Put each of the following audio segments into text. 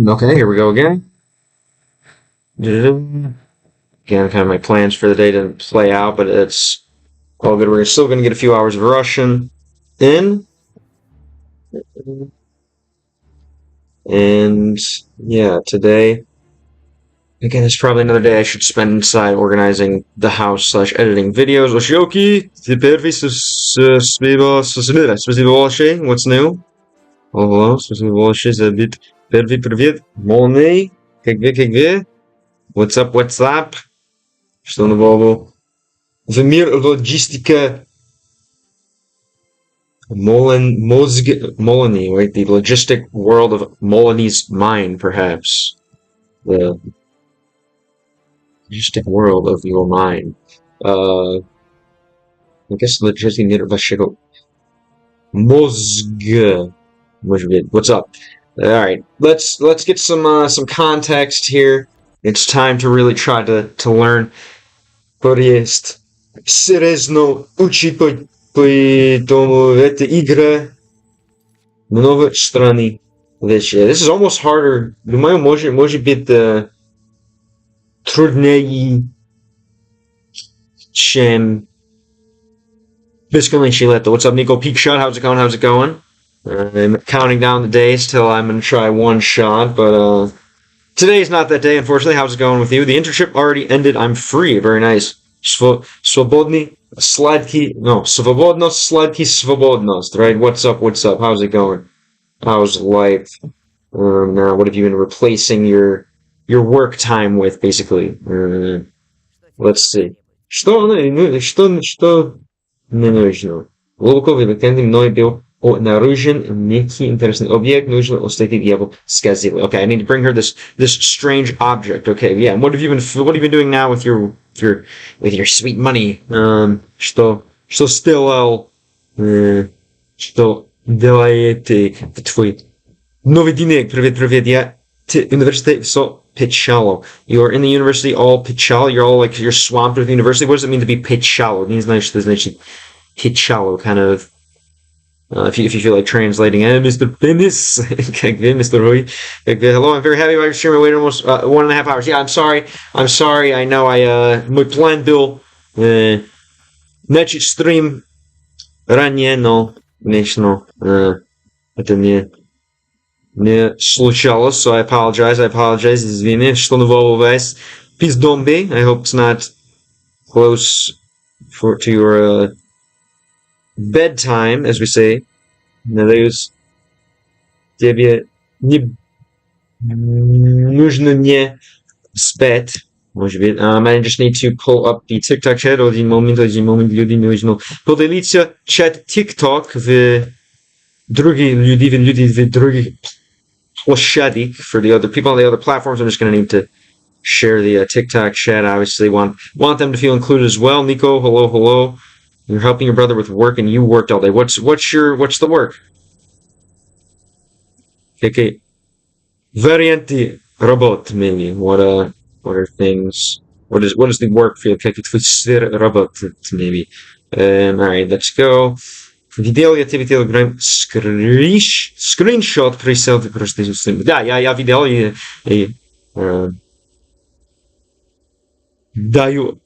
Okay, here we go again. Again, kind of my plans for the day didn't play out, but it's all good. We're still going to get a few hours of Russian in. And yeah, today, again, it's probably another day I should spend inside organizing the house / editing videos. Oshioki, what's new? Oh, hello, Molney, what's up, what's up? Что нового? В мир логистика Molony, right? The logistic world of Molony's mind, perhaps. The logistic world of your mind. I guess logistic мир вашего мозга. What's up? All right, let's get some context here. It's time to really try to learn. Есть серьезно учить поэтому эта игра много страны вещи. This is almost harder. Думаю, может быть труднее, чем бесконечное лето. What's up, Nico? Peak shot. How's it going? How's it going? I'm counting down the days till I'm gonna try one shot, but today's not that day, unfortunately. How's it going with you? The internship already ended. I'm free. Very nice. Свободный, сладкий, no, свободность, сладкий, свободность, right? What's up? What's up? How's it going? How's life? Now, what have you been replacing your work time with, basically? Let's see. Что не нужно? Глубоко в weekend мной был обнаружен некий интересный объект, нужно встретить его сказали. Okay, I need to bring her this strange object. Okay, yeah. What have you been doing now with your sweet money? Что сделал? Что делаете в твой новый денег? Привет. Я университет все печало. You're in the university all печало. You're swamped with the university. What does it mean to be печало? Не знаю, что значит печало. Kind of. If you feel like translating, Mr. Penis, Mr. Roy, hello, I'm very happy about your stream. I waited almost 1.5 hours. Yeah, I'm sorry. I know my plan был начать стрим ранее, но, конечно, это не случалось, so I apologize, извини, что нового у вас? Peace Dombe, I hope it's not close to your bedtime, as we say. Надеюсь, тебе не нужно не спать. Может быть. I just need to pull up the TikTok chat. Один момент, люди нужно поделиться чат TikTok в другие люди в других площадях for the other people on the other platforms. I'm just going to need to share the TikTok chat. I obviously want them to feel included as well. Nico, hello. You're helping your brother with work, and you worked all day. What's the work? Okay. Varianti robot, maybe. What are things? What is the work field? Robot, maybe. Alright, let's go. Видел я тебе телеграм скриншот присел ты просто. Да, я видел и даю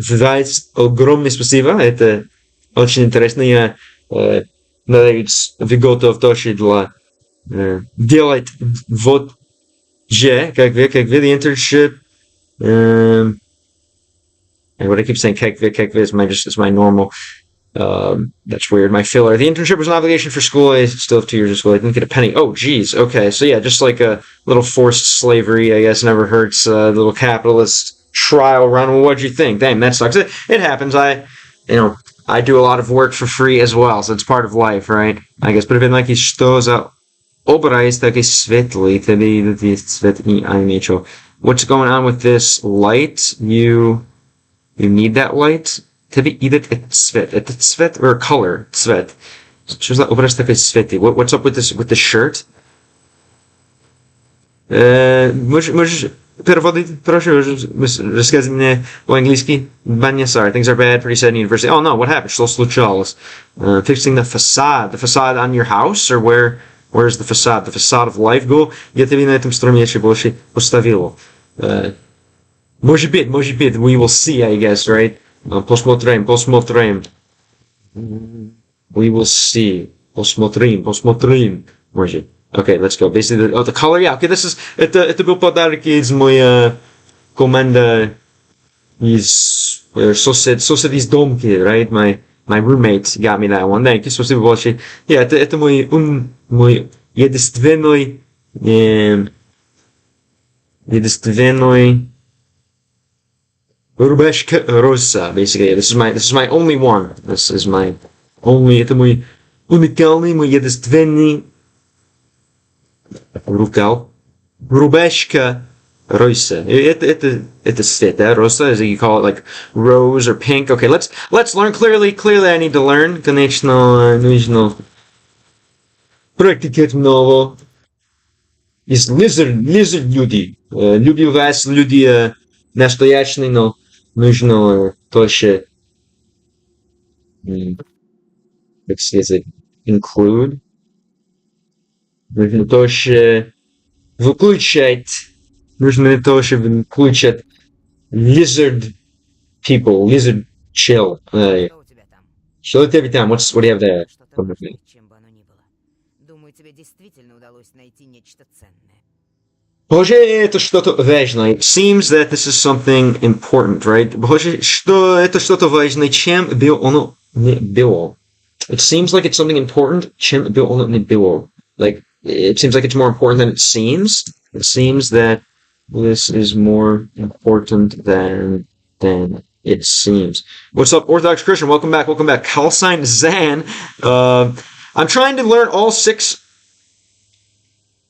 Зайц, огромное спасибо, это очень интересно. Я надеюсь, вы готовы тоже для делать вот же, как вы, the internship. And what I keep saying, как вы is my normal. That's weird. My filler. The internship was an obligation for school. I still have 2 years of school. I didn't get a penny. Oh, geez. Okay, so yeah, just like a little forced slavery, I guess, never hurts. A little capitalist trial run. Well, what'd you think? Damn, that sucks. It happens. I do a lot of work for free as well, so it's part of life, right? I guess. But if it like что за образ такой светлый, тебе цвет не ничего. What's going on with this light? You need that light. Тебе идет цвет. Это цвет or color? Цвет. Что за образ такой светлый? What's up with the shirt? Можешь переводить, прошу, рассказать мне по-английски. Баня, sorry, things are bad, pretty sad in university. Oh no, what happened? Что случалось? Fixing the facade on your house, or where Where's the facade? The facade of life go? Где-то ви на этом струме еще больше поставило. Может быть, we will see, I guess, right? Посмотрим. We will see. Посмотрим. Может. Okay, let's go. Basically, the color, yeah. Okay, это был подарок из моей команды из сосед из домки, right? My roommate got me that one. Thank you. Спасибо большое. Yeah, это мой единственный рубашка роса, basically. This is my only one. This is my only, это мой уникальный, мой единственный рубашка роса. Это цвет, да? Роса, as you call it, like rose or pink. Okay, let's learn clearly. Clearly, I need to learn. Конечно, нужно практиковать много. Есть lizard люди. Люблю вас, люди настоящие, но нужно тоже, как сказать, include. Нужно тоже выключать. Нужно тоже выключать lizard people, lizard chill. Что у тебя там? What do you have there? Чем бы оно ни было. Думаю, тебе действительно удалось найти нечто ценное. Похоже, это что-то важное. It seems that this is something important, right? Похоже, что это что-то важное, чем бы оно не было. It seems like it's something important, чем бы оно не было. Like, it seems like it's more important than it seems. It seems that this is more important than it seems. What's up, Orthodox Christian? Welcome back. Call sign Zan. I'm trying to learn all 6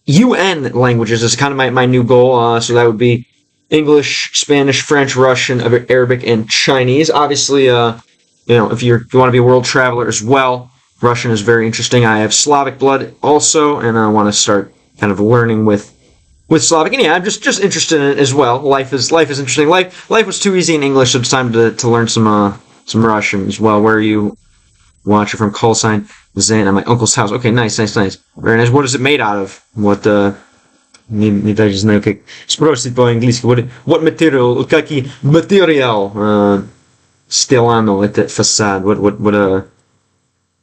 UN languages. Is kind of my new goal. So that would be English, Spanish, French, Russian, Arabic, and Chinese. Obviously, if you want to be a world traveler as well, Russian is very interesting. I have Slavic blood also, and I want to start kind of learning with Slavic. And yeah, I'm just interested in it as well. Life is interesting. Life was too easy in English, so it's time to learn some Russian as well. Where are you watching from? Call sign Zen at my uncle's house. Okay, nice. Very nice. What is it made out of? What не даже знаю, как спросить по-английски. What material? Какой материал сделано это фасад?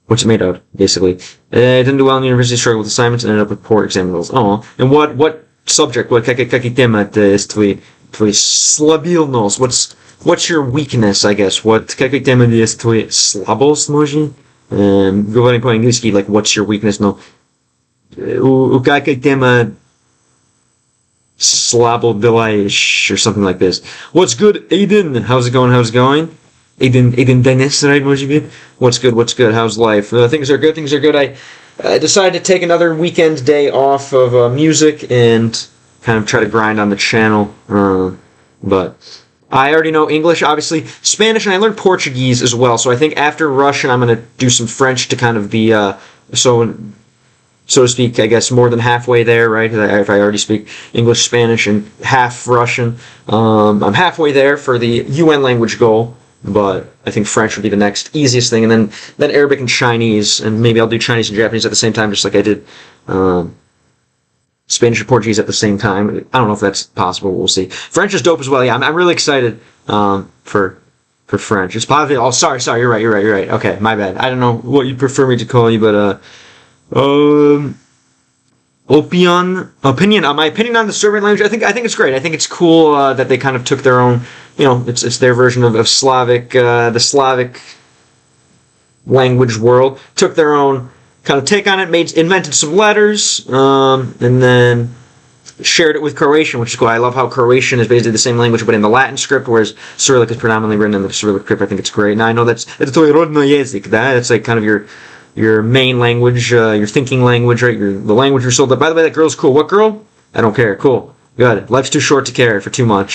What's it made of, basically? Didn't do well in university, struggled with assignments, and ended up with poor exam results. Oh, and what subject? Какие темы это из твоей слабильность? What's your weakness, I guess? Какие темы из твоей слабость, может? Говорим по-английски, like, what's your weakness? Но у какой темы слабо бываешь, or something like this. What's good, Aiden? How's it going? Aiden Dennis, right? What's good? How's life? Things are good. I decided to take another weekend day off of music and kind of try to grind on the channel. But I already know English, obviously, Spanish, and I learned Portuguese as well. So I think after Russian, I'm going to do some French to kind of be, so to speak, I guess, more than halfway there, right? If I already speak English, Spanish, and half Russian. I'm halfway there for the UN language goal. But I think French would be the next easiest thing, and then Arabic and Chinese, and maybe I'll do Chinese and Japanese at the same time, just like I did Spanish and Portuguese at the same time. I don't know if that's possible. We'll see. French is dope as well. Yeah, I'm really excited for French. It's probably. Oh, sorry. You're right. Okay, my bad. I don't know what you prefer me to call you, but opinion. My opinion on the Serbian language. I think it's great. I think it's cool that they kind of took their own. It's their version of Slavic, the Slavic language world. Took their own kind of take on it, invented some letters, and then shared it with Croatian, which is cool. I love how Croatian is basically the same language, but in the Latin script, whereas Cyrillic is predominantly written in the Cyrillic script. I think it's great. Now I know it's tvoj rodno jezik, that's like kind of your main language, your thinking language, right? The language you're sold up. By the way, that girl's cool. What girl? I don't care. Cool. Good. Life's too short to care for too long.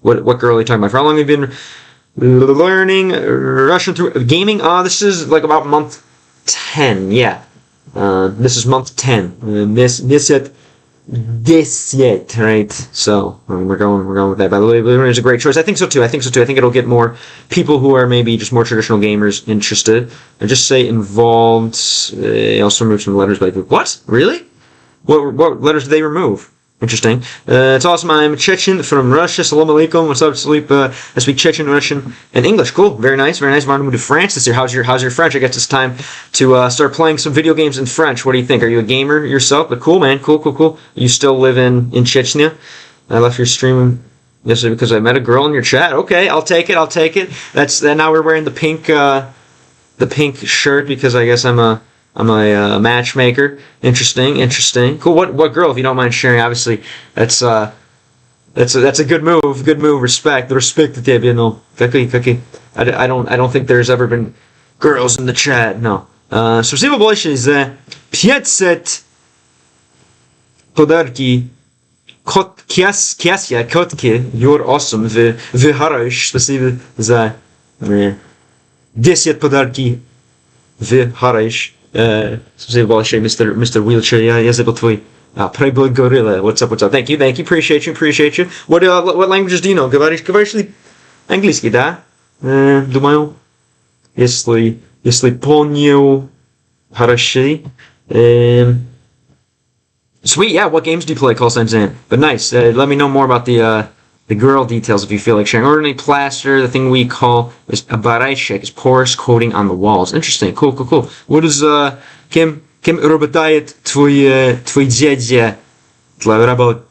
What girl are you talking about? For how long have you been learning Russian through gaming? This is like about month 10. Yeah. This is month 10. Месяц 10, right? So we're going with that. By the way, it's a great choice. I think so too. I think it'll get more people who are maybe just more traditional gamers interested. I just say involved. Also remove some letters. But what? Really? What letters did they remove? Interesting. It's awesome. I'm Chechen from Russia. Salam alaikum. What's up, Sleep? I speak Chechen, Russian, and English. Cool. Very nice. Very nice. I want to move to France this year. How's your French? I guess it's time to start playing some video games in French. What do you think? Are you a gamer yourself? But cool, man. Cool. You still live in Chechnya? I left your stream yesterday because I met a girl in your chat. Okay, I'll take it. That's now we're wearing the pink shirt because I guess I'm a matchmaker. Interesting. Cool. What girl, if you don't mind sharing? Obviously, that's a good move. Good move. Respect. The respect that they know. I don't think there's ever been girls in the chat. No. Спасибо большое за 500 подарки. Кясья, котки. You're awesome. Вы хорош. Спасибо за 10 подарки. Вы хорош. Спасибо большое, Mr. Wheelchair. Я забыл твой прибыл горилла. What's up? Thank you. Appreciate you. What languages do you know? Говоришь ли английский, да? Думаю, если помню хорошо. Sweet, yeah. What games do you play? Call signs in. But nice. Let me know more about the girl details if you feel like sharing. Ordinary plaster, the thing we call is a barayshek, is porous coating on the walls. Interesting. Cool. What is Kim работает твой дядя для работы?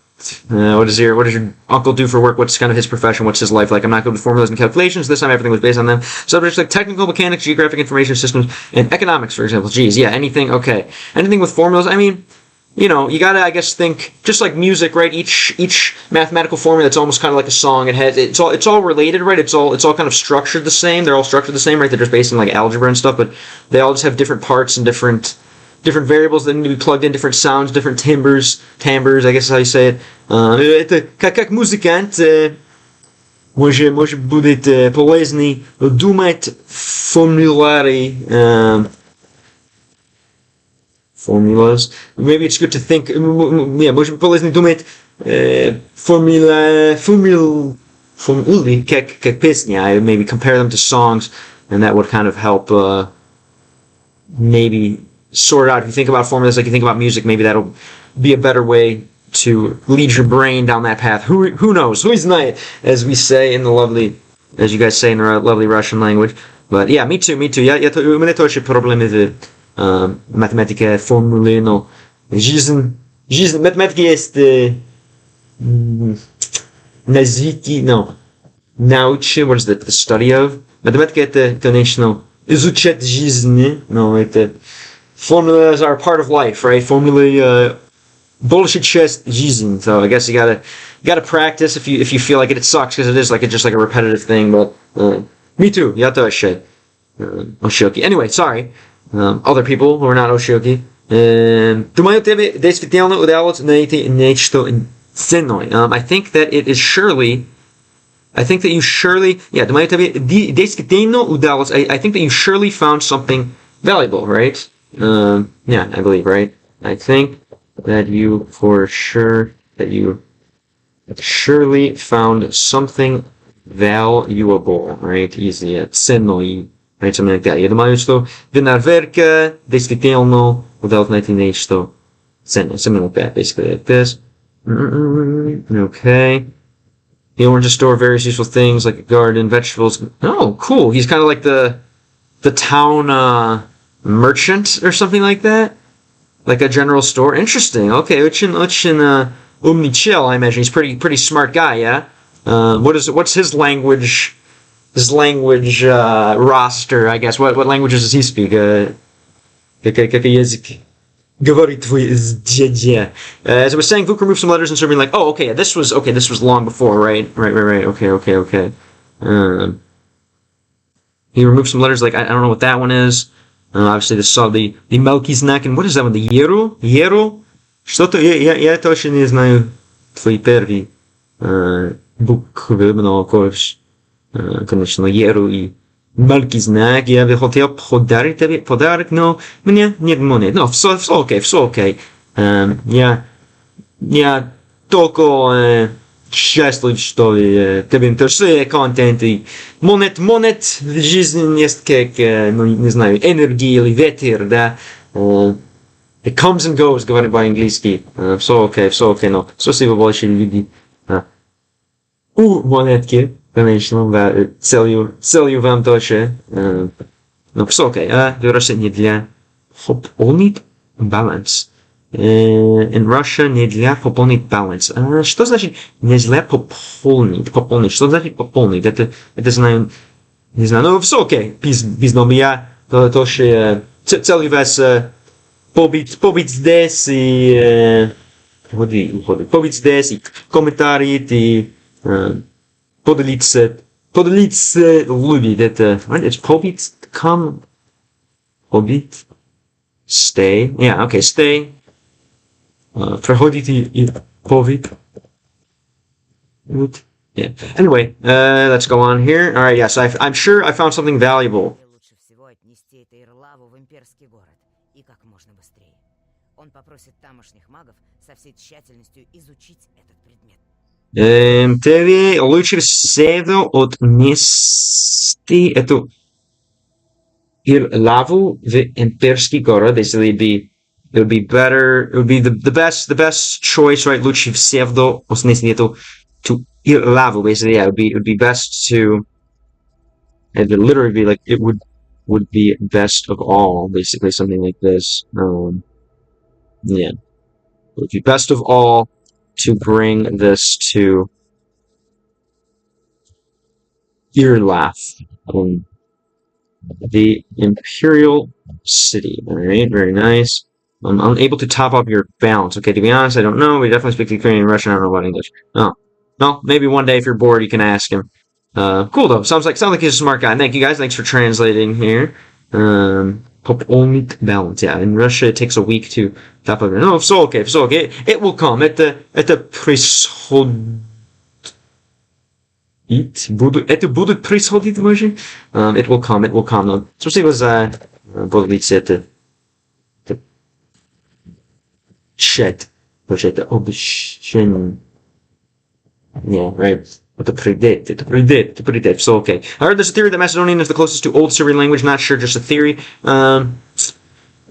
What does your uncle do for work? What's kind of his profession? What's his life like? I'm not good with formulas and calculations. This time everything was based on them. Subjects like technical, mechanics, geographic information systems, and economics, for example. Geez, yeah, anything with formulas. I mean, you know, you gotta, I guess, think just like music, right? Each mathematical formula that's almost kind of like a song. It's all related, right? It's all kind of structured the same. They're all structured the same, right? They're just based on like algebra and stuff, but they all just have different parts and different variables that need to be plugged in, different sounds, different timbres, I guess is how you say it. Это как музыкант может будет полезный думать formulas. Maybe it's good to think. Yeah, может полезно думать формулы как песня. I maybe compare them to songs, and that would kind of help maybe sort out. If you think about formulas like you think about music, maybe that'll be a better way to lead your brain down that path. Who knows? Who is night, as we say in the lovely, as you guys say in the lovely Russian language. But yeah, me too. У меня тоже проблемы в математике, формулы, но жизнь математики есть научи, what is that, the study of. Математика это, конечно, изучать жизнь, но это formulas are part of life, right? Formulae bullshit chest жизнь. So I guess you gotta practice if you feel like it. It sucks because it is just like a repetitive thing. But me too. Я тоже Oshioki. Anyway, sorry. Other people who are not Oshioki. Думаю, тебе действительно удалось найти нечто ценное. I think that it is surely. I think that you surely. Yeah. Думаю, тебе действительно удалось. I think that you surely found something valuable, right? Yeah, I believe, right? I think that you surely found something valuable, right? Easy. Ценное, right? Something like that. Я думаю, что вы наверняка действительно удалось найти нечто ценное. Something like that, basically like this. Okay. The orange store various useful things like a garden, vegetables. Oh, cool. He's kind of like the town merchant or something like that, like a general store. Interesting. Okay, очень умный чел, I imagine. He's pretty smart guy, yeah. What's his language? His language roster, I guess. What languages does he speak? Какой язык говорит твой дядя? As I was saying, Vuk removed some letters and started being like, oh, okay, this was long before, right? Okay. He removed some letters, like I don't know what that one is. Obviously, this saw the мелкий знак, and what is that one? The Yeru? Что-то, я точно не знаю твои первые буквы, но, конечно, Yeru и мелкий знак. Я бы хотел подарить тебе подарок, но мне нет монет. No, все okay. я только счастлив, что тебя интересует контент и монет в жизни есть как, ну, не знаю, энергия или ветер, да. It comes and goes, говорит по-английски. Все окей, но спасибо большое, люди. У монетки, конечно, целью вам тоже. Но все окей, выражение для пополнить баланс. In Russia не для пополнить баланс. Что значит не для пополнить? Что значит пополнить? Это знаю, не знаю, но все окей. Без номера, тоже целью вас побыть здесь и побыть здесь и комментарии и поделиться любить. Это побыть, come, побыть, stay, yeah, okay, stay. Проходить и побыть. Yeah. Anyway, let's go on here. All right, yes, I'm sure I found something valuable. Лучше всего отнести это Ирлаву в имперский город. И как можно быстрее. Он попросит тамошних магов со всей тщательностью изучить этот предмет. Тебе лучше всего отнести эту Ирлаву в имперский город, если it would be better, it would be the best choice, right? Лучше всего отнести эту to Iрлаву, basically, yeah, it would be best to, it would literally be like, it would be best of all, basically, something like this. Yeah. It would be best of all to bring this to Irlav, the imperial city. Alright, very nice. I'm unable to top up your balance. Okay, to be honest, I don't know. We definitely speak Ukrainian and Russian. I don't know about English. Oh. No, maybe one day if you're bored, you can ask him. Cool though. Sounds like he's a smart guy. Thank you guys. Thanks for translating here. Пополнить balance. Yeah, in Russia it takes a week to top up. No, все okay. It will come. Это происходит. Это будет происходить вообще. It will come. No, спасибо за подлиться это. Chat. Вообще это обещание. Yeah, right. Это придет. So, okay. I heard there's a theory that Macedonian is the closest to Old Serbian language. Not sure, just a theory. I'm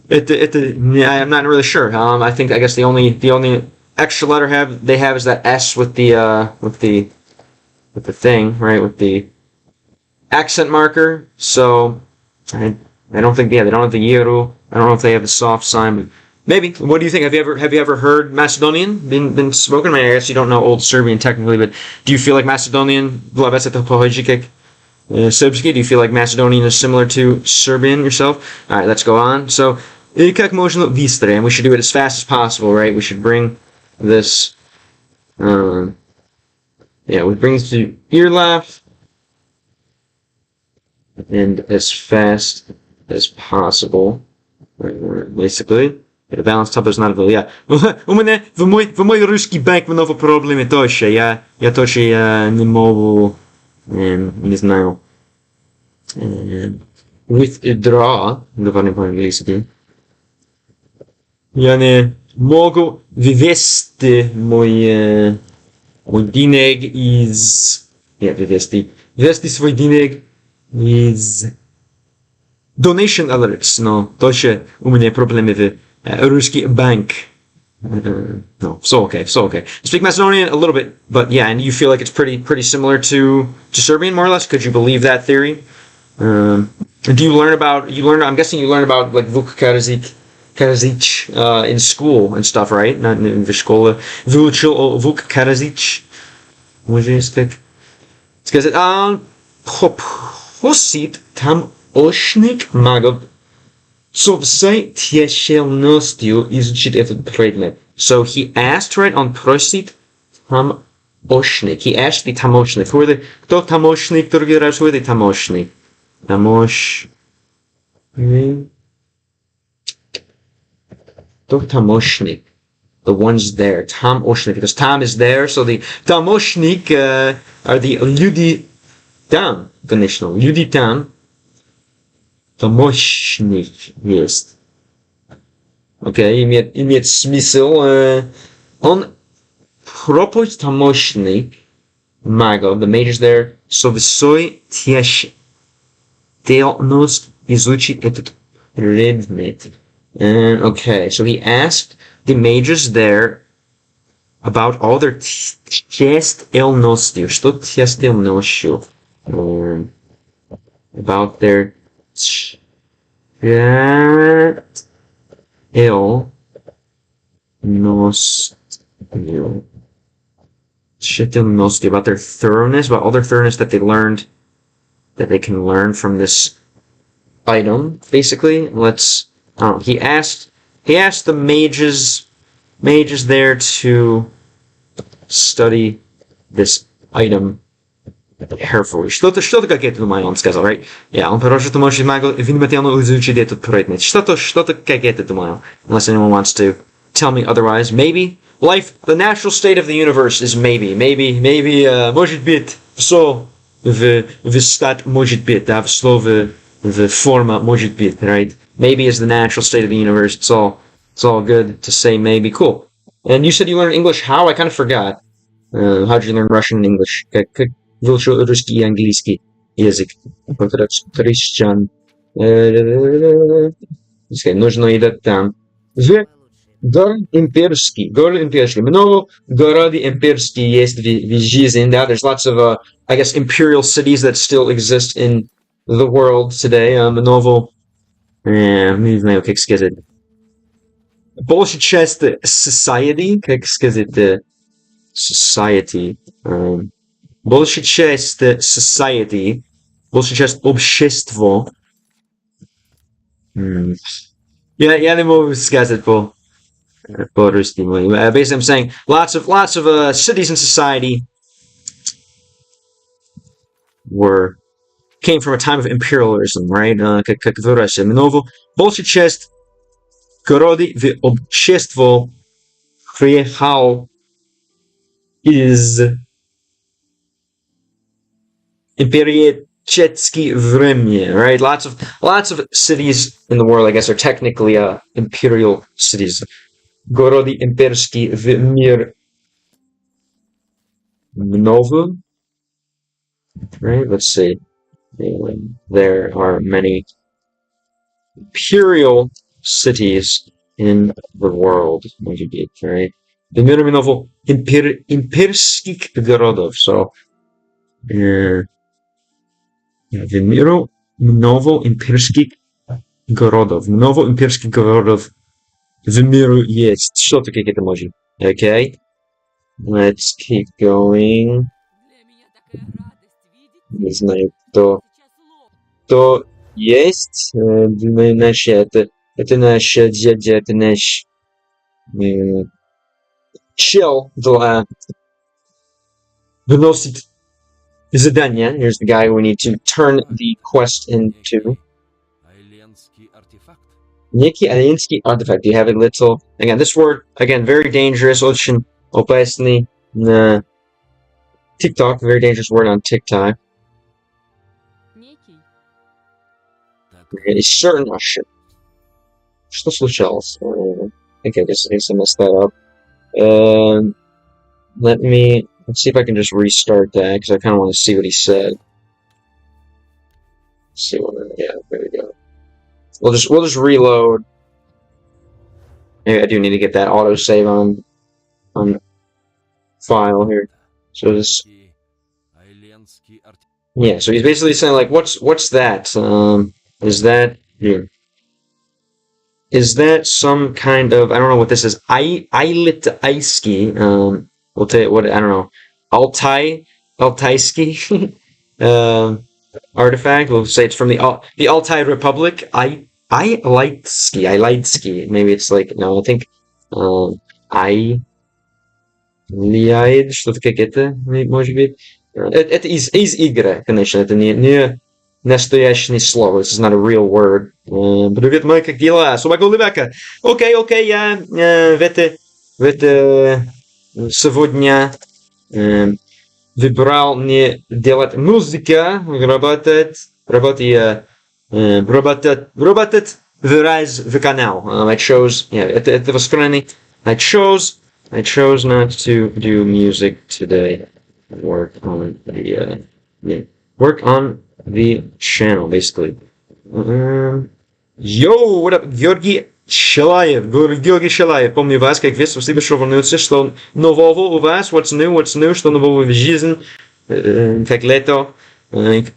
not really sure. I guess the only extra letter they have is that S with the thing, right? With the accent marker. So, I don't think, they don't have the Yeru. I don't know if they have the soft sign, but maybe. What do you think? Have you ever heard Macedonian been spoken? I mean, I guess you don't know Old Serbian technically, but do you feel like Macedonian? Do you feel like Macedonian is similar to Serbian yourself? All right, let's go on. So, как можно быстрее, and we should do it as fast as possible, right? We should bring this. We bring this to Irlav, and as fast as possible, right, basically. The balance top is not available. Yeah. У меня в мой русский банк много проблем тоже. Я тоже не могу, не знаю, withdraw, говорим по-английски. Я не могу вывести мой денег из... вывести свой денег из... Donation alerts, но тоже у меня проблемы в русский банк. No, so okay. I speak Macedonian a little bit, but yeah, and you feel like it's pretty similar to Serbian, more or less. Could you believe that theory? Do you learn about? I'm guessing you learn about like Vuk Karadzic in school and stuff, right? Not in школе. Выучил Vuk Karadzic. Можно сказать, попросит там очник магов со всей тщательностью изучить этот предмет. So he asked, right, он просит тамошник. He asked the тамошник. Кто тамошник, другой раз, who are the тамошник? Кто тамошник? The ones there. Тамошник. Because Tam is there, so the тамошник are the люди там, конечно. Люди там. Тамошник есть. Окей, имеет смысл. Он пропустомощный магов, the majors there, so высокая тщательность изучить этот предмет. Okay, so he asked the mages there about all their тщательностью. Что тщательностью? About their tщательностью, about their thoroughness, about all their thoroughness that they learned, that they can learn from this item. Basically, he asked the mages there to study this item carefully. Что-то какое-то, думаю, он сказал, right? Yeah, он просит помочь магу внимательно изучить этот предмет. Что-то какое-то, думаю. Unless anyone wants to tell me otherwise. Maybe. Life, the natural state of the universe is maybe, может быть, все в стат может быть, да, в слове, в форма может быть, right? Maybe is the natural state of the universe. It's all good to say maybe. Cool. And you said you learned English. How? I kind of forgot. How did you learn Russian and English? Как выучил русский и английский язык? Христиан. Нужно идти там. Город имперский. Много городов имперских есть в жизни. There's lots of, I guess, imperial cities that still exist in the world today. Много, не знаю, как сказать. Большая часть society, как сказать, society. Большая часть society, большая часть общества. Я не могу сказать по-русски. Basically, I'm saying lots of cities in society came from a time of imperialism, right? Как в России. Большая часть городов в общество приехал из империалистических времени, right? Lots of cities in the world, I guess, are technically imperial cities. Города имперские в мир много. Right? Let's see. There are many imperial cities in the world. Right? В мире много имперских городов. So, в мире много имперских городов. Много имперских городов в мире есть. Что-то какие-то может. Okay. Let's keep going. Не знаю, кто есть. Это наш дядя, это наш чел для выносит задание. Here's the guy we need to turn the quest into. Некий английский артефакт. You have a little... Again, this word, very dangerous. Очень опасный на TikTok. Very dangerous word on TikTok. Is certain ошибка. Что случалось? Okay, I guess I messed that up. Let's see if I can just restart that, because I kind of want to see what he said. There we go. We'll just reload. Maybe I do need to get that autosave on file here. So this, yeah. So he's basically saying like, what's that? Is that here? Is that some kind of, I don't know what this is. Ilitsky. We'll tell you what, I don't know. Altaisky artifact. We'll say it's from the Altai Republic. Ilitsky. Maybe it's like, no, I think Liaid, что-то как это, может быть. Это из игры, конечно, это не настоящее слово. This is not a real word. Привет, Май, как дела? Собака Лебека. Окей, я сегодня выбрал не делать музыка, работать в канал. I chose, это воспоминание. I chose I chose not to do music today. Work on the channel, basically. Yo, what up, Georgi Shalayev? Georgi Shalayev, помню вас, как весело, спасибо, что вернулся, что нового у вас, what's new, что нового в жизни, как лето,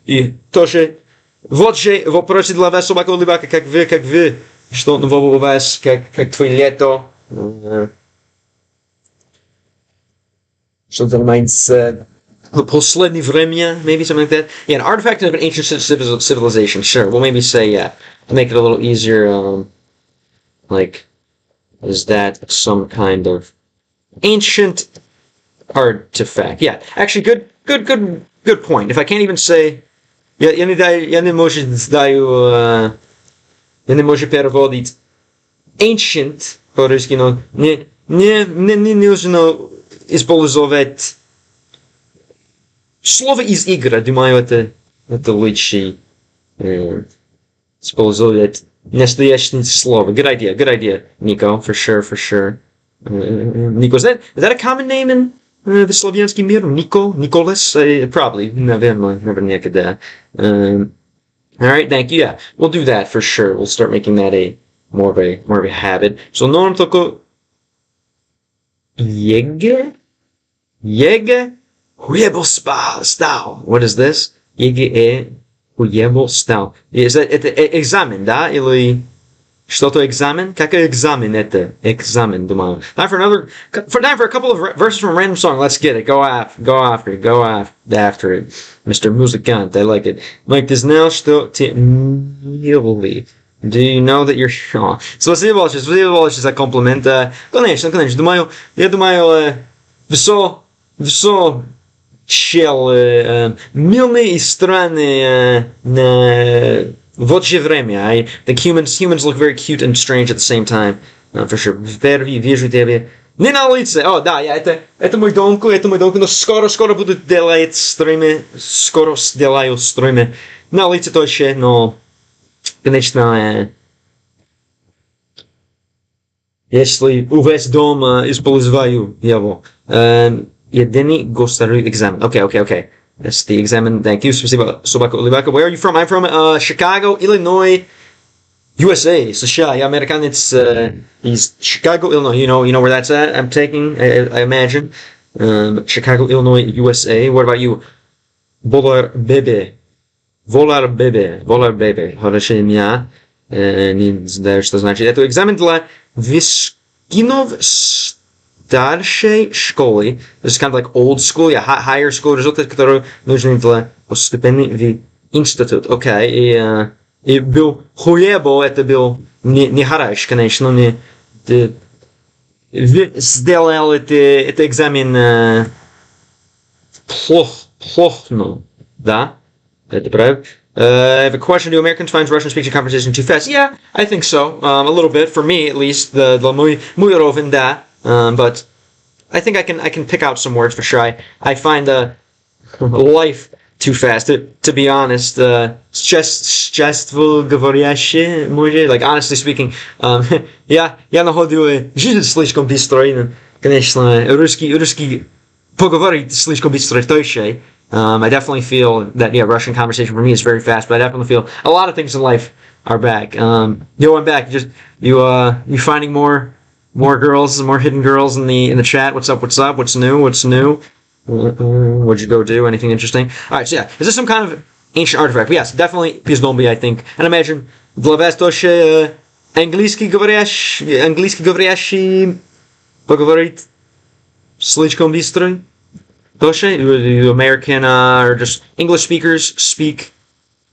и тоже, вот же вопрос для вас, собака улыбака, как вы, что нового у вас, как твое лето, что занимается последнее время, maybe something like that. Yeah, an artifact of an ancient civilization. Sure, we'll maybe say to make it a little easier. Like, is that some kind of ancient artifact? Yeah, actually, good point. If I can't even say, я не могу переводить ancient по-русски, но не нужно использовать слово из игры, думаю, это лучше использовать настоящее слово. Good idea, Nico, for sure. Nico, is that a common name in the Slaviansky мир? Nicholas? Probably, наверняка, да. Alright, thank you, yeah. We'll do that for sure. We'll start making that more of a habit. So, non только Yege? Huebel style. What is this? Huebel style. Is that examen, да? Или что-то examen? Какой экзамен это? Examen, думаю. Time for a couple of verses from a random song. Let's get it. Go after it, Mr. Muzikant. I like it. Like this now, что ты милый. Do you know that you're... Oh. Спасибо большое за комплимент. Конечно. Я думаю, все чел милый и странный в это время. The humans look very cute and strange at the same time. For sure. Вижу тебя. Не на улице. О, да, это мой донку, но скоро буду делать стримы. Скоро сделаю стримы. На улице точно, но... Конечно, если у вас дома использую его. Единый государственный экзамен. Okay. That's the examen. Thank you. Спасибо, собака улыбака. Where are you from? I'm from Chicago, Illinois, USA. США. Я американец из Chicago, Illinois. You know where that's at? I'm taking, I imagine. Chicago, Illinois, USA. What about you? Volar bebe. Хорошее имя. Не знаю, что значит. Это экзамен для выпускников старшей школы. This is kind of like old school, yeah, higher school результаты, которые нужны для поступления в институт. Okay. И был Хуебо, это был не хорош, конечно, не сделал это экзамен плохо, да? Это правильно. I have a question. Do Americans find Russian speaking conversation too fast? Yeah, I think so. A little bit, for me at least. Muy ровен, да. But I think I can pick out some words for sure. I find life too fast, to be honest. Счастливо говорящее, like honestly speaking, я находил жизнь слишком быстро. Конечно, русский поговорить слишком быстро точно. I definitely feel that, Russian conversation for me is very fast, but I definitely feel a lot of things in life are back. I'm back. You finding more girls, more hidden girls in the chat. What's up? What's new? What'd you go do? Anything interesting? Alright, so yeah. Is this some kind of ancient artifact? But yes, definitely пиздомби, I think. And imagine, для вас тоже английский говорящий поговорит слишком быстро. American or just English speakers speak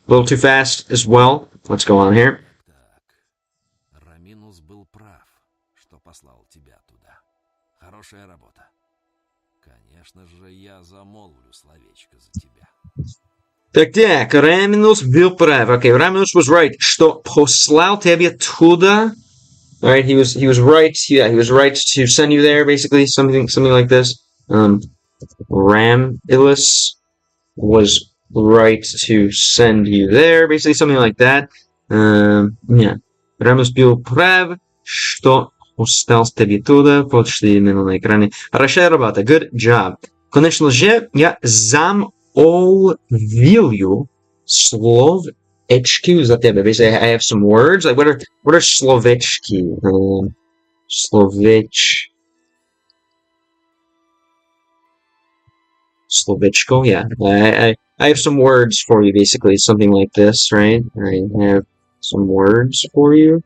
a little too fast as well. Let's go on here. Так, Раминус был прав, что послал тебя туда. Хорошая работа. Конечно же, я замолвлю словечко за тебя. Так, Раминус был прав. Okay, Раминус was right, что послал тебя туда. Alright, he was right. Yeah, he was right to send you there, basically, something like this. Ramilus was right to send you there, basically something like that. Yeah. Ramilus был прав, что остался тебе туда, почти именно на экране. Хорошая работа, good job. Конечно же, я замолвил словечки за тебя. Basically, I have some words. Like, what are словечки? Slovechko, yeah. I have some words for you, basically. Something like this, right? I have some words for you.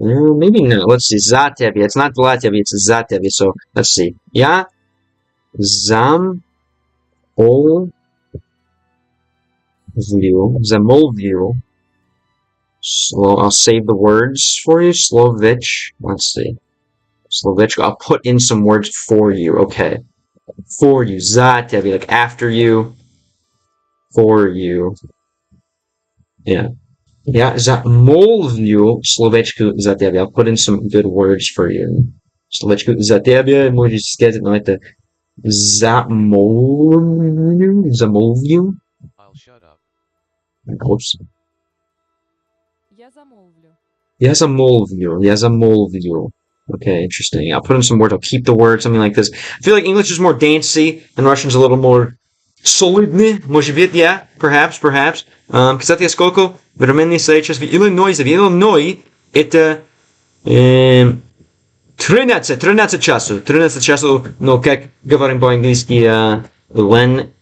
Maybe no. Let's see. За тебе. It's not для тебя, it's за тебе. So, let's see. Я замолвил. I'll save the words for you. Slovech. Let's see. Slovechko. I'll put in some words for you. Okay. For you. За тебе. Like after you. For you. Yeah. Я замолвлю словечко за тебя. I'll put in some good words for you. Словечко за тебя. Можете сказать, но это замолвлю. I'll shut up. Oops. Я замолвлю. Я замолвлю. Okay, interesting. I'll put in some words. I'll keep the word, something like this. I feel like English is more dancey and Russian's a little more solidny. Может быть, yeah, perhaps. Кстати, сколько времени сейчас в Иллинойсе? В Иллинойсе это 13 часов. 13 часов, но как говорим по-английски, when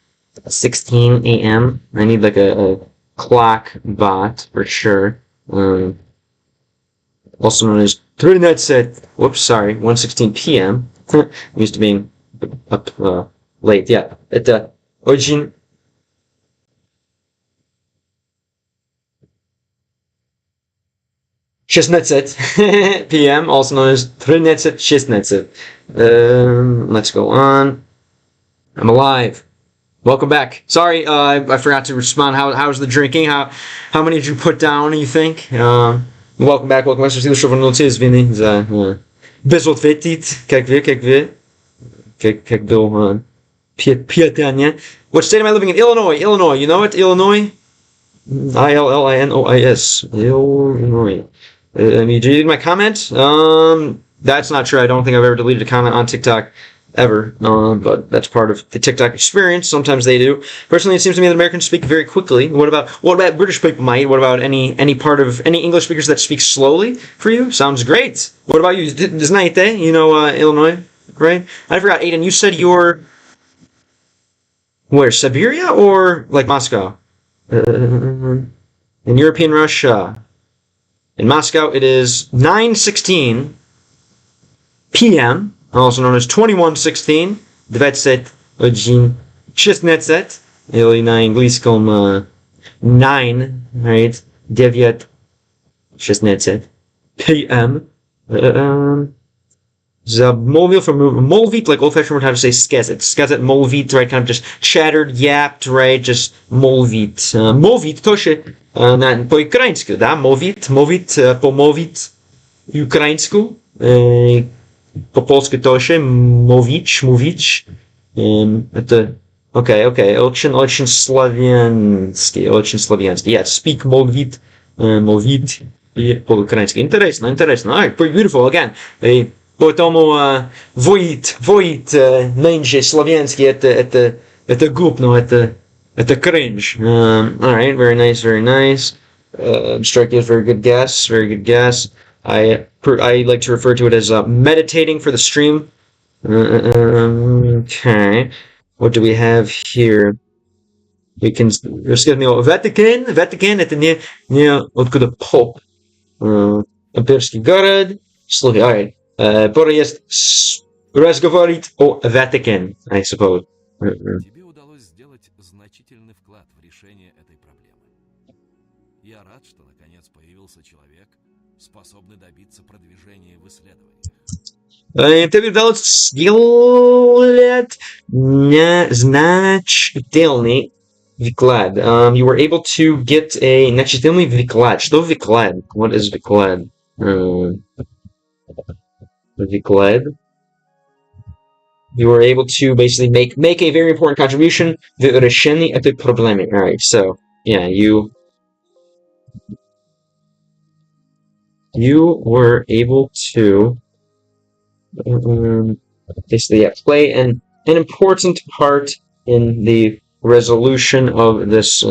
16 a.m. I need like a clock bot for sure. Also known as 1:16 p.m. Used to being up late. Yeah, это очень 16 p.m. also known as 13:16. Let's go on. I'm alive. Welcome back. Sorry, I forgot to respond. How's the drinking? How many did you put down, you think? Welcome back. Спасибо, что вернулся. Извини за без ответить. Как был питание. What state am I living in? Illinois. You know it? Illinois? Illinois. Illinois. Did you read my comment? That's not true. I don't think I've ever deleted a comment on TikTok ever. But that's part of the TikTok experience. Sometimes they do. Personally, it seems to me that Americans speak very quickly. What about British people might? What about any English speakers that speak slowly for you? Sounds great. What about you? Знаете? You know Illinois, right? I forgot, Aiden, you said you're where? Siberia or like Moscow? In European Russia. In Moscow, it is 9:16 p.m., also known as 21:16, 21:16, или на английском 9, right? 9:16 p.m. Zamolvil from molvit, like old-fashioned word, how to say skazet. Skazet, molvit, right? Kind of just chattered, yapped, right? Just molvit. Molvit, тоже по-украински, да? Molvit, помолвить украинску. По-польски тоже мович. Это, окей, очень славянский. Yeah, speak молвит и по-украински. Интересно. Alright, pretty beautiful, again. Поэтому воит меньше славянский, это глупно, это cringe. Alright, very nice. Strike is very good guess. I like to refer to it as meditating for the stream. Okay, what do we have here? We can excuse me. Vatican. Это не откуда поп. Имперский город. Словия. Alright. Пора есть разговорить о Vatican, I suppose. Тебе удалось сделать значительный вклад в решение этой проблемы. Я рад, что наконец появился человек, способный добиться продвижения в исследованиях. Тебе удалось сделать значительный вклад. You were able to get a значительный вклад. Что вклад? What is вклад? Vklad. You were able to basically make a very important contribution в решении этой проблемы. Alright, so yeah, you you were able to basically play an important part in the resolution of this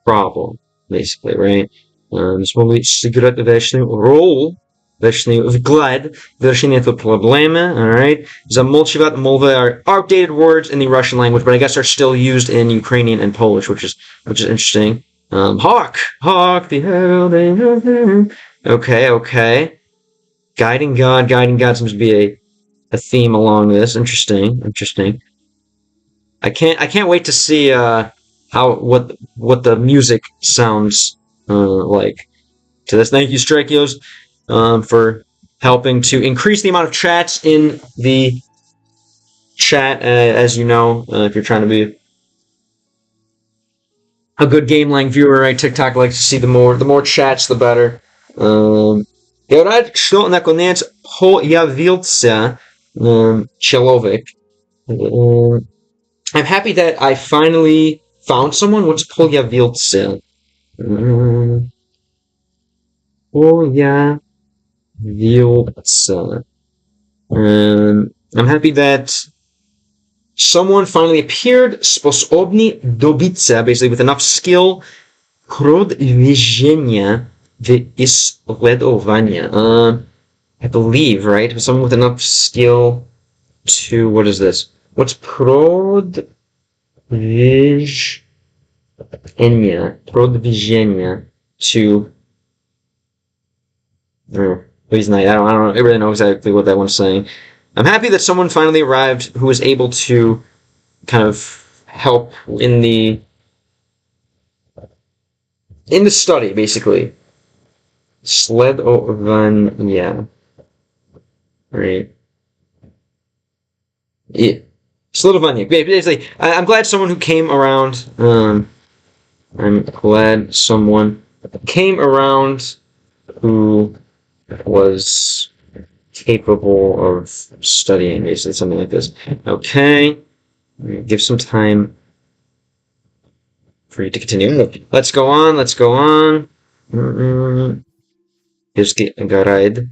problem, basically, right? Смогли сыграть важную роль, важный вклад в решение этого проблемы, alright? Замолчивать мовы are outdated words in the Russian language, but I guess are still used in Ukrainian and Polish, which is interesting. Hawk, the hell, okay. Guiding God seems to be a theme along this. Interesting. I can't wait to see what the music sounds like to this. Thank you, Strakios, for helping to increase the amount of chats in the chat. As you know, if you're trying to be a good game-lang viewer, right? TikTok likes to see the more chats, the better. Я рад, что наконец появился человек. I'm happy that I finally found someone. What's появился? Появился. I'm happy that someone finally appeared, способный добиться, basically with enough skill, продвижения в исследования. I believe, right? Someone with enough skill to, what is this? What's продвижение to, I don't really know exactly what that one's saying. I'm happy that someone finally arrived who was able to kind of help in the study, basically. Sledovania. Right. Yeah. Sledovania. Basically, I'm glad someone who came around. I'm glad someone came around who was capable of studying, basically, something like this. Okay. Give some time for you to continue. Let's go on. Имперский город.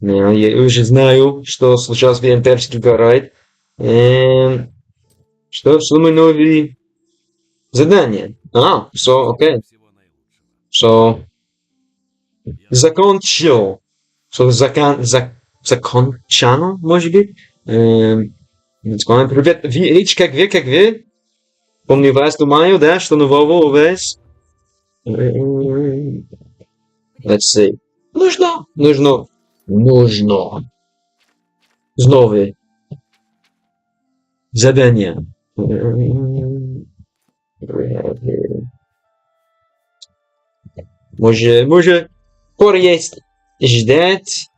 Я уже знаю, что случилось в имперский город. Что самое новое задание? So, okay. So, закончил. So, закончано, может быть? Привет, Рич, как вы? Помню вас, думаю, да, что нового у вас? Let's see. Нужно. Снова. Задание. Может, скоро есть ждать.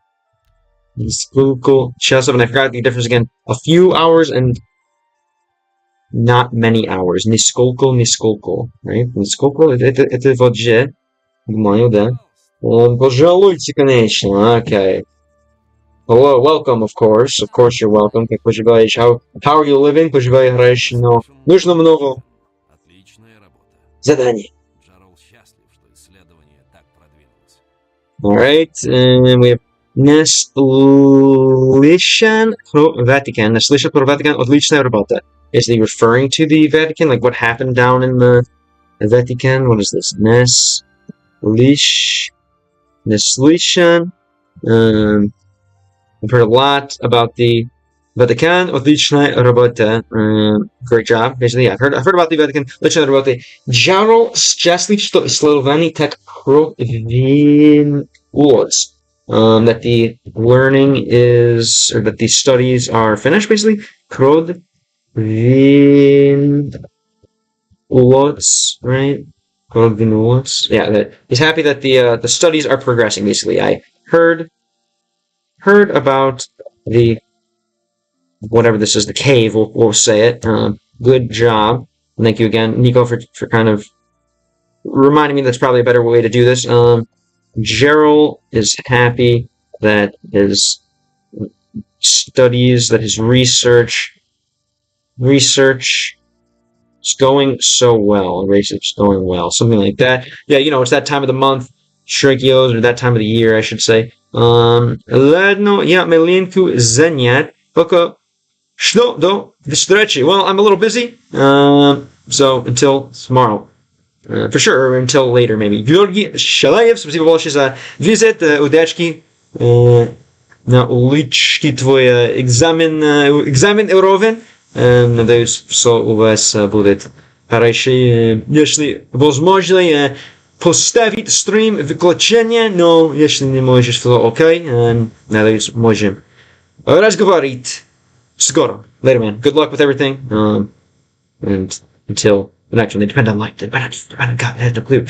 Сколько часов, and I forgot the difference again. A few hours and not many hours. Нисколько, right? Нисколько, это вот же. Думаю, да. Пожалуйте, конечно. Okay. Hello, welcome, of course. Of course you're welcome. Как поживаешь? How are you living? Поживаешь хорошо, но нужно много заданий. Alright, we have Naslishan pro Vatican. Naslishan pro Vatican. Отличная работа. Is he referring to the Vatican? Like what happened down in the Vatican? What is this? Naslishan. I've heard a lot about the Vatican. Отличная работа. Great job. Basically, yeah, I've heard about the Vatican. Отличная работа. Jarl счастлив, что исследование так продвинулось. That the learning is, or that the studies are finished, basically. Продвинулось, right? Продвинулось. Yeah, that he's happy that the studies are progressing, basically. I heard about the, whatever this is, the cave, we'll say it. Good job. Thank you again, Nico, for kind of reminding me that's probably a better way to do this. Gerald is happy that his studies, that his research is going so well. Research is going well. Something like that. Yeah, it's that time of the month. Shrekios, or that time of the year, I should say. Ладно, я маленько занят. Пока что до встречи. Well, I'm a little busy. So until tomorrow. For sure, or until later, maybe. Георгий Шалаев, спасибо большое за визит. Удачки на уличке твой экзамен уровень. Надеюсь, что у вас будет хороший. Если возможно, поставить стрим выключение, но если не можешь, то окей. Надеюсь, можем разговаривать скоро. Later, man. Good luck with everything. And until the next one, they depend on light. They depend on God. I have no clue.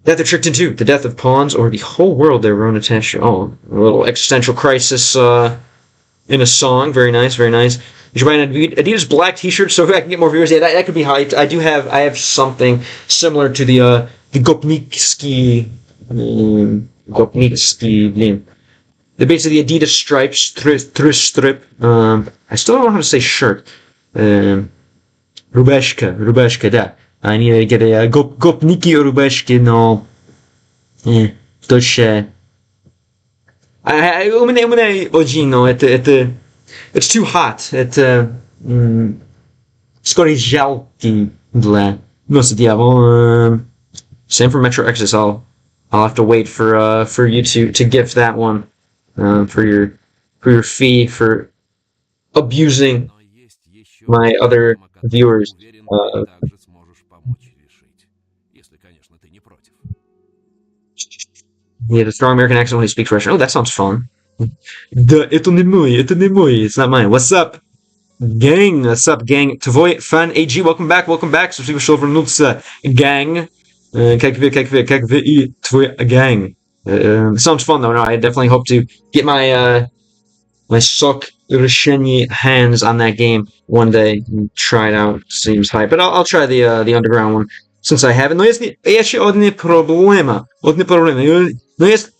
That they're tricked into the death of pawns or the whole world their own attention. Oh, a little existential crisis in a song. Very nice, very nice. You should buy an Adidas black T-shirt so I can get more viewers. Yeah, that could be hyped. I have something similar to the Gopnicki, basically the Adidas stripes, strip. I still don't know how to say shirt. Rubashka, да. I need to get a Gopnicki or Rubashki, no. Точно. У меня очень, но это it's too hot. Это скорее жалкий для носить его. Same for Metro Exodus. I'll have to wait for you to gift that one for your fee for abusing my other viewers. Yeah, the strong American accent when he speaks Russian. Oh, that sounds fun. Да, это не мой. It's not mine. What's up, gang? What's up, gang? Твой fan AG, welcome back. Спасибо, что вернулся, gang. Как вы и твой gang. Sounds fun though. No, I definitely hope to get my suck решение hands on that game one day and try it out. Seems hype, but I'll try the underground one since I haven't. Но есть еще одна проблема. Но есть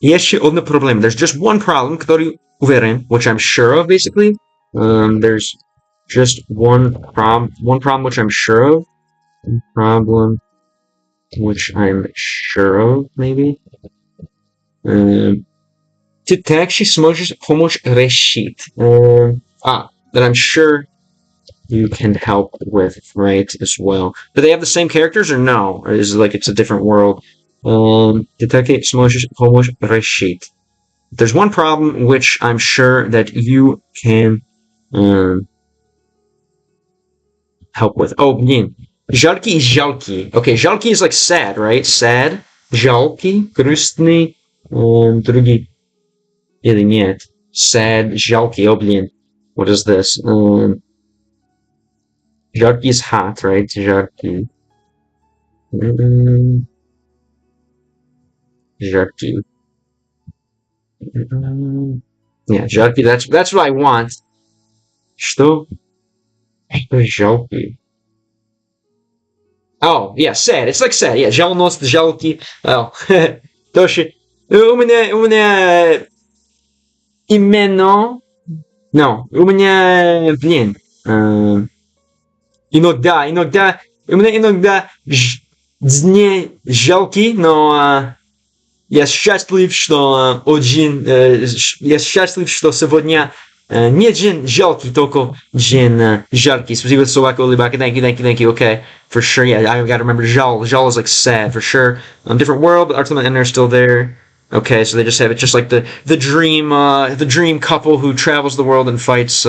еще одна проблема. There's just one problem, который уверен, which I'm sure of, basically. There's just one problem which I'm sure of. Problem which I'm sure of, maybe. Ты также сможешь помочь решить. That I'm sure you can help with, right, as well. Do they have the same characters or no? Or is it like it's a different world? Ты также сможешь помочь решить. There's one problem which I'm sure that you can help with. Oh, блин. Жалкий и жалкий. Okay, жалкий is like sad, right? Sad. Жалкий. Грустный. Другие. Или нет. Sad. Жалкий. Oh, блин. What is this? Жаркий is hot, right? Жаркий. Жаркий. Yeah, жаркий. That's what I want. Что? Жалкий. Oh, yeah, sad. It's like sad. Yeah, жалость, жалкий. Oh, тоже. У меня именно. No, у меня, блин. Иногда, у меня иногда дни жалкий, но я счастлив, что сегодня не день жалкий, только день жаркий. Спасибо, Собака Улыбака. Thank you. Okay, for sure. Yeah, I gotta remember Jal. Jal is like sad, for sure. Different world, but Arthur and are still there. Okay, so they just have it just like the dream couple who travels the world and fights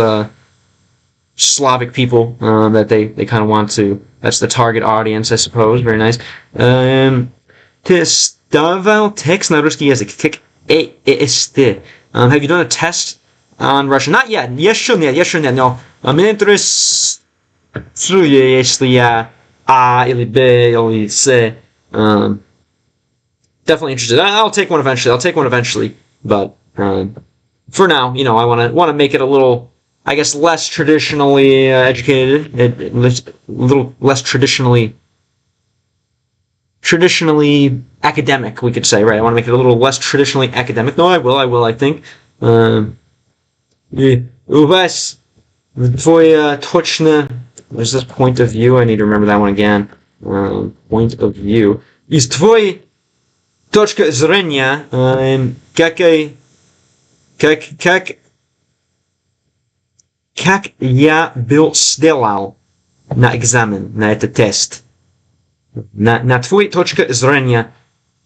Slavic people that they kind of want to. That's the target audience, I suppose. Very nice. Ты ставил текст на русский язык. Как est? Have you done a test on Russian? Not yet. Еще нет. No. Меня интересует, если я A или B или C. Definitely interested. I'll take one eventually. But for now, I want to make it a little, I guess, less traditionally educated, a little less traditionally academic, we could say, right? I want to make it a little less traditionally academic. No, I will. I think. У вас твой точно. There's this point of view. I need to remember that one again. Point of view. Из твой точка зрения, как я был сделал на экзамен, на этот тест. На твой точка зрения,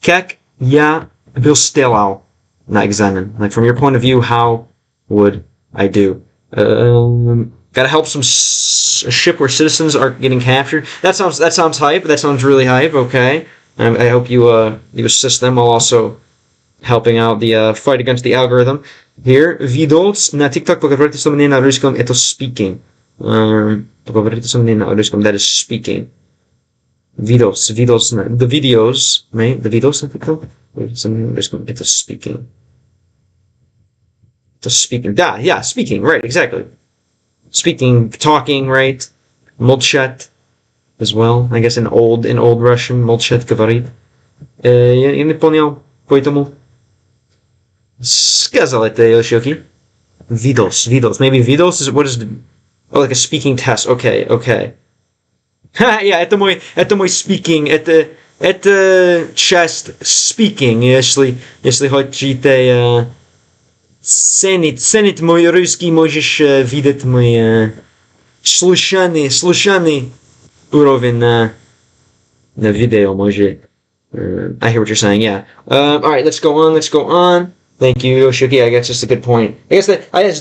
как я был сделал на экзамен. Like from your point of view, how would I do? Gotta help some ship where citizens are getting captured. That sounds hype. That sounds really hype. Okay. I hope you assist them while also helping out the fight against the algorithm. Here, videos на TikTok поговорите со мной на русском, это speaking. Поговорите со мной на русском, that is speaking. Videos, the videos, right? The videos на TikTok, это speaking. It's speaking. Yeah, speaking, right, exactly. Speaking, talking, right? Молчать as well. I guess in old Russian, молчать говорит. Я не понял, поэтому сказал это Yoshioki. Videos. Maybe videos is, what is the, oh, like a speaking test. Okay. Yeah, это мой speaking. Это часть speaking, если хотите ценить мой русский, можешь видеть мой слушанный уровень на видео, может. I hear what you're saying, yeah. Alright, let's go on. Thank you, Yoshiki. I guess that's a good point. I guess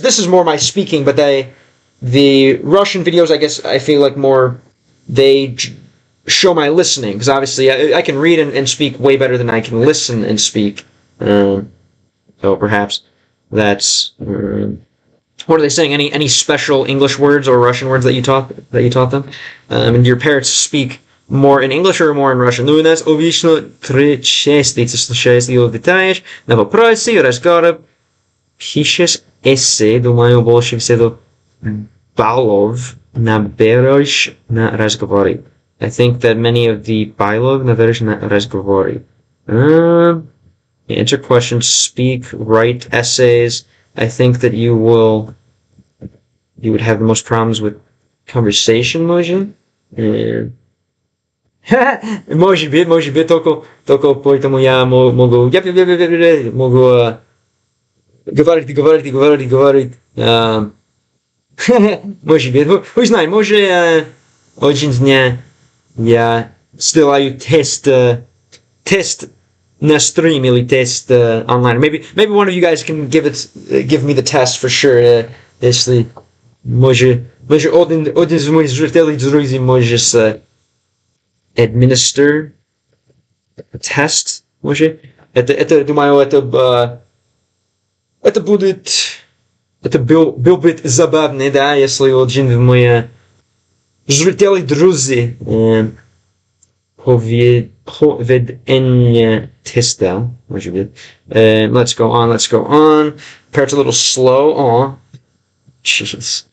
this is more my speaking, but the Russian videos, I guess, I feel like more, they show my listening, because obviously I can read and speak way better than I can listen and speak. So perhaps that's, what are they saying? Any special English words or Russian words that you taught them? And your parents speak more in English or more in Russian? Ну, у нас обычно 3 части. Ты слушаешь и отвечаешь на вопросы, разговоры, пишешь эссе. Думаю, больше всего баллов наберешь на разговоре. I think that many of the баллов наберешь на разговоре. Answer questions, speak, write essays. I think that you would have the most problems with conversation, может? Может быть, только поэтому я могу говорить. Может быть, вы знаете, может, один день я сделаю тест на стрим или тест online. Maybe one of you guys can give me the test for sure. Если может один из моих зрителей друзей может administer a test, может? Это думаю, это был бы забавно, да, если один из моих зрителей друзей поведение теста, может быть. Let's go on. Parrot's a little slow. Aw. Jeez.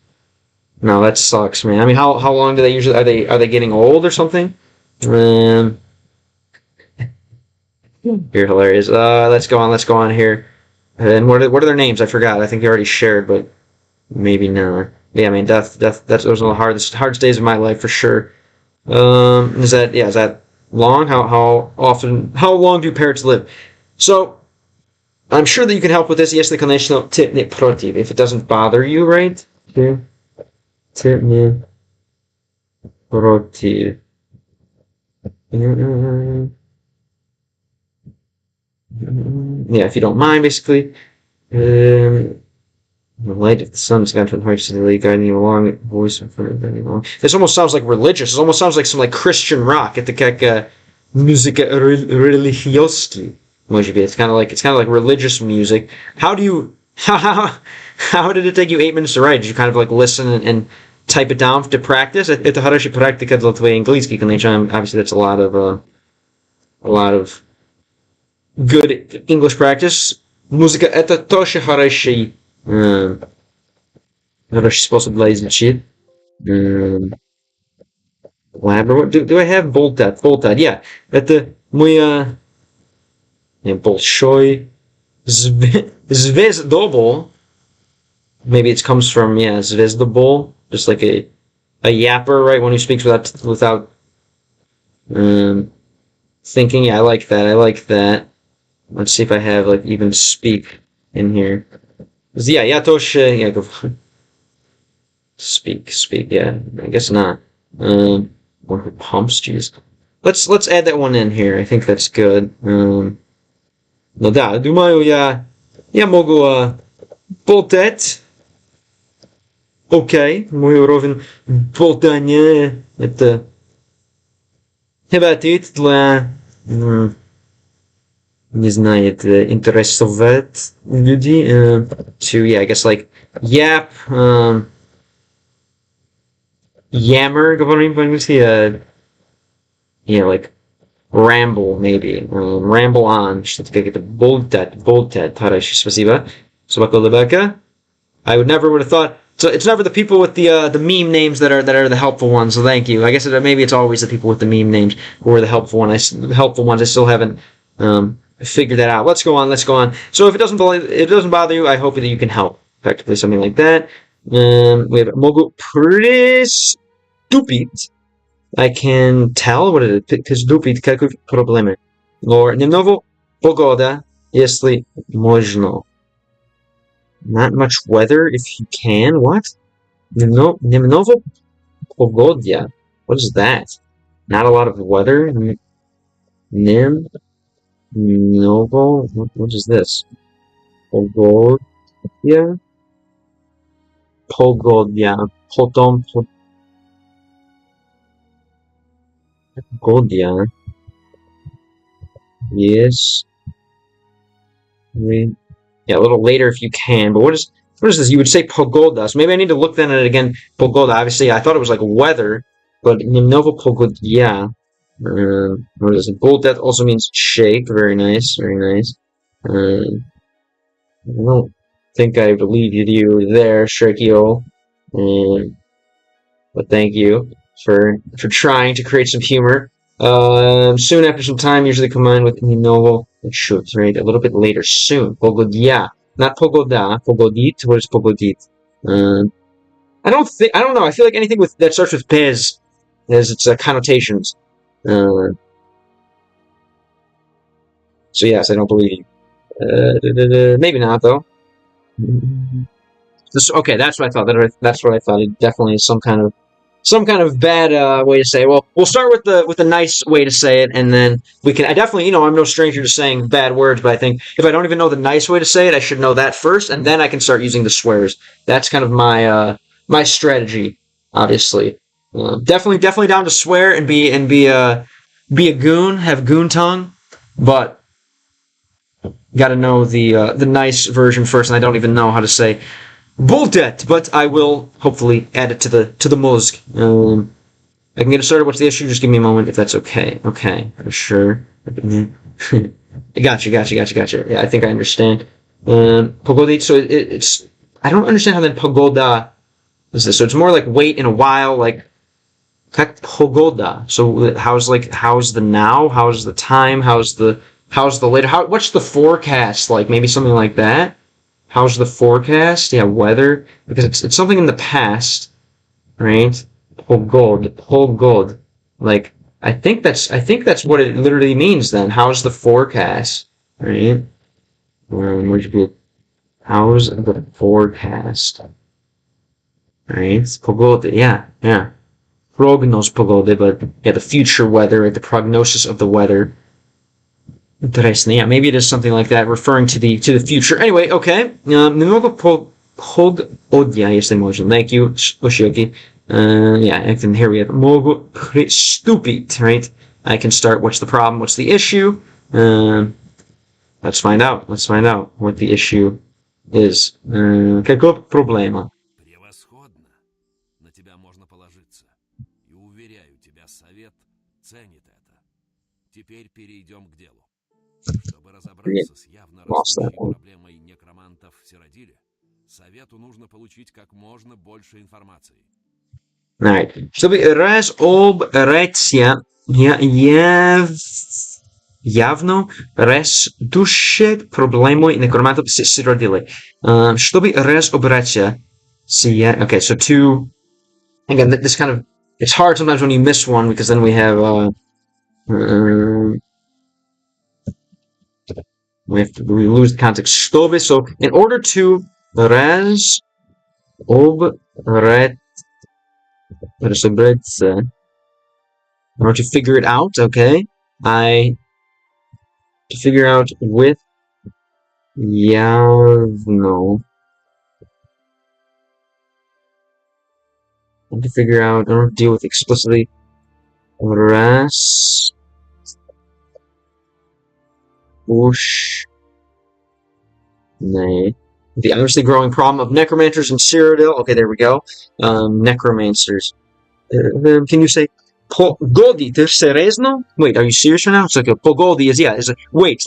No, that sucks, man. I mean, how long do they usually, are they getting old or something? You're hilarious. Let's go on here. And what are their names? I forgot. I think they already shared, but maybe not. Yeah, I mean, those are the hardest days of my life for sure. Is that long? How long do parrots live? So, I'm sure that you can help with this. Если, конечно, ты не против. If it doesn't bother you, right? Ты не против. Yeah, if you don't mind, basically. The light of the sun's gone from the heart to the lake, guiding you along, voice in front of you along. This almost sounds like religious. It almost sounds like some like Christian rock. Это как музыка религиозная. Может быть, it's kind of like religious music. How did it take you 8 minutes to write? Did you kind of like listen and type it down to practice? Это хорошая практика для твоей английский, конечно. Obviously, that's a lot of good English practice. Музыка это тоже хороший способ для изучения. Elaborate. Do I have boltat? Boltat, yeah. Это мой большой звездобол. Maybe it comes from звездобол, just like a yapper, right? One who speaks without thinking. Yeah, I like that. Let's see if I have like even speak in here. Yeah, я тоже, yeah, go. Speak, yeah. I guess not. One who pumps, jeez. Let's add that one in here. I think that's good. Ну да, думаю, я могу болтать. Окей, мой уровень болтания это хватит для не знаю, интересовать людей. To, yeah, I guess like yap, yammer, говорим по-английски. Yeah, like ramble, maybe. Ramble on. Что-то как-то болтать. Хорошо, спасибо. Собака лебека. I would never would have thought. So it's never the people with the meme names that are the helpful ones. So thank you. I guess maybe it's always the people with the meme names who are the helpful ones. I still haven't figured that out. Let's go on. So if it doesn't bother you, I hope that you can help. Effectively, something like that. We have могу приступить. I can tell what it is. Приступить какой проблемы. Or немного погода, если можно. Not much weather if you can. What? Немного погодя. What is that? Not a lot of weather? Novo? What is this? Pogodia? Pogodia. Yes. Yeah, a little later if you can. But what is this? You would say pogoda. So maybe I need to look then at it again. Pogoda. Obviously, I thought it was like weather, but Nimnovo pogodia. What is it? Boldet also means shake. Very nice. I don't think I believed you there, Shirkio. But thank you for trying to create some humor. Soon after some time, usually combined with Nimnovo. It should, right? A little bit later. Soon. Pogodia. Not pogoda. Pogodit. What is pogodit? I don't know. I feel like anything that starts with pez has its connotations. So yes, I don't believe you. Maybe not though. Okay, that's what I thought. That's what I thought. It definitely is some kind of bad way to say it. Well, we'll start with the nice way to say it, and then we can. I definitely, I'm no stranger to saying bad words, but I think if I don't even know the nice way to say it, I should know that first, and then I can start using the swears. That's kind of my strategy, obviously. Definitely down to swear and be a goon, have goon tongue, but got to know the nice version first, and I don't even know how to say Buldet, but I will hopefully add it to the muzg. I can get it started. What's the issue? Just give me a moment if that's okay. Okay, sure. Gotcha. Yeah, I think I understand. Pogodit, so it's I don't understand how that pogoda is this. So it's more like wait in a while, like pogoda. So how's the now? How's the time? How's the later? What's the forecast like? Maybe something like that. How's the forecast? Yeah, weather, because it's something in the past, right? Pogod. Like I think that's what it literally means. Then how's the forecast, right? Would you be? How's the forecast, right? Pogod. Yeah. Prognos pogody, but yeah, the future weather, right? The prognosis of the weather. Interesting. Yeah, maybe it is something like that, referring to the future. Anyway, okay. Немного погодя, если можно. Thank you, Oshioki. Yeah, and then here we have могу приступить, right? I can start. What's the problem? What's the issue? Let's find out. What the issue is. Какая проблема? Превосходно. На тебя можно положиться. И уверяю тебя, совет ценит это. Теперь перейдем к делу. Чтобы разобраться с явно растущей проблемой некромантов в Сиродиле, совету нужно получить как можно больше информации. Right. Чтобы разобраться явно растущей проблемой некромантов в Сиродиле. Чтобы разобраться okay, so again, this kind of, it's hard sometimes when you miss one, because then we have we lose the context. Чтобы, so in order to разобраться, in order to figure it out, okay, to figure out with явно. To figure out, in order to deal with explicitly раз уж the obviously growing problem of necromancers in Cyrodiil. Okay, there we go. Necromancers. Can you say pogodi serezno? Wait, are you serious right now? It's like a pogodi is wait,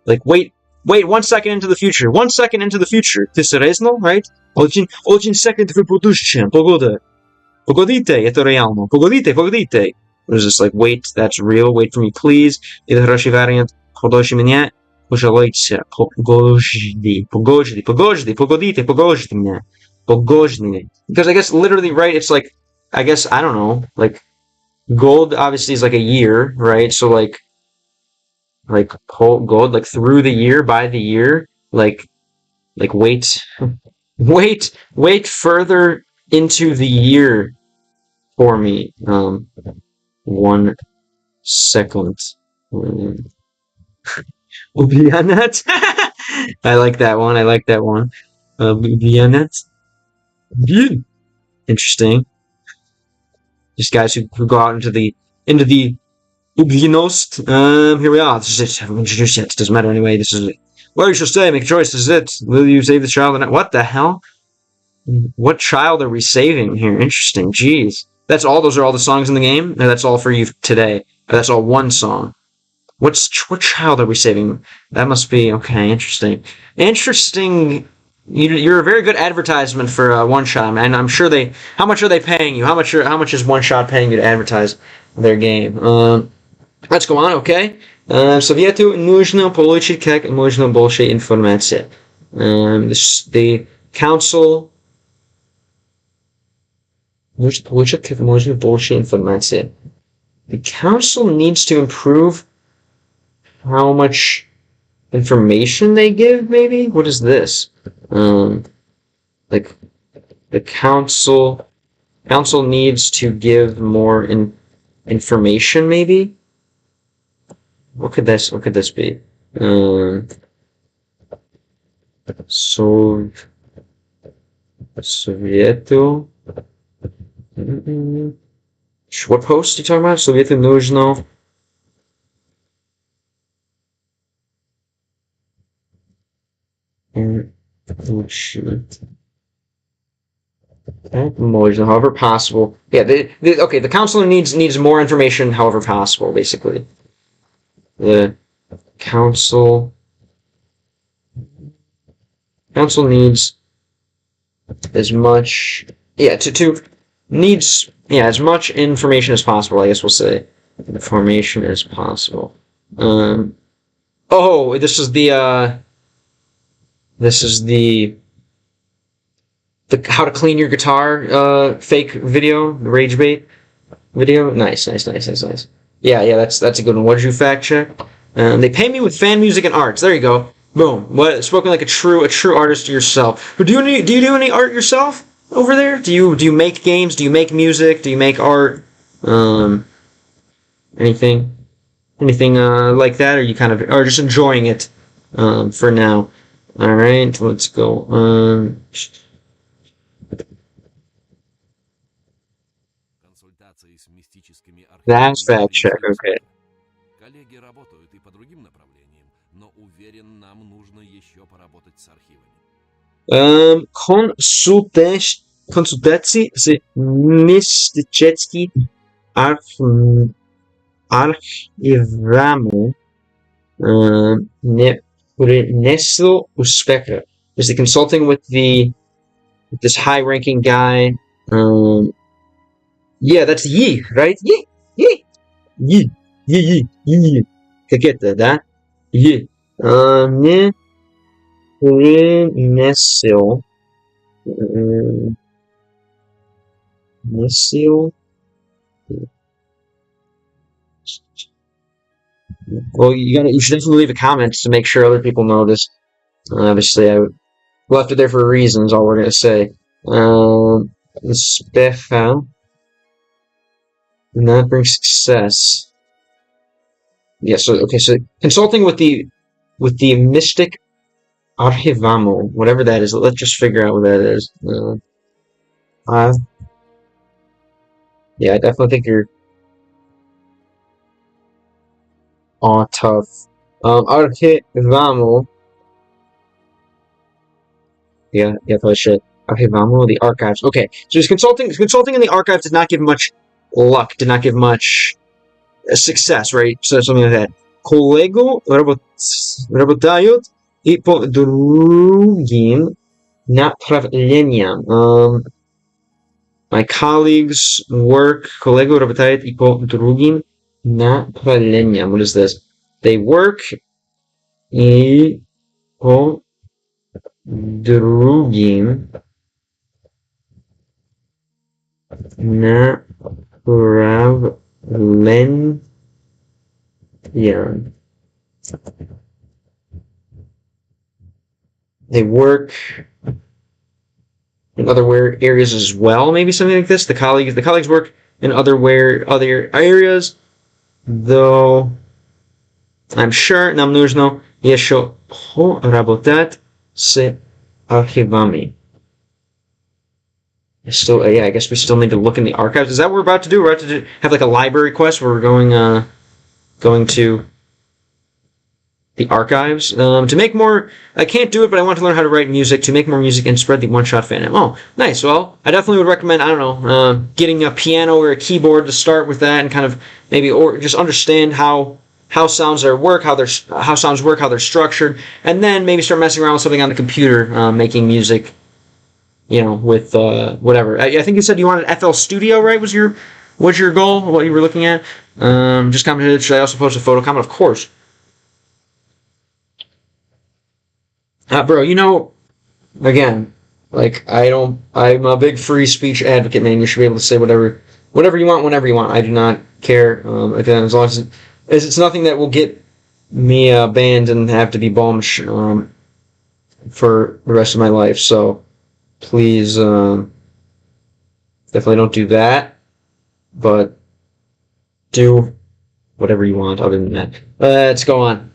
like wait 1 second into the future. 1 second into the future. Ты серезно, right? Очень second в будущем. Погода. Погодите, это реально. Погодите. What is this, like, wait, that's real, wait for me, please. Это хороший вариант. Подожди меня. Пожалуйста. Погодите меня. Погодите. Because I guess literally, right, it's like, I guess, I don't know, like, gold obviously is like a year, right? So like gold, like through the year, by the year, like wait further into the year for me. 1 second. Ubianet. I like that one. Ubianet. Interesting. Just guys who go out into the Ubienost. Here we are. This is it. I haven't introduced yet. It doesn't matter anyway. This is it. Well, you shall stay. Make a choice. This is it. Will you save the child or not? What the hell? What child are we saving here? Interesting. Jeez. That's all. Those are all the songs in the game? No, that's all for you today. That's all one song. What child are we saving? That must be... Okay, interesting. Interesting. You're a very good advertisement for One Shot, man. I'm sure they... How much are they paying you? How much is One Shot paying you to advertise their game? Let's go on, okay? Советую нужно получить как можно больше информации. The council... Нужно получить как можно больше информации. The council needs to improve how much information they give, maybe? What is this? Like, the council needs to give more information, maybe? What could this be? Советую. What post are you talking about? Советую нужно... However possible. Yeah, okay, the counselor needs more information however possible, basically. The council needs as much as much information as possible, I guess we'll say. Information as possible. This is the how to clean your guitar fake video, the rage bait video. Nice. Yeah, that's a good one. What did you fact check? They pay me with fan music and arts. There you go. Boom. What, spoken like a true artist yourself. Do you do any art yourself over there? Do you make games? Do you make music? Do you make art? Anything like that? Or you kind of are just enjoying it for now? All right, let's go. That's fact check. Okay. Коллеги работают и по другим направлениям, но уверен, нам нужно еще поработать с архивами. Консультации с мистическими архивами не принесло успеха. Is the consulting with this high-ranking guy? Yeah, that's Yi, right? Yi. Как это, да? Yi. Не принесел. Well, you should definitely leave a comment to make sure other people notice. Obviously, I left it there for a reason, is all we're gonna say. Despeja. Not bring success. Yeah, so consulting with the mystic archivamo, whatever that is. Let's just figure out what that is. Yeah, I definitely think you're tough. Archivamo. Yeah, probably should. Archivamo, the archives. Okay, so he's consulting in the archives did not give much luck, did not give much success, right? So something like that. Kolego работают и по другим направлениям. My colleagues work. Коллега работает и по другим направлениям. What is this? They work и по другим направлениям. They work in other areas as well, maybe something like this. The colleagues work in other areas, though I'm sure нам нужно еще поработать с архивами. Yeah, I guess we still need to look in the archives. Is that what we're about to do? We're about to have like a library quest where we're going to the archives to make more. I can't do it, but I want to learn how to write music, to make more music and spread the one-shot fandom. Oh, nice. Well, I definitely would recommend, I don't know, getting a piano or a keyboard to start with that, and kind of maybe, or just understand how sounds work, how sounds work, how they're structured, and then maybe start messing around with something on the computer, making music, with whatever. I think you said you wanted FL Studio, right? Was your goal? What you were looking at? Just commented. Should I also post a photo comment? Of course. Bro, again, like I'm a big free speech advocate, man. You should be able to say whatever you want, whenever you want. I do not care. Again, as long as it's nothing that will get me banned and have to be bombed for the rest of my life. So please, definitely don't do that. But do whatever you want other than that. Let's go on.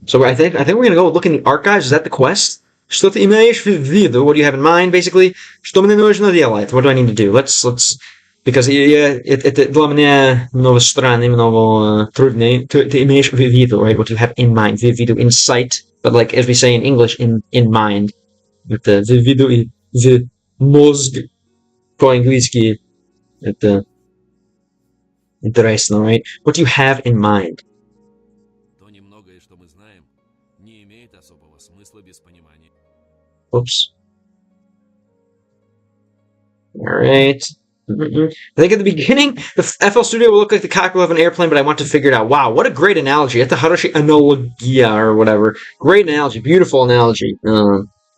So I think we're gonna go look in the archives. Is that the quest? Что ты имеешь в виду? What do you have in mind, basically? Что мне нужно делать? What do I need to do? Let's because это для меня много странно, много труднее. Ты имеешь в виду, right? What do you have in mind? В виду, in sight, but like as we say in English, in mind. Это в виду и в мозг по-английски. Это интересно, right? What do you have in mind? Oops. Alright. I think at the beginning, the FL Studio will look like the cockpit of an airplane, but I want to figure it out. Wow, what a great analogy. It's a Harushi analogia or whatever. Great analogy. Beautiful analogy.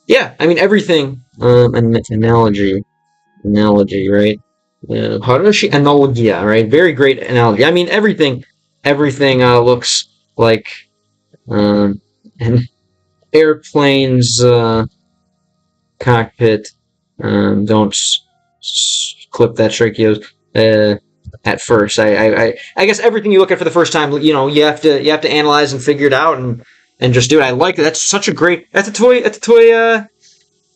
Yeah, I mean, everything. Analogy, right? Harushi analogia, right? Very great analogy. I mean, everything looks like an airplane's cockpit. Don't clip that, Trichios. At first, I guess everything you look at for the first time, you have to analyze and figure it out and just do it. I like that. That's such a great. That's a toy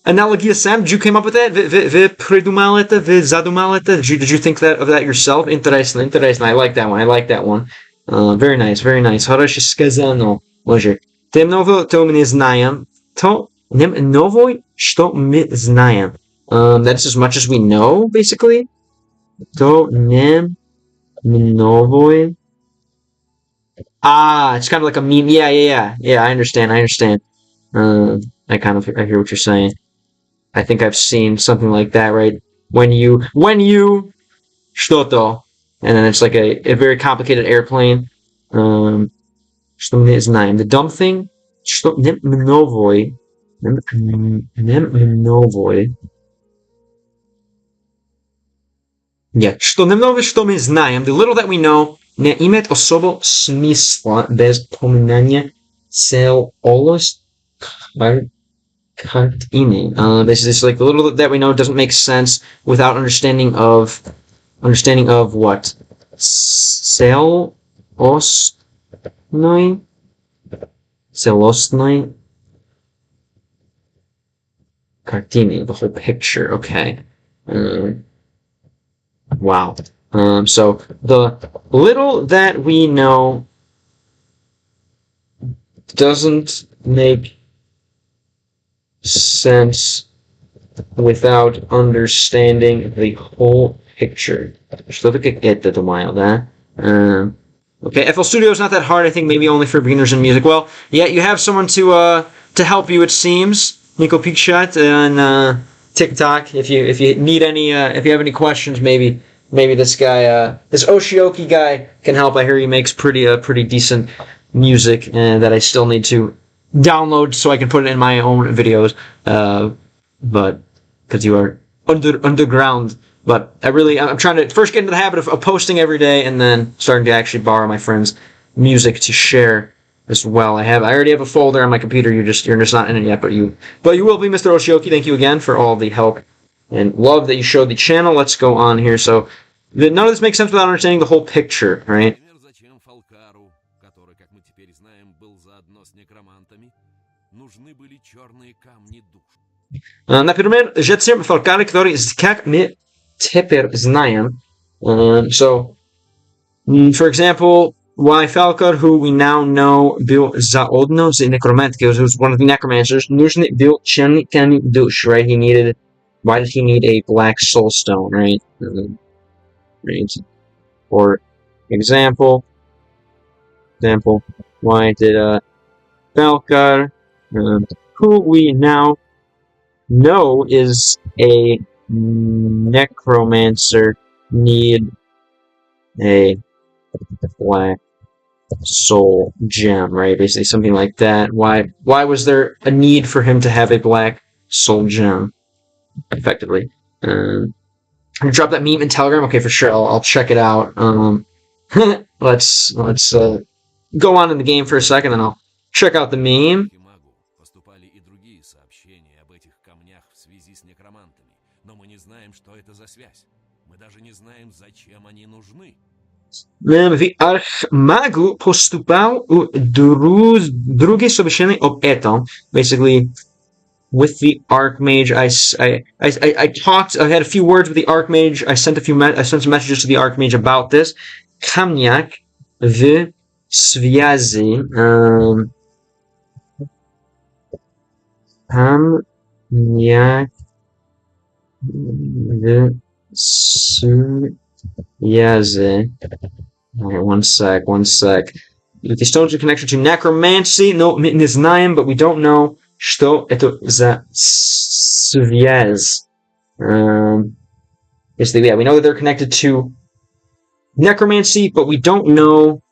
analogia. Sam, did you come up with that? Вы придумал это? Вы задумал это? Did you think of that yourself? Интересно. I like that one. Very nice. Хорошо сказано. Боже. Тем нового, то мы не знаем. То новое, что мы знаем. That's as much as we know, basically. То новое. It's kind of like a meme. Yeah. I understand. I hear what you're saying. I think I've seen something like that, right? When you что-то, and then it's like a very complicated airplane. Что мы знаем. The dumb thing. Что новое. Yeah, что немного, что мы знаем. The little that we know, nie imet osobo smysła bez pominania celowość kartiny. Basically, it's like a little that we know doesn't make sense without understanding of what celostnoi kartiny, the whole picture. Okay. Wow. So the little that we know doesn't make sense without understanding the whole picture. Okay, FL Studio is not that hard. I think maybe only for beginners in music. Well, yeah, you have someone to help you, it seems. Nico Peakshot on TikTok. If you need any, if you have any questions, maybe this guy, this Oshioki guy, can help. I hear he makes pretty decent music, that I still need to download so I can put it in my own videos. But because you are underground. But I'm trying to first get into the habit of posting every day, and then starting to actually borrow my friends' music to share as well. I already have a folder on my computer. You're just not in it yet, but you will be, Mr. Oshioki. Thank you again for all the help and love that you showed the channel. Let's go on here. So none of this makes sense without understanding the whole picture, right? Например, зачем Фалкаре, который как мы теперь знаем. So, for example, why Falkar, who we now know, был заодно с некромантикой, who was one of the necromancers, нужен был темный душ, right? Why did he need a black soul stone, right? Right. For example, why did Falkar, who we now know is a necromancer, need a black soul gem, right? Basically something like that. Why was there a need for him to have a black soul gem? Effectively. Drop that meme in Telegram? Okay, for sure. I'll check it out. Let's go on in the game for a second, and I'll check out the meme. W Archmagu postupał drugie sobieszenie o eto. Basically, with the Archmage, I talked. I had a few words with the Archmage. I sent some messages to the Archmage about this. Kamniak w związku. Kamniak w związku. Alright, one sec. The stones are connection to necromancy. No, my знаем, but we don't know что это за связь. Basically, yeah, we know that they're connected to necromancy, but we don't know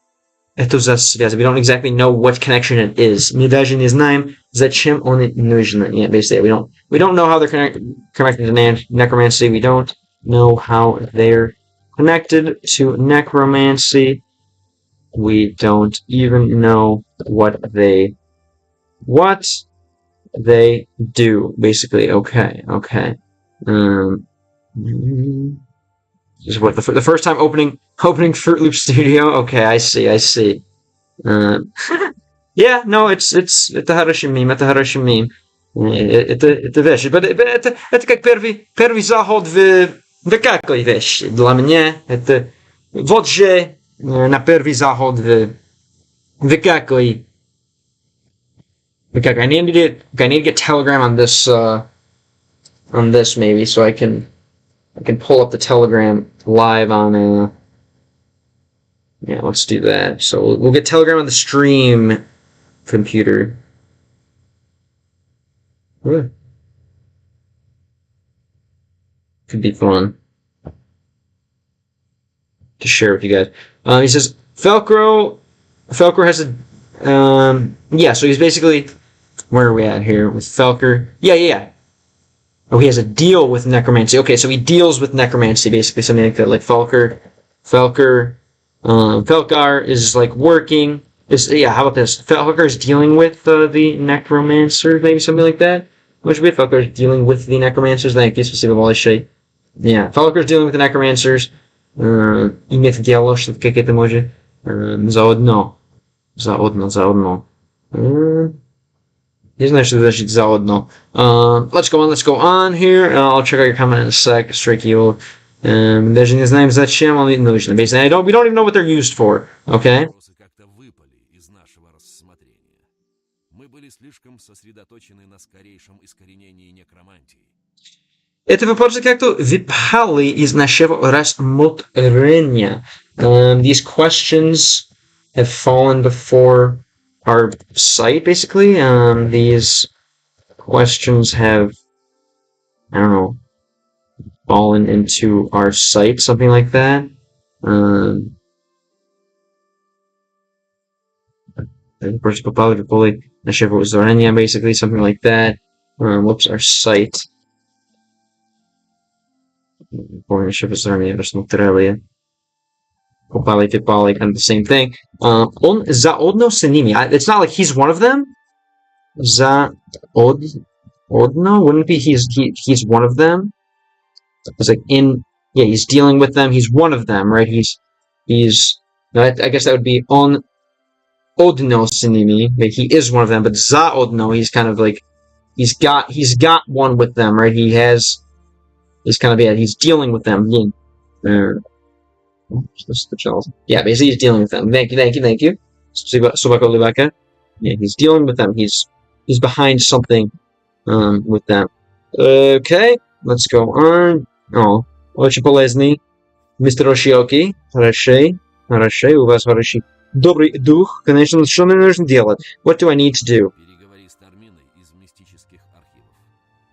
это за связь. We don't exactly know what connection it is. Мы даже не знаем, зачем они нужны. Yeah, basically, we don't know how they're connected to necromancy. We don't know how they're connected to necromancy. We don't even know what they do, basically. Okay. This is what the first time opening Fruit Loop Studio. Okay, I see. Yeah, no, it's хороший мем. Это вещь. Это как первый заход в какой вещи. Для меня это вот же на первый заход в какой. I need to get Telegram on this maybe, so I can pull up the Telegram live on yeah, let's do that. So we'll get Telegram on the stream computer. Could be fun to share with you guys. He says Felcro has a yeah, so he's basically, where are we at here with Felker? Yeah. Oh, he has a deal with necromancy. Okay, so he deals with necromancy, basically, something like that. Like Felker Felkar is like working. How about this? Felkar is dealing with the necromancers, maybe something like that. Which would be Felkar is dealing with the necromancers. Thank you, спасибо большое. Yeah, Felkar is dealing with the necromancers. Иметь дело, что какие-то может. Заодно. Заодно. Не знаю, что значит заодно. Let's go on here. I'll check out your comment in a sec. Strike you. Даже не знаем, зачем он нужен. Basically, we don't even know what they're used for. Okay? Вопросы как-то выпали из нашего рассмотрения. Мы были слишком сосредоточены на скорейшем искоренении некромантии. Эти вопросы как-то выпали из нашего рассмотрения. These questions have fallen before our sight, basically. These questions have, I don't know, fallen into our sight, something like that. Вопросы попали нашего зрения, basically, something like that. Whoops, our sight. Нашего зрения рассмотрели. Попали, kind of the same thing. Он заодно с ними. It's not like he's one of them. Заодно? Wouldn't it be he's one of them? It's like he's dealing with them. He's one of them, right? No, I guess that would be on odno s nimi. He is one of them, but zaodno, he's kind of like he's got one with them, right? He's dealing with them. Yeah, basically he's dealing with them. Thank you. Yeah, he's dealing with them. He's behind something with them. Okay, let's go on. Oh, очень полезный. Мистер Ошиоки. Хорошо, у вас хороший добрый дух. Конечно, что мне нужно делать? What do I need to do? Переговори с Тарминой из мистических архивов.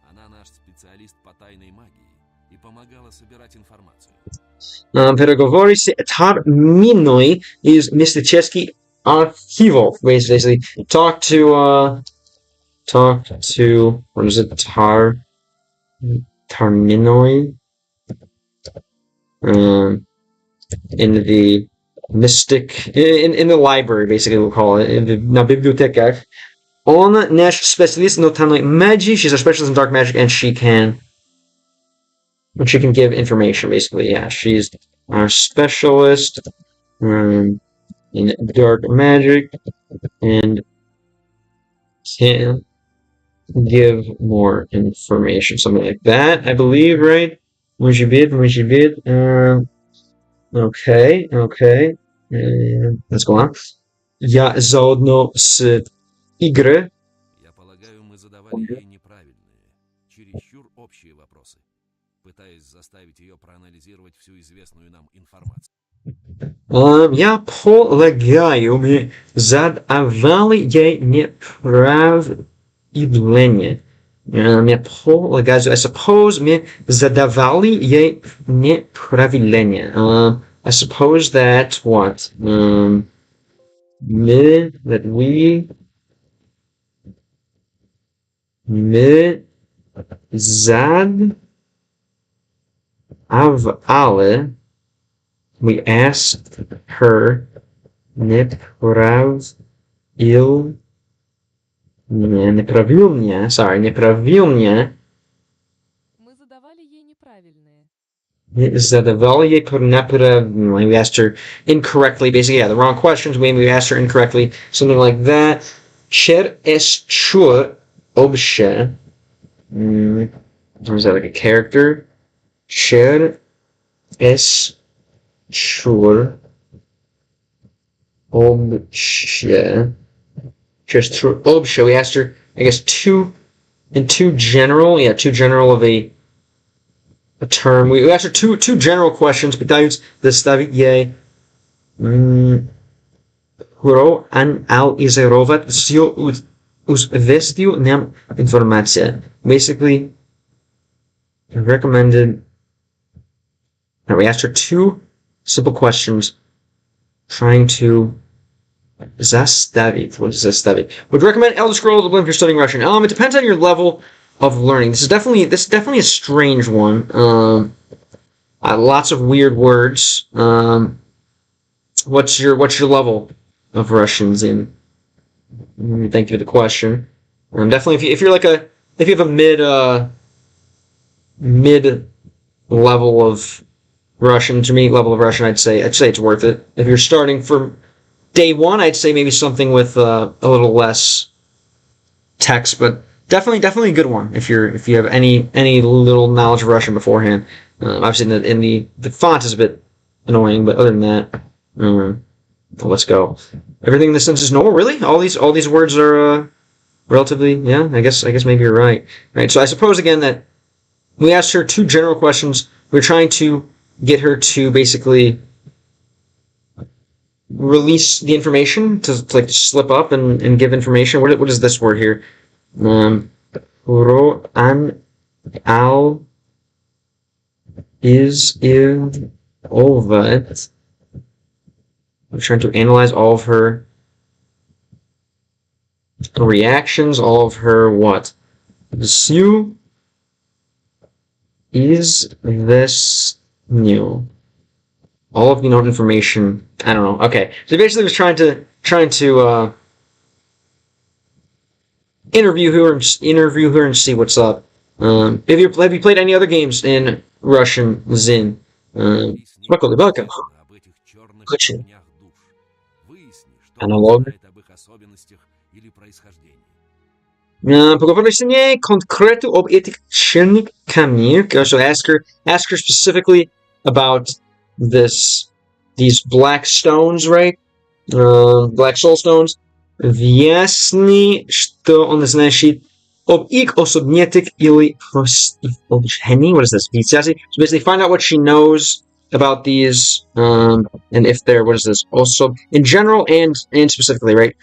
Она наш специалист по тайной магии и помогала собирать информацию. Переговори с Тарминой из мистических архивов. Basically, talk to what is it? Tarminoi. In the mystic, in the library, basically we'll call it, на библиотеках. Он наш специалист на тайной магии. She's a specialist in dark magic, and she can give information, basically. Yeah, she's our specialist in dark magic and can give more information, something like that, I believe, right? Может быть. Okay. Let's go on. Я заодно с игры. Я полагаю, мы задавали ей неправильные, чересчур общие вопросы, пытаясь заставить ее проанализировать всю известную нам информацию. Я полагаю, мы задавали ей неправильные. Я полагаю, I suppose мы задавали ей неправильные. I suppose that what? Мы задавали. We asked her неправильные. Мы задавали ей неправильные. Задавали ей неправильные. We asked her incorrectly, basically, yeah, the wrong questions. We asked her incorrectly, something like that. Cher es chur obshe. Or is that like a character? Cher es chur obshe. Just through obshe, we asked her, I guess, too general of a term. We asked her two general questions, пытаюсь доставить ей анализировать всю известную нам информацию. Basically, recommended. We asked her two simple questions, trying to заставить. What is заставить? Would recommend Elder Scrolls of Oblivion if you're studying Russian. It depends on your level of learning. This is definitely a strange one. Lots of weird words. what's your level of Russians in? Thank you for the question. Definitely, if you have a mid level of Russian, intermediate level of Russian, I'd say it's worth it. If you're starting from day one, I'd say maybe something with a little less text, but definitely a good one if you have any little knowledge of Russian beforehand. Obviously, in the font is a bit annoying, but other than that, let's go. Everything in this sentence is normal. Really, all these words are relatively. Yeah, I guess maybe you're right. Right. So I suppose again that we asked her two general questions. We're trying to get her to basically release the information to like slip up and give information. What is this word here? Ro an al is ovat. I'm trying to analyze all of her reactions, all of her what? Su is this new? All of information. I don't know. Okay, so basically, was trying to interview her and see what's up. Have you played any other games in Russian, Zin? Спокойно, Белка. об этих черных Очень. камнях душ. Выясни, что Она он лог. знает об их особенностях или происхождении. Поговорили с ней конкретно об этих черных камнях. So ask her specifically about these black stones, right? Black soul stones. Выясни, что он значит об их особенностях или происхождении. What is this? So basically, find out what she knows about these, and if they're, what is this? Also, in general and specifically, right?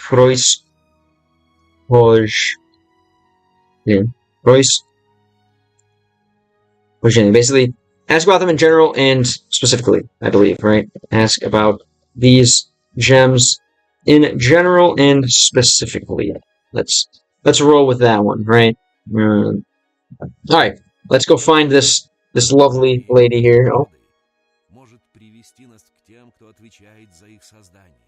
Basically, ask about them in general and specifically, I believe, right? Ask about these gems in general and specifically. Let's roll with that one, right? All right, let's go find this lovely lady here. Oh. Может привести нас к тем, кто отвечает за их создание.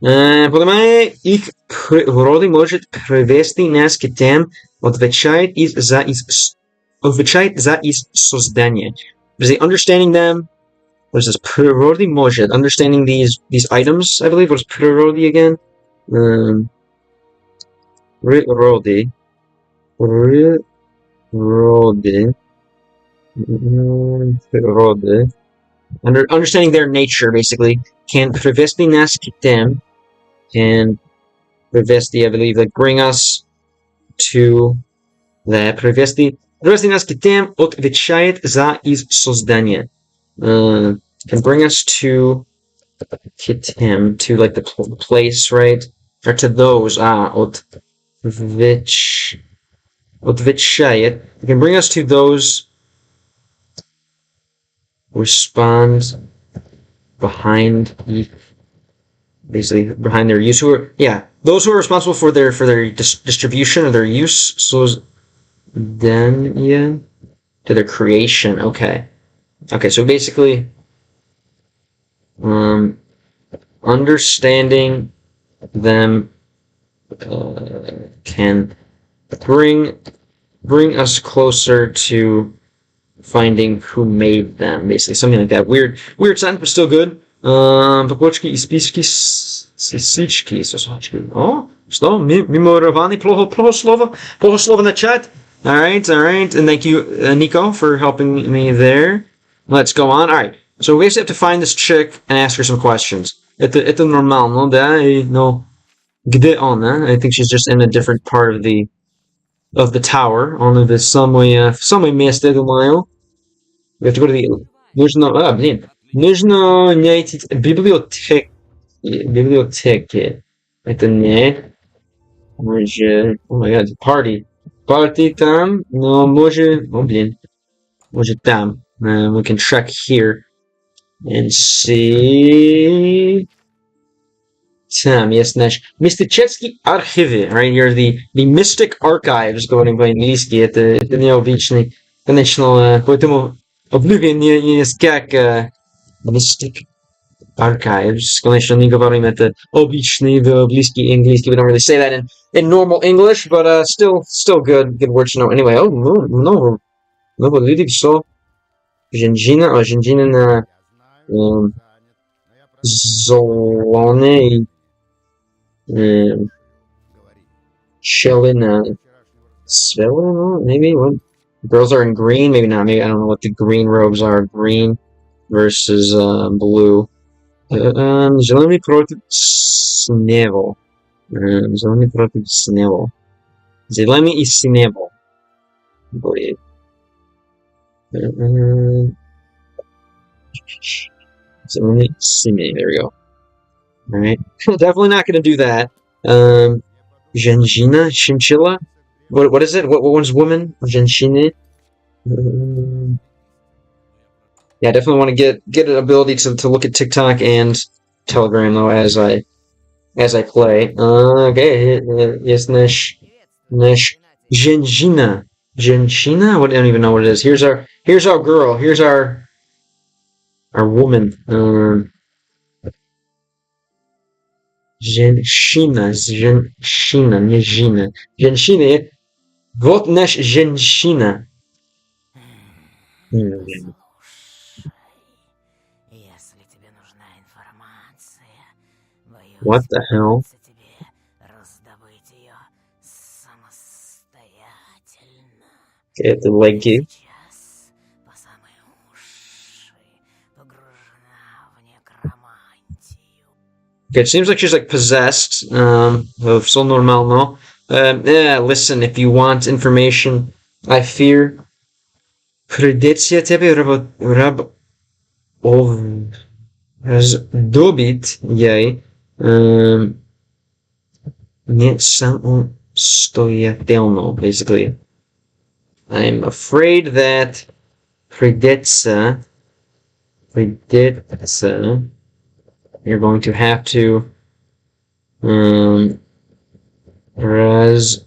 Понимаю, их природа может привести нас к тем, отвечает за их создание. Understanding them, what is this? Природа может. Understanding these items, I believe. What is природа again? Природа. Understanding their nature, basically, can привести нас к тем, can привести, I believe, like bring us to that. Привести нас к тем, отвечает за их создание. Can bring us to him, to like the place, right? Or to those, отвечает. It can bring us to those respond behind, basically behind their use, those who are responsible for their distribution or their use. So then, to their creation. Okay, so basically, understanding them can bring us closer to finding who made them, basically something like that. Weird sentence, but still good. Покочки и спички, сосички. О, что? Меморирование плохо слово начать. All right, and thank you, Nico, for helping me there. Let's go on. All right, so we basically have to find this chick and ask her some questions. Это нормально, да? No, где она? I think she's just in a different part of the tower. On the самое место, думаю. We have to go to the. Нужно найти библиотеки. Это не. Может, oh my god, party там, но может, может там. We can check here and see. Там есть наш мистический архивы, right? Here the mystic archives, говорим по-английски, это необычный, конечно, поэтому Oblivion is как mystic Archives. Конечно, не говорим это обычный, близкий английский. We don't really say that in normal English, but still good word to know. Anyway, много людей писал. Женщина на зеленой shelly na swelling, maybe what girls are in green, maybe not, maybe I don't know what the green robes are, green versus blue. Зеленый против снега. Зеленый против снега. Зеленый и снега. Блин. Zelený снег. There we go. Alright. Definitely not gonna do that. Женщина, chinchilla. What is it? What one's woman? Женщины. Yeah, I definitely want to get an ability to look at TikTok and Telegram though as I play. Okay, yes, Nesh Женщина. What, I don't even know what it is. Here's our girl. Here's our woman. Женщина, не жена. Женщина. Вот наш женщина. Если тебе нужна информация, What the hell? тебе раздобыть ее самостоятельно. Это лайки. Сейчас по самые уши погружена в некромантию. Okay, it seems like she's like possessed. So normal, no? Listen, if you want information, I fear. Придется тебе раздобыть ей не самостоятельно, basically. I'm afraid that придется you're going to have to раздобыть.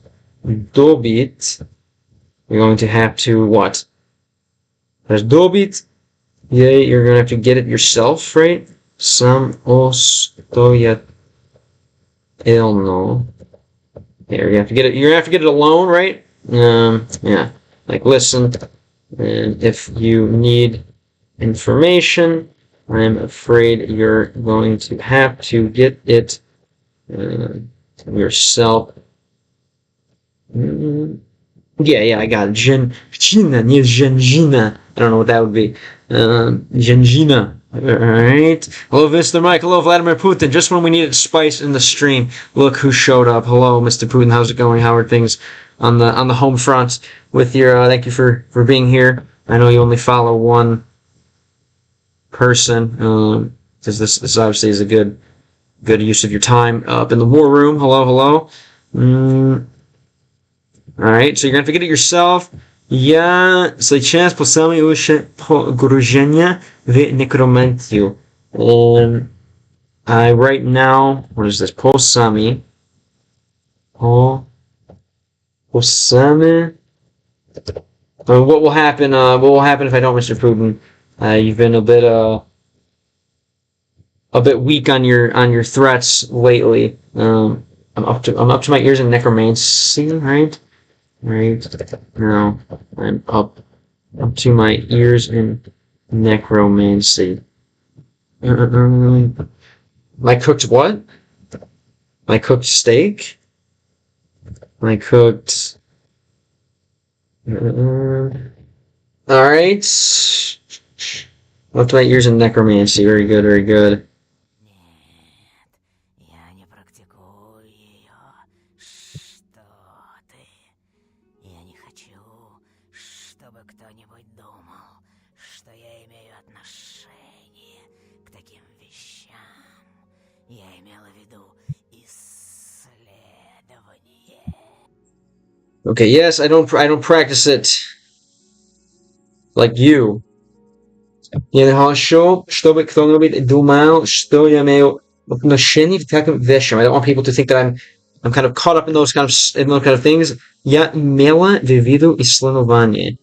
You're going to have to what? Раздобыть. Yeah, you're gonna have to get it yourself, right? Самостоятельно. Here, you have to get it. You're gonna have to get it alone, right? Yeah. Like, listen, and if you need information, I'm afraid you're going to have to get it yourself. Yeah, I got it. Женщина, не женщина. I don't know what that would be. Женщина. Alright. Hello, Mr. Mike. Hello, Vladimir Putin. Just when we needed spice in the stream, look who showed up. Hello, Mr. Putin. How's it going? How are things on the home front with your, thank you for being here. I know you only follow one person, because this obviously is a good use of your time up in the war room. Hello. Alright, so you're gonna have to get it yourself. Я сейчас по самой лучшей погружения в некромантию. I right now, what is this? По сами. What will happen? What will happen if I don't, Mr. Putin? You've been a bit weak on your threats lately. I'm up to my ears in necromancy, right? Right now, I'm up to my ears in necromancy. I cooked what? I cooked steak. I cooked. Alright. Up to my ears in necromancy. Very good. Okay, yes, I don't practice it like you. Я хорошо, чтобы кто-нибудь думал, что я имею отношение к таким вещам. I don't want people to think that I'm kind of caught up in those kind of things. Я имела в виду исследование.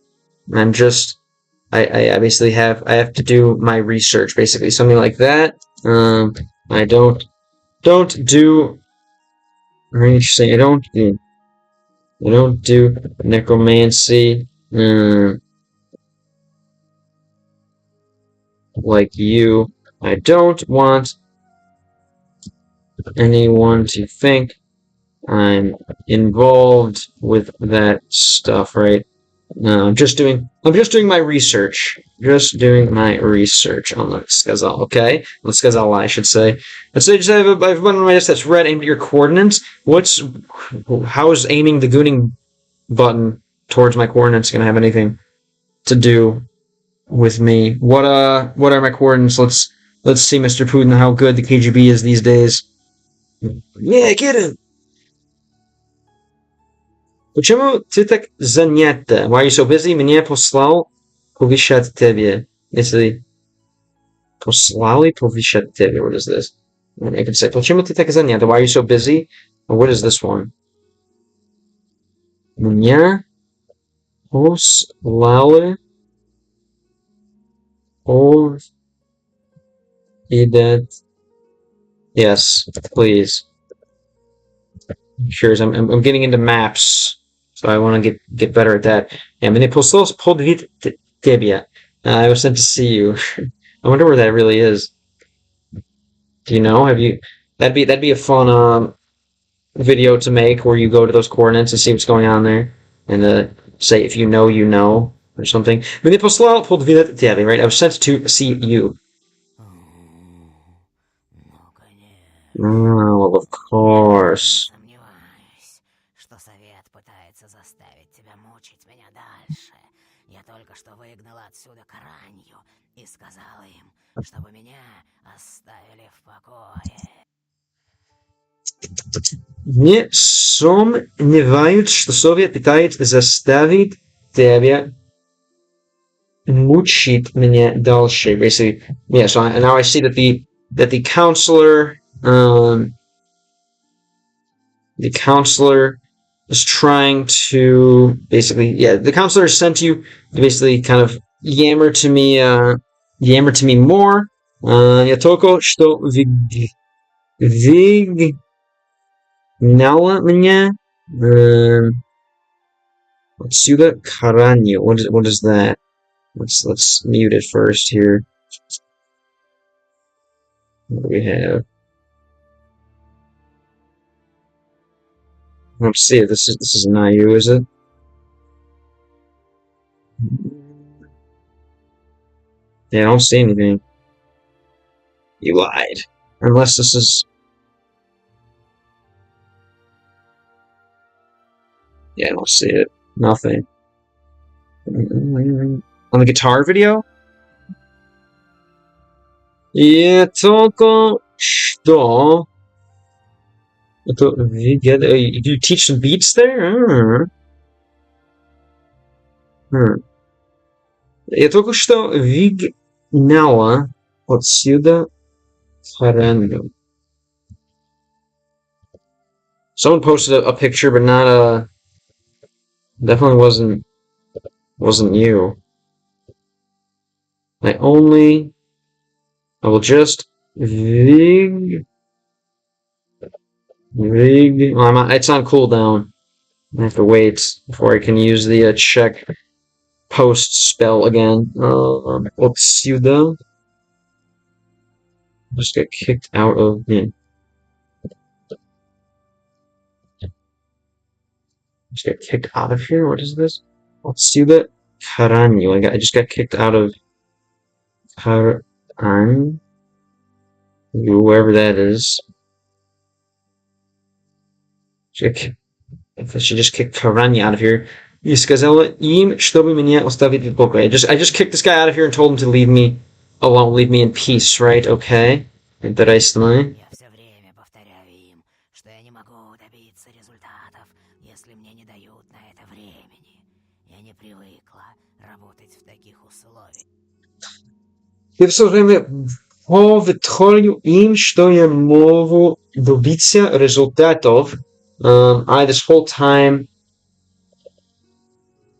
I basically have to do my research, basically, something like that. I don't do. I don't do necromancy. Like you. I don't want anyone to think I'm involved with that stuff, right? No, I'm just doing my research. Just doing my research on the Skazal, okay? On the Skazal, I should say. Let's say I've one on my list that's red aimed at your coordinates. How is aiming the gooning button towards my coordinates gonna have anything to do with me? What are my coordinates? Let's see, Mr. Putin, how good the KGB is these days. Yeah, get him! Почему ты так занята? Why are you so busy? Мне послал повещать тебе. Если послали повещать тебе, what is this? I can say, почему ты так занята? Why are you so busy? What is this one? Меня послали повидать. Yes, please. Sure, I'm getting into maps. So I want to get better at that. Yeah, мне послал повидать тебя. I was sent to see you. I wonder where that really is. Do you know? Have you? That'd be a fun video to make where you go to those coordinates and see what's going on there, and say if you know, or something. Мне послал повидать тебя, right? I was sent to see you. Oh, well, of course. Только что выгнала отсюда Каранью и сказала им, чтобы меня оставили в покое. Не сомневаюсь, что Совет пытается заставить тебя мучить меня дальше. Basically, yeah. So now I see that the counselor, is trying to basically, yeah, the counselor sent you to basically kind of yammer to me more. Я только что выгнала меня отсюда Каранью. What is that? Let's mute it first here. What do we have? Let's see if this is not you, is it? Yeah, I don't see anything. You lied. Unless this is... Yeah, I don't see it. Nothing. On the guitar video? Я только что... You teach some beats there? Я только что выгнала отсюда Каранью. Someone posted a picture, but not definitely wasn't you. I will just it's on cooldown. I have to wait before I can use the check post spell again. Отсюда. Just got kicked out of. Yeah. Just got kicked out of here. What is this? Отсюда Каранью. I just got kicked out of Каранью, whoever that is. If I should just kick Karanyi out of here. И сказала им, чтобы меня оставить в покое. I just kicked this guy out of here and told him to leave me alone, leave me in peace, right? Okay. Интересно. Я все время повторяю им, что я не могу добиться результатов, если мне не дают на это времени. Я не привыкла работать в таких условиях. Я все время повторяю им, что я могу добиться результатов. I this whole time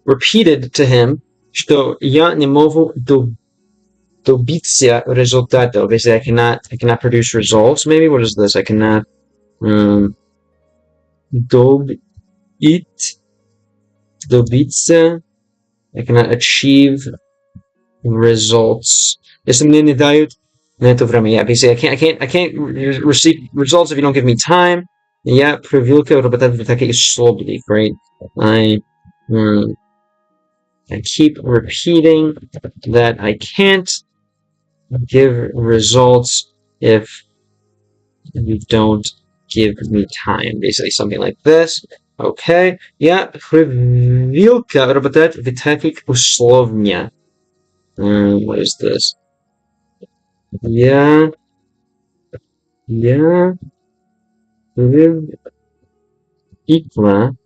repeated to him, что я не могу добиться результата. Basically, I cannot produce results. Maybe what is this? I cannot добиться. I cannot achieve results. Если мне не дают на это время. Yeah, basically, I can't receive results if you don't give me time. Я привыкла работать в таких условиях, right? I keep repeating that I can't give results if you don't give me time. Basically, something like this. Okay. Я привыкла работать в таких условиях. What is this? Я привыкла.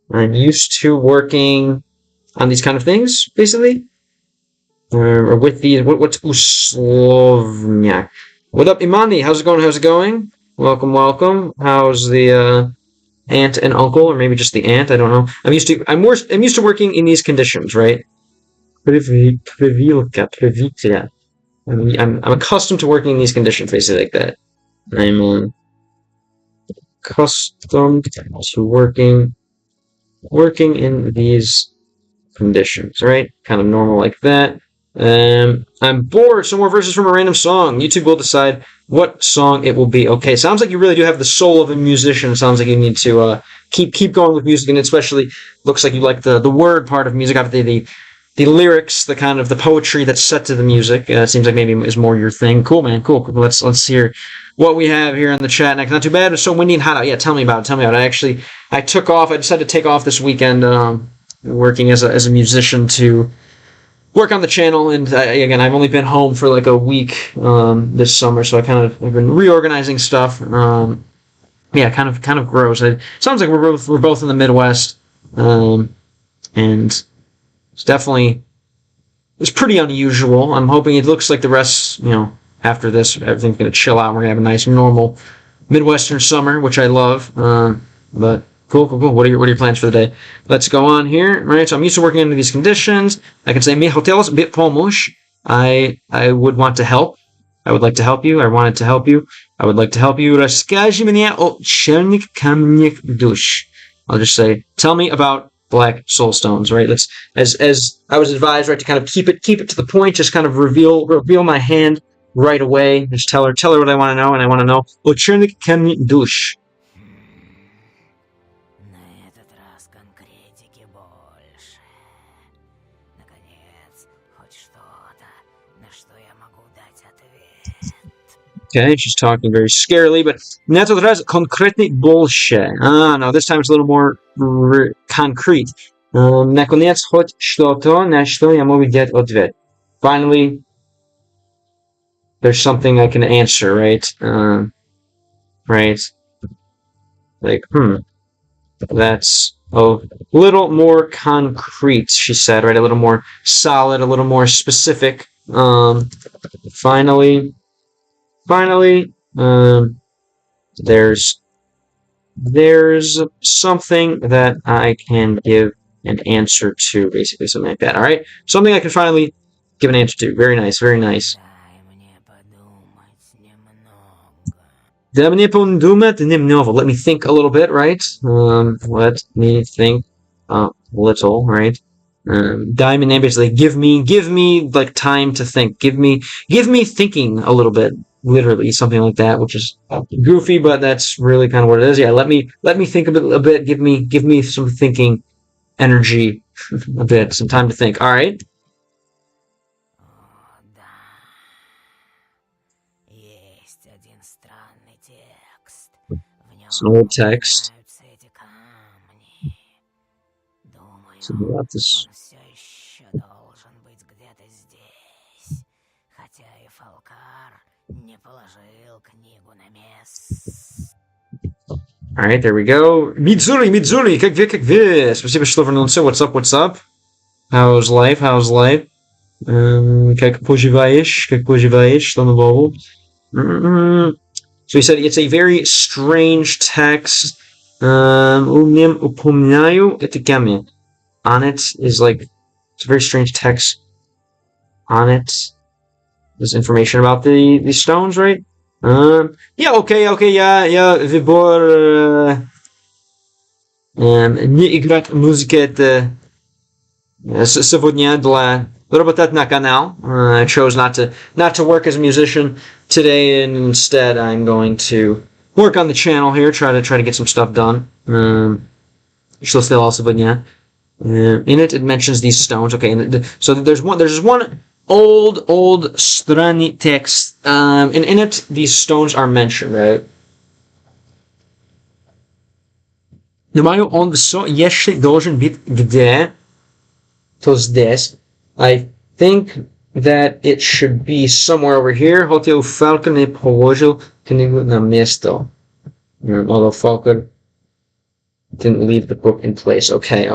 I'm used to working on these kind of things, basically. Or with these. What's условня? What up, Imani? How's it going? How's it going? Welcome, welcome. How's the aunt and uncle, or maybe just the aunt? I don't know. I'm used to working in these conditions, right? Привыкла. I'm accustomed to working in these conditions, basically like that. I'm accustomed to working in these conditions, right? Kind of normal like that. I'm bored. Some more verses from a random song. YouTube will decide what song it will be. Okay, sounds like you really do have the soul of a musician. Sounds like you need to keep going with music, and especially looks like you like the word part of music. Obviously, the lyrics, the kind of the poetry that's set to the music. Seems like maybe is more your thing. Cool, man. Cool. Let's hear what we have here in the chat next. Not too bad. It's so windy and hot out. Yeah, tell me about it. I took off. I decided to take off this weekend, working as a musician to work on the channel. And again, I've only been home for like a week this summer, so I've been reorganizing stuff. Yeah, kind of gross. It sounds like we're both in the Midwest, and it's pretty unusual. I'm hoping it looks like the rest, after this, everything's going to chill out. We're going to have a nice, normal Midwestern summer, which I love. But cool. What are your plans for the day? Let's go on here, right? So I'm used to working under these conditions. I can say, мне хотелось бы помочь. I would want to help. I would like to help you. I wanted to help you. I would like to help you. Расскажи мне о черных камнях душ. I'll just say, tell me about black soul stones, right? Let's, as I was advised, right, to kind of keep it to the point, just kind of reveal my hand right away. Just tell her what I want to know, and I want to know о черных камнях душ. На этот раз конкретики больше. Наконец, хоть что-то, на что я могу дать ответ. Okay, she's talking very scarily, but на этот раз конкретно больше. No, this time it's a little more concrete. Наконец, хоть что-то, на что я могу дать ответ. Finally, there's something I can answer, right? Right? Like, that's a little more concrete, she said, right? A little more solid, a little more specific. Finally, there's something that I can give an answer to, basically, something like that. All right, something I can finally give an answer to. Very nice, very nice. Дай мне подумать немного. Let me think a little bit, right? Let me think a little, right? Дай мне, basically, give me like time to think. Give me thinking a little bit. Literally, something like that, which is goofy, but that's really kind of what it is. Yeah, let me think a bit. Give me some thinking energy, a bit, some time to think. All right. О, да. Есть один странный текст. В нем It's an old text. упоминаются эти камни. Думаю, Something about this. он все еще должен быть где-то здесь. Хотя и Фалкар не положил книгу на место. All right, there we go. Мидзури, как вы? Спасибо, что вернулся. What's up? How's life? Как поживаешь? Что нового? So he said it's a very strange text. Упоминаю это камни. On it is like, it's a very strange text. On it this information about the stones, right? Yeah, okay, я выбор не играть музыку это сегодня для работать на канал. I chose not to work as a musician today, and instead I'm going to work on the channel here, try to get some stuff done. Что сделал сегодня? In it mentions these stones. Okay, so there's one old странный text, and in it these stones are mentioned, right? Думаю, он все еще должен быть где-то здесь. I think that it should be somewhere over here. Хотя Falcon не положил книгу на место. Although Falcon didn't leave the book in place. Okay,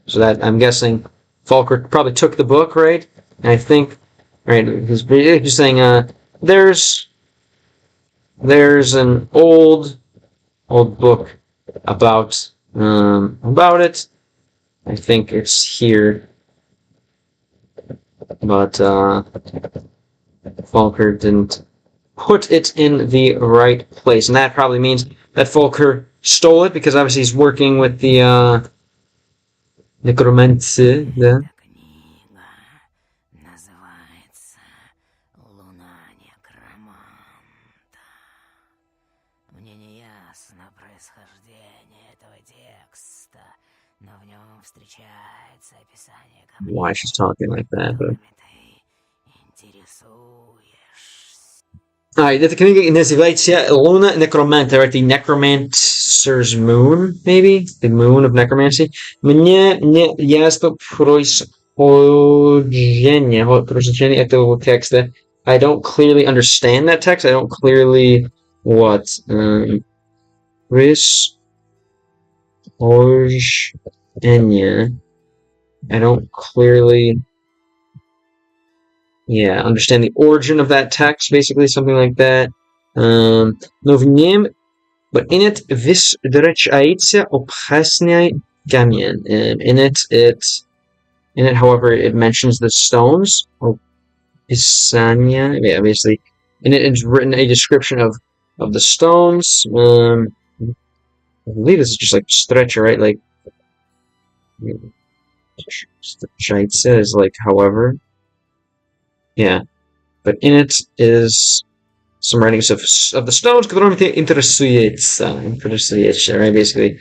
So that, I'm guessing Falker probably took the book, right? And I think, right, he's saying, there's an old book about it. I think it's here. But, Falker didn't put it in the right place. And that probably means that Falker stole it, because obviously he's working with the, necromancy, да? Книга называется «Луна некроманта». Мне не ясно происхождение этого текста, но в нем встречается описание камней, Why she's talking like that, but... которыми ты интересуешься. Эта книга называется Luna Necromanta, right? The Necromancer's Moon, maybe? The Moon of Necromancy. Мне не ясно происхождение этого текста. I don't clearly understand that text. I don't clearly происхождение. I don't clearly understand the origin of that text, basically, something like that. Но в нем, but in it, встречается опасный камень. In it, however, it mentions the stones. Описание, basically. In it, it's written a description of the stones. I believe this is just like stretcher, right? Like, встречается is like, however. Yeah, but in it is some writings of the stones, которыми ты интересуешься, right? Basically,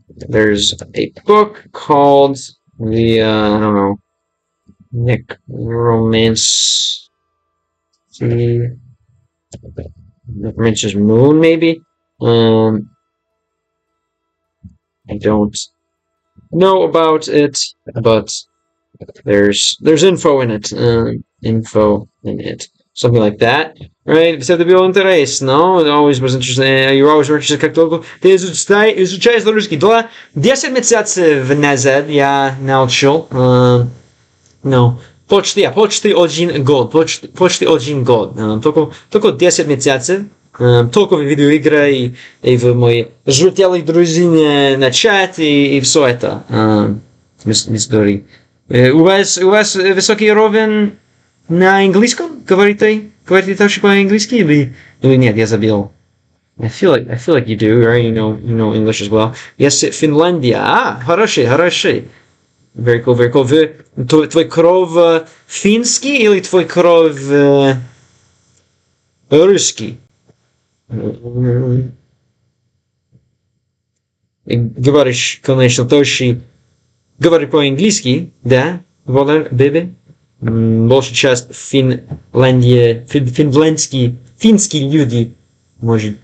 There's a book called the I don't know, Necromancer's Moon, maybe. I don't know about it, but there's info in it, something like that, right? Все это было интересно, it always was interesting. You always were interested, как долго ты изучаешь русский? 10 месяцев назад я научил, почти 1 год, только 10 месяцев, только в видеоигры и в мои журналы друзья на чат и все это, истории. У вас высокий уровень на английском? Говорите тоже по-английски или нет? Я забил. I feel like you do, right? You know English as well. Yes, Финляндия. Хороший. Very cool. Твой кровь финский или твой кровь русский? Говоришь, конечно, тоже. Говори по-английски, да? Волер, бебе? Большая часть финские люди может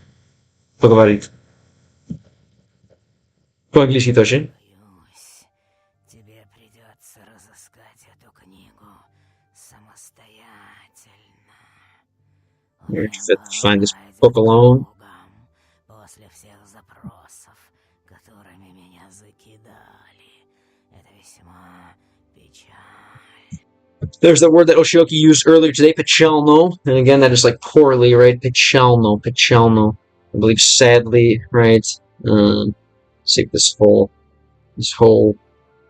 поговорить. По-английски тоже? Боюсь, тебе придется разыскать эту книгу самостоятельно. You're to find this book alone. После всех запросов, которыми меня закидали, это весьма печаль. There's the word that Oshioki used earlier today, pechalno, and again that is like poorly, right? Pechalno. I believe sadly, right? See, this whole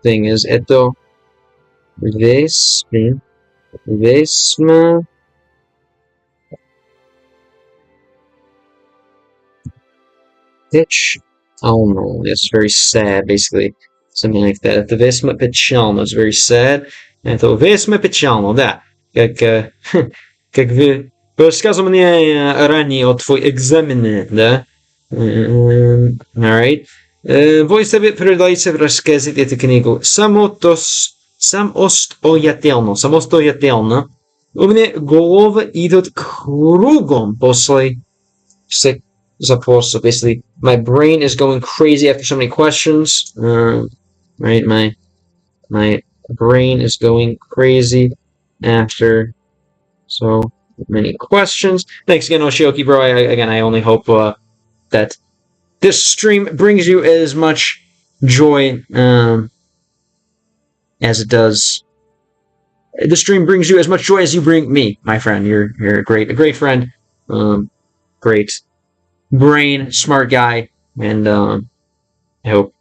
thing is eto. This Весьма печально. It's very sad, basically. Something like that. Это весьма печально. It's very sad. Это весьма печально, да. Как вы рассказывали мне ранее о твои экзамены, да? Alright. Voi sobie передайте рассказать эту книгу самостоятельно. У меня голова идет кругом после запросов. Basically, my brain is going crazy after so many questions. Right, my brain is going crazy after so many questions. Thanks again, Oshioki, bro. I only hope that this stream brings you as much joy as it does. The stream brings you as much joy as you bring me, my friend. You're a great friend, great brain, smart guy, and I hope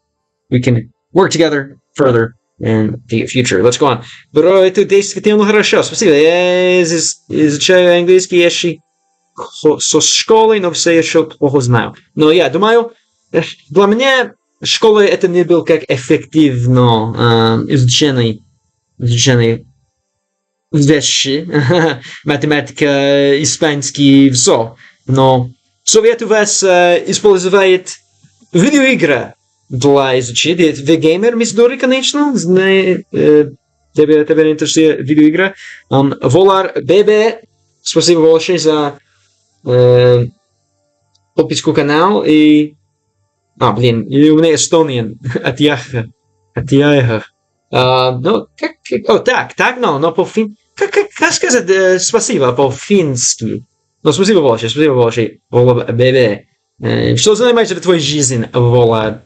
we can work together further in the future. Let's go on. Бро, это действительно хорошо. Спасибо. Я изучаю английский еще со школы, но все еще плохо знаю. Но я думаю, для меня школа это не был как эффективно изучение вещи, математика, испанский, все. Но советую вас использовать видеоигры для изучения. Вы геймер, мисс Дори, конечно. Тебя интересует видеоигра. Волар ББ, спасибо большое за подписку канал. И... и у меня эстонин. От яха. Ну, так, но по-фински. Как сказать спасибо по-фински? Ну, спасибо большое. Вола ББ. Что занимается твоей жизнью, Вола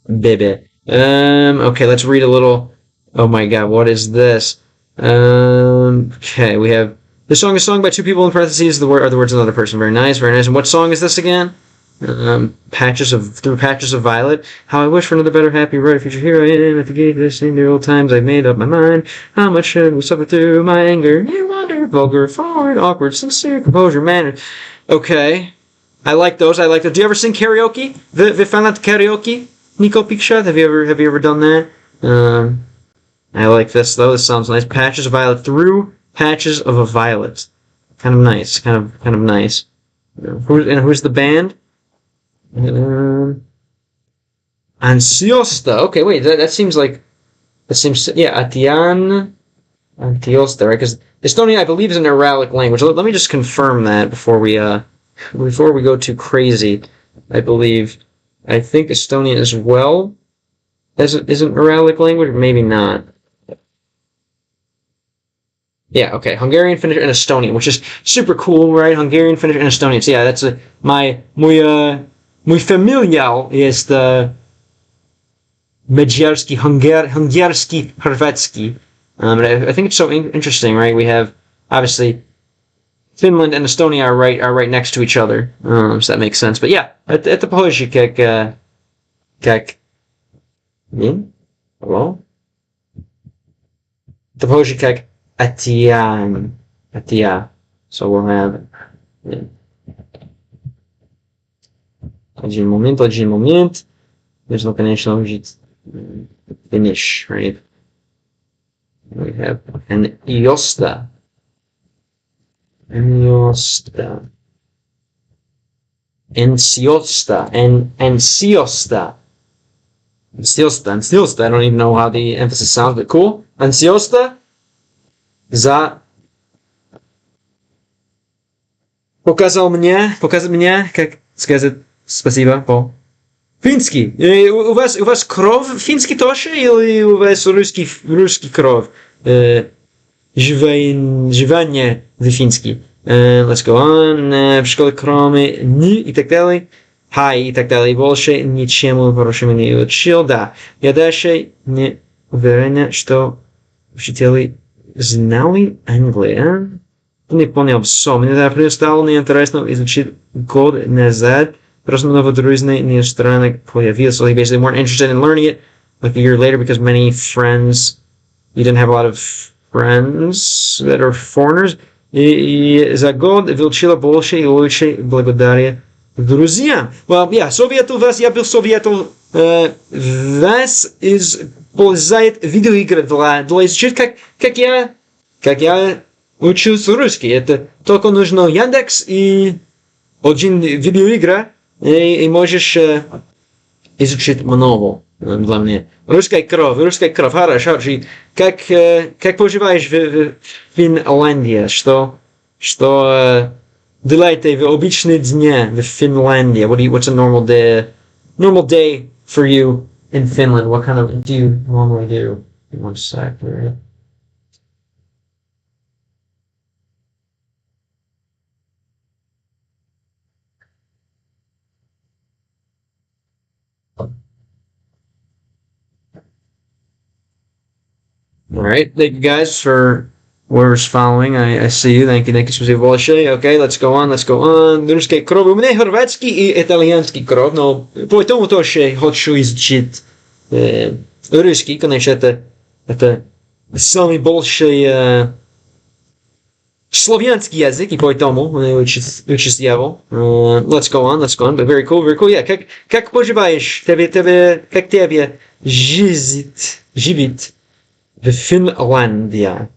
ББ? Okay, let's read a little. Oh my god, what is this? Okay, we have the song is sung by two people in parentheses. The words of another person. Very nice. And what song is this again? Through patches of violet. How I wish for another better, happy, bright future. Here I am at the gate of this the old times. I've made up my mind. How much should we suffer through my anger? You wonder, vulgar, forward, awkward, sincere, composure, manner. Okay, I like those. Do you ever sing karaoke? Vi fanat karaoke? Nico Piksha, have you ever done that? I like this though. This sounds nice. Patches of violet through patches of a violet. Kind of nice. Kind of nice. Who's the band? Ansiosta. Okay, wait. That seems Antiosta, right? Because Estonian, I believe, is an Uralic language. Let me just confirm that before we go too crazy. I think Estonian as well is an Uralic language, or maybe not. Yeah, okay. Hungarian, Finnish, and Estonian, which is super cool, right? Hungarian, Finnish, and Estonian. So yeah, that's muy familial jest Magyarski, Hrvatski. I think it's so interesting, right? We have obviously Finland and Estonia are right next to each other, so that makes sense. But yeah, это похоже как hello? Это похоже как Atiya. So we'll have один момент. There's no connection with finish, right? We have an Iosta. Enciosta. I don't even know how the emphasis sounds, but cool. Ansiosta за показать мне, как сказать спасибо по-фински. У вас кровь финский тоже, или у вас русский кровь? Живание в-фински. Let's go on. В школе кроме ни и так далее. Hi и так далее. Больше ничему хорошему не учил. Да. Я дальше не уверена, что учители знали Англию. Не понял все. Мне стало неинтересно изучить год назад. Просто много друзей не страны появилось. So they basically weren't interested in learning it like a year later because many friends, you didn't have a lot of friends that are foreigners. И за год выучила больше и лучше благодаря друзьям. Well, yeah, советую вас, я бы советовал вас использовать видеоигры для изучить, как я учился русский. Это только нужно Яндекс и один видеоигра, и можешь изучить много для меня. Русская кровь, хорошо. Как поживаешь в Финляндии? Что делаете в обычные дни в Финляндии? What's a normal day for you in Finland? What kind of do you normally do? One sec here. All right, thank you guys for whoever's following. I see you. Thank you. Спасибо большое. Okay, let's go on. Русский кровь. У меня хорватский и итальянский кровь, но поэтому тоже хочу изучить русский. Конечно, это самый большой славянский язык, и поэтому учить его. Let's go on. But very cool. Yeah, как поживаешь? Как тебе живет в Финляндии?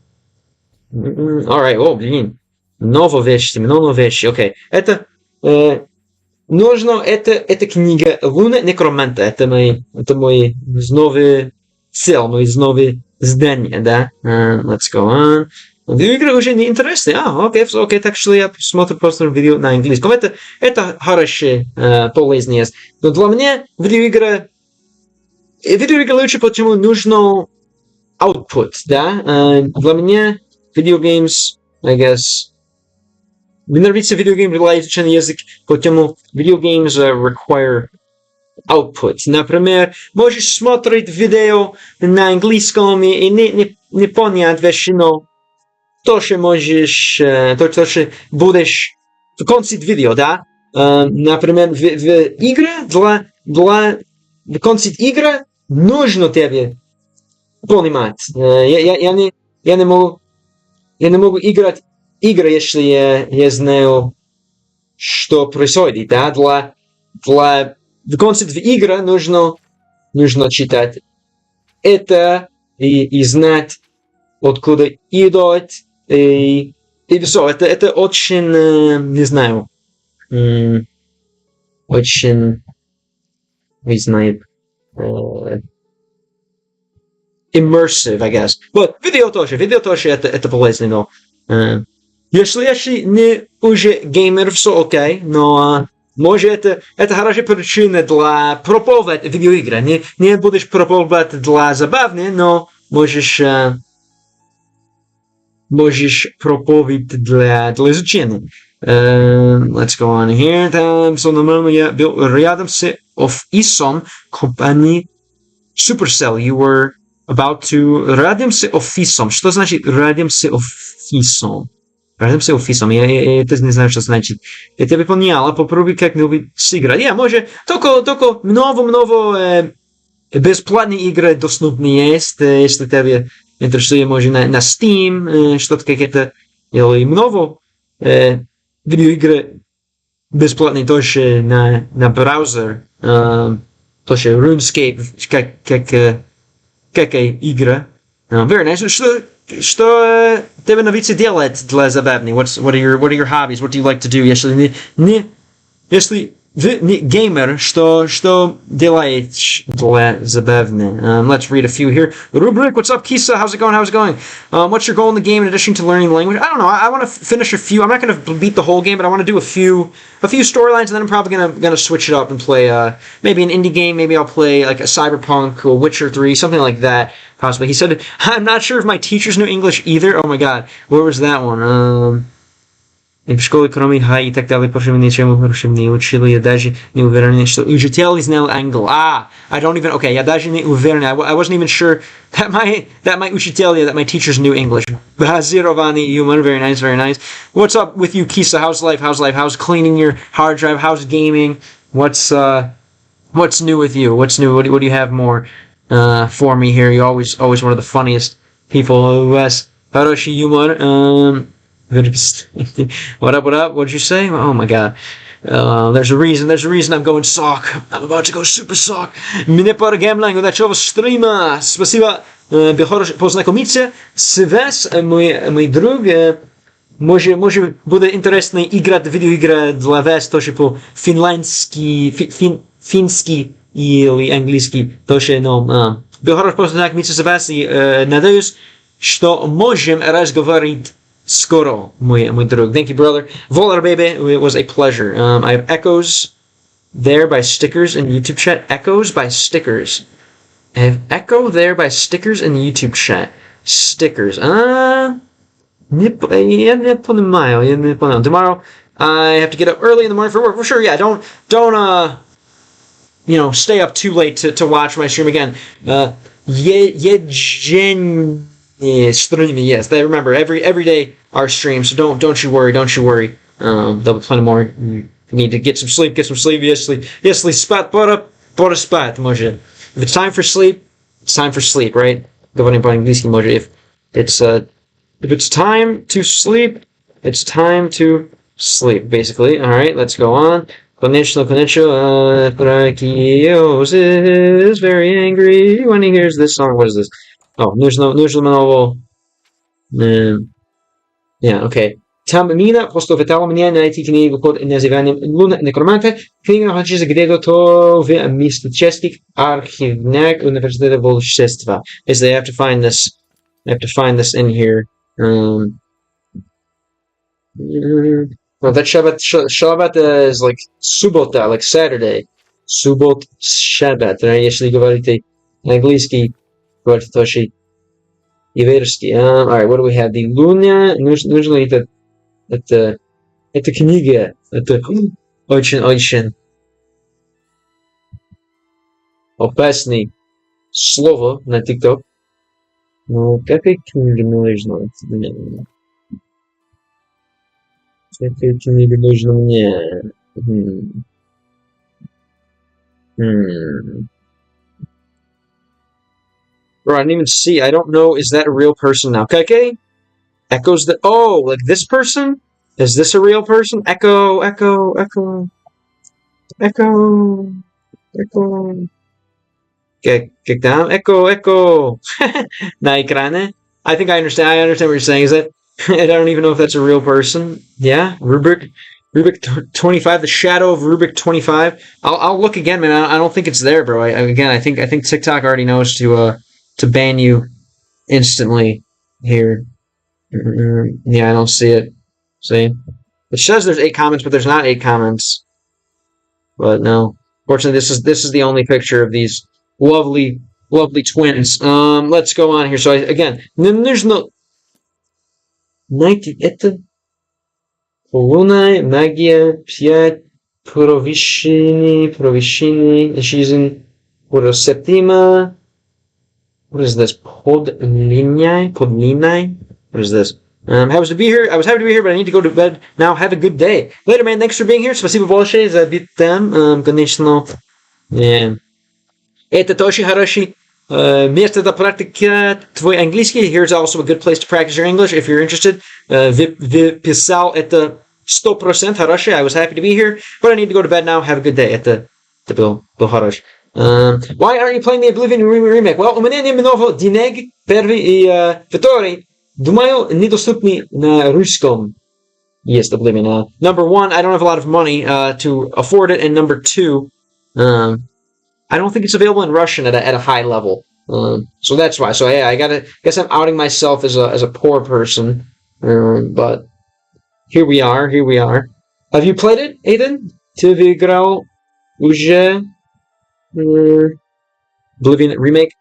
Alright, блин. Много вещей, окей. Это нужно, это книга Луна Некроманта. Это мой новый цель, мой новый здание, да. Let's go on. Видеоигры уже не интересны. Окей, так что я смотрю просто видео на английском. Это хорошее, полезное. Но для меня видеоигры лучше, потому нужно output, да. Для меня video games, I guess. Мне нравится видеогейм для изучения языка, потому video games require output. Например, можешь смотреть видео на английском и не понять вещи, но тоже можешь, тоже будешь в конце видео, да? Например, в игре, для в конце игры нужно тебе понимать. Я не могу играть игры, если я знаю, что происходит, да? В конце игры нужно читать это и знать, откуда идет, и все. Это очень, не знаю, очень, не знаю, immersive, I guess. But видео тоже это полезно, но если не уже геймер, все окей, но может это хорошая причина для пробовать видеоигры. Не будешь пробовать для забавы, но можешь пробовать для изучения. Let's go on here. So, нормально я был рядом с офисом компании Supercell. You were about to... Рядом с офисом. Что значит рядом с офисом? Рядом с офисом. Я это не знаю, что значит. Я тебе поняла. Попробуй как-нибудь сыграть. Может, только много бесплатные игры доступны есть. Если тебе интересует, может, на Steam, что-то как это. Или много видеоигры бесплатные тоже на браузер. Тоже RuneScape, какая игра. Very nice. Что тебе нравится делать для забавы? What are your hobbies? What do you like to do? Если вы не геймер, что делаешь для забавы? Let's read a few here. Rubrik, what's up, Kisa? How's it going? What's your goal in the game in addition to learning the language? I don't know. I want to finish a few. I'm not going to beat the whole game, but I want to do a few storylines, and then I'm probably gonna switch it up and play maybe an indie game. Maybe I'll play like a Cyberpunk or Witcher 3, something like that. Possibly. He said, I'm not sure if my teachers knew English either. Oh my god. Where was that one? В школе, кроме хай и так далее, по-моему, ничему хорошим не учил. Я даже не уверен, что учитель знал английский. I don't even... Okay, я даже не уверен. I wasn't even sure that my учитель, that my teachers knew English. Базированный юмор. Very nice. What's up with you, Kisa? How's life? How's cleaning your hard drive? How's gaming? What's new with you? What's new? What do you have more for me here? You're always one of the funniest people. Хороший юмор. What up? What'd you say? Oh my god. There's a reason I'm going sock. I'm about to go super sock. Mnie pora gambling, удачного стрима. Спасибо. Познакомиться с вас, мой друг. Może буде інтересно іграти відеоігри для вас тоже по-фінландськи, финский или английский. Тоже, но было хорошо познакомиться с вас и надеюсь, что можем разговаривать скоро, мой друг. Thank you, brother. Volar, baby, it was a pleasure. I have echoes there by stickers in YouTube chat. Echoes by stickers. I have echo there by stickers in the YouTube chat. Stickers. Я не понимаю. Tomorrow, I have to get up early in the morning for work. For sure, yeah. Don't, stay up too late to watch my stream again. Yes, they remember every day our stream, so don't you worry. There'll be plenty more. You need to get some sleep. Если спать, пора спать, может. If it's time for sleep, it's time for sleep, right? Говорим по-английски, может. If it's time to sleep, it's time to sleep, basically. Alright, let's go on. Konnichiwa. Prakios is very angry when he hears this song. What is this? Oh, нужно нового. Yeah, okay. Там Мина поставила мне найти книгу под названием «Луна некроманта». Книга находится где-то в мистических архивах университета волшебства. Is they have to find this. I have to find this in here. Well, that Shabbat is like Subota, like Saturday. Subot Shabbat. Если говорите английский, говорите тоже иверский. Alright, what do we have? The Luna. Нужно это книга. Это очень опасное слово на TikTok. Ну, какая книга нужна мне? Какая книга нужна мне? Bro, I didn't even see. I don't know. Is that a real person now? Okay. Echoes the. Oh, like this person? Is this a real person? Echo. Kick down. Echo. Na ekrane. I think I understand. I understand what you're saying. Is that? I don't even know if that's a real person. Yeah, Rubik 25. The shadow of Rubik 25. I'll look again, man. I don't think it's there, bro. I think TikTok already knows to ban you instantly here. Yeah, I don't see it. See? It says there's 8 comments, but there's not 8 comments. But no. Fortunately, this is the only picture of these lovely twins. Let's go on here. So again, there's no. Найти это. Луна, магия, 5, провищение, жизнь, септима. What is this? Podlinai? What is this? I was happy to be here, but I need to go to bed now. Have a good day. Later, man. Thanks for being here. Спасибо большое за битам. Конечно. Это тоже хороший место для практики твой английский. Here's also a good place to practice your English if you're interested. Писал это 100% хороший. I was happy to be here, but I need to go to bed now. Have a good day. Это был хороший. Why aren't you playing the Oblivion remake? Well, у меня немного денег, первый и второй. Думаю, недоступны на русском. Yes, Oblivion. Number 1, I don't have a lot of money to afford it, and number 2, I don't think it's available in Russian at a high level. So that's why. So yeah, guess I'm outing myself as a poor person. But here we are. Have you played it, Aiden? Ты выиграл уже Oblivion remake?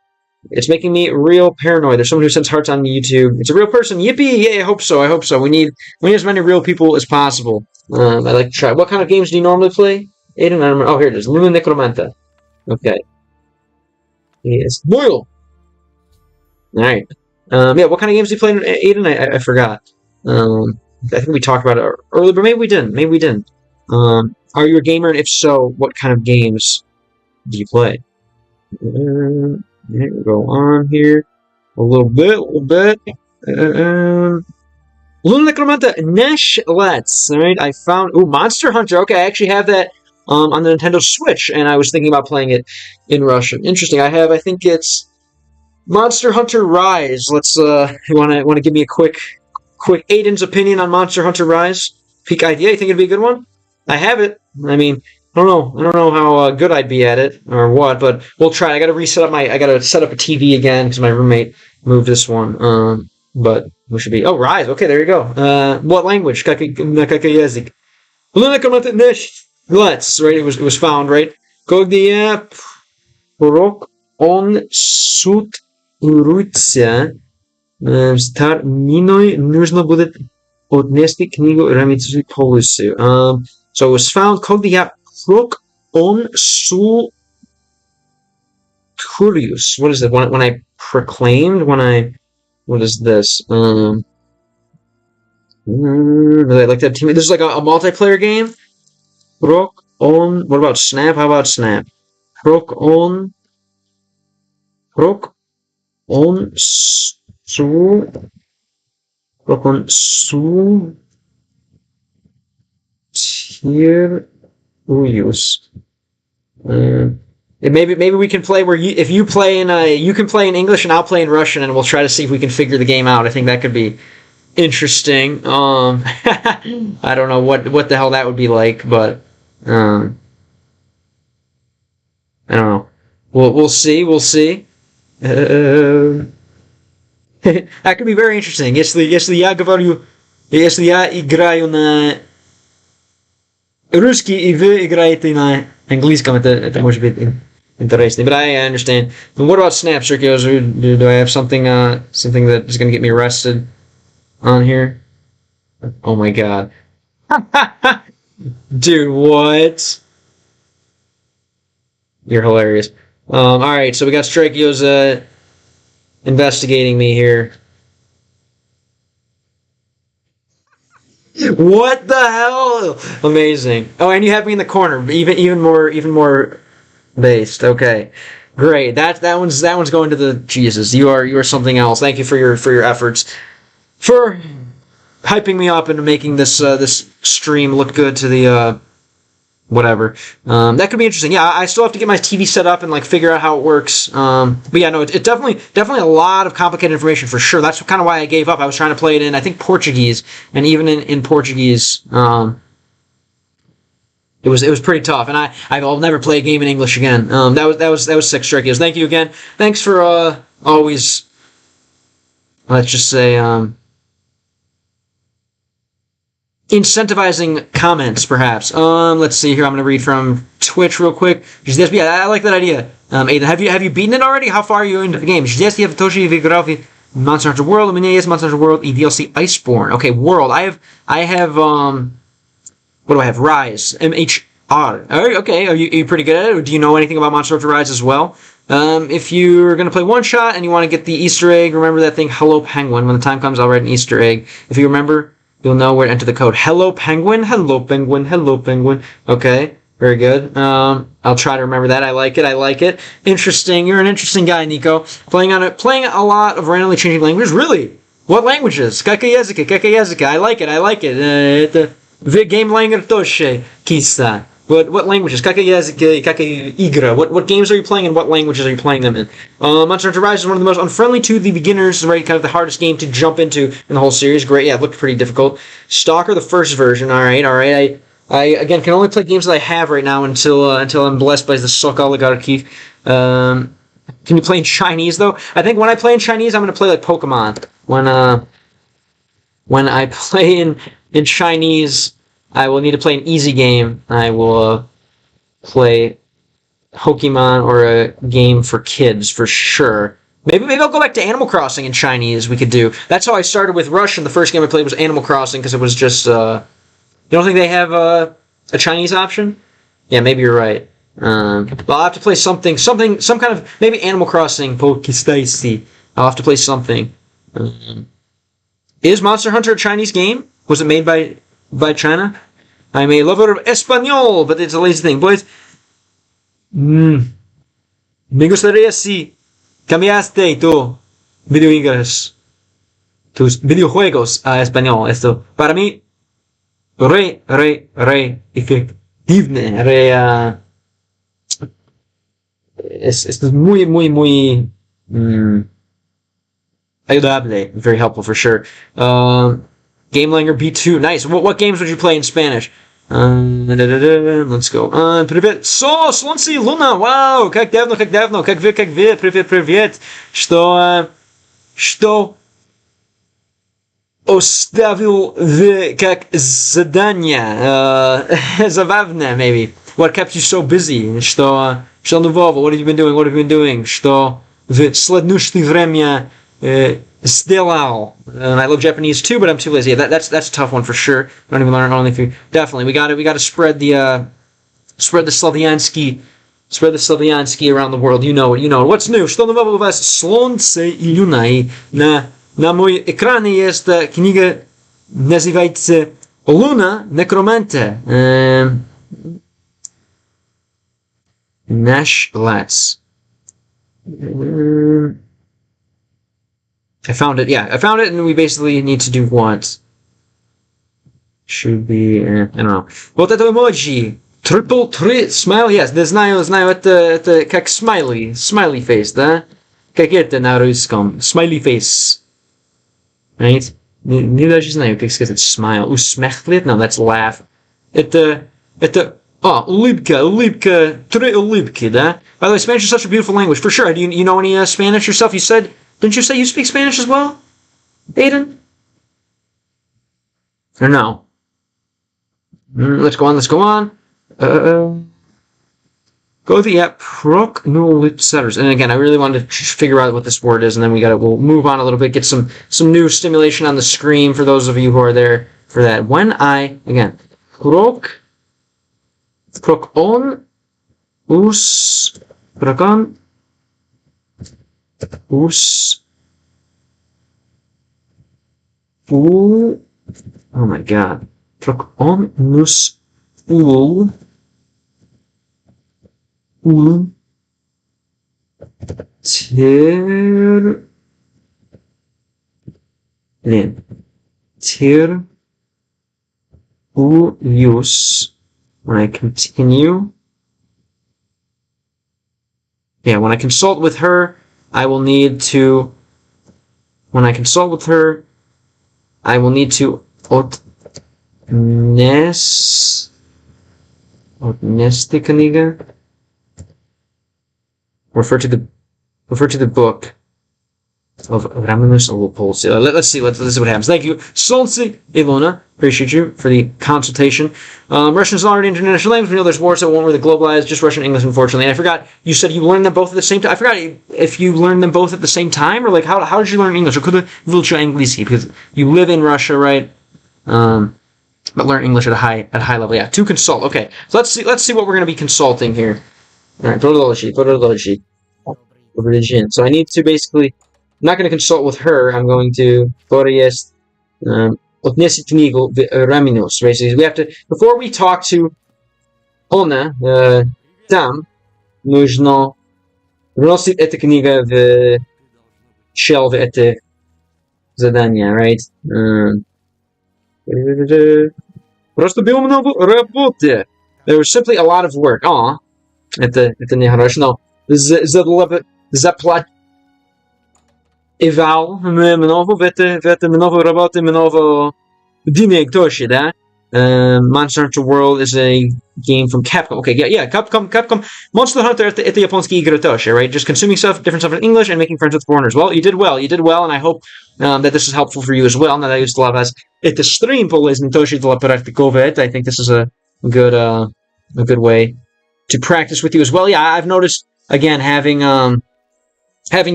It's making me real paranoid. There's someone who sends hearts on YouTube. It's a real person. Yippee! Yeah, I hope so. We need as many real people as possible. I like to try. What kind of games do you normally play, Aiden? I remember. Oh, here it is. Luna Necromanta. Okay. Yes. Boyle! Alright. Yeah, what kind of games do you play, Aiden? I forgot. I think we talked about it earlier, but maybe we didn't. Are you a gamer? And if so, what kind of games do you play? We'll go on here a little bit. Luna Necromanta Nesh Let's. Alright, I found... Ooh, Monster Hunter. Okay, I actually have that on the Nintendo Switch, and I was thinking about playing it in Russian. Interesting. I think it's Monster Hunter Rise. Let's, you wanna give me a quick Aiden's opinion on Monster Hunter Rise? Peak idea, you think it'd be a good one? I have it. I mean, I don't know how good I'd be at it, or what, but we'll try. I gotta set up a TV again, because my roommate moved this one, but we should be... Oh, Rise, okay, there you go. What language? Kakayazik. Let's, right, it was found, right? Когда пророк, он суд Руция, Миной нужно будет отнести книгу Рамитсу полюсу. So it was found, когда я пророк, он суд Curious. What is it? When I proclaimed? What is this? Really like that team. This is like a multiplayer game. Rock on. What about Snap? How about Snap? Rock on. Su. Rock on su. Here. Use. Maybe we can play where if you play in you can play in English and I'll play in Russian, and we'll try to see if we can figure the game out. I think that could be interesting. I don't know what the hell that would be like, but I don't know. We'll see. That could be very interesting. Если я играю на русский и вы играете на английском, это может быть interesting. But I understand. And what about Snap, Sergio? Do I have something that is going to get me arrested on here? Oh my god. Dude, what? You're hilarious. Alright, so we got Strikio's investigating me here. What the hell? Amazing. Oh, and you have me in the corner. Even more based. Okay. Great. That one's going to the Jesus. You are something else. Thank you for your efforts. For hyping me up and making this stream look good to the whatever. That could be interesting. Yeah, I still have to get my TV set up and like figure out how it works. But yeah, no, it's definitely a lot of complicated information for sure. That's kind of why I gave up. I was trying to play it in, I think, Portuguese, and even in Portuguese, it was pretty tough. And I'll never play a game in English again. That was sick, Strikios. Thank you again. Thanks for always, let's just say, incentivizing comments, perhaps. Let's see here. I'm going to read from Twitch real quick. Yeah, I like that idea. Aiden, have you beaten it already? How far are you into the game? Здесь я тоже играл в Monster Hunter World. У меня есть Monster Hunter World и DLC Iceborne. Okay, World. I have what do I have? Rise. MHR. Okay, are you pretty good at it? Or do you know anything about Monster Hunter Rise as well? If you're going to play one shot and you want to get the Easter egg, remember that thing, Hello Penguin. When the time comes, I'll write an Easter egg. If you remember, you'll know where to enter the code. Hello Penguin, hello Penguin, hello Penguin. Okay, very good. I'll try to remember that. I like it. Interesting. You're an interesting guy, Nico. Playing a lot of randomly changing languages. Really? What languages? Kakayazuka. I like it. The game language toshe kista. What languages? Igra. What games are you playing and what languages are you playing them in? Monster Hunter Rise is one of the most unfriendly to the beginners, right? Kind of the hardest game to jump into in the whole series. Great, yeah, it looked pretty difficult. Stalker, the first version. All right. I again can only play games that I have right now until I'm blessed by the Sok Oligarchy. Can you play in Chinese though? I think when I play in Chinese, I'm gonna play like Pokemon. When I play in Chinese, I will need to play an easy game. I will play Pokemon or a game for kids for sure. Maybe I'll go back to Animal Crossing in Chinese. We could do. That's how I started with Russian. The first game I played was Animal Crossing because it was just. You don't think they have a Chinese option? Yeah, maybe you're right. I'll have to play some kind of maybe Animal Crossing Pokestacy. I'll have to play something. Is Monster Hunter a Chinese game? Was it made by China? I'm a lover of Espanol, but it's a lazy thing. Boys, me gustaría si cambiaste tú videoigras. tus videojuegos a español. Esto, para mí, re efectivo, es muy, muy, muy, ayudable. Very helpful for sure. Gamelanger B2, nice. What games would you play in Spanish? Let's go. Привет. Солнце и луна. Вау, как давно. Как вы. Привет. Что оставил в как задание? Забавно, maybe. What kept you so busy? Что нового? What have you been doing? Что в следующее время сделал? And I love Japanese too, but I'm too lazy. Yeah, that's a tough one for sure. I don't even learn only through. Definitely, we got to spread the Slaviansky around the world. You know it. What's new? Что нового у вас? Солнце и луна. И на мой экране есть книга, называется Луна Некроманта. Nash Lats. I found it, and we basically need to do what? Should be, I don't know. Вот это emoji. Triple smile, yes, да знаю, это как smiley face, да? Как это на русском? Smiley face. Right? Не даже знаю, как сказать smile. Усмехлет? No, that's laugh. Это, улыбка, три улыбки, да? By the way, Spanish is such a beautiful language, for sure. Do you know any Spanish yourself? Didn't you say you speak Spanish as well, Aiden? Or no? Let's go on. Go to the app Prognosetters. And again, I really wanted to figure out what this word is, and then we'll move on a little bit, get some new stimulation on the screen for those of you who are there for that. When I, again, Prognon oh my god. Prognos when I continue. Yeah, when I consult with her, I will need to refer to the book of Raminus Olopolsi. Let's see what happens. Thank you, Solncy Ilona. Appreciate you for the consultation. Russian is already an international language. We know there's wars that won't really globalize, just Russian and English, unfortunately. And I forgot, you said you learned them both at the same time. I forgot if you learned them both at the same time, or like how did you learn English? Or could you Anglийский? Because you live in Russia, right? But learn English at a high level. Yeah, to consult. Okay, so let's see what we're going to be consulting here. All right, Podology. So I need to basically, I'm not going to consult with her. I'm going to отнести книгу в Raminus. Basically, we have to, before we talk to Ona, там нужно вносить эту книгу в shelf это задание, right? Просто было много работы. There was simply a lot of work. Это нехорошо, но заплатил много в это много работы, много денег тоже, да? Monster Hunter World is a game from Capcom. Okay, yeah, Capcom. Monster Hunter это японские игры тоже, right? Just consuming different stuff in English and making friends with foreigners. Well, you did well, and I hope that this is helpful for you as well. Now that I used to love us. Это стрим полезный тоже для практиковать. I think this is a good way to practice with you as well. Yeah, I've noticed again having you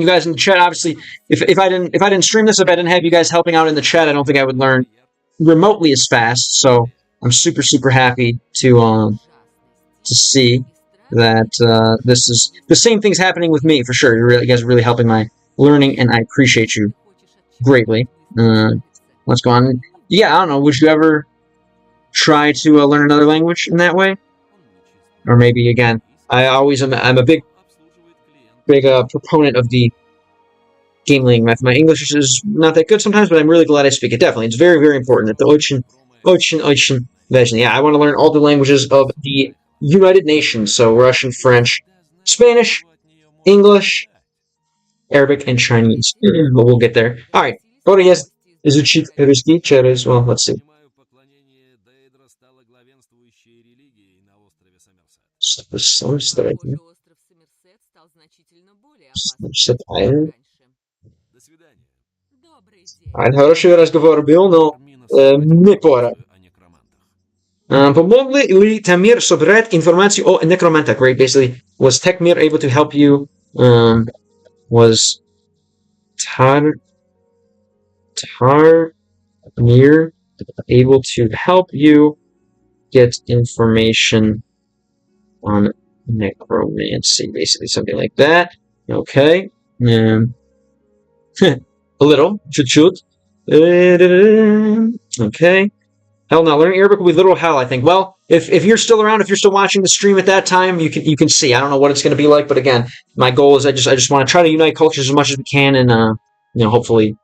guys in the chat. Obviously, if I didn't stream this, if I didn't have you guys helping out in the chat, I don't think I would learn remotely as fast. So I'm super happy to see that this is the same thing's happening with me for sure. You guys are really helping my learning, and I appreciate you greatly. Let's go on. Yeah, I don't know. Would you ever try to learn another language in that way? Or maybe again, I'm a big proponent of the Gameling. My English is not that good sometimes, but I'm really glad I speak it. Definitely, it's very, very important. The очень важно. Yeah, I want to learn all the languages of the United Nations. So Russian, French, Spanish, English, Arabic, and Chinese. But we'll get there. All right. What is изучить русский через, well, let's see. Понимаю, поклонение Дейдра стало главенствующей религией на острове Сомерсет. Похоже, остров Сомерсет стал значительно более опасным, Сомерсет чем Айленд. раньше. До свидания. Добрый день. Хороший разговор был, но не пора. О некромантах. Помогли ли Тамир собирать информацию о некромантах? Right, basically, was Tekmir able to help you? Was Tarmir able to help you get information on necromancy? Basically, something like that. Okay. A little. Chut. Okay. Hell no, learning Arabic will be literal hell, I think. Well, if you're still around, if you're still watching the stream at that time, you can see. I don't know what it's going to be like, but again, my goal is I just want to try to unite cultures as much as we can, and hopefully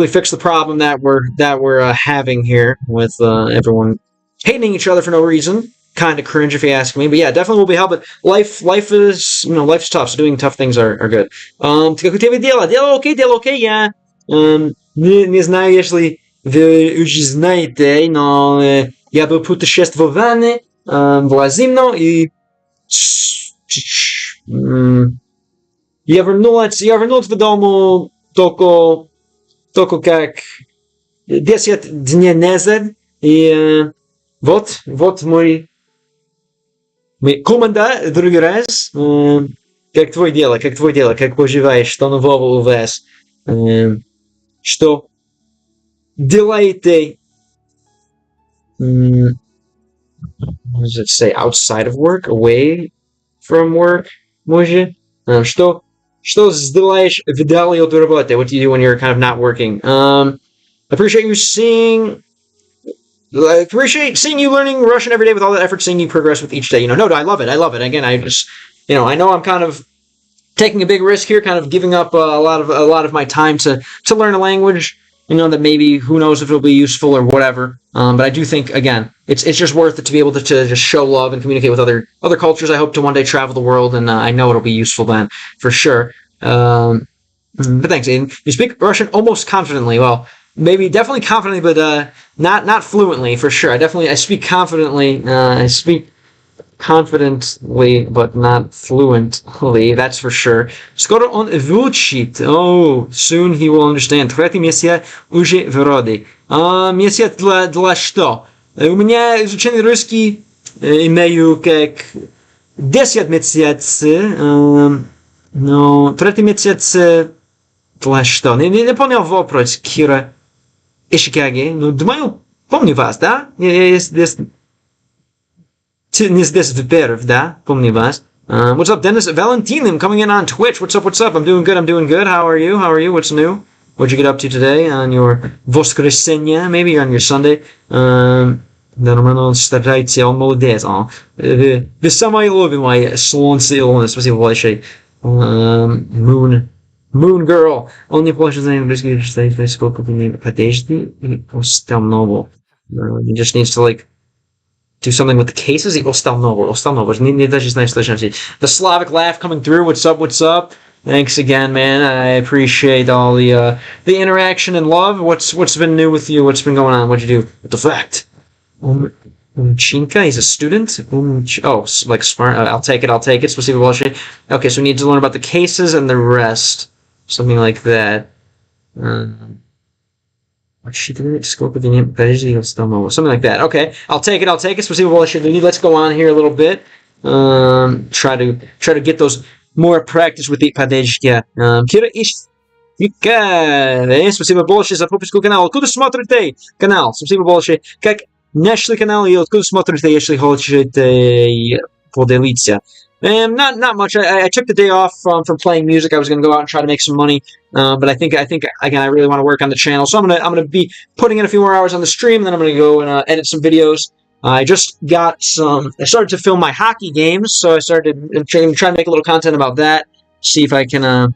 fix the problem that we're having here with everyone hating each other for no reason. Kind of cringe if you ask me, but yeah, definitely will be help. But life is life's tough, so doing tough things are good. Как тебе дело? Дело окей, я не знаю, если вы уже знаете, но я был путешествование в зимно и я вернулся дому только как 10 дней назад, и вот мой команда другой раз. Как твое дело, как поживаешь, что нового у вас, что делаете, what does it say, outside of work, away from work, может? Что сделаешь вдали от работы? What do you do when you're kind of not working? Appreciate seeing you learning Russian every day with all that effort, seeing you progress with each day. No, I love it. Again, I just, I know I'm kind of taking a big risk here, kind of giving up a lot of my time to learn a language. That maybe, who knows if it'll be useful or whatever. But I do think, again, it's just worth it to be able to just show love and communicate with other cultures. I hope to one day travel the world, and I know it'll be useful then, for sure. But thanks, Aiden. You speak Russian almost confidently. Well, maybe definitely confidently, but not fluently, for sure. I speak confidently. I speak confidently, but not fluently, that's for sure. Скоро он выучит. Oh, soon he will understand. Третий месяц уже в роде. Месяц для что? У меня изучение русский имею как 10 месяцев, но третий месяц для что? Не понял вопрос, Кира Ишикаги. Думаю, помню вас, да? This Viperv, да? Помню вас. What's up, Dennis? Valentinim coming in on Twitch. What's up? I'm doing good. How are you? What's new? What'd you get up to today on your воскресенье, maybe on your Sunday? Нормально старайте, он молодец. Вы самое любимое солнце и луна. Спасибо большое. Moon Girl. Он не плохо знает английский, читает, сколько времени. Подожди и остального. He just needs to do something with the cases. Не даже знаю, что значит. The Slavic laugh coming through. What's up? Thanks again, man. I appreciate all the interaction and love. What's been new with you? What's been going on? What'd you do with the fact? Umchinka, he's a student. Like smart. I'll take it. Спасибо большое. Okay, so we need to learn about the cases and the rest. Something like that. Something like that. Okay, I'll take it. Let's go on here a little bit. Try to get those more practice with the падежки. Кира Ишвика. Спасибо большое за подписку канала. Откуда смотрите канал? Спасибо большое. Как нашли канал и откуда смотрите, если хотите поделиться? Not much. I took the day off from playing music. I was going to go out and try to make some money, but I think again I really want to work on the channel. So I'm gonna be putting in a few more hours on the stream, and then I'm gonna go and edit some videos. I just got some. I started to film my hockey games, so I started trying to make a little content about that. See if I can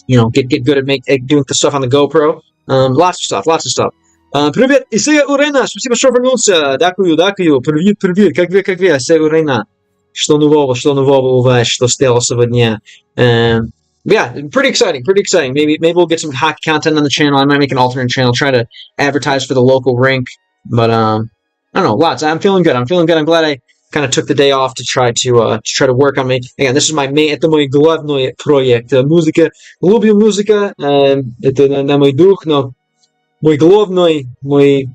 get good at doing the stuff on the GoPro. Lots of stuff. Привет, Исея Урена, спасибо, что вернулся. Дякую. Привет. Как вы, Исея Урена? Что нового у вас, что стало сегодня? Yeah, pretty exciting. Maybe we'll get some hockey content on the channel. I might make an alternate channel, try to advertise for the local rink. But I don't know, lots. I'm feeling good. I'm glad I kind of took the day off to try to work on me. Again, this is my main, это мой главный проект. Музыка, люблю музыка, это на мой дух, но мой главный, мой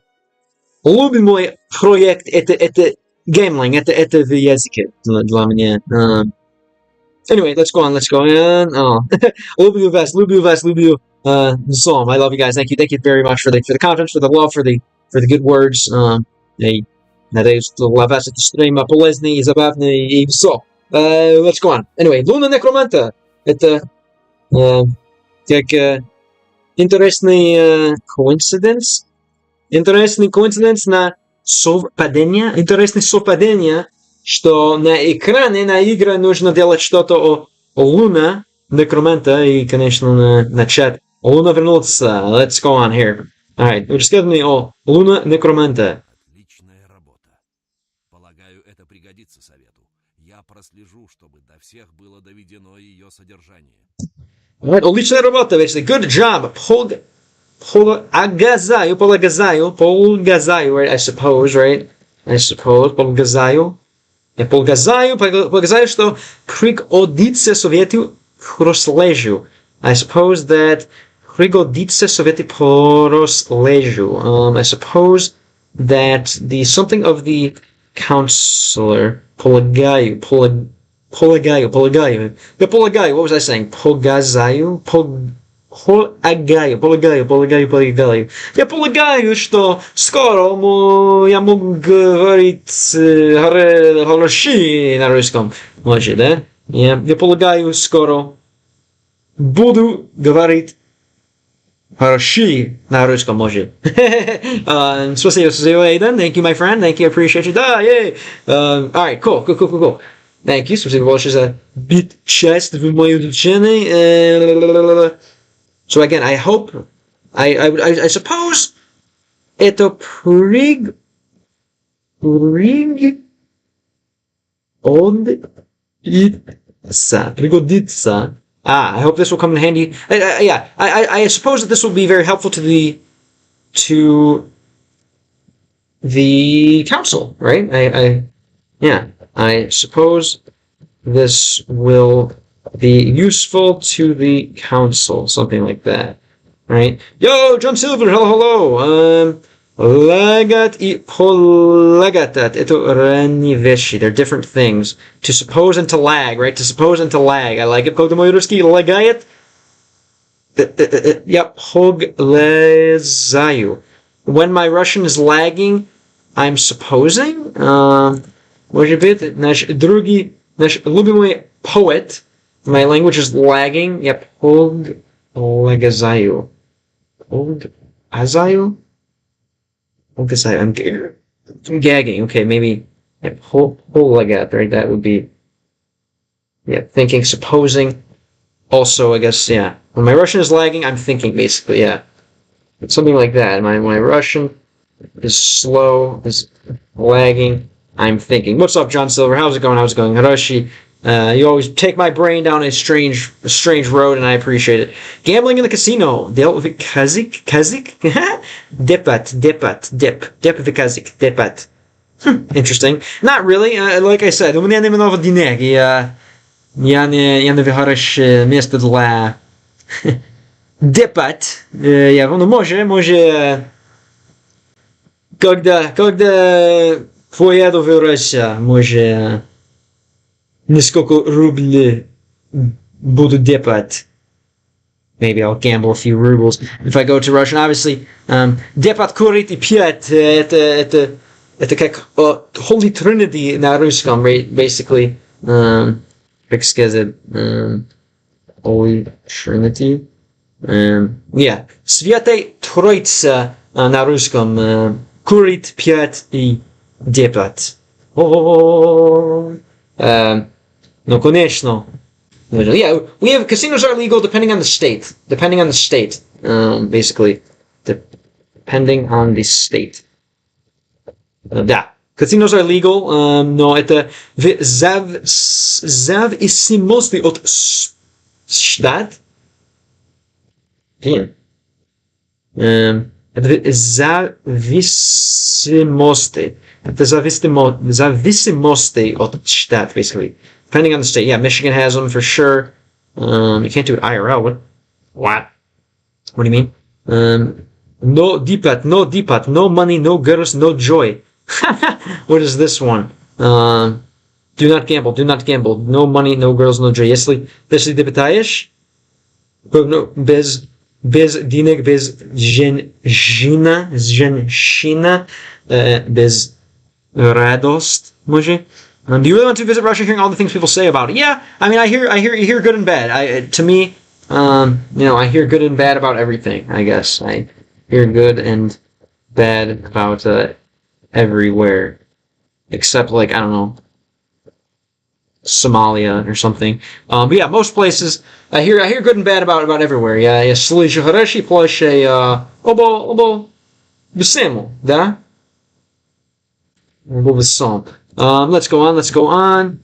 любимый проект это геймлинг, это в языке для меня. Anyway, let's go on. Oh, люблю вас. I love you guys. Thank you very much for the confidence, for the love, for the good words. Надеюсь, что для вас это стрим полезный и забавный и все. Let's go on. Anyway, Луна Некроманта. Это как интересный coincidence. Интересный coincidence на совпадение. Интересное совпадение, что на экране, на игре нужно делать что-то о Луна Некроманта и, конечно, на чат. Луна вернулся. Let's go on here. Alright, рассказывай о Луна Некроманта. Отличная работа. Полагаю, это пригодится совету. Я прослежу, чтобы до всех было доведено ее содержание. Alright, отличная работа, basically. Good job. Полагаю, right? I suppose, right? Полагаю, что пригодится совету прослежу. I suppose that пригодится совету прослежу. I suppose that the something of the counselor, полагаю. What was I saying? Полагаю. Я полагаю, что скоро я могу говорить хорошо на русском. Может, да? Я полагаю, скоро буду говорить хорошо на русском, может. Спасибо, Aidan. Thank you, my friend. Thank you, I appreciate you. Да, yay. Alright, cool. Thank you. Спасибо большое за бит часть в моем изучении. So again, I hope, I suppose, это пригодится. I hope this will come in handy. I suppose that this will be very helpful to the council, right? I suppose this will be useful to the council, something like that, right? Yo, John Silver, hello. Legat и polegatat, это разные вещи. They're different things. To suppose and to lag, right? To suppose and to lag. I like it. Когда мой русский лагает, я поглазаю. When my Russian is lagging, I'm supposing. Может быть, наш любимый poet, my language is lagging. Я поглазаю. Поглазаю? I'm gagging. Okay, maybe polegat, right? That would be, thinking, supposing. Also, I guess, when my Russian is lagging, I'm thinking, basically, something like that. My Russian is slow, is lagging, I'm thinking. What's up, John Silver? How's it going? Hiroshi, you always take my brain down a strange road, and I appreciate it. Gambling in the casino. Dealt with kazik? Dipat. Dip the kazik. Dipat. Interesting. Not really. Like I said, у меня немного денег. Я не выбираешь место для дипат. Может, когда поеду в Россию, может, несколько рублей буду депать. Maybe I'll gamble a few rubles if I go to Russia. And obviously, депать курить и пьять, это как Holy Trinity на русском, basically. Как сказать, Holy Trinity. Святая Троица на русском. Курить, пьять и депать. Ну, конечно, Yeah, we have casinos are legal depending on the state. Depending on the state, basically, depending on the state. Да. Casinos are legal, но это в зависимости от штат. Это в зависимости. Это зависимости от штат, basically. Depending on the state. Yeah, Michigan has them for sure. You can't do it IRL. What? What do you mean? No dipat, no money, no girls, no joy. What is this one? Do not gamble, No money, no girls, no joy. Если ты пытаешь, без денег, без женщина, без радость, може. Do you really want to visit Russia, hearing all the things people say about it? Yeah, I mean, you hear good and bad. To me, I hear good and bad about everything, I guess. I hear good and bad about everywhere, except, like, I don't know, Somalia or something. But yeah, most places, I hear good and bad about everywhere. Я слышу хорошие, плохие, оба всему, да? Оба всему. Let's go on.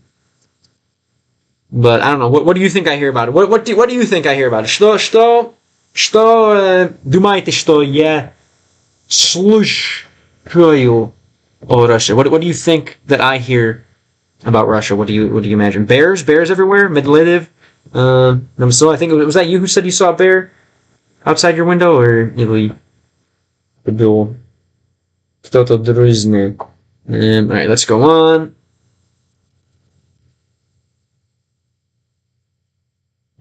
But I don't know. What do you think I hear about it? What do you think I hear about it? Что думаете, что я слушаю о Russia? What do you think that I hear about Russia? What do you imagine? Bears everywhere. Medvedev. So I think was that you who said you saw a bear outside your window, or кто-то другой? All right, let's go on.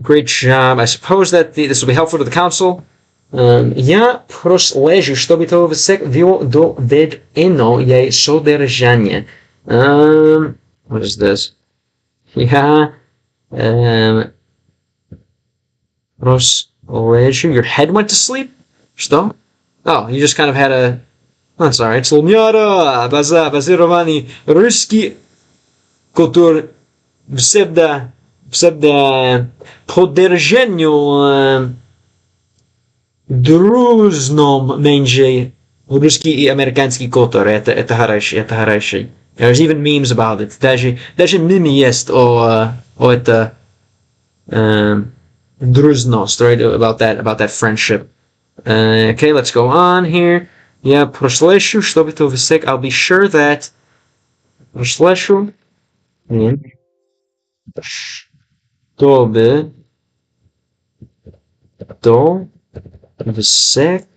Great job. I suppose that this will be helpful to the council. Я прослежу, чтобы то ввел доведено ей содержание. What is this? Я прослежу. Your head went to sleep? Что? Oh, you just kind of had a... That's alright. Сломяра, базированный русский, который всегда поддержанию дружном меньше русский и американский который. Это хороший. There's even memes about it. Даже мемы есть о это дружность, right? About that friendship. Okay, let's go on here. Yeah, прослежу, чтобы то высек. I'll be sure that прослежу, чтобы то высек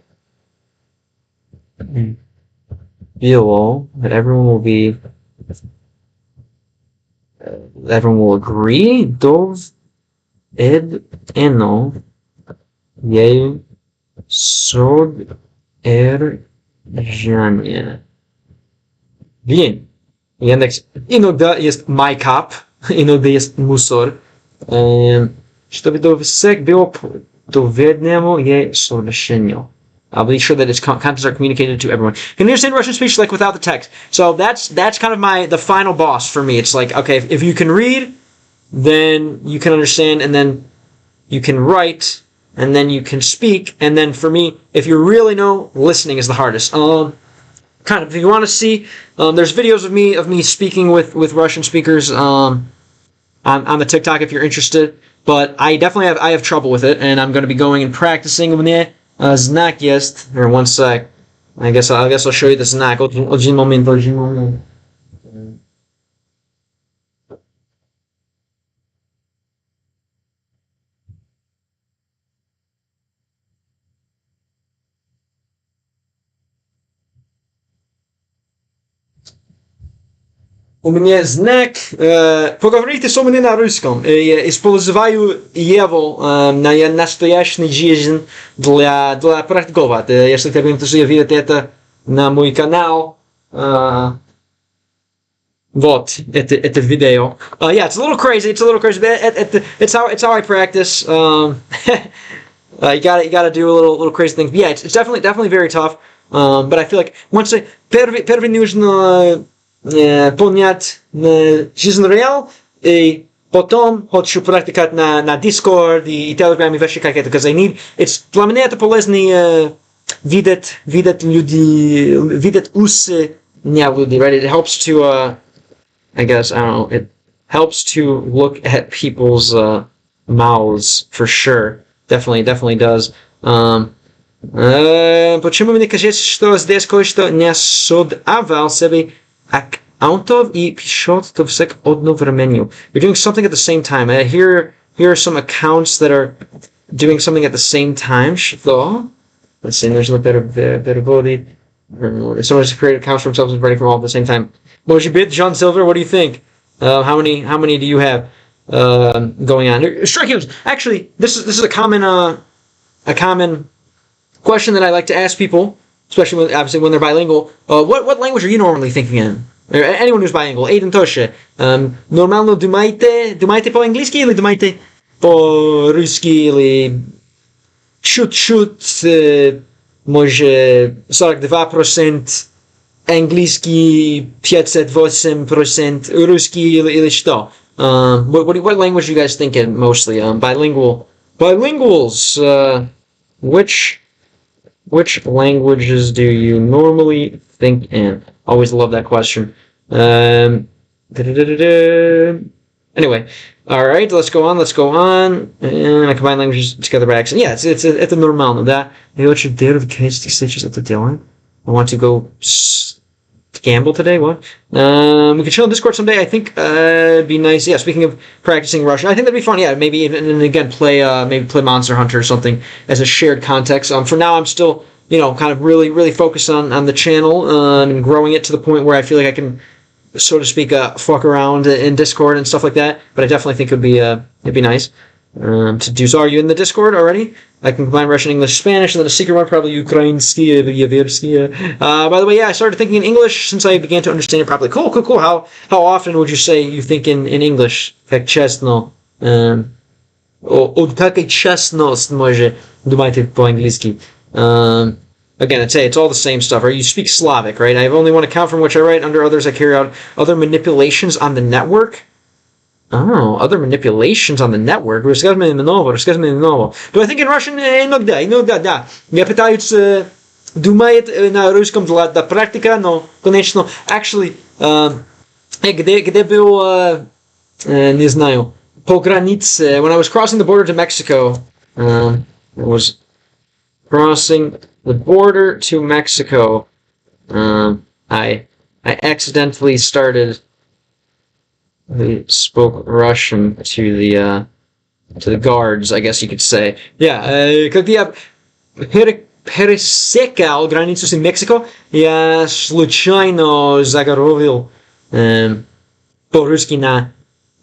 below, that everyone will agree. Dov ed eno jej sod Жаня. Bien. Яндекс. Иногда есть майкап, иногда есть мусор. Чтобы довсек было доведено ей совершенно. I'll be sure that its contents are communicated to everyone. Can you understand Russian speech like without the text? So that's kind of the final boss for me. It's like, okay, if you can read, then you can understand, and then you can write, and then you can speak, and then for me, if you really know, listening is the hardest. Kind of, if you want to see, there's videos of me speaking with Russian speakers on the TikTok if you're interested. But I definitely have trouble with it, and I'm going to be going and practicing. Знак есть. Or one sec. I guess I'll show you the знак. Один момент. У меня знак, поговорите со мной на русском. Я использую его на настоящей жизни для практиковать. Если тебе интересует это на мой канал, вот, это видео. Yeah, it's a little crazy, but it's how I practice. You gotta do a little crazy things. But yeah, it's definitely very tough. But I feel like once первый нужно понять жизнь реал и Потом хочу практиковать на Discord и Telegram и вообще как это, because I need, для меня это полезно видеть люди, видеть усы не людей, right? It helps to, I guess, I don't know, it helps to look at people's mouths, for sure. Definitely does. Почему мне кажется, что здесь кое-что не создавал себе аккаунтов и пишет то все одновременно? You're doing something at the same time. Here are some accounts that are doing something at the same time. Что? Let's see, there's a переводить. Someone's created accounts for themselves and writing from all at the same time. Moji Bit, John Silver, what do you think? How many do you have going on? Strike. Actually, this is a common question that I like to ask people, especially obviously when they're bilingual. What language are you normally thinking in? Or anyone who's bilingual. Aiden Toshe. Нормально думаете по-английски или думаете по-русски или чуть-чуть, может, 42% английский, 58% русский или что? What language are you guys thinking mostly? Bilinguals. Which languages do you normally think in? Always love that question. Anyway, all right, let's go on. And I combine languages together by accent. Yeah, it's нормально, да. I want to go gamble today. What? We can chill in Discord someday. I think it'd be nice. Yeah, speaking of practicing Russian, I think that'd be fun. Yeah, maybe even and again play Monster Hunter or something as a shared context. For now, I'm still kind of really focused on the channel and growing it to the point where I feel like I can, so to speak, fuck around in Discord and stuff like that. But I definitely think it'd be nice to do so. Are you in the Discord already? I can combine Russian, English, Spanish, and then a secret one, probably Ukrainsky. By the way, yeah, I started thinking in English since I began to understand it properly. Cool. How often would you say you think in English? Как честно? Как честность може думаете по-английски? Again, I'd say it's all the same stuff. Right? You speak Slavic, right? I have only one account from which I write. Under others, I carry out other manipulations on the network. Oh, other manipulations on the network. Расскажи мне нового. Do I think in Russian? Иногда, да. Я пытаюсь думать на русском для практика, но, конечно, actually, где был, не знаю, по границе, when I was crossing the border to Mexico, I was crossing the border to Mexico, I accidentally spoke Russian to the guards, I guess you could say. Yeah, как я пересекал границу с Мексико, я случайно заговорил по-русски на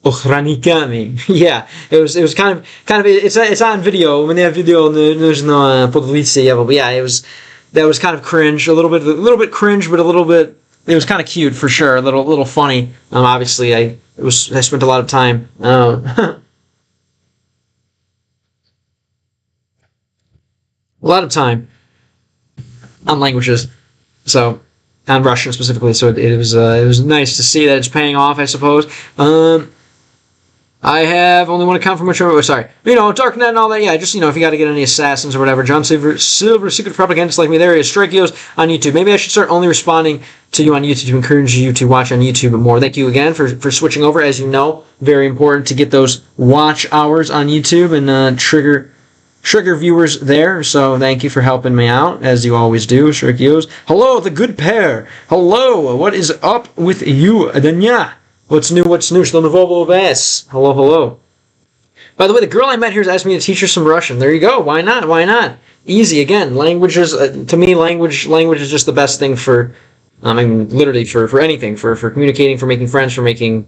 охранниками. Yeah, it was kind of it's on video. Мне видео нужно подвести, but yeah, that was kind of cringe, a little bit cringe, but it was kind of cute for sure, a little funny. Obviously I spent a lot of time on languages, so on Russian specifically. So it was nice to see that it's paying off, I suppose. I have only one account from which Darknet and all that. Yeah, just if you got to get any assassins or whatever. John Silver, secret propagandist like me. There he is. Strikeos on YouTube. Maybe I should start only responding to you on YouTube to encourage you to watch on YouTube more. Thank you again for switching over. As you know, very important to get those watch hours on YouTube and trigger viewers there. So thank you for helping me out, as you always do. Strikeos. Hello, the good pair. Hello, what is up with you, Danya? What's new? Что нового у вас? Hello. By the way, the girl I met here has asked me to teach her some Russian. There you go. Why not? Easy. Again, languages, to me, language is just the best thing for, literally for anything, for communicating, for making friends, for making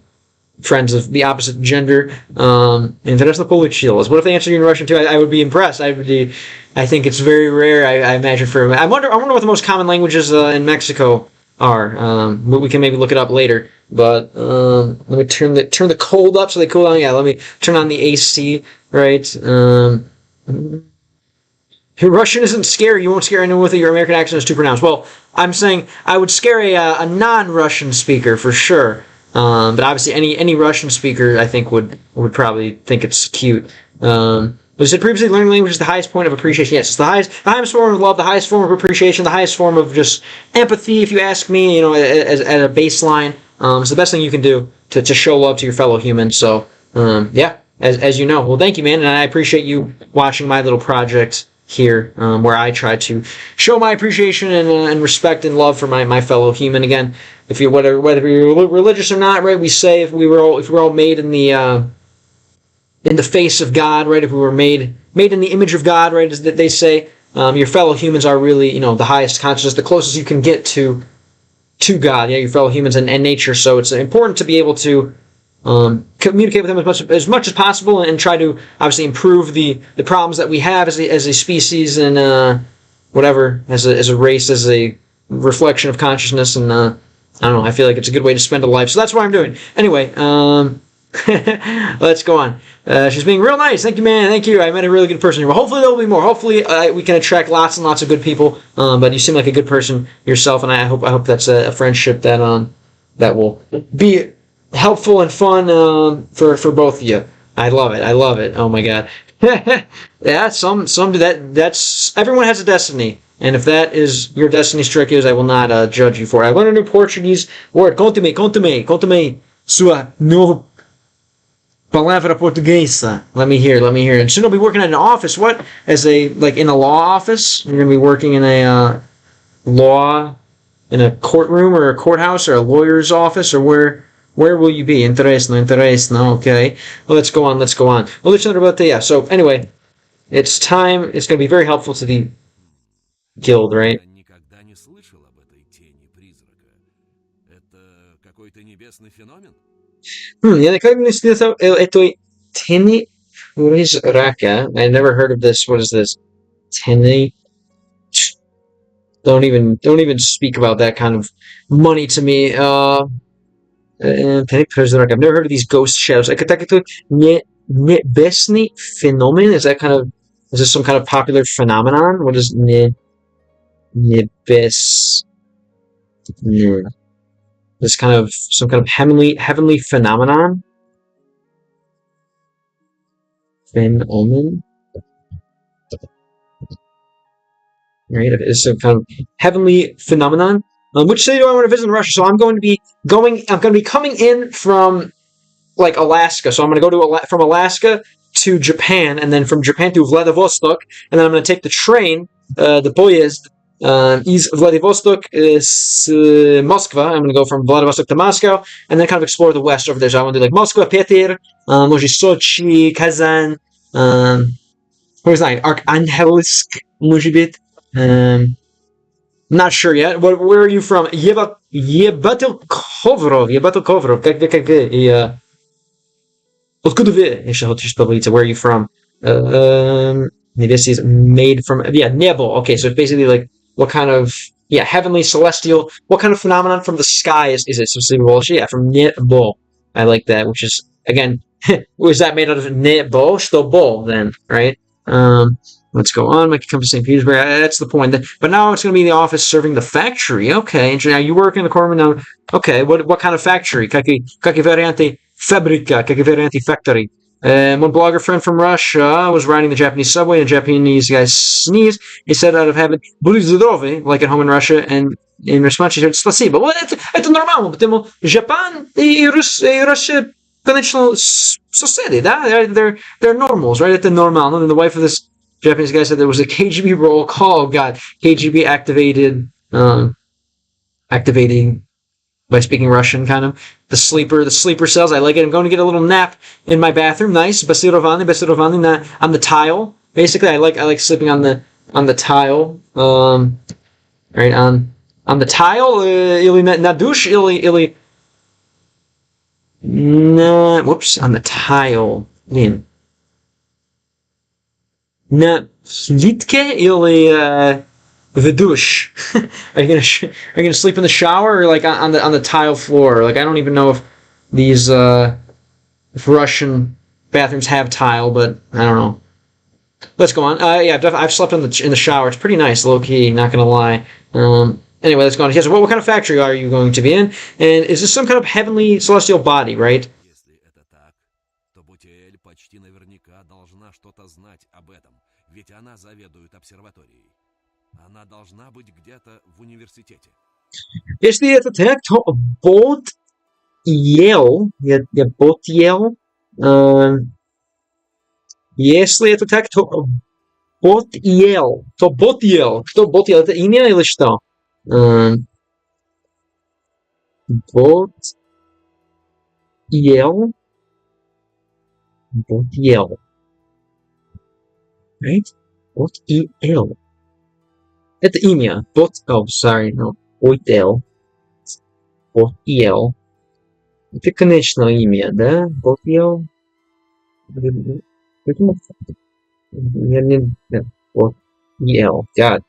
friends of the opposite gender. Интересно получилось. What if they answer you in Russian too? I would be impressed. I think it's very rare, I imagine, I wonder what the most common languages in Mexico are. We can maybe look it up later. But let me turn the cold up so they cool down. Yeah, let me turn on the AC. Right. Russian isn't scary. You won't scare anyone with it. Your American accent is too pronounced. Well, I'm saying I would scare a non-Russian speaker for sure. But obviously, any Russian speaker, I think, would probably think it's cute. But I said previously, learning language is the highest point of appreciation. Yes, it's the highest form of love, the highest form of appreciation, the highest form of just empathy, if you ask me, as a baseline. It's the best thing you can do to show love to your fellow human. So, yeah, as you know. Well, thank you, man, and I appreciate you watching my little project here, where I try to show my appreciation and respect and love for my fellow human. Again, if you whether you're religious or not, right? We say if we were all made in the face of God, right? If we were made in the image of God, right? As they say, your fellow humans are really, the highest consciousness, the closest you can get to God. Yeah, your fellow humans and nature. So it's important to be able to communicate with them as much as possible, and try to obviously improve the problems that we have as a species, and whatever, as a race, as a reflection of consciousness. And I don't know, I feel like it's a good way to spend a life. So that's what I'm doing. Anyway, let's go on. She's being real nice. Thank you, man. Thank you. I met a really good person here. Well, hopefully there will be more. Hopefully we can attract lots and lots of good people. But you seem like a good person yourself, and I hope that's a friendship that will be helpful and fun for both of you. I love it. I love it. Oh my God. Yeah, that's everyone has a destiny. And if that is your destiny, Strickers, I will not judge you for it. I learned a new Portuguese word. Conte-me sua nova palavra portuguesa. Let me hear. And soon I'll be working at an office. What? In a law office? You're going to be working in a in a courtroom or a courthouse or a lawyer's office, or where will you be? Interesting. Okay. Well, let's go on. Well, let's about the, yeah. So anyway, it's time. It's going to be very helpful to the guild, right? Я никогда не слышал об этой тени призрака. Это какой-то небесный феномен? Yeah, Teni Raka. I never heard of this. What is this? Teni. Don't even speak about that kind of money to me. Teni Prizrak. I've never heard of these ghost shadows. Nebesny phenomenon? Is this some kind of popular phenomenon? What is Nebes? This some kind of heavenly phenomenon? Phenomenon? Right? It's some kind of heavenly phenomenon. Which city do I want to visit in Russia? So I'm going to be coming in from Alaska. So I'm going to go from Alaska to Japan, and then from Japan to Vladivostok, and then I'm going to take the train, the poyezd, is Vladivostok is Moskva. I'm going to go from Vladivostok to Moscow, and then kind of explore the west over there. So I want to do Moskva, Peter, może Sochi, Kazan, where's that? Arkhangelsk, może być. Not sure yet. Where are you from? Yebatylkovrov. Как вы? Откуда вы? Еще хочешь поговорить? Where are you from? Maybe this is made from, nebo. Okay, so it's basically what kind of, heavenly, celestial, what kind of phenomenon from the sky is it? So from nebo. I like that, which is, again, was that made out of nebo? Что bo, then, right? Let's go on. Make it come to St. Petersburg. That's the point. But now it's going to be the office serving the factory. Okay. Now you work in the corner now. Okay. What kind of factory? Какие varianti fabrica? Какие varianti factory? One blogger friend from Russia was riding the Japanese subway, and the Japanese guy sneezed. He said out of habit, "Будь здоровы," like at home in Russia, and in response he said, "Спасибо." Well, это нормально, потому Japan и Russia, conventional соседи, да? They're normals, right? Это нормально. And the wife of this Japanese guy said there was a KGB roll call. God, KGB activating by speaking Russian, kind of. The sleeper cells. I like it. I'm going to get a little nap in my bathroom. Nice. Besirovani, on the tile. Basically, I like sleeping on the tile. Right on the tile. Ili na dush. Ili. Whoops. On the tile. Man. Na hlitke ili the douche. Are you gonna sleep in the shower, or on the tile floor? I don't even know if these if Russian bathrooms have tile, but I don't know. Let's go on. I've slept in the shower. It's pretty nice, low key. Not gonna lie. Anyway, let's go on. He says, what kind of factory are you going to be in? And is this some kind of heavenly celestial body, right? Если это так, то Бутиэль почти наверняка должна что-то знать об этом, ведь она заведует обсерваторией. Она должна быть где-то в университете. Если это так, то Ботьел, Ботьел, если это так, то Ботьел, кто Ботьел, это имя или что? Ботьел, right? Ботьел. Это имя. Sorry, no. Ботьел. Ботьел. Это конечное имя, да? Ботьел. Ботьел. God.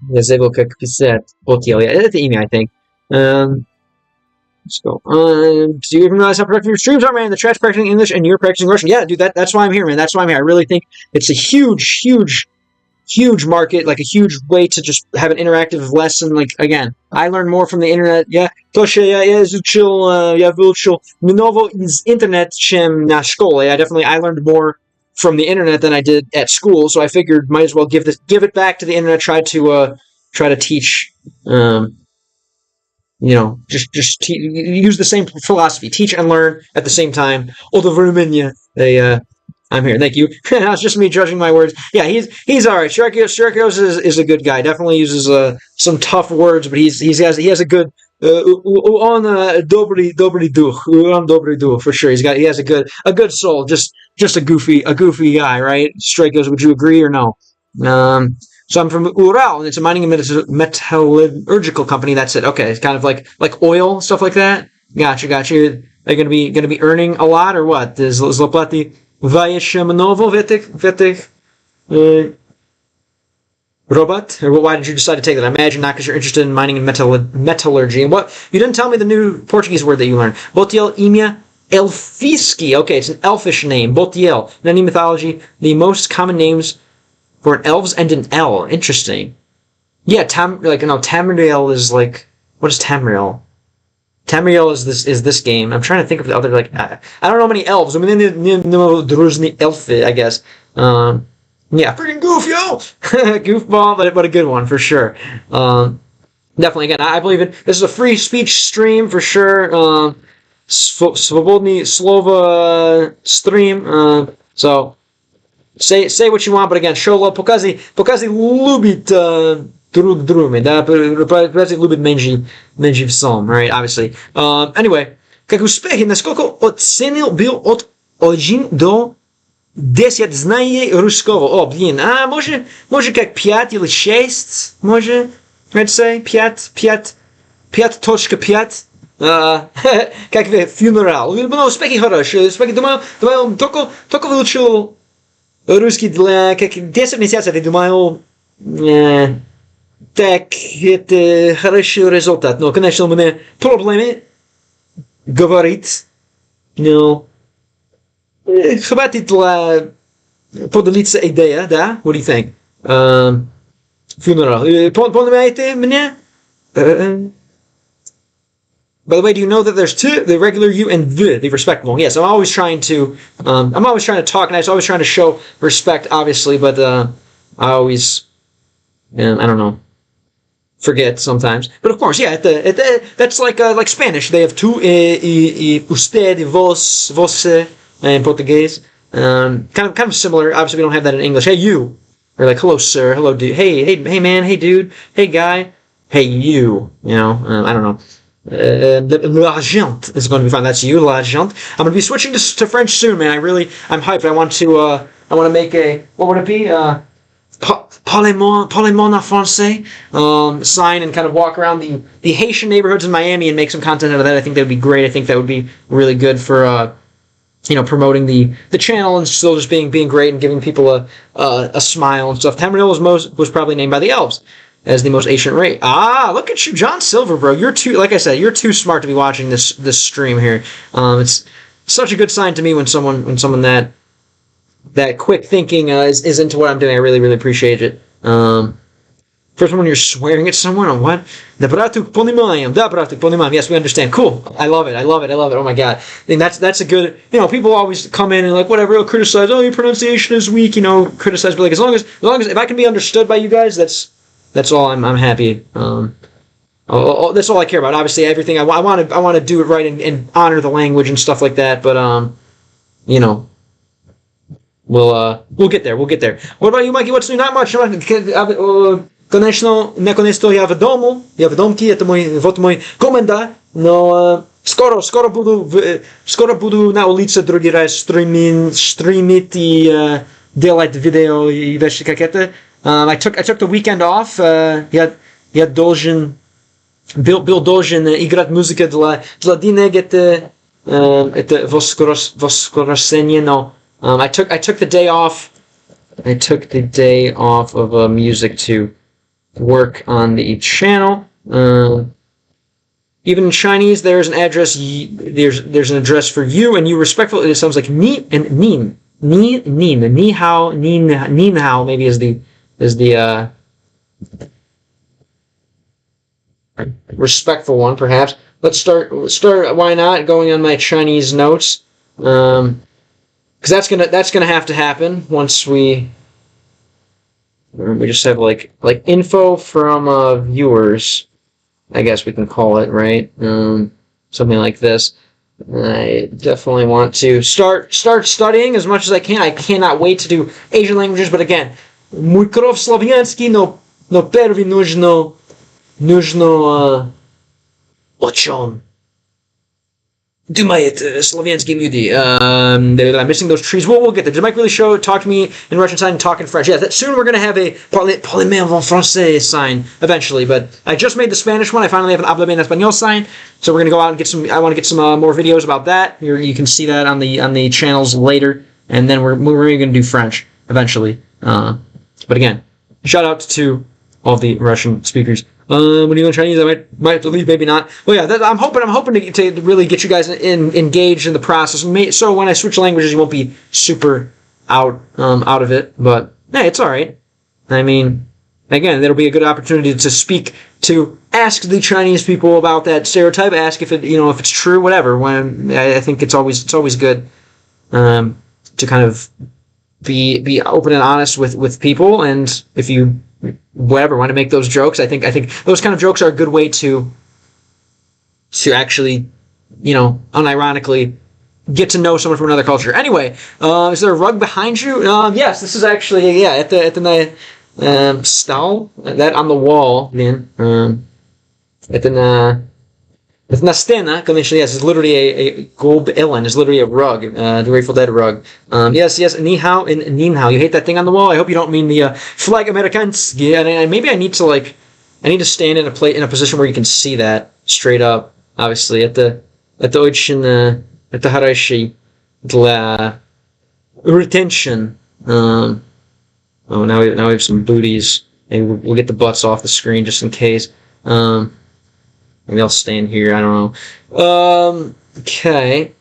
Я забыл, как писать. Ботьел. Это имя, I think. Let's go. Do you even realize how productive your streams are, man? The chat's practicing English and you're practicing Russian. Yeah, dude, that's why I'm here, man. That's why I'm here. I really think it's a huge market, like a huge way to just have an interactive lesson. Like, again, I learn more from the internet. Я выучил много из интернета, чем на школе. I learned more from the internet than I did at school, so I figured might as well give it back to the internet, try to teach, use the same philosophy, teach and learn at the same time. I'm here. Thank you. It's just me judging my words. Yeah, he's all right. Sherkios is a good guy. Definitely uses some tough words, but he has a good dobry duch for sure. He has a good soul. Just a goofy guy, right? Sherkios, would you agree or no? So I'm from Ural, and it's a mining and metallurgical company. That's it. Okay, it's kind of like oil stuff like that. Gotcha. They're gonna be earning a lot or what? Is Zloplati Vayeshemanovo Vetik Robot? Or why did you decide to take that? I imagine not because you're interested in mining and metallurgy. And what? You didn't tell me the new Portuguese word that you learned. Botiel Imia Elfiski. Okay, it's an elfish name. Botiel. In any mythology, the most common names for an elves end in L. Interesting. Yeah, Tamriel is like, what is Tamriel? Tamriel is this game. I'm trying to think of the other, like, I don't know many elves. I mean, Druzni Elfi, I guess. Yeah, freaking goof, yo! Goofball, but a good one, for sure. Definitely, again, I believe it. This is a free speech stream, for sure. Svobodny Slova stream. So, say what you want, but again, show love. Pokazi lubit drugi, да, Pokazi lubit menji psom, right, obviously. Anyway, как успехи, насколько оценил был от 1 до 10 знаний русского? О, блин, может как 5 или 6, может, let's say, 5.5, как funeral. Ну, успехи хорошие, успехи, думаю, только выучил русский для как 10 месяцев, я думаю, так, это хороший результат. Но, конечно, у меня проблемы говорить, но хватит для поделиться идея, да? What do you think? Funeral. Понимаете меня? By the way, do you know that there's two, the regular you and the respectful? Yes, I'm always trying to talk nice, always trying to show respect, obviously, but I always, I don't know, forget sometimes. But of course, yeah, that's like Spanish. They have two, usted, vos, você, in Portuguese. Kind of similar. Obviously, we don't have that in English. Hey, you, or like, hello, sir, hello, dude. Hey, man, hey, dude, hey, guy, hey, you. You know, I don't know. L'agent is going to be fun. That's you, l'agent. I'm going to be switching to French soon, man. I'm hyped. I want to make a, what would it be? Parlez-moi en français. Sign and kind of walk around the Haitian neighborhoods in Miami and make some content out of that. I think that would be great. I think that would be really good for, promoting the channel and still just being great and giving people a smile and stuff. Tamriel was probably named by the elves as the most ancient race. Ah, look at you, John Silver, bro. You're too, like I said, you're too smart to be watching this stream here. It's such a good sign to me when someone that quick thinking is into what I'm doing. I really, really appreciate it. First one when you're swearing at someone or what? Da bratug poнимаем. Da bratug poнимаем. Yes, we understand. Cool. I love it. I love it. I love it. Oh my god. I think that's a good, people always come in and like whatever, criticize, oh, your pronunciation is weak, criticize, but like as long as if I can be understood by you guys, that's all. I'm happy. That's all I care about. Obviously, everything I want to do it right and honor the language and stuff like that. But we'll get there. We'll get there. What about you, Mikey? What's new? Not much. Конечно, наконец-то я в дому. Я в домке. Это мой команда. Но скоро буду на улице другой раз стримить и делать видео и вещи как это. I took the weekend off. Я должен играть музыку для денег. Это воскресенье, но I took the day off. I took the day off of music to work on the channel. Even in Chinese, there's an address. There's an address for you, and you respectful. It sounds like ni and nin. Ni hao, nin hao. Maybe is the respectful one, perhaps. Let's start. Why not? Going on my Chinese notes, because that's gonna have to happen once we just have like info from viewers. I guess we can call it, right? Something like this. I definitely want to start studying as much as I can. I cannot wait to do Asian languages, but again, mój krov sloviansky, no pervi нужно o čom думает славянские люди. I'm missing those trees. We'll get there. Did Mike really talk to me in Russian sign and talk in French? Yeah, soon we're going to have a parler en français sign eventually, but I just made the Spanish one. I finally have an hablar en español sign, so we're going to go out and get some. I want to get some more videos about that. You can see that on the channels later, and then we're going to do French eventually. But again, shout out to all the Russian speakers. When you learn Chinese, I might have to leave, maybe not. Well, yeah, I'm hoping to really get you guys engaged in the process. So when I switch languages, you won't be super out of it. But hey, it's all right. I mean, again, that'll be a good opportunity to ask the Chinese people about that stereotype. Ask if if it's true, whatever. When I think it's always good to kind of be open and honest with people, and if you want to make those jokes, I think those kind of jokes are a good way to actually, unironically get to know someone from another culture. Anyway, is there a rug behind you? Yes, this is actually at the stall that on the wall. Then it's na stena, конечно, yes, it's literally a gold ellen, it's literally a rug, the Grateful Dead rug. Yes, ni hao and nin hao. You hate that thing on the wall? I hope you don't mean the flag Americans. Yeah, and maybe I need to stand in a position where you can see that straight up. Obviously, at the harashi dla retention. Now we have some booties. Maybe we'll get the butts off the screen just in case. Maybe I'll stand here. I don't know. Okay.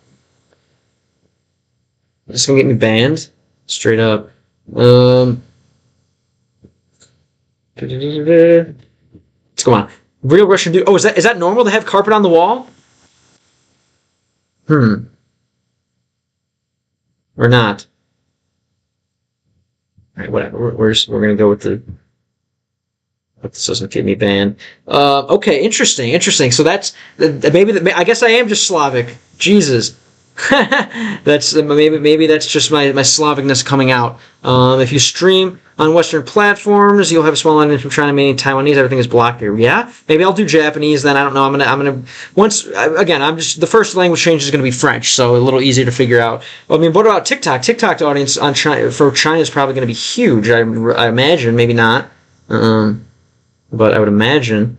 This is gonna get me banned. Straight up. Let's go on. Real Russian dude. Oh, is that normal to have carpet on the wall? Or not? All right, whatever. We're gonna go with the. This doesn't get me banned. Okay, interesting. So that's I guess I am just Slavic. Jesus, that's maybe that's just my Slavicness coming out. If you stream on Western platforms, you'll have a small audience from China, mainly Taiwanese. Everything is blocked here. Yeah, maybe I'll do Japanese then. I don't know. I'm gonna once again. The first language change is gonna be French, so a little easier to figure out. Well, I mean, what about TikTok? TikTok audience on China for China is probably gonna be huge. I imagine, maybe not. But I would imagine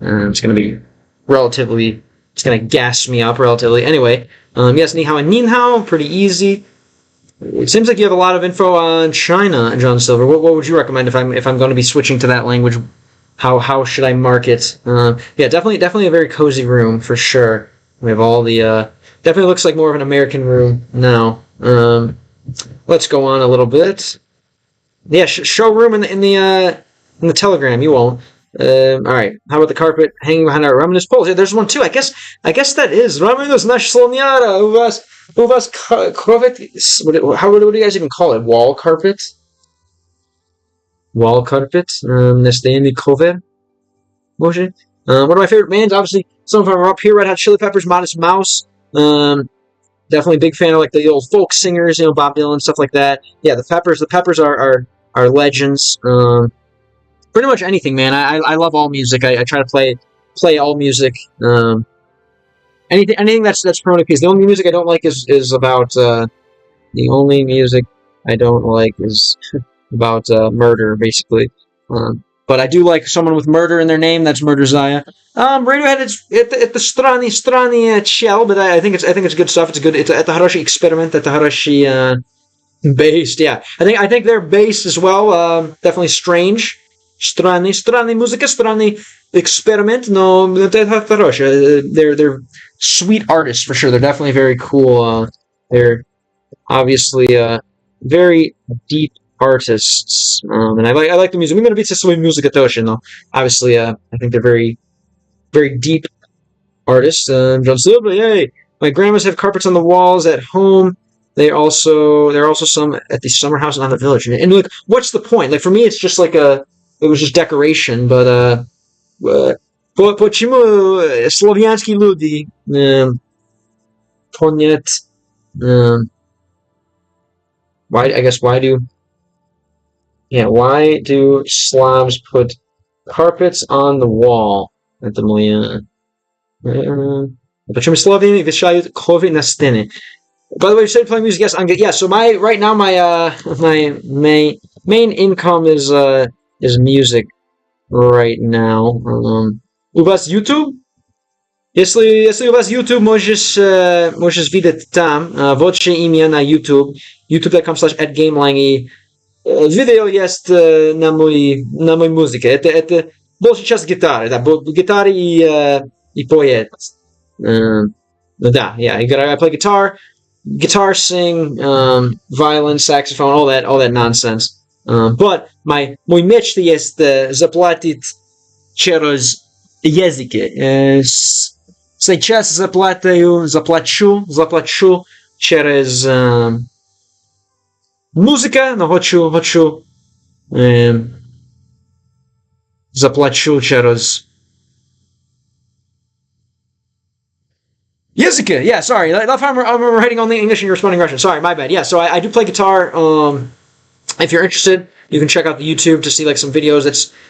it's going to be relatively. It's going to gas me up relatively. Anyway, yes, ni hao and nin hao, pretty easy. It seems like you have a lot of info on China, John Silver. What would you recommend if I'm going to be switching to that language? How should I mark it? Yeah, definitely a very cozy room for sure. We have all the. Definitely looks like more of an American room now. Let's go on a little bit. Yeah, showroom in the in the Telegram. You won't. All right. How about the carpet hanging behind our reminisce poles? Yeah, there's one too. I guess that is reminisce nash sloniara. U was carpet. What do you guys even call it? Wall carpet. Wall carpet. Nestani cover. One of my favorite bands, obviously, some of them are up here. Red Hot Chili Peppers, Modest Mouse. Definitely a big fan of like the old folk singers, Bob Dylan, stuff like that. Yeah, the Peppers. The Peppers are legends. Pretty much anything, man. I love all music. I try to play all music. Anything that's promoting peace. The only music I don't like is about the only music I don't like is about murder, basically. But I do like someone with murder in their name. That's Murder Zaya. Radiohead, it's at the strani shell, but I think it's good stuff. It's good. It's at the Harashi experiment, at the Harashi bass. Yeah, I think their bass as well. Definitely strange. Strani muzika, strani experiment. No, they're sweet artists for sure. They're definitely very cool. They're obviously very deep artists, and I like the music. I'm gonna be some music at though. Obviously, I think they're very, very deep artists. John Silva, yay! My grandmas have carpets on the walls at home. There are also some at the summer house and on the village. And like, what's the point? Like for me, it's just like it was just decoration. But почему славянские люди понят? Why do Slavs put carpets on the wall? Это моя. Почему славяне вешают ковры на стены? By the way, you started playing music. Yes, I'm good. Yeah, so right now my main income is music right now. У вас YouTube? Если у вас YouTube, можешь видеть там. Вот же имя на YouTube. youtube.com/@gamelang. И видео есть на моей музыке. Это большая часть гитары, да, гитары и поэт. Да, yeah, I play guitar, sing, violin, saxophone, all that nonsense. But мой мечта есть заплатить через языки. Сейчас заплачу через музыка, но хочу заплачу через языки. Yeah, sorry. I'm writing only English and you're responding Russian. Sorry, my bad. Yeah, so I do play guitar. If you're interested, you can check out the YouTube to see like some videos.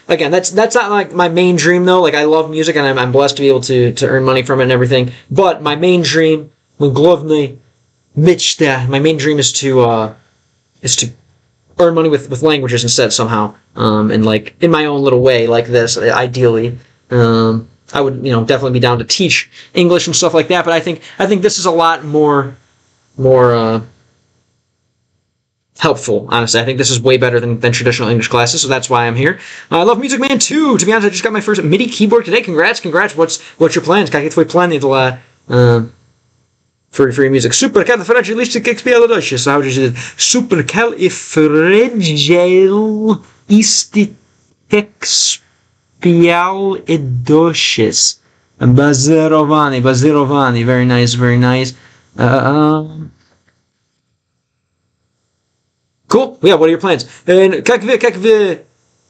That's not like my main dream though. Like I love music and I'm blessed to be able to earn money from it and everything. But my main dream, my main dream is to earn money with languages instead somehow. And like in my own little way, like this, ideally. I would, definitely be down to teach English and stuff like that. But I think this is a lot more helpful, honestly. I think this is way better than traditional English classes, so that's why I'm here. I love Music Man 2. To be honest, I just got my first MIDI keyboard today. Congrats. What's your plans? Какие твои планы for your music? Supercalifragilisticexpialidocious. So how would you say it? Supercalifragilisticexpialidocious. Bazirovanny. Very nice, very nice. Cool. Yeah, what are your plans? Как вы...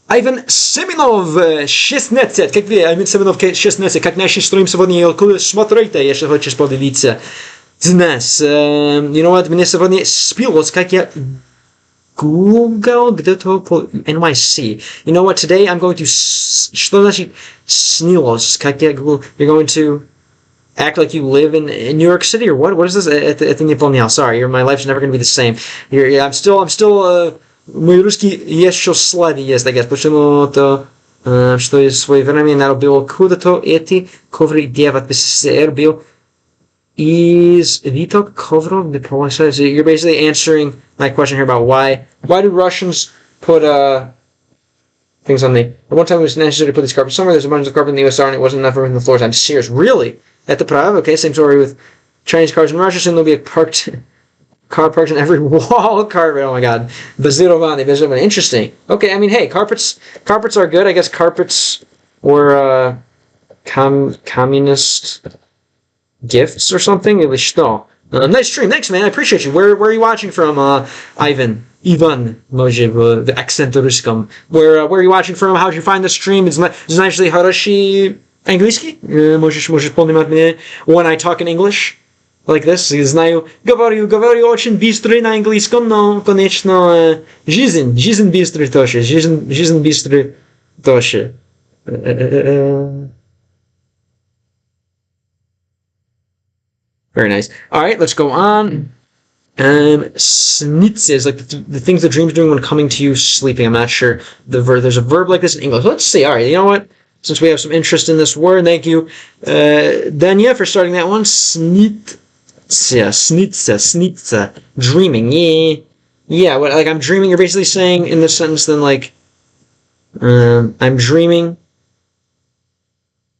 Ivan Seminov 16. Как вы, Ivan Seminov 16. Как наши строим сегодня, смотрите, если хочешь поделиться с нас. You know what, мне сегодня спилось, как я Google где-то по NYC. You know what, today I'm going to... Что значит снилось? Как я Google... You're going to... act like you live in New York City or what? What is this? Это не помню. Sorry, my life's never going to be the same. I'm still мой русский еще слабый есть, I guess. Почему-то, что из своего времени надо было куда-то эти ковры делать в СССР был из виток ковров. So you're basically answering my question here about why do Russians put things on the... One time it was necessary to put these carpets somewhere. There's a bunch of carpet in the USSR and it wasn't enough room in the floors. I'm serious. Really? At the Prav? Okay, same story with Chinese cars in Russia. Soon they'll be parked car parks on every wall. Carpet. Oh my god. Bazirovaný. Interesting. Okay, I mean, hey, carpets are good. I guess carpets were communist gifts or something. Nice stream. Thanks, man. I appreciate you. Where are you watching from, Ivan? The accent русском. Where are you watching from? How'd you find the stream? Знаешь ли хороший английский? Можешь понимать меня when I talk in English? Like this. Знаю. Говорю очень быстро на английском, но, конечно, жизнь быстрый тоже. Жизнь быстрый тоже. Very nice. All right, let's go on. Snitz is like the things the dream's doing when coming to you sleeping. I'm not sure. There's a verb like this in English. Let's see. All right, you know what? Since we have some interest in this word, thank you, Danya, for starting that one. Snitza. Dreaming. Yeah. What, like I'm dreaming. You're basically saying in this sentence, then like, I'm dreaming.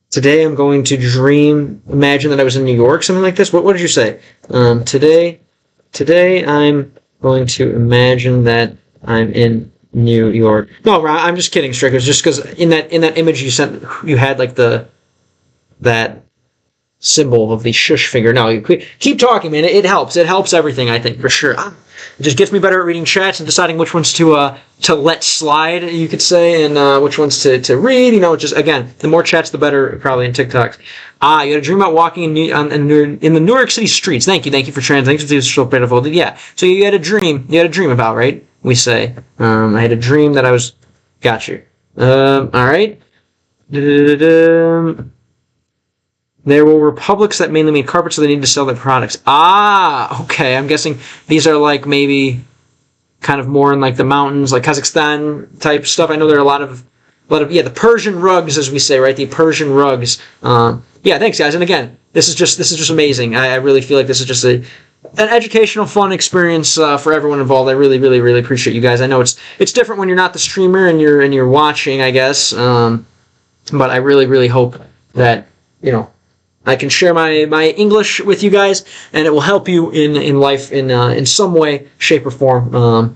Today I'm going to dream. Imagine that I was in New York, something like this. What did you say? Today I'm going to imagine that I'm in New York. No, I'm just kidding, Strick. It was just because in that image you sent, you had like that symbol of the shush finger. No, you keep talking, man. It helps. It helps everything, I think, for sure. It just gets me better at reading chats and deciding which ones to let slide, you could say, and which ones to read. You know, just again, the more chats, the better, probably in TikToks. You had a dream about walking in the New York City streets. Thank you for translating. Thank you for so beautiful. Yeah. So you had a dream. You had a dream about, right? We say. I had a dream that I was. Got you. All right. There were republics that mainly made carpets, so they needed to sell their products. Okay. I'm guessing these are like maybe kind of more in like the mountains, like Kazakhstan type stuff. I know there are a lot of the Persian rugs, as we say, right? The Persian rugs. Yeah, thanks, guys. And again, this is just amazing. I really feel like this is just an educational, fun experience for everyone involved. I really, really, really appreciate you guys. I know it's different when you're not the streamer and you're watching, I guess. But I really, really hope that I can share my English with you guys, and it will help you in life in some way, shape, or form.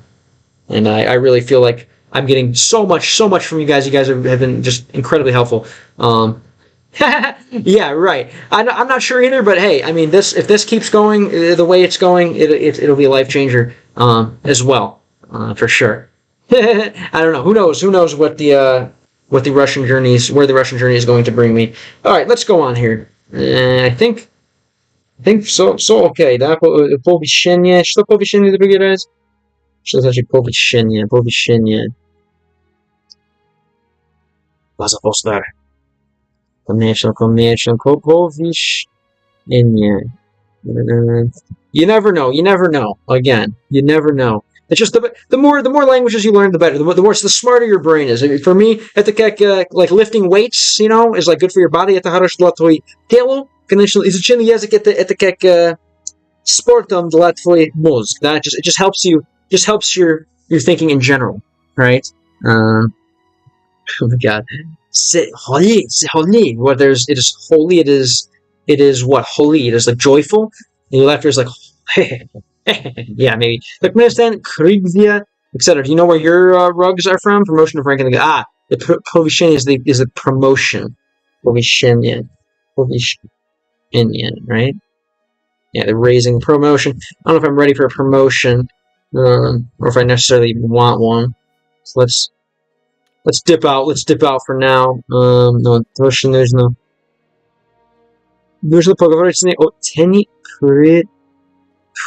And I really feel like I'm getting so much from you guys. You guys have been just incredibly helpful. Yeah, right. I'm not sure either, but hey, I mean, if this keeps going the way it's going, it'll be a life changer as well, for sure. I don't know. Who knows what the Russian where the Russian journey is going to bring me. All right, let's go on here. I think so okay. Да, повещение. Что повещение, другие раз? Что значит повещение? Повещение. Позапостар. Конечно, повещение. You never know. Again, you never know. It's just the more languages you learn, the better. The smarter your brain is. For me, like lifting weights, is like good for your body. Это хорошо для твоего тела. Конечно, изучение языка это как спортом для твоего мозга. It just helps you. Just helps your thinking in general, right? Oh my god. C'est holy. What it is holy. It is what holy. It is like joyful. And your laughter is like. Yeah, maybe. Turkmenistan, Kyrgyzstan, etc. Do you know where your rugs are from? Promotion of ranking. The povishenia is the promotion. Povishenia, right? Yeah, the raising promotion. I don't know if I'm ready for a promotion, or if I necessarily even want one. So let's dip out. Let's dip out for now. No, нужно поговорить с ней о тени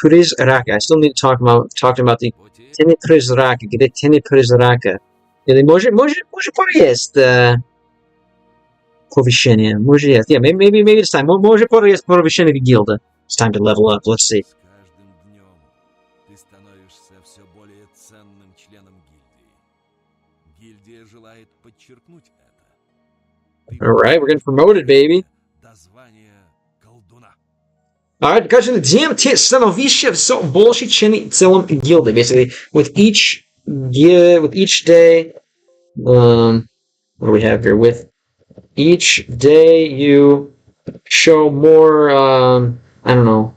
призрака. I still need to talk about the тени призрака. Где тени призрака? Или может поесть повышение? Может есть. Yeah, maybe it's time. Может поесть повышение гильда. It's time to level up. Let's see. С каждым днем ты становишься все более ценным членом гильдии. Гильдия желает подчеркнуть это. All right, we're getting promoted, baby. До звания колдуна. Alright, каждый день ты становишься все больше целым гильдой. Basically, with each day, what do we have here? With each day, you show more, I don't know,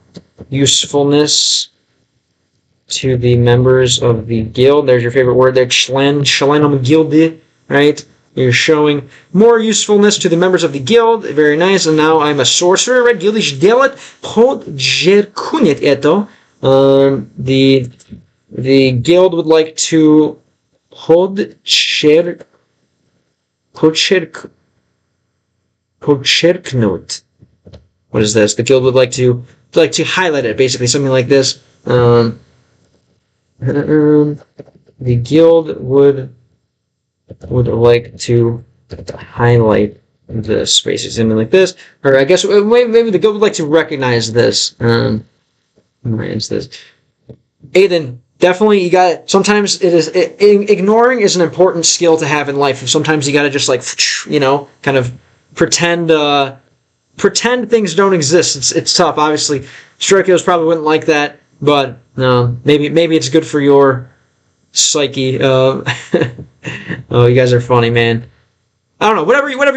usefulness to the members of the guild. There's your favorite word there, členom gildy, right? You're showing more usefulness to the members of the guild. Very nice. And now I'm a sorcerer, right? Gildish делать подчеркнуть это. The guild would like to подчеркнуть. What is this? The guild would like to highlight it, basically something like this. The guild would like to highlight this, basically something like this, or I guess maybe the guild would like to recognize this. Is this? Aiden, definitely you got. Sometimes ignoring is an important skill to have in life. Sometimes you got to just kind of pretend things don't exist. It's tough. Obviously, Strikeos probably wouldn't like that, but maybe it's good for your psyche. Oh, you guys are funny, man. I don't know, whatever you want.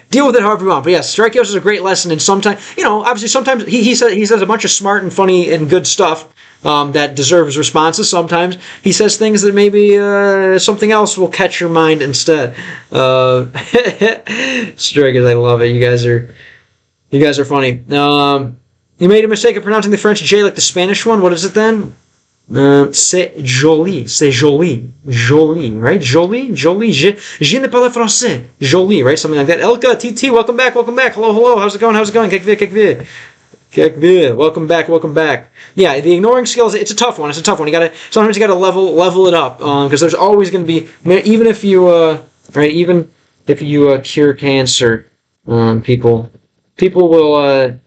Deal with it however you want. But yes, Strikeos is a great lesson, and sometimes, obviously sometimes he says a bunch of smart and funny and good stuff that deserves responses. Sometimes he says things that maybe something else will catch your mind instead. Strikeos, I love it. You guys are funny. You made a mistake of pronouncing the French J like the Spanish one. What is it then? C'est joli, right? Joli, je ne parle français. Joli, right? Something like that. Elka, TT, welcome back. Hello, how's it going? Kek vi. Welcome back. Yeah, the ignoring skills, it's a tough one. Sometimes you gotta level it up, because there's always gonna be, even if you cure cancer, people will,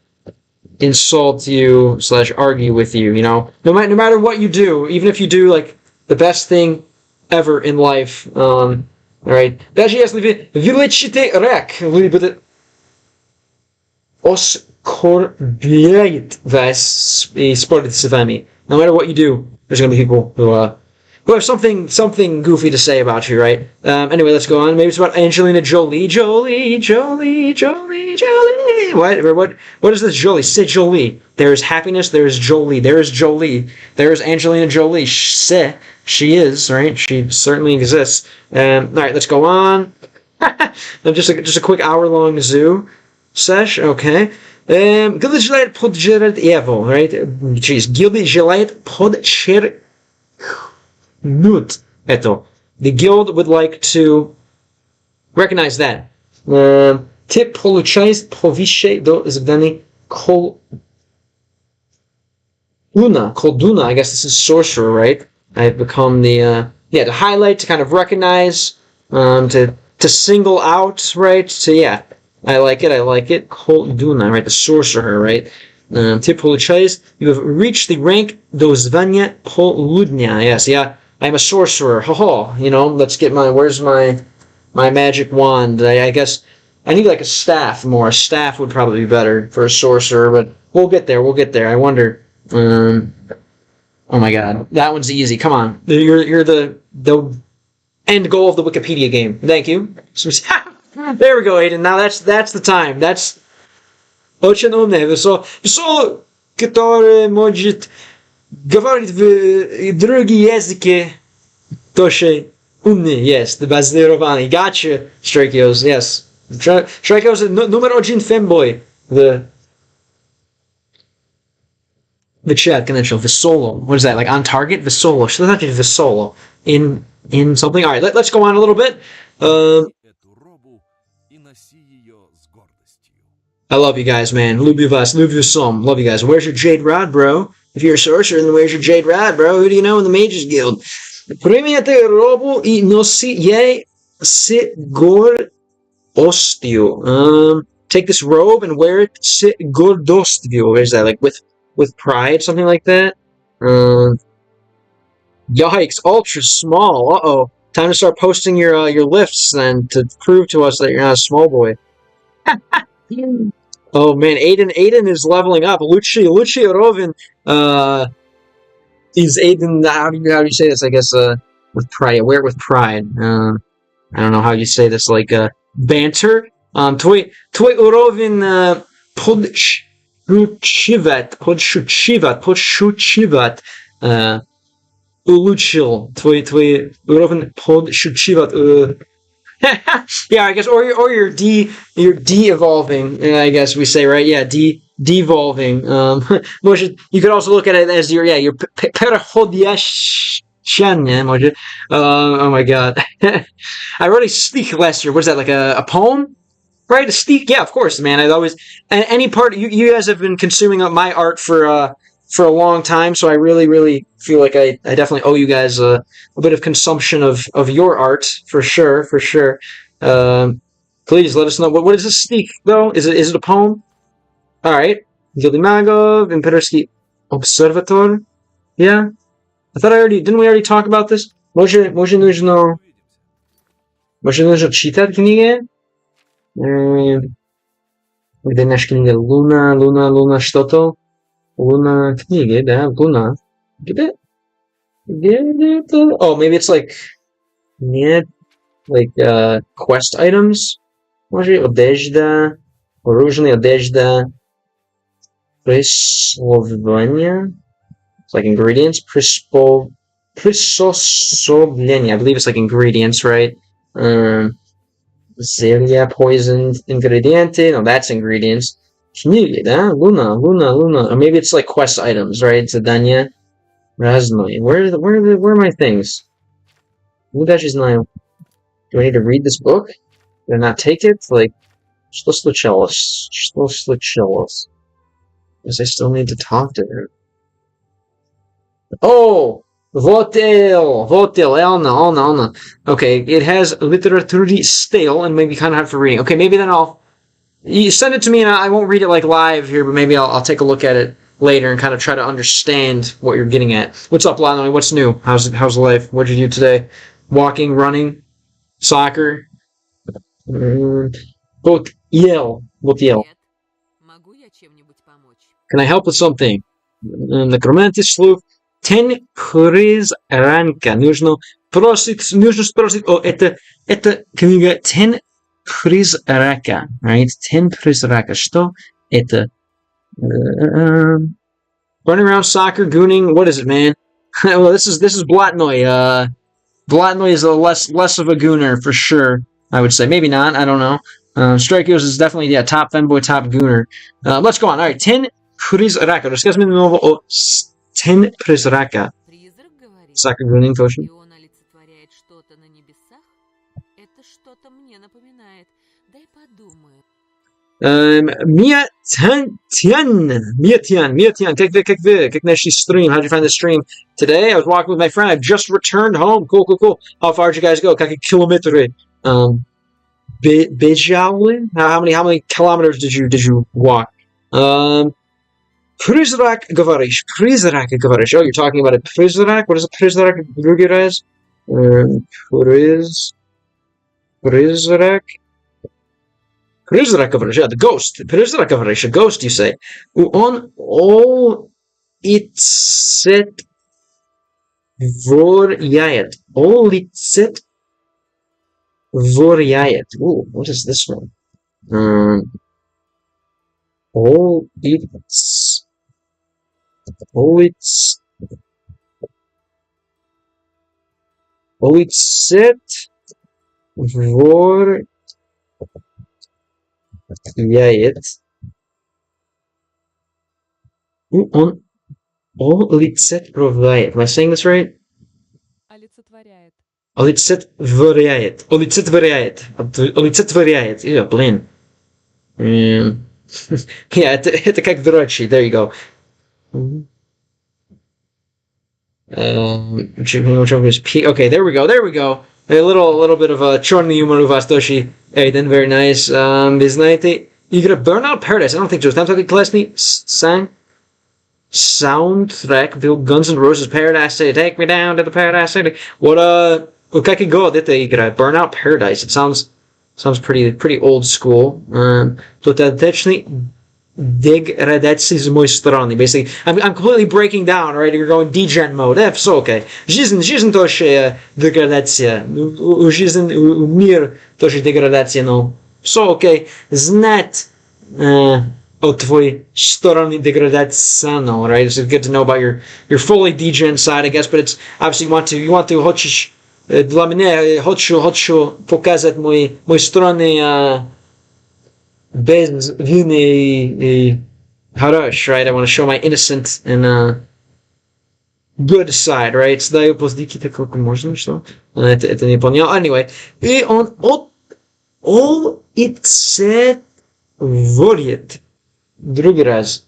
insult you / argue with you, no matter what you do, even if you do like the best thing ever in life, all right, даже если вы вылечите рак, вы будете оскорбляет вас и спорить с вами. No matter what you do, there's going to be people who have something goofy to say about you, right? Anyway, let's go on. Maybe it's about Angelina Jolie. Jolie. What is this Jolie? C'est Jolie. There is happiness. There is Jolie. There is Jolie. There is Angelina Jolie. She is, right? She certainly exists. All right, let's go on. just a quick hour-long zoo sesh. Okay. Gildy желает подчеркнуть его, right? Jeez, Gildy желает подчеркнуть это. The guild would like to recognize that. Ты получаешь повыше до задания колдуна. I guess this is sorcerer, right? I've become the to highlight, to kind of recognize, to single out, right? So yeah, I like it. Колдуна, right? The sorcerer, right? Ты получаешь, you have reached the rank до звания полудня. Yes, yeah. I'm a sorcerer. Let's get where's my magic wand? I guess I need like a staff more. A staff would probably be better for a sorcerer, but we'll get there. I wonder. Oh my god. That one's easy. Come on. You're the end goal of the Wikipedia game. Thank you. There we go, Aiden. Now that's the time. That's очень умный. Весо, который может говорить в другие языки, тоже умный. Yes, the базированный. Gotcha, Strikeos. Yes. Strikeos is number 1 fanboy. The chat connection. Visolo. What is that? Like on target? Visolo. Should not be Visolo. In something. All right, let's go on a little bit. I love you guys, man. Lubię was, lubię some. Love you guys. Where's your Jade Rod, bro? If you're a sorcerer, then where's your Jade Rod, bro? Who do you know in the Mages Guild? Примите робу и носи ей с гордостью. Take this robe and wear it с гордостью. Where's that? Like with pride, something like that? Yikes, ultra small. Uh-oh. Time to start posting your lifts then to prove to us that you're not a small boy. Oh man, Aiden is leveling up. Lucia Rovin is Aiden. How do you say this? I guess with pride. Wear it with pride. I don't know how you say this. Like banter. Твой уровень подшучивать. улучшил твой уровень подшучивать. Yeah, I guess, or you're de-evolving, I guess we say, right? Yeah, devolving. Может, you could also look at it as your переходящее, может. Oh my god. I wrote a stich last year. What is that, like a poem? Right, a stich? Yeah, of course, man. I always, any part, you guys have been consuming my art for a long time, so I really feel like I definitely owe you guys a bit of consumption of your art, for sure. Please let us know. What is this stich, though? Is it a poem? Alright. Gildimagov, Imperovsky Observator. Yeah? I thought didn't we already talk about this? Może нужно читать книги? Где наша книга? Луна, что-то? Луна книги, да, Луна. Где это? Oh, maybe it's like, нет, like, quest items? Może одежда, оружие, одежда, присловление. It's like ingredients. Присособление. I believe it's like ingredients, right? Зелья, poison, ингредиенты. No, that's ingredients. Книги, да? Луна. Or maybe it's like quest items, right? Задание. Разные. Where are my things? Ну, даже знаю. Do I need to read this book? Do I not take it? Like, что случилось? Because I still need to talk to her. Oh! Elna. Okay, it has literatury stale and maybe kind of hard for reading. Okay, maybe then you send it to me and I won't read it like live here, but maybe I'll take a look at it later and kind of try to understand what you're getting at. What's up, Lano? What's new? How's life? What did you do today? Walking, running, soccer? Both yell. Привет. Могу я чем-нибудь помочь? Can I help with something? Некроманти слух. Ten призрака. Нужно спросить. О, это книга Ten призрака. Right? Ten призрака. Что это? Running around, soccer, gooning. What is it, man? Well, this is Blatnoy. Blatnoy is less of a gooner for sure. I would say maybe not. I don't know. Strikeos is definitely top fanboy, top gooner. Let's go on. All right, Ten призрака. Расскажи мне нового о Ten призрака. Призрак, говорит? Soccer gooning, точно. И он олицетворяет что-то на небесах? Это что-то мне напоминает. Дай подумаю. Miatian. Как наши stream? How'd you find the stream today? I was walking with my friend. I've just returned home. Cool. How far did you guys go? Какие километры? Бежали? How many kilometers did you walk? Призрак говоришь. Oh, you're talking about a призрак? What is a призрак? Другой раз? Призрак говоришь, yeah, the ghost. Призрак говоришь, a ghost, you say. Он олицетворяет. Олицетворяет. Ooh, what is this one? Олицетворяет. Он олицетворяет. Am I saying this right? Олицетворяет. Олицетворяет. Yeah, блин. Yeah, это как дрочи. There you go. Okay, there we go. A little bit of a черный юмор у вас тоже. Hey, then very nice. Вы знаете, игра Burnout Paradise. I don't think so. Там такой классный soundtrack был Guns N' Roses Paradise City. Take me down to the Paradise City. What как и год эта игра? Burnout Paradise. It sounds pretty old school. Тотальный деградация с моей стороны. Basically, I'm completely breaking down, right? You're going degen mode. Все окей. Жизнь тоже деградация. Мир тоже деградация, но все окей. Знать o twojej strony degradacyjnej, right? It's good to know about your fully degen side, I guess, but it's obviously you want to хочешь dla mnie хочу показать moje strony без вины и хорош, right? I want to show my innocent and good side, right? Сдаю поздики так как можно, что? Это не понял. Anyway, и он олицетворит другой раз.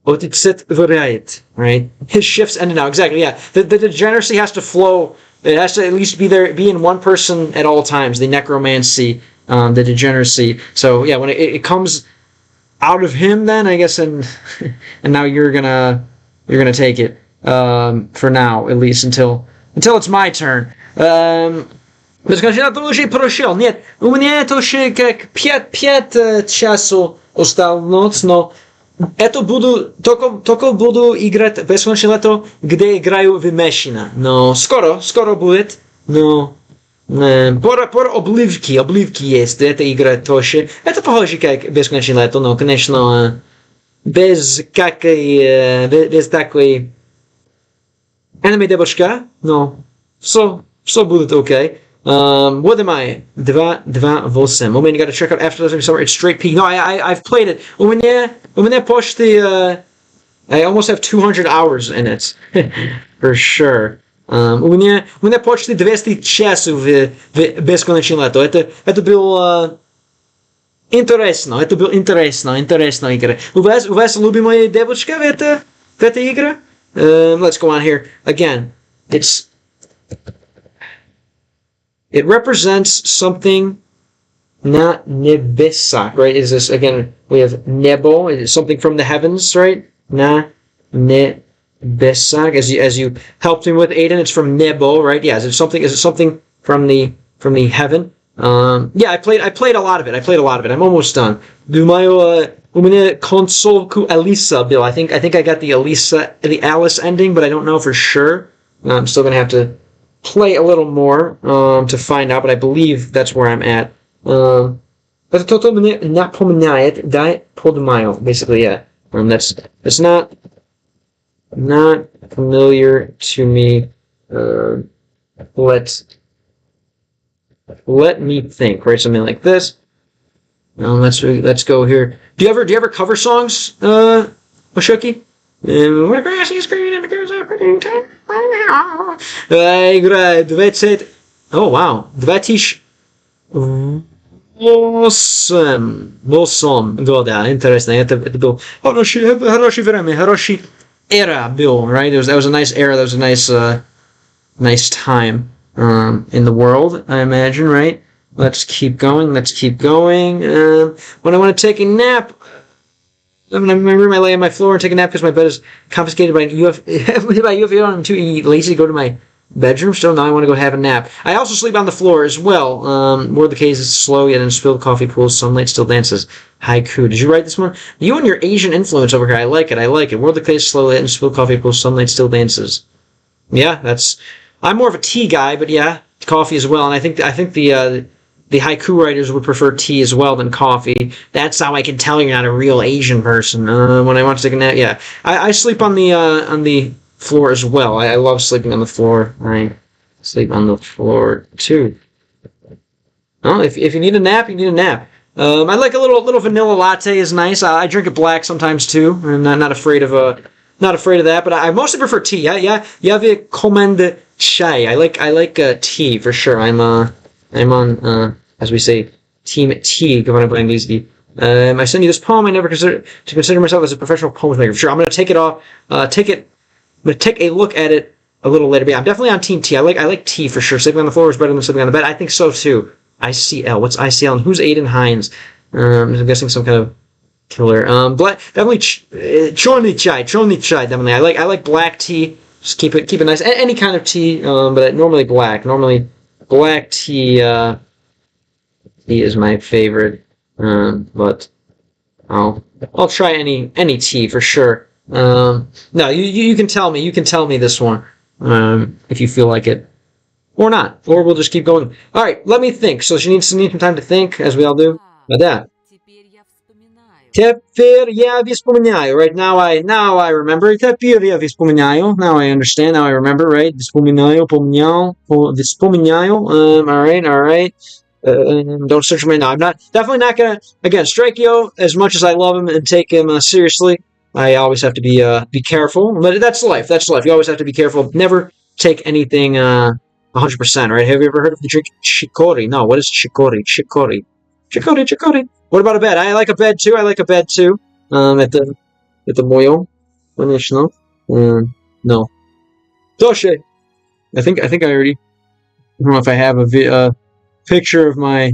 Олицетворяет, right? His shift's ended now. Exactly, yeah. The degeneracy has to flow. It has to at least be in one person at all times. The necromancy, the degeneracy. So yeah, when it comes out of him, then I guess, and now you're gonna take it for now, at least until it's my turn. Скажи, я уже прошел. Нет, у меня это уже как 5 часов осталось, но это только буду играть бесконечно лето, где играю в Мешина. Но скоро будет. Но пора обливки есть. Эта игра тоже. Это похоже как бесконечно лето, но, конечно, без такой аниме девушка, но все будет окей. What am I? 2-8. You gotta check out After the Summer. It's straight peak. No, I've played it. У меня почти I almost have 200 hours in it. For sure. У меня почти 200 часов в бесконечное лето. Это было интересно. Это было интересная игра. У вас любимая девочка в этой игре? Let's go on here. Again, it represents something not nebesak, right? Is this, again, we have nebo, it is something from the heavens, right? Na nebesak, as you helped me with, Aiden, it's from nebo, right? Yeah, is it something from the heaven? Yeah, I played a lot of it. I'm almost done. Думаю, у меня концовку Alisa, Bill. I think I got the Alice ending, but I don't know for sure. I'm still gonna have to play a little more to find out, but I believe that's where I'm at. Это то мне напоминает, дай подумаю, basically, yeah. That's not familiar to me. Let me think, right? Something like this. Let's go here. Do you ever cover songs, Oshoki? Where grass is green and the girls are pretty time. Играю 20... Oh, wow. 2008 года. Интересно. Это был хороший время, хороший era, Bill, right? That was a nice era. That was a nice time in the world, I imagine, right? Let's keep going. When I want to take a nap, I'm in my room, I lay on my floor and take a nap because my bed is confiscated by UFO. I'm too lazy to go to my bedroom still. Now I want to go have a nap. I also sleep on the floor as well. More the case is slow yet in spilled coffee pools, sunlight still dances. Haiku. Did you write this one? You and your Asian influence over here. I like it. More the case, slow yet in spilled coffee pools, sunlight still dances. Yeah, I'm more of a tea guy, but yeah, coffee as well. And I think the haiku writers would prefer tea as well than coffee. That's how I can tell you're not a real Asian person. When I want to take a nap, yeah. I sleep on the floor as well. I love sleeping on the floor. I sleep on the floor too. Well, if you need a nap, you need a nap. I like a little vanilla latte is nice. I drink it black sometimes too. I'm not afraid of that, but I mostly prefer tea. Yeah. Я recommend chai. I like tea for sure. I'm on as we say, team tea. Говорим по-английски. I send you this poem. I never consider myself as a professional poem maker. For sure, I'm going to take it off. I'm going to take a look at it a little later. But yeah, I'm definitely on team tea. I like tea for sure. Sleeping on the floor is better than sleeping on the bed. I think so too. ICL. What's ICL? And who's Aiden Hines? I'm guessing some kind of killer. Definitely choni chai. Definitely. I like black tea. Just keep it nice. Any kind of tea, but normally black. Normally black tea. Tea is my favorite. But I'll try any tea for sure. No, you can tell me. You can tell me this one if you feel like it. Or not. Or we'll just keep going. Alright, let me think. So she needs some time to think, as we all do. Да. Теперь я вспоминаю. Right now I remember. Теперь я вспоминаю. Now I understand. Now I remember. Right? Вспоминаю, помнял, вспоминаю. All right. Don't search me now. I'm definitely not gonna again strike Yo as much as I love him and take him seriously. I always have to be careful, but that's life. That's life. You always have to be careful. Never take anything 100%. Right? Have you ever heard of the drink chicory? No. What is chicory? Chicory. What about a bed? I like a bed too. At the moyo. Конечно. No. Toshe. I think I already. I don't know if I have a picture of my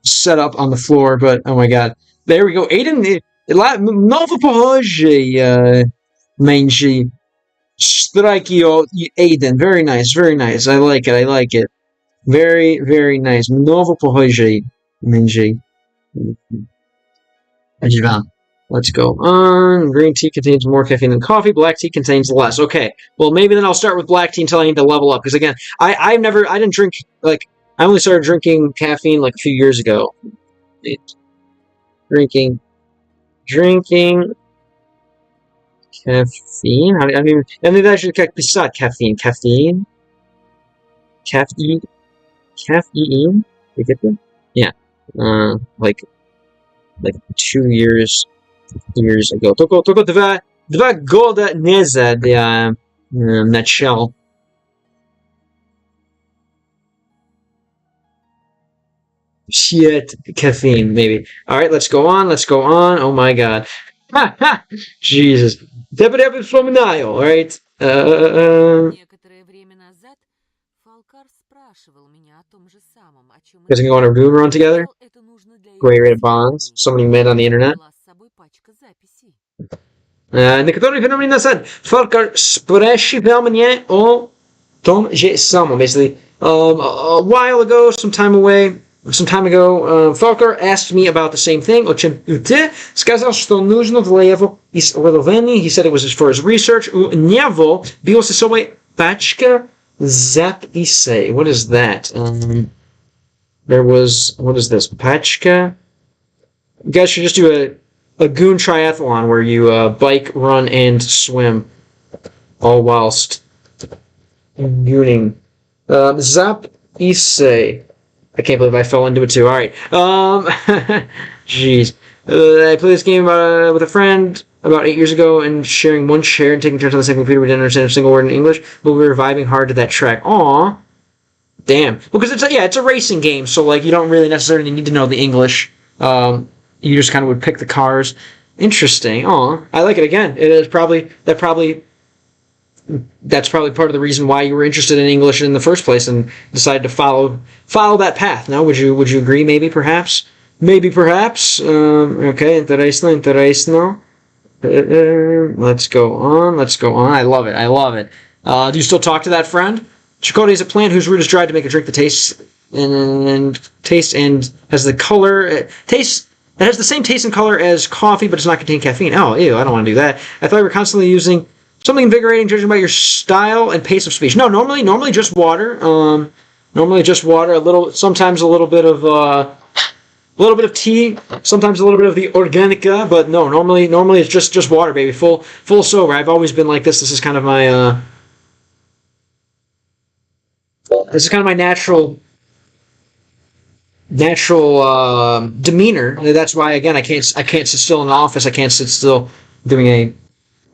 setup on the floor, but oh my god, there we go. Aiden, novo pohoje, manji, strikio, Aiden, very nice. I like it. Very, very nice. Novo pohoje, manji. Let's go on. Green tea contains more caffeine than coffee. Black tea contains less. Okay. Well, maybe then I'll start with black tea until I need to level up. Because again, I didn't drink, like, I only started drinking caffeine like a few years ago. Drinking caffeine. I mean, I should beside caffeine. Caffeine. You get that? Yeah. Like 2 years ago. Только два года назад я начал. Shit, caffeine, maybe. All right, let's go on. Oh my god. Jesus. All right. Некоторое время назад Фалкар спрашивал меня о том же самом, о чем Guys can go on a boom run together. Great rate of bonds. Somebody met on the internet. Некоторые времена назад Фалкар спрашивал меня о том же самом. Basically, a while ago, some time ago, Falkar asked me about the same thing. Сказал, что нужно для его исследования. He said it was for his research. У него была с собой пачка записей. What is that? What is this? Pachka? You guys should just do a goon triathlon where you bike, run, and swim all whilst gooning. Zapisei. I can't believe I fell into it too. Alright. Jeez. I played this game with a friend about 8 years ago and sharing one chair and taking turns on the same computer. We didn't understand a single word in English, but we were vibing hard to that track. Aww. Damn. Because it's a racing game, so like you don't really necessarily need to know the English. You just kind of would pick the cars. Interesting. Aw. I like it again. That's probably part of the reason why you were interested in English in the first place and decided to follow that path. Now, would you agree? Maybe, perhaps. Okay. Interesно. Let's go on. I love it. Do you still talk to that friend? Chicote is a plant whose root is dried to make a drink that tastes and has the color it has the same taste and color as coffee, but does not contain caffeine. Oh, ew! I don't want to do that. I thought we were constantly using something invigorating, judging by your style and pace of speech. No, normally just water. Normally just water. Sometimes a little bit of tea. Sometimes a little bit of the organica. But no, normally it's just water, baby. Full sober. I've always been like this. This is kind of my natural demeanor. That's why again I can't sit still in an office. I can't sit still doing a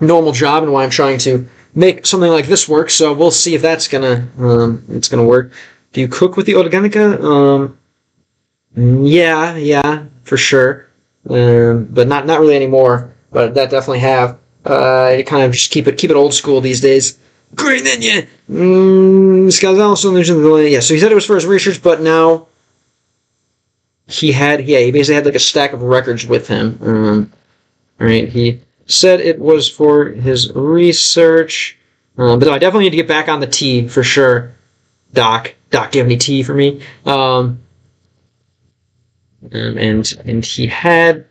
normal job, and why I'm trying to make something like this work. So we'll see if that's gonna work. Do you cook with the organica? Yeah, for sure. But not really anymore. But that definitely have. You kind of just keep it old school these days. Great, then yeah. So he said it was for his research, but now he basically had like a stack of records with him. Right, he said it was for his research. But no, I definitely need to get back on the tea for sure. Doc, do you have any tea for me? And he had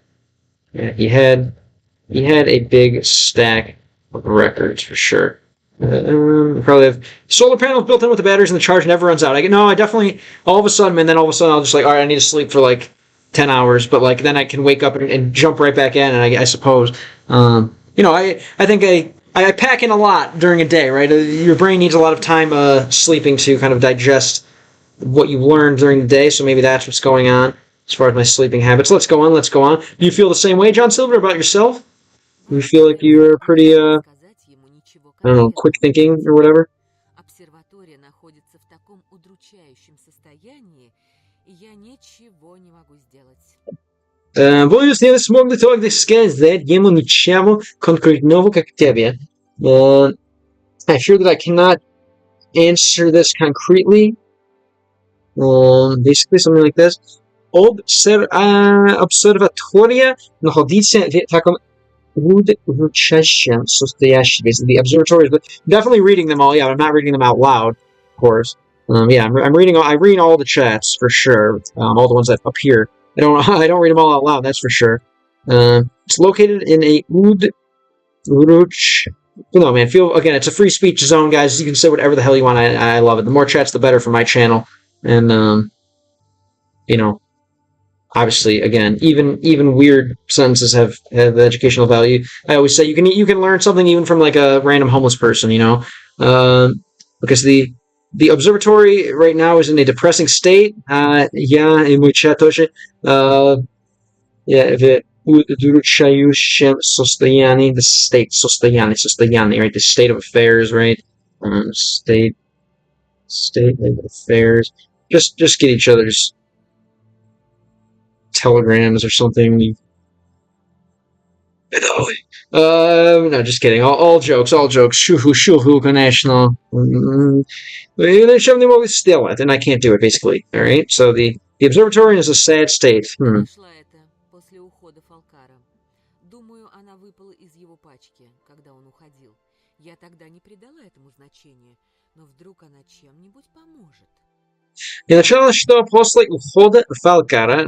a big stack of records for sure. Probably have solar panels built in with the batteries, and the charge never runs out. I definitely all of a sudden I'll just like, all right, I need to sleep for like 10 hours, but like then I can wake up and jump right back in, and I suppose, I think I pack in a lot during a day, right? Your brain needs a lot of time sleeping to kind of digest what you learned during the day, so maybe that's what's going on as far as my sleeping habits. Let's go on. Do you feel the same way, John Silver, about yourself? Do you feel like you're pretty, I don't know, quick thinking or whatever? Обсерватория находится в таком удручающем состоянии, и я ничего не могу сделать. Боюсь, не смогли только сказать ему ничего конкретного, как тебе. I fear that I cannot answer this concretely. Basically, something like this. Обсерватория находится в таком удручающем состоянии. The observatories, but definitely reading them all. Yeah, I'm not reading them out loud, of course. Yeah, I'm reading. I read all the chats for sure. All the ones that appear. I don't read them all out loud. That's for sure. It's located in a no, man. Again, it's a free speech zone, guys. You can say whatever the hell you want. I love it. The more chats, the better for my channel. And obviously, again, even weird sentences have educational value. I always say you can learn something even from like a random homeless person. Because the observatory right now is in a depressing state. Yeah, in which удручающем состоянии, the состояние, right? The state of affairs, right? State of affairs. Just get each other's telegrams or something. No, just kidding. All jokes. Shuhu, конечно. And I can't do it, basically. All right. So the observatory is a sad state. Нашла это после ухода Фалкара. Думаю, она выпала из его пачки, когда он уходил. Я тогда не придала этому значения, но вдруг она чем-нибудь поможет. Я начала, что после ухода Фалкара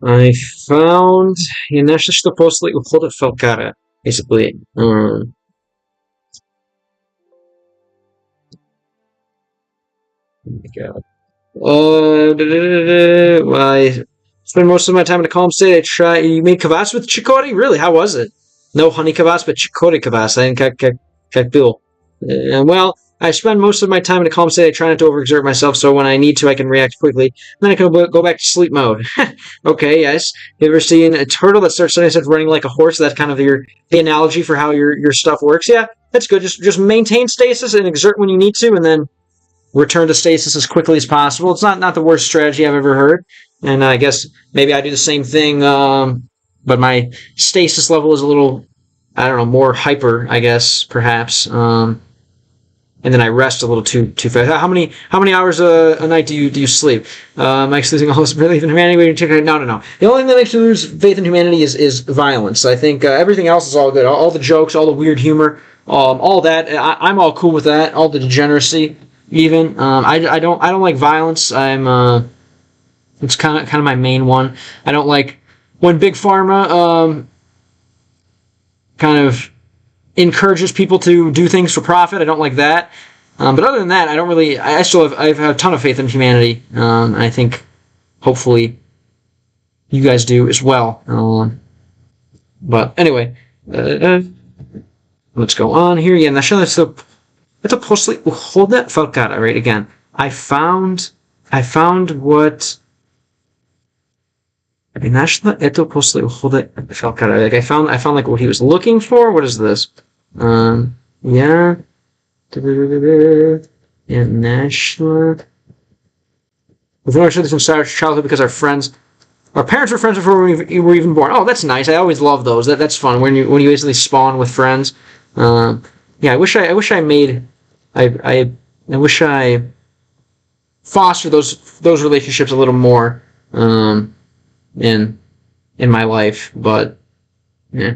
I found нечто, что после ухода Фалкара, basically. I spend most of my time in a calm state. You made kvass with chicory? Really? How was it? No honey kvass, but chicory kvass. I didn't как был. Well, I spend most of my time in a calm state. I try not to overexert myself, so when I need to, I can react quickly. Then I can go back to sleep mode. Okay, yes. You ever seen a turtle that starts suddenly starts running like a horse? That's kind of the analogy for how your stuff works. Yeah, that's good. Just maintain stasis and exert when you need to, and then return to stasis as quickly as possible. It's not the worst strategy I've ever heard. And I guess maybe I do the same thing, but my stasis level is a little, I don't know, more hyper, I guess, perhaps. And then I rest a little too fast. How many hours a night do you sleep? Mike's losing all his belief in humanity. No. The only thing that makes you lose faith in humanity is violence. I think everything else is all good. All the jokes, all the weird humor, all that. I'm all cool with that. All the degeneracy, even. I don't like violence. It's kind of my main one. I don't like when Big Pharma kind of encourages people to do things for profit. I don't like that. But other than that, I don't really. I have a ton of faith in humanity. I think hopefully you guys do as well. But anyway, let's go on here. Yeah, это после ухода Фалкара, right? Again, I found what. Это после ухода Фалкара. Like I found like what he was looking for. What is this? Yeah. Yeah, national. We've known each other since our childhood because our parents were friends before we were even born. Oh, that's nice. I always love those. That's fun when you basically spawn with friends. Yeah, I wish I foster those relationships a little more. In my life, but yeah,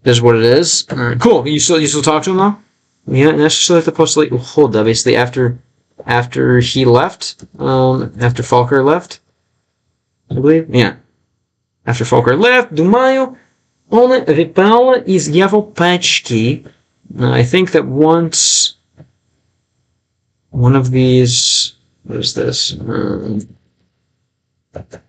this is what it is. Cool. You still talk to him though? Yeah, necessarily the post late uchoda, basically after he left, after Falker left, I believe. Yeah, after Falker left, думаю, он выпал из его пачки. I think that once one of these, what is this? That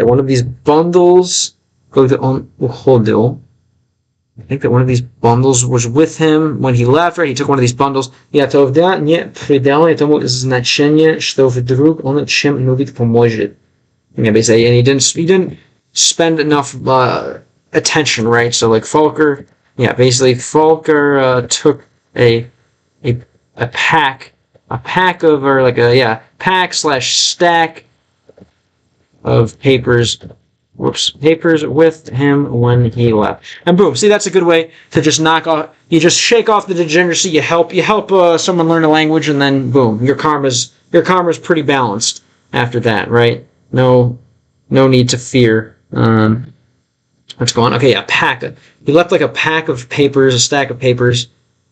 one of these bundles on uchodil. I think that one of these bundles was with him when he left, right? He took one of these bundles. Я тогда не придал этому значения, что вдруг он чем-нибудь поможет. Yeah, basically, and he didn't spend enough attention, right? So like Falker, yeah, basically Falker took a pack of, or like a pack / stack of papers with him when he left. And boom, see, that's a good way to just knock off, you just shake off the degeneracy, you help someone learn a language, and then boom, your karma's pretty balanced after that, right? No need to fear. What's going on? Okay, a pack. He left like a pack of papers, a stack of papers,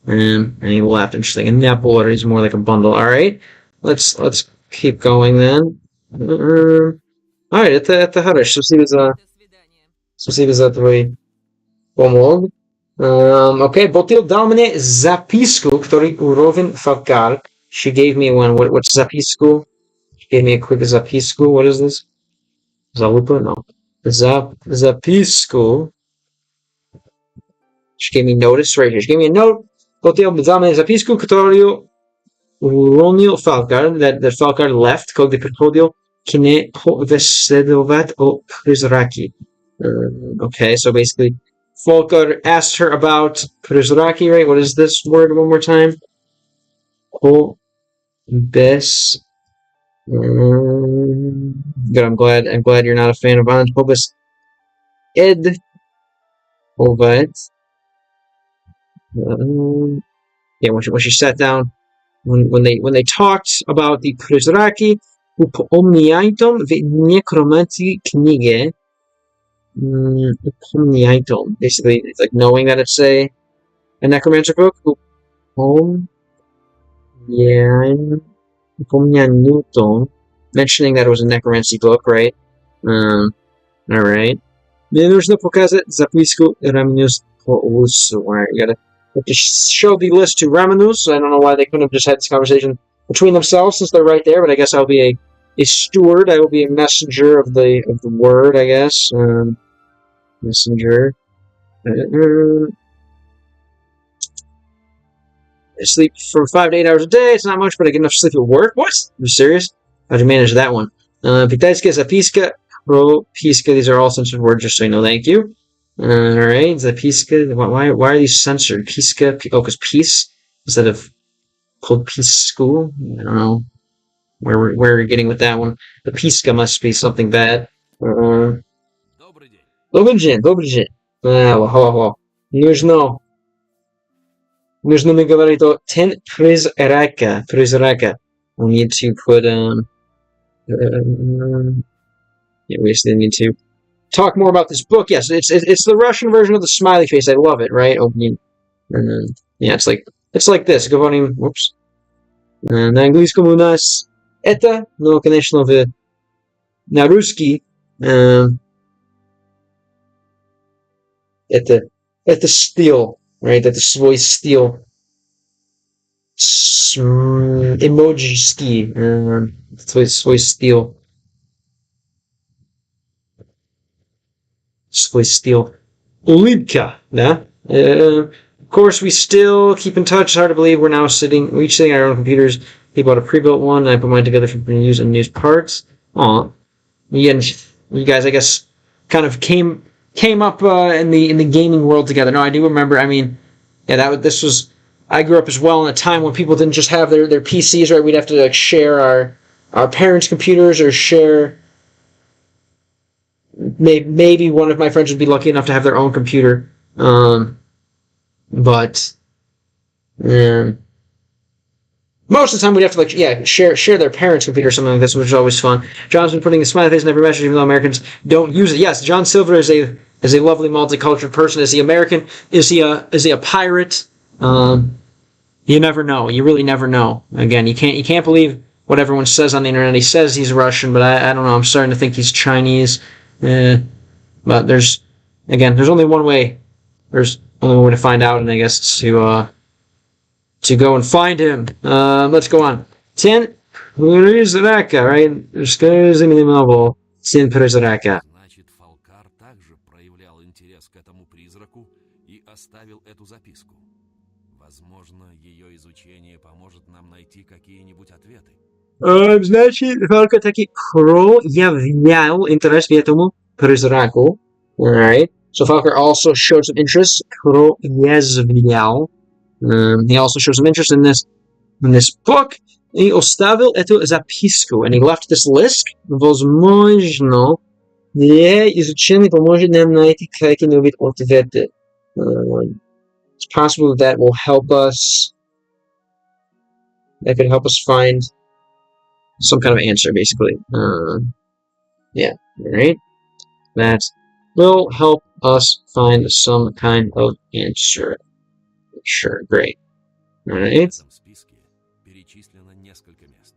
and he left. Interesting. And Nepal is more like a bundle. All right, let's keep going then. Alright, это хорошо. Спасибо за твой помог. Okay, Botil дал мне записку, который уровень Falkar. She gave me one. What's записку? She gave me a quick записку. What is this? Залупа? No. Записку. She gave me notice right here. She gave me a note. Botil дал мне записку, которую уронил Falkar. That Falkar left. Когда приходил. Okay, so basically, Falkar asked her about Prizraki, right? What is this word one more time? Good, I'm glad you're not a fan of violence. Hobes ed Ovet. Yeah, when she sat down, when they talked about the Prizraki, upomniaitom w necromancji knigę. Upomniaitom. Basically, it's like knowing that it's a necromancer book. Upomnianutom. Mentioning that it was a necromancy book, right? Alright. Мне нужно показать записку Ramanus по Улусу. Alright, you gotta have to show the list to Ramanus. I don't know why they couldn't have just had this conversation between themselves since they're right there, but I guess I'll be a steward. I will be a messenger of the word, I guess. Messenger. I sleep from 5 to 8 hours a day. It's not much, but I get enough sleep at work. What? Are you serious? How'd you manage that one? Pitaiska, zapiska, propiska. These are all censored words, just so you know. Thank you. Alright, zapiska. Why are these censored? Piska. Oh, because peace instead of called peace school. I don't know where we're getting with that one. The piska must be something bad. Добрый день. Нужно мне говорить о ten призрака. We need to put yeah, we still need to talk more about this book. Yes, it's the Russian version of the smiley face. I love it, right? Yeah, it's like this. Говорим, whoops. На английском у нас это, но, конечно, на русский это стил, right? Это свой стил. Эмоджиский. Свой стил. Свой стил. Улыбка, да? Of course, we still keep in touch. It's hard to believe we're now each sitting at our own computers. He bought a pre-built one, and I put mine together for use and use parts. Aw. You guys, I guess, kind of came up in the gaming world together. No, I do remember. I mean, yeah, this was. I grew up as well in a time when people didn't just have their PCs, right? We'd have to like share our parents' computers or share. Maybe one of my friends would be lucky enough to have their own computer, but most of the time we'd have to share their parents' computer or something like this, which is always fun. John's been putting a smiley face in every message, even though Americans don't use it. Yes, John Silver is a lovely multicultural person. Is he American? Is he a pirate? You never know. You really never know. Again, you can't believe what everyone says on the internet. He says he's Russian, but I don't know. I'm starting to think he's Chinese. But there's only one way. There's only one way to find out, and I guess it's to to go and find him. Let's go on. Ten призрака, right? Скажи мне нового. Ten призрака. Значит, Фалкар также проявлял интерес к этому призраку и оставил эту записку. Возможно, ее изучение поможет нам найти какие-нибудь ответы. Значит, Фалкар таки проявлял интерес к этому призраку. Alright. So Falkar also showed some interest. Проявлял. He also showed some interest in this book. И оставил эту записку. And he left this list. Возможно, изучение поможет нам найти какие-нибудь ответы. It's possible that will help us. That could help us find some kind of answer, basically. Yeah, alright. That will help us find some kind of answer. Sure, great. Alright. В этом списке перечислено несколько мест.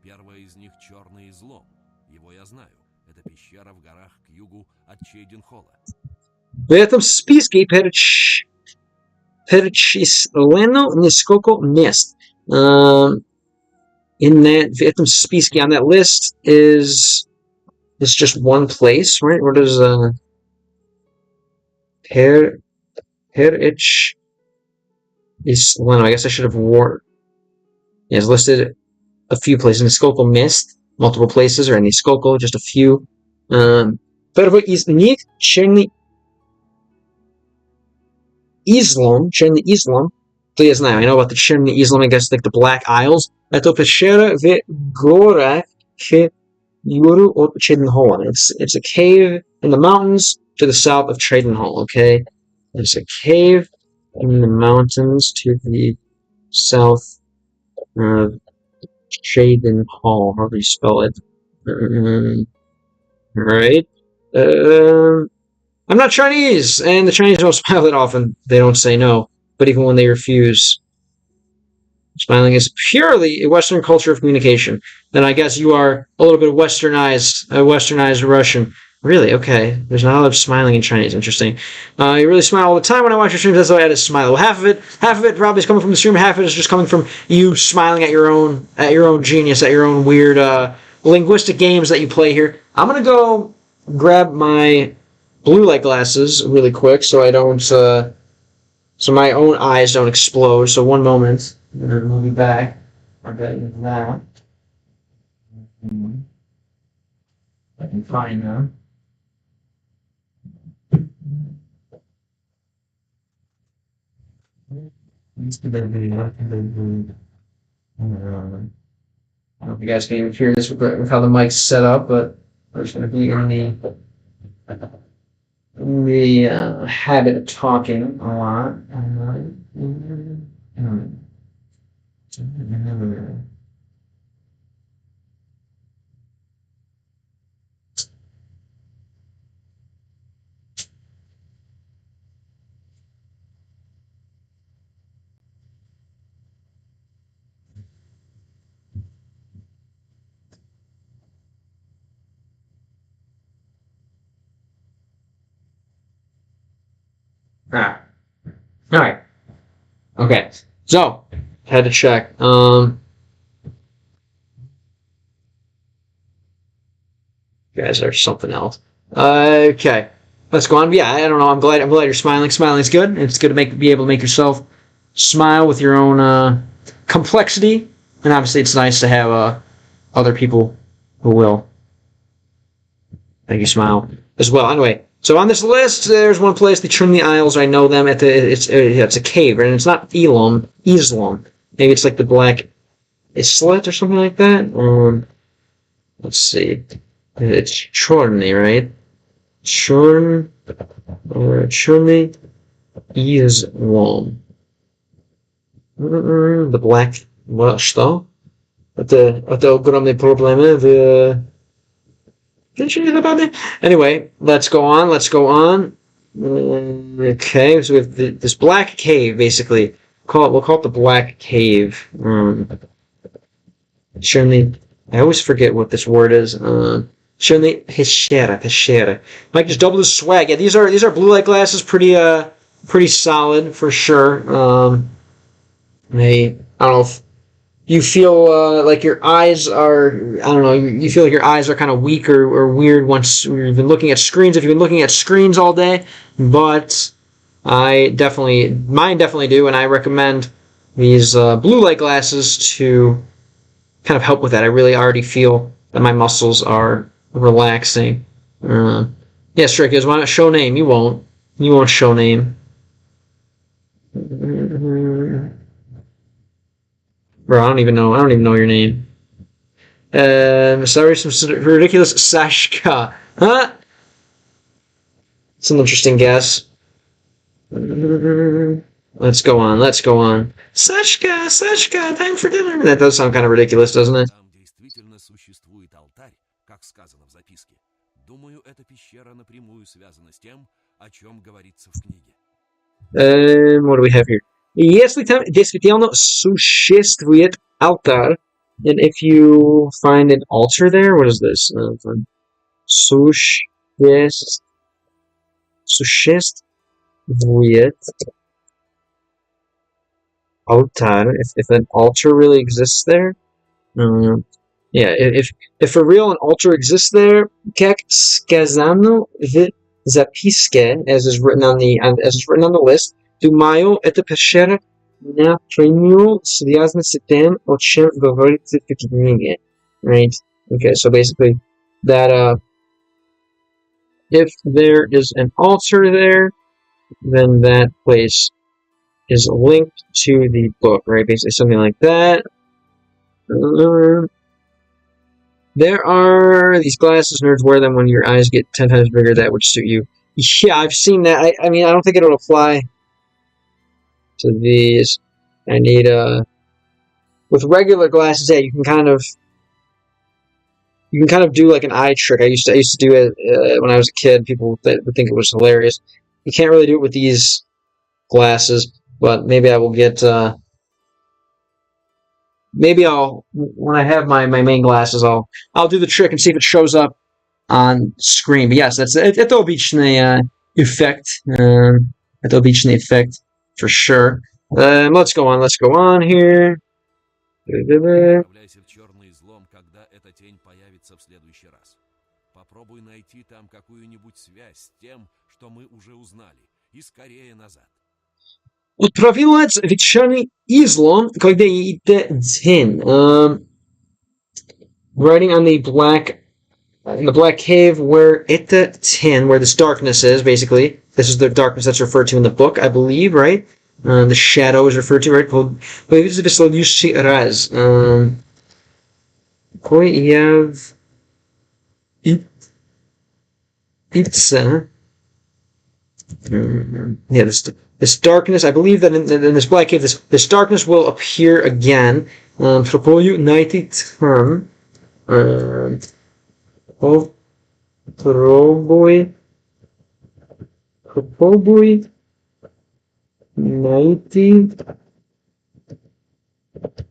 Первое из них черный излом. Его я знаю. Это пещера в горах к югу от Чейденхолла. В этом списке перечислено несколько мест. В этом списке on that list is just one place, right? What is I guess I should have worn. He has listed a few places. Несколько мест, multiple places, or несколько, just a few. Первый из них черный излом, то я знаю. I know about the черный излом, I guess like the Black Isles. Это пещера в горах к югу от Чейденхолла. It's a cave in the mountains to the south of Cheydenhall, okay? It's a cave in the mountains to the south of Cheydenhall. How do you spell it? Right? I'm not Chinese, and the Chinese don't smile that often. They don't say no, but even when they refuse, smiling is purely a Western culture of communication. Then I guess you are a little bit westernized Russian. Really? Okay. There's not a lot of smiling in Chinese. Interesting. You really smile all the time when I watch your streams. That's why I had to smile. Well, half of it probably is coming from the stream. Half of it is just coming from you smiling at your own genius, at your own weird linguistic games that you play here. I'm gonna go grab my blue light glasses really quick so I don't, so my own eyes don't explode. So one moment, and then we'll be back. Okay, that. I can find them. I don't know if you guys can even hear this with how the mic's set up, but we're just going to be in the habit of talking a lot. Alright. Okay. So, had to check. You guys are something else. Okay. Let's go on. Yeah, I don't know. I'm glad you're smiling. Smiling's good. It's good to be able to make yourself smile with your own complexity. And obviously it's nice to have other people who will make you smile as well. Anyway, so on this list, there's one place, the Trinity Isles. I know them. It's a cave, and it's not Islam. Maybe it's like the Black Islet or something like that. Let's see. It's Chorny, right? Chorny Islam. The Black... Что? Это огромные проблемы в... Anyway, let's go on. Okay, so we have this black cave, basically. We'll call it the Black Cave. I always forget what this word is. Peshera. Mike, just double the swag. Yeah, these are blue light glasses, pretty solid for sure. I don't know if you feel like your eyes are, I don't know, you feel like your eyes are kind of weak or weird once you've been looking at screens, if you've been looking at screens all day, but mine definitely do, and I recommend these blue light glasses to kind of help with that. I really already feel that my muscles are relaxing. Yeah, Strikers, why not show name? You won't. You won't show name. Bro, I don't even know. I don't even know your name. Sorry, some ridiculous Sashka. Huh? It's an interesting guess. Let's go on. Let's go on. Sashka, Sashka, time for dinner. That does sound kind of ridiculous, doesn't it? Там действительно существует алтарь, как сказано в записке. Думаю, эта пещера напрямую связана с тем, о чем говорится в книге. What do we have here? Если там действительно существует алтарь, and if you find an altar there, what is this? Существует алтарь. If an altar really exists there, yeah. If for real an altar exists there, как сказано в записке, as is written on the list, думаю, эта пещера напрямую связана с тем, о чем говорится в книге. Right? Okay, so basically that if there is an altar there, then that place is linked to the book, right? Basically something like that. There are these glasses, nerds wear them when your eyes get 10 times bigger. That would suit you. Yeah, I've seen that. I mean, I don't think it'll apply to these. I need with regular glasses, yeah, you can kind of do like an eye trick. I used to do it when I was a kid. People would think it was hilarious. You can't really do it with these glasses, but maybe I will get. Maybe when I have my main glasses, I'll do the trick and see if it shows up on screen. But yes, that's это обычный effect. Это обычный effect for sure. Let's go on here. Отправляйся в черный излом, когда эта тень появится в следующий раз. Попробуй найти там какую-нибудь связь с тем, что мы уже узнали, и скорее назад. Отправилась в черный излом, когда эта тень. Writing on the black cave where эта тень, where this darkness is, basically. This is the darkness that's referred to in the book, I believe, right? The shadow is referred to, right? Появился в следующий раз. Появится. Yeah, this darkness, I believe that in this black cave, this darkness will appear again. Попробуй найти там. Попробуй найти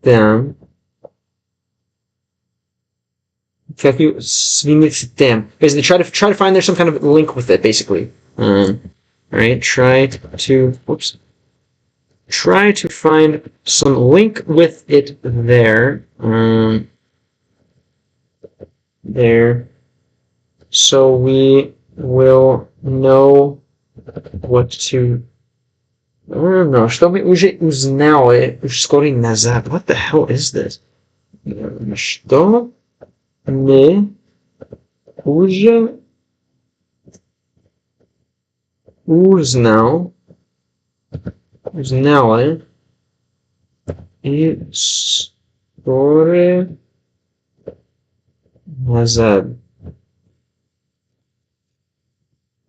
там. Как you свинить them. Basically, try to find there's some kind of link with it, basically. Alright, try to find some link with it there. There. So we will know what to... I don't know. Что мы уже узнали вскоре назад. What the hell is this? Что мы уже узнали и вскоре назад.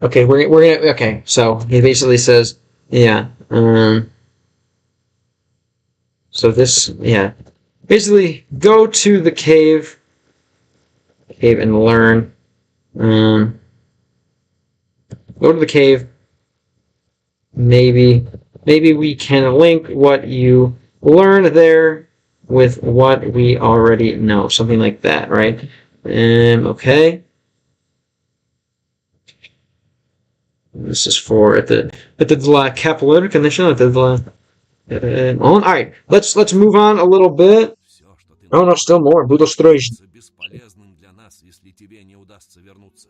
Okay, we're gonna okay. So he basically says, yeah. So this, yeah. Basically, go to the cave and learn. Go to the cave. Maybe we can link what you learned there with what we already know. Something like that, right? Okay. This is for это для капеллер, конечно, это Alright, let's move on a little bit. Все, что ты Oh no, still more. Буду строить. становится бесполезным для нас, если тебе не удастся вернуться.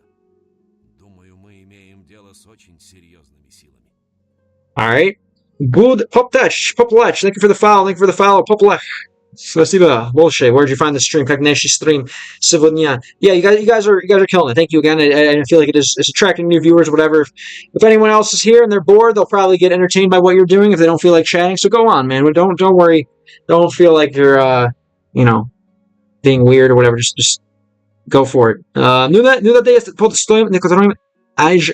Думаю, мы имеем дело с очень серьезными силами. Alright. Good. Poptash. Poplach. Thank you for the follow. Thank you for the follow. Poplach. Спасибо. Bolshe. Where'd you find the stream? Как наши stream сегодня? Yeah, you guys are killing it. Thank you again. I feel like it's attracting new viewers, whatever. If anyone else is here and they're bored, they'll probably get entertained by what you're doing if they don't feel like chatting. So go on, man. Don't worry. Don't feel like you're being weird or whatever. Just go for it. Ну да есть под стоим, на котором аж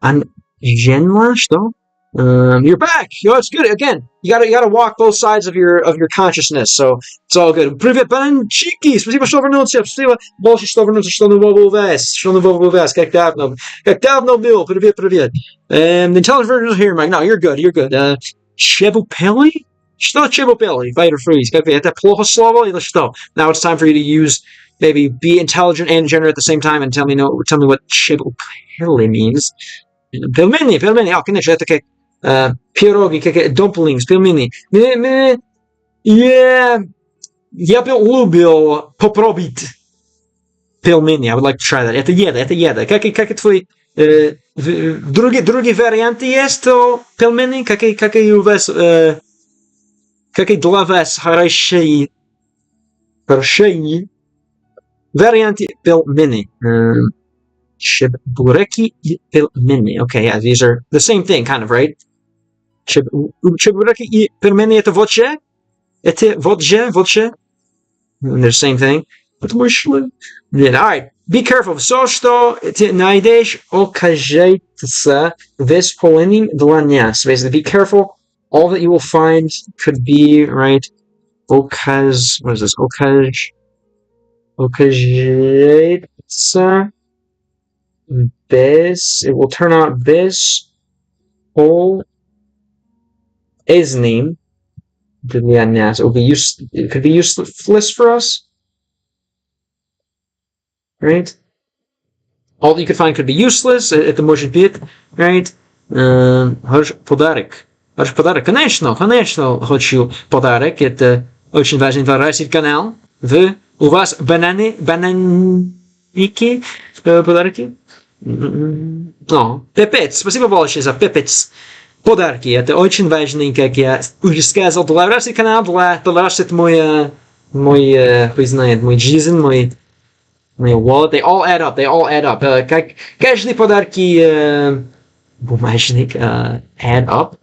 анженла, что? You're back. Yo, it's good. Again, you gotta walk both sides of your consciousness, so it's all good. Привет, банчики. Спасибо, что вернулся. Спасибо больше, что вернулся, что нового у вас. Как давно был. Привет. The intelligent version is here, Mike. No, you're good. Chebupeli? Что chebupeli? Fight or freeze. Как это плохо слово или что? Now it's time for you to use maybe be intelligent and generate at the same time and tell me what chebupeli means. Пельмени. Конечно, это как пироги, как dumplings, пельмени. Я бы любил попробовать пельмени. I would like to try that. Это еда. Как и твои другие варианты есть пельмени? Какие у вас какие для вас хорошие варианты пельмени? Чебуреки и пельмени. Okay, yeah, these are the same thing, kind of, right? Чебуреки и пельмени это водже? Это водже? They're the same thing. Потому что... Alright, be careful. Все, что ты найдешь, окажется воспалением для нас. Basically, be careful. All that you will find could be, right? What is this? Окажется... it will turn out whole is name. It could be useless for us. Right? All that you could find could be useless. Это может быть, right? Подарок. Конечно, хочу подарок. Это очень важный для России канал. У вас бананики, подарки? Пепец. Спасибо большое за пепец. Подарки. Это очень важно, как я уже сказал, для России канал, для это мой жизнь, мой wallet. They all add up. Как каждый подарки бумажник add up.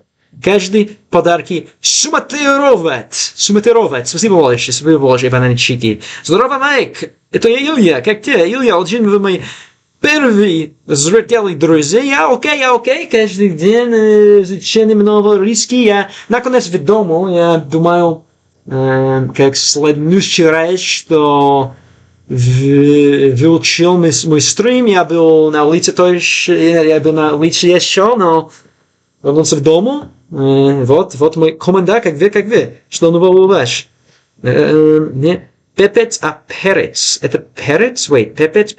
Каждый подарки сумматировать. Спасибо большое, бананчики. Здорово, Майк. Это Илья. Как ты? Илья, один из моих первых зрителей, друзья. Окей. Каждый день изучение много русский. Я наконец дома. Я думаю, как следующий раз, что выучил мой стрим. Я был на улице еще, но вернулся в дому. Вот мой команда, как вы. Что нового у вас? Пепец, перец. Это перец? Wait, пепец.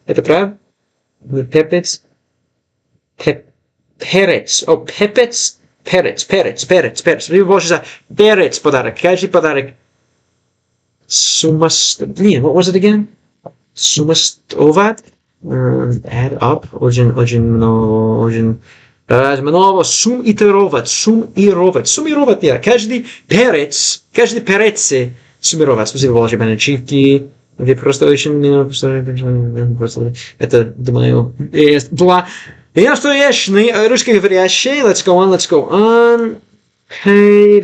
Это правда? Пепец. Перец. Пепец. Перец. Вы можете перец подарок. Каждый подарок. What was it again? Суммастовать. Add up. Очень много. Суммировать. Я. Каждый перец. Суммировать. Спасибо большое, бананчики. Вы просто очень... Это, думаю, была... Я настоящий русскоговорящий. Let's go on. Hey.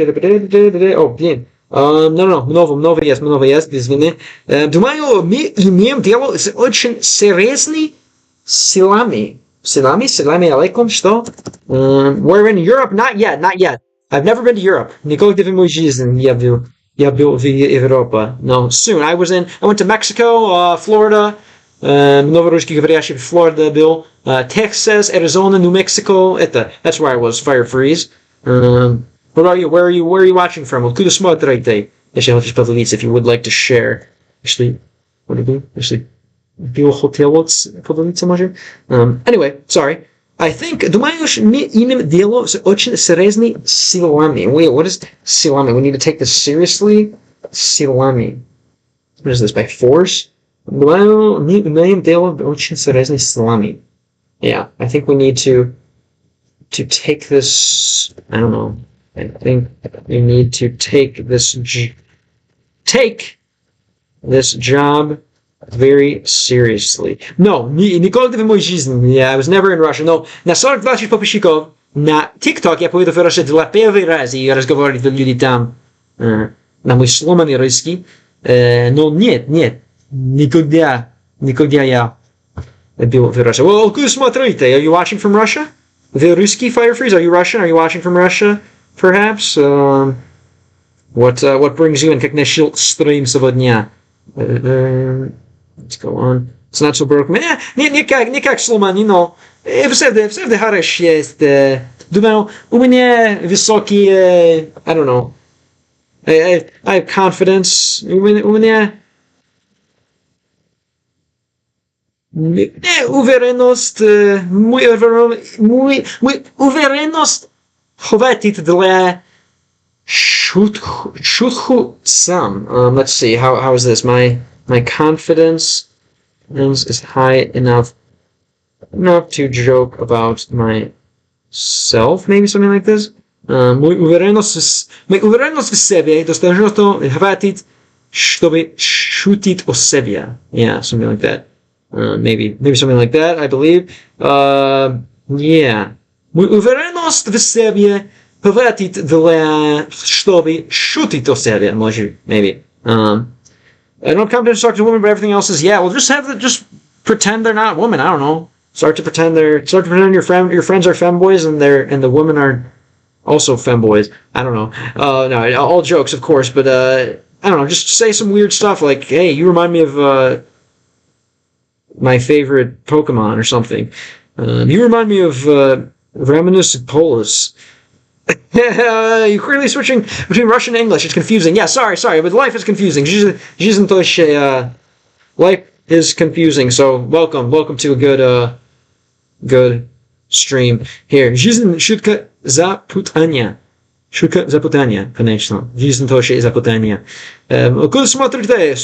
Блин. Много есть, извини. Думаю, мы имеем дело с очень серьезными силами. Салами алейкум, что? We're in Europe? Not yet. I've never been to Europe. Никогда в моей жизни я был в Европе. No, soon. I went to Mexico, Florida, много русскоговорящих в Florida был, Texas, Arizona, New Mexico. That's where I was, Fire Freeze. What are you? Where are you watching from? Откуда смотрите? Если хочешь поделиться, if you would like to share. Если bill hotel podelиться, может? Anyway, sorry. I think, думаю, что мы имеем дело с очень серьезными силами. Wait, what is силами? We need to take this seriously. Силами. What is this, by force? Думаю, мы имеем дело с очень серьезными силами. Yeah, I think we need to take this, I don't know, I think we need to take this job very seriously. No, никогда в моей жизни. Yeah, I was never in Russia. No, на 42 подписчиков на TikTok я поеду в Россию для первый раз и разговаривать с людьми там на мой сломанный русский. Но нет, никогда я был в России. Well, good смотрите. Are you watching from Russia? The Ruski Fire Freeze? Are you Russian? Are you watching from Russia, perhaps? What brings you in? Как начал стрим сегодня? Let's go on. It's not so broken. Не как сломанный, но всегда хорошо есть. Думаю, у меня высокие, I don't know. I have confidence. У меня уверенность, уверенность хватит для шутку сам. Let's see, how is this? My confidence is high enough to joke about myself, maybe something like this. Мой уверенность в себе достаточно хватит, чтобы шутить о себе. Yeah, something like that. Maybe something like that, I believe. Yeah. Мой уверенность в себе хватит для, чтобы шутить о себе, может, maybe. I don't have confidence to talk to women, but everything else is, yeah, well, just pretend they're not women, I don't know. Start to pretend your friends are femboys and the women are also femboys. I don't know. No, all jokes, of course, but, I don't know, just say some weird stuff like, hey, you remind me of, my favorite Pokemon or something. You remind me of Raminus Polus. You're clearly switching between Russian and English. It's confusing. Yeah, sorry, but life is confusing. Life is confusing. So welcome to a good stream here. Жизнь шутка запутания. Шутка запутания, конечно. Жизнь тоже запутания. Куда смотрите?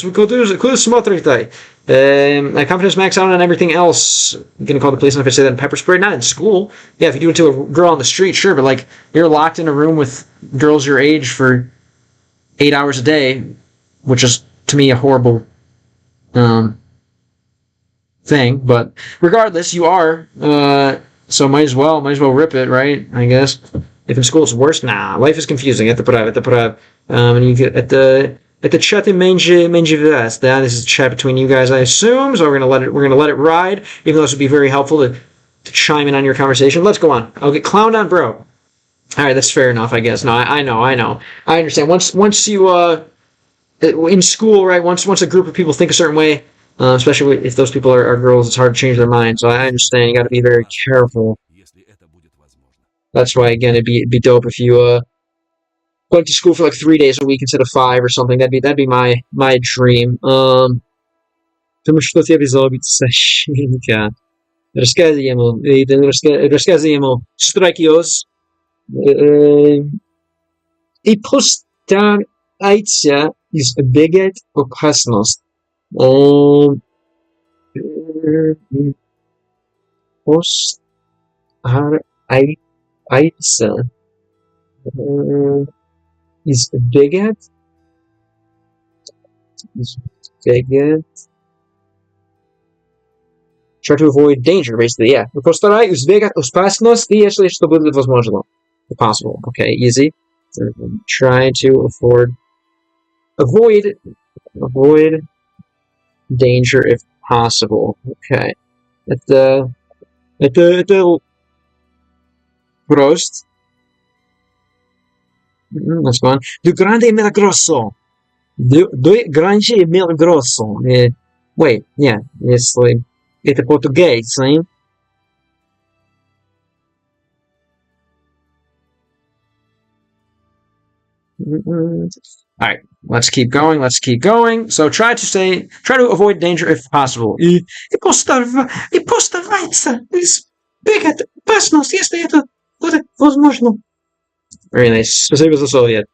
My confidence max out on everything else. I'm gonna call the police if I say that in pepper spray. Not in school. Yeah, if you do it to a girl on the street, sure. But like, you're locked in a room with girls your age for 8 hours a day, which is to me a horrible thing. But regardless, you are. So might as well rip it, right? I guess. If in school it's worse, nah. Life is confusing. At the prav. And you get at the chat menji. This is a chat between you guys, I assume. So we're gonna let it ride. Even though this would be very helpful to chime in on your conversation. Let's go on. I'll get clowned on, bro. All right, that's fair enough, I guess. No, I know. I understand. Once you in school, right? Once a group of people think a certain way, especially if those people are girls, it's hard to change their minds. So I understand. You got to be very careful. That's why, again, it'd be dope if you went to school for like 3 days a week instead of 5 or something. That'd be my dream. Потому что тебе зовут Сашенька. Рассказывай ему Стракиос. И постарайся избегать опасность. Постарайся избегать. Try to avoid danger, basically, yeah. Постарай избегать опасности, если что будет возможно. Possible, okay, easy. Try to avoid danger if possible. Okay. Это прост. Let's go on. Du grande e milagroso. Du grande e milagroso. Wait, yeah, если это португез, right? Alright, let's keep going. So try to avoid danger if possible. И постарайся Бегать! Опасность, если это будет возможно. Very nice. Спасибо за совет.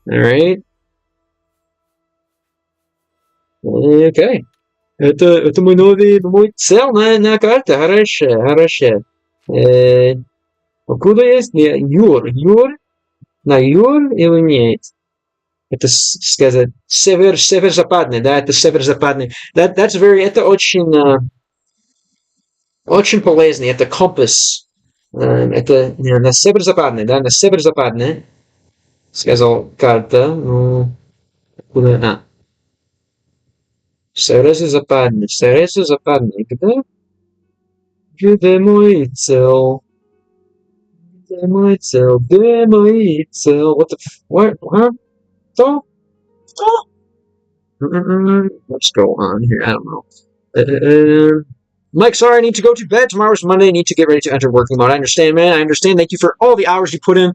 Alright. Okay. Это мой цель на карте. Хорошо. Откуда есть? Юр. На юр или нет? Это сказать северо-западный, да? Это северо-западный. Это очень полезный. Это компас. Это на северо-западный, да? На северо-западный. Сказал карта. Ну, куда? Северо-западный. Где мой цель? Где мой цель? What? Huh? Что? What's going on here? I don't know. Mike, sorry, I need to go to bed. Tomorrow's Monday. I need to get ready to enter working mode. I understand, man. I understand. Thank you for all the hours you put in,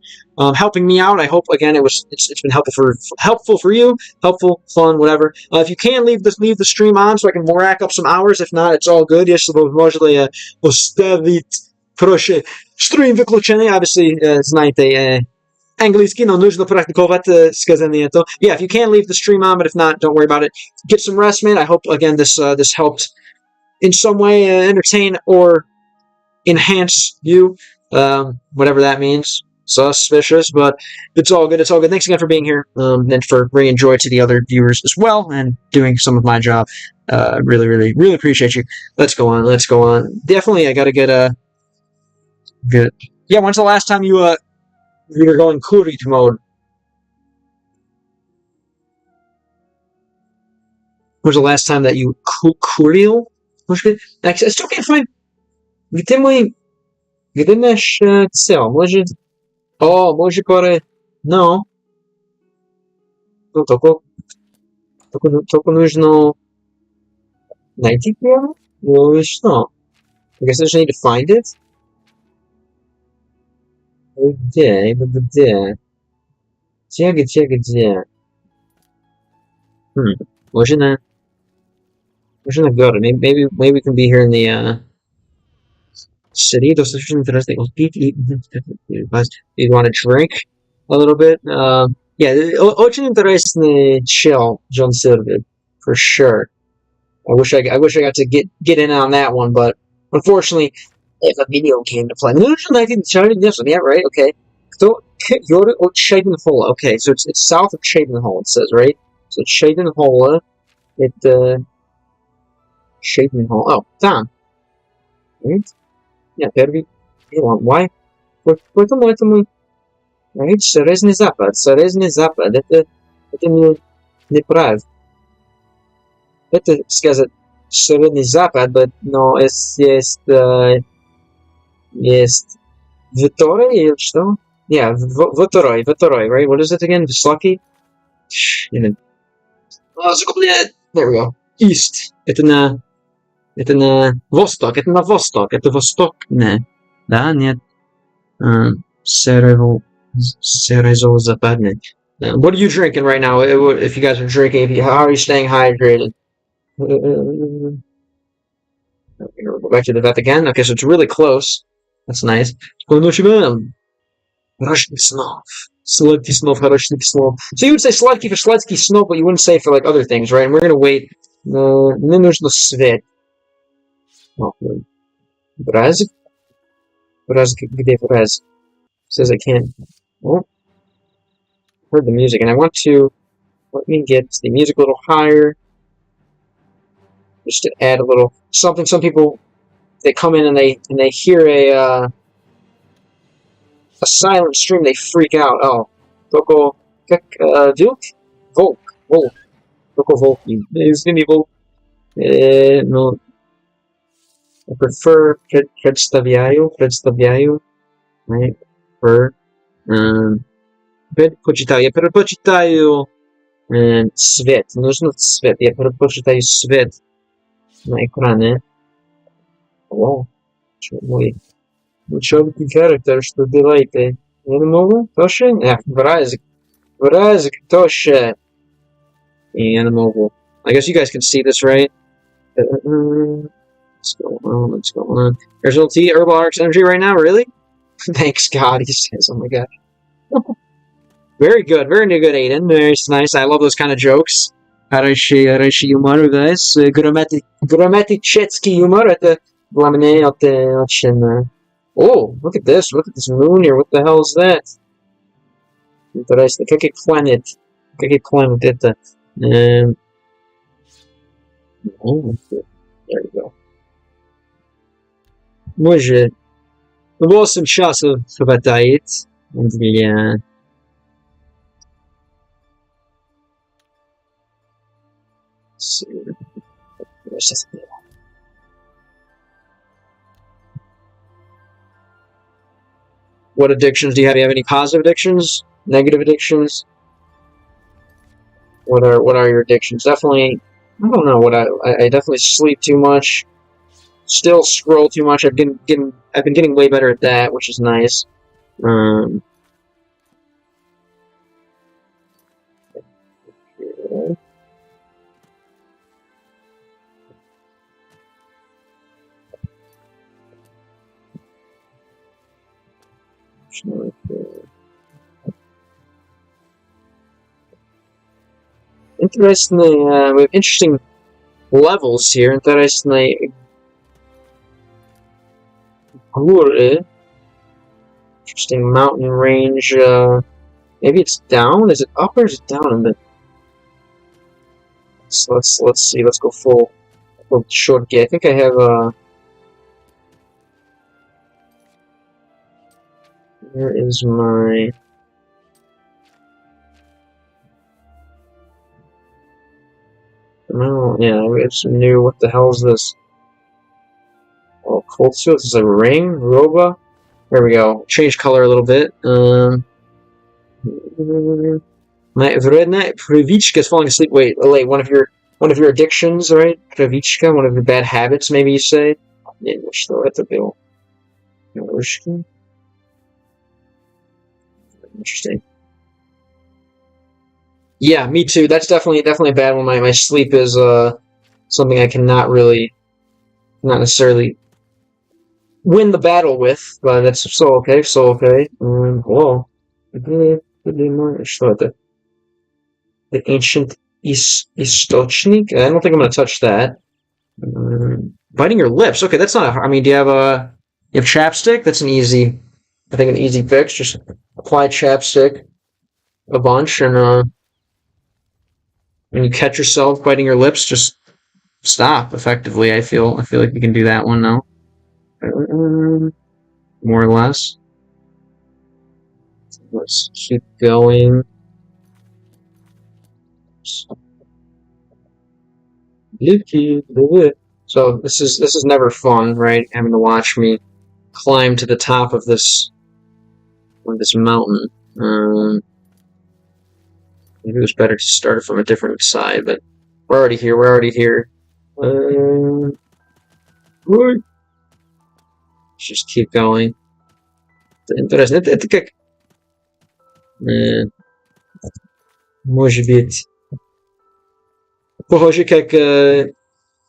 helping me out. I hope again it's been helpful for you, helpful, fun, whatever. If you can leave the stream on so I can rack up some hours. If not, it's all good. Если вы можете оставить проще стрим выключенный. Obviously, знаете Английский, но нужно практиковать сказание это. Yeah, if you can leave the stream on, but if not, don't worry about it. Get some rest, man. I hope again this helped in some way entertain or enhance you, whatever that means. Suspicious, but it's all good. Thanks again for being here, and for bringing joy to the other viewers as well, and doing some of my job. Really appreciate you. Let's go on. Definitely, I gotta get good. Yeah, when's the last time you were going Kurit mode? When's the last time that you Kuriel? I still can't find. Где наш цел? Может... может пора... No. Ну, только нужно найти прямо? Ну и что? I guess I just need to find it. Где? Где? Может на город. Maybe we can be here in the city. Достаточно interesting. You want to drink a little bit? Yeah, очень интересный chill, John Silver, for sure. I wish I got to get in on that one, but unfortunately, I have a video game to play. Yeah, right. Okay. You're at Shadenhole. Okay, so it's south of Shadenhole. It says, right. So Shadenhole. Shadenhole. Oh, damn. Right. Yeah, первый. Why? Поэтому мы... Right? Северный запад. Это неправильно. Это сказать северный запад, но есть второй или что? Yeah, второй, right? What is it again? Высокий? There we go. East. Это на восток. Это восточное. Да, нет. Северо-западный. What are you drinking right now? If you guys are drinking, how are you staying hydrated? We'll go back to the vet again. Okay, so it's really close. That's nice. Хороший снов. Сладкий снов, хороший снов. So you would say сладкий for сладкий снов, but you wouldn't say for like other things, right? And we're gonna wait. Мне нужно свет. Бразик? Где бразик? Says I can't. Oh, heard the music, and I want to. Let me get the music a little higher, just to add a little something. Some people, they come in and they hear a silent stream, they freak out. Oh, Toko, Volk, Toko Volk. Give me Volk. No. I prefer представляю, right? Я предпочитаю свет. Нужно свет. Я предпочитаю свет на экране. О, мой черный характер, что делаете? Я не могу. Тоже? Вразик, тоже. Я не могу. I guess you guys can see this, right? What's going on? What's going on? There's little T, Herbal Arcs Energy right now, really? Thanks God, he says, oh my god. Very good, very good, Aiden. Very nice. I love those kind of jokes. Хороший юмор, guys. Грамматический юмор, это для меня очень... Oh, look at this moon here. What the hell is that? Интересно, какой планет? Какой планет это? Oh, there you go. Может, 8 часов хватает для... What addictions do you have? Do you have any positive addictions? Negative addictions? What are your addictions? Definitely, I don't know what I definitely sleep too much. Still scroll too much. I've been getting way better at that, which is nice. Interesting. We have interesting levels here. Interesting. Interesting mountain range. Maybe it's down. Is it up or is it down a bit? So let's see. Let's go full short gate. I think I have where is my... Oh, yeah, it's new. What the hell is this? Oh, cold suit. This is a ring? Roba? There we go. Change color a little bit. My вредная привычка is falling asleep. Wait, one of your addictions, right? Привычка, one of your bad habits, maybe you say. Что это было? Interesting. Yeah, me too. That's definitely a bad one. My sleep is something I cannot really, not necessarily win the battle with, but that's so okay. Whoa. Что это? The ancient источник. I don't think I'm gonna touch that. Biting your lips. Okay, that's not. I mean, do you have chapstick? That's an easy fix. Just apply chapstick a bunch, and when you catch yourself biting your lips, just stop. Effectively, I feel like you can do that one now, more or less. Let's keep going. So this is never fun, right? Having to watch me climb to the top of this mountain. Maybe it was better to start from a different side, but we're already here. Let's just keep going. Интересно, это как... Может быть... Похоже, как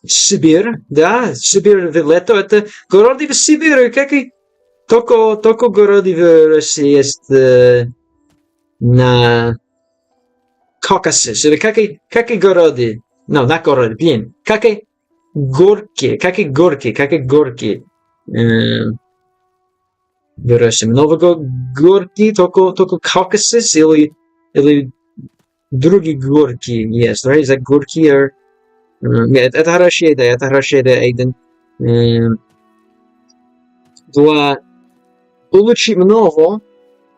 Сибирь, да? Сибирь в лето, это... Города в Сибири, как и... Только города в России есть на... Caucasus. Или как и города... No, not города, блин. Как и горки. В России много горки, только Caucasus или другие горки есть, right? Is that горки or... это хорошая идея, Эйден. Для улучшить много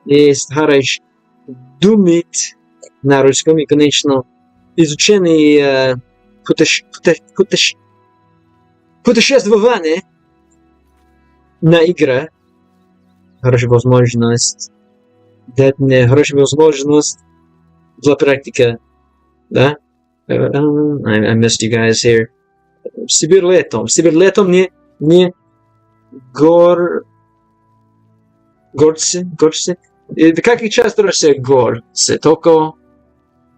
есть хорошо думать на русском и, конечно, изучение путешествования на игры. Хорошая возможность дать мне хорошую возможность для практики, да? I missed you guys here. Сибирь летом не горцы. Как и часто Россия горцы, только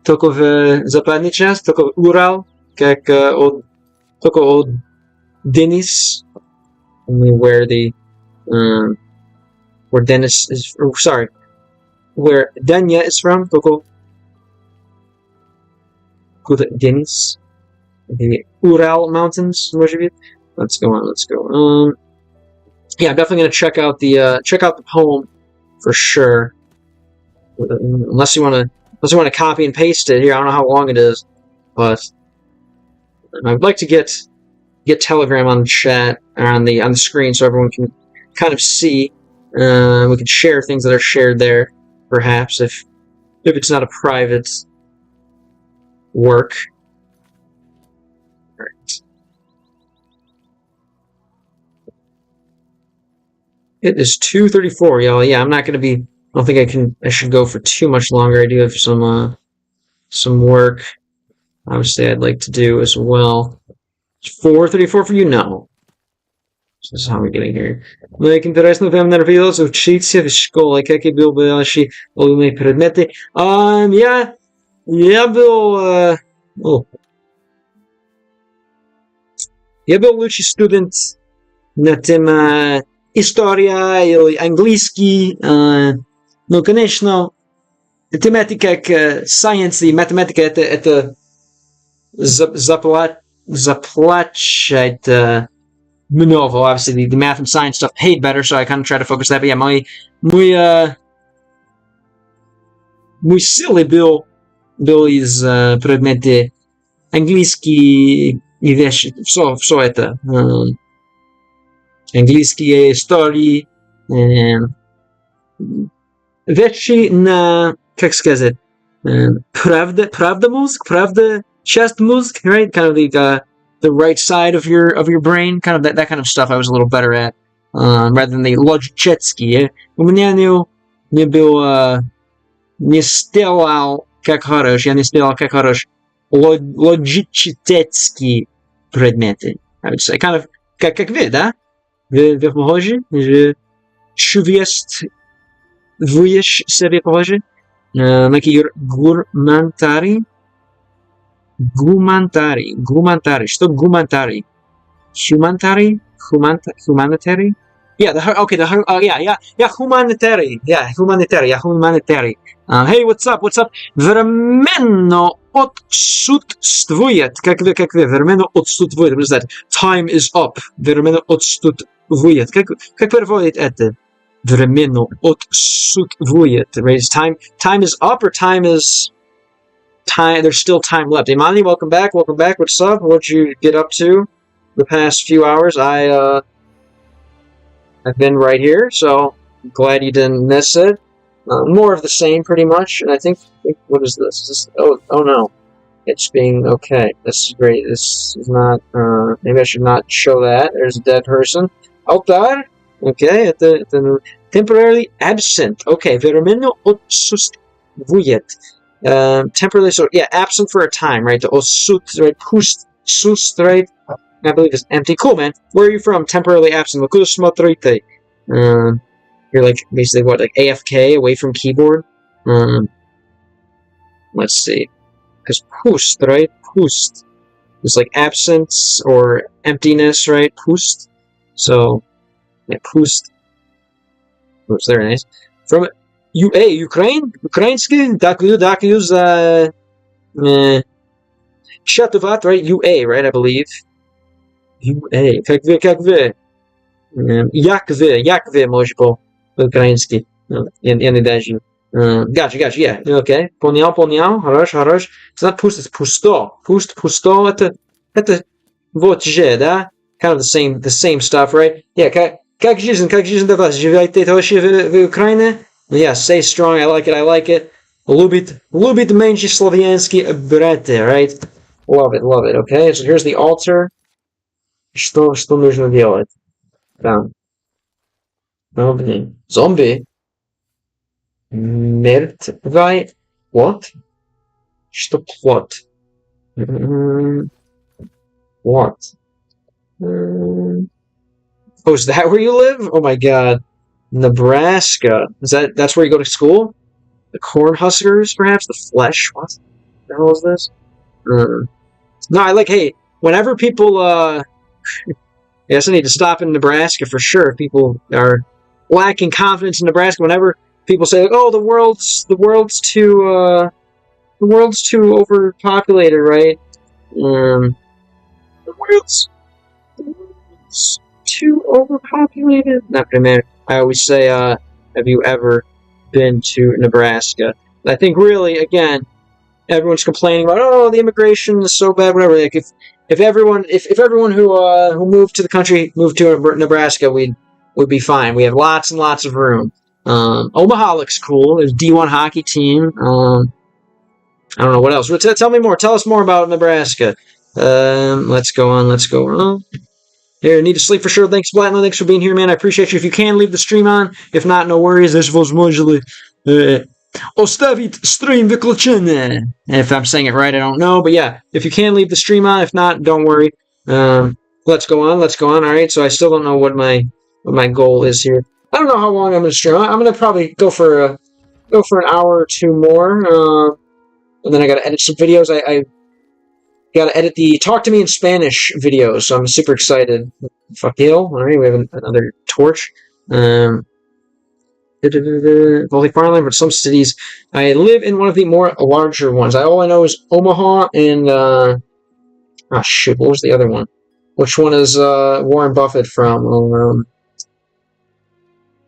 в западный часть, только Урал, как только от Denis, where the where Dennis is, or, sorry, where Danya is from. Go to Denis, the Ural Mountains. Let's go on. Let's go. Yeah, I'm definitely gonna check out the poem for sure. Unless you want to copy and paste it here. I don't know how long it is, but I'd like to get Telegram on the chat or on the screen so everyone can kind of see. We can share things that are shared there, perhaps if it's not a private work. All right. It is 2:34, y'all. Yeah, I'm not gonna be. I don't think I should go for too much longer. I do have some work. Obviously, I'd like to do as well. 4:34 for you? No. This is how we're getting here. Like, интересно вам нравилось учиться в школе? Какие были ваши любимые предметы? Я был лучший студент на тему история или английский. Ну, конечно, тематика как science и математика это заплачивает много. Obviously, the math and science stuff paid better, so I kind of try to focus that. But yeah, мой силы был из предметы английский и вещи, все это. Английские истории, вещи на, как сказать, правда мозг, правда часть мозг, right? Kind of the right side of your brain, kind of that kind of stuff I was a little better at, rather than the логические. У меня не был, не сделал как хорош, я не сделал как хорош логические предметы. I would say, kind of, как вы, да? Вы похожи? Чувствуешь себе похожи? Такие гуманитарии. Гуманитарий. Что гуманитарий? Humanitary? Yeah, humanitary. Hey, what's up? Временно отсутствует. Как вы? Временно отсутствует. What is that? Time is up. Временно отсутствует. Как переводит это? Временно отсутствует. Right? Time is up or time is... There's still time left. Imani, welcome back. What's up? What'd you get up to the past few hours? I've been right here, so I'm glad you didn't miss it. More of the same, pretty much. And I think what is this? Oh no, it's being okay. This is great. This is not. Maybe I should not show that. There's a dead person. Altar. Okay, temporarily absent. Okay, временно отсутствует. Temporarily, so yeah, absent for a time, right? The osut, right? Sust, right? I believe it's empty. Cool, man. Where are you from? Temporarily absent. You're like basically what, like AFK, away from keyboard. Let's see, because pust, right? Pust is like absence or emptiness, right? Pust. So yeah, pust. Oops, very nice. From Ukraine? Ukrainsky? Так use Chatovat, right? UA, right? I believe. UA. Как вы? Як вы, может, по-украински. Я не даже. Gotcha, yeah. Okay. Понял. Хорош. It's not пусто, it's пусто. Пусто, это вот же, да? Kind of the same stuff, right? Yeah, как жизнь для вас? Живете тоже в Украине? Yeah, stay strong. I like it. Любит меньше славянские братья, right? Love it. Okay, so here's the altar. Что нужно делать? Там. Oh, блин. Zombie. Мертвый. What? Что plot? What? Oh, is that where you live? Oh my god. Nebraska. That's where you go to school? The Cornhuskers, perhaps? The Flesh? What the hell is this? No, hey, whenever people Yes, I need to stop in Nebraska for sure. If people are lacking confidence in Nebraska, whenever people say, "Oh, the world's too overpopulated," right? The world's too overpopulated. Not gonna. I always say, "Have you ever been to Nebraska?" I think really, again, everyone's complaining about, oh, the immigration is so bad, whatever. Like if everyone who moved to the country moved to Nebraska, we'd be fine. We have lots and lots of room. Omaha looks cool. There's a D1 hockey team. I don't know what else. Tell me more. Tell us more about Nebraska. Let's go on. Let's go on. Here, need to sleep for sure. Thanks, Platinum. Thanks for being here, man. I appreciate you. If you can, leave the stream on. If not, no worries. This was mostly. Ostavit stream wykleczony. If I'm saying it right, I don't know. But yeah, if you can, leave the stream on. If not, don't worry. Let's go on. Let's go on. All right. So I still don't know what my goal is here. I don't know how long I'm going to stream. I'm going to probably go for an hour or two more. And then I got to edit some videos. I got to edit the Talk to Me in Spanish videos. So I'm super excited. Fuck you. All right. We have another torch. Baltic Farmland, but some cities. I live in one of the more larger ones. All I know is Omaha and shoot, what was the other one? Which one is Warren Buffett from?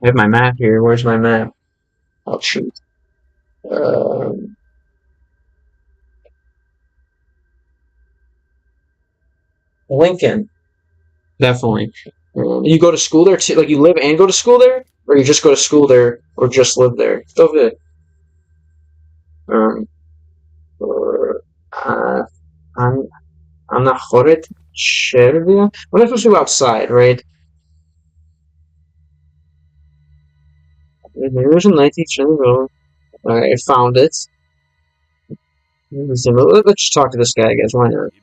I have my map here. Where's my map? Oh shoot. Lincoln, definitely. You go to school there too? Like you live and go to school there, or you just go to school there, or just live there? Still good. I'm not horrid. We're not supposed to go outside, right? There's a 19th century. I found it. Let's just talk to this guy, guys. Why not?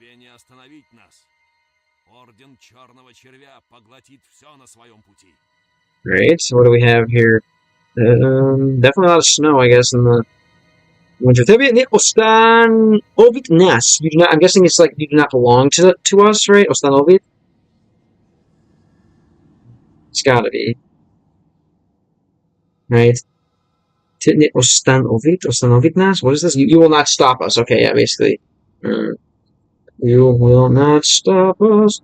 Great. So what do we have here? Definitely a lot of snow, I guess, in the winter. Ostan Ovid Nas. You do not. I'm guessing it's like you do not belong to us, right? Ostan Ovid. It's gotta be. Right. Ostan Ovid Nas. What is this? You will not stop us. Okay, yeah, basically. You will not stop us.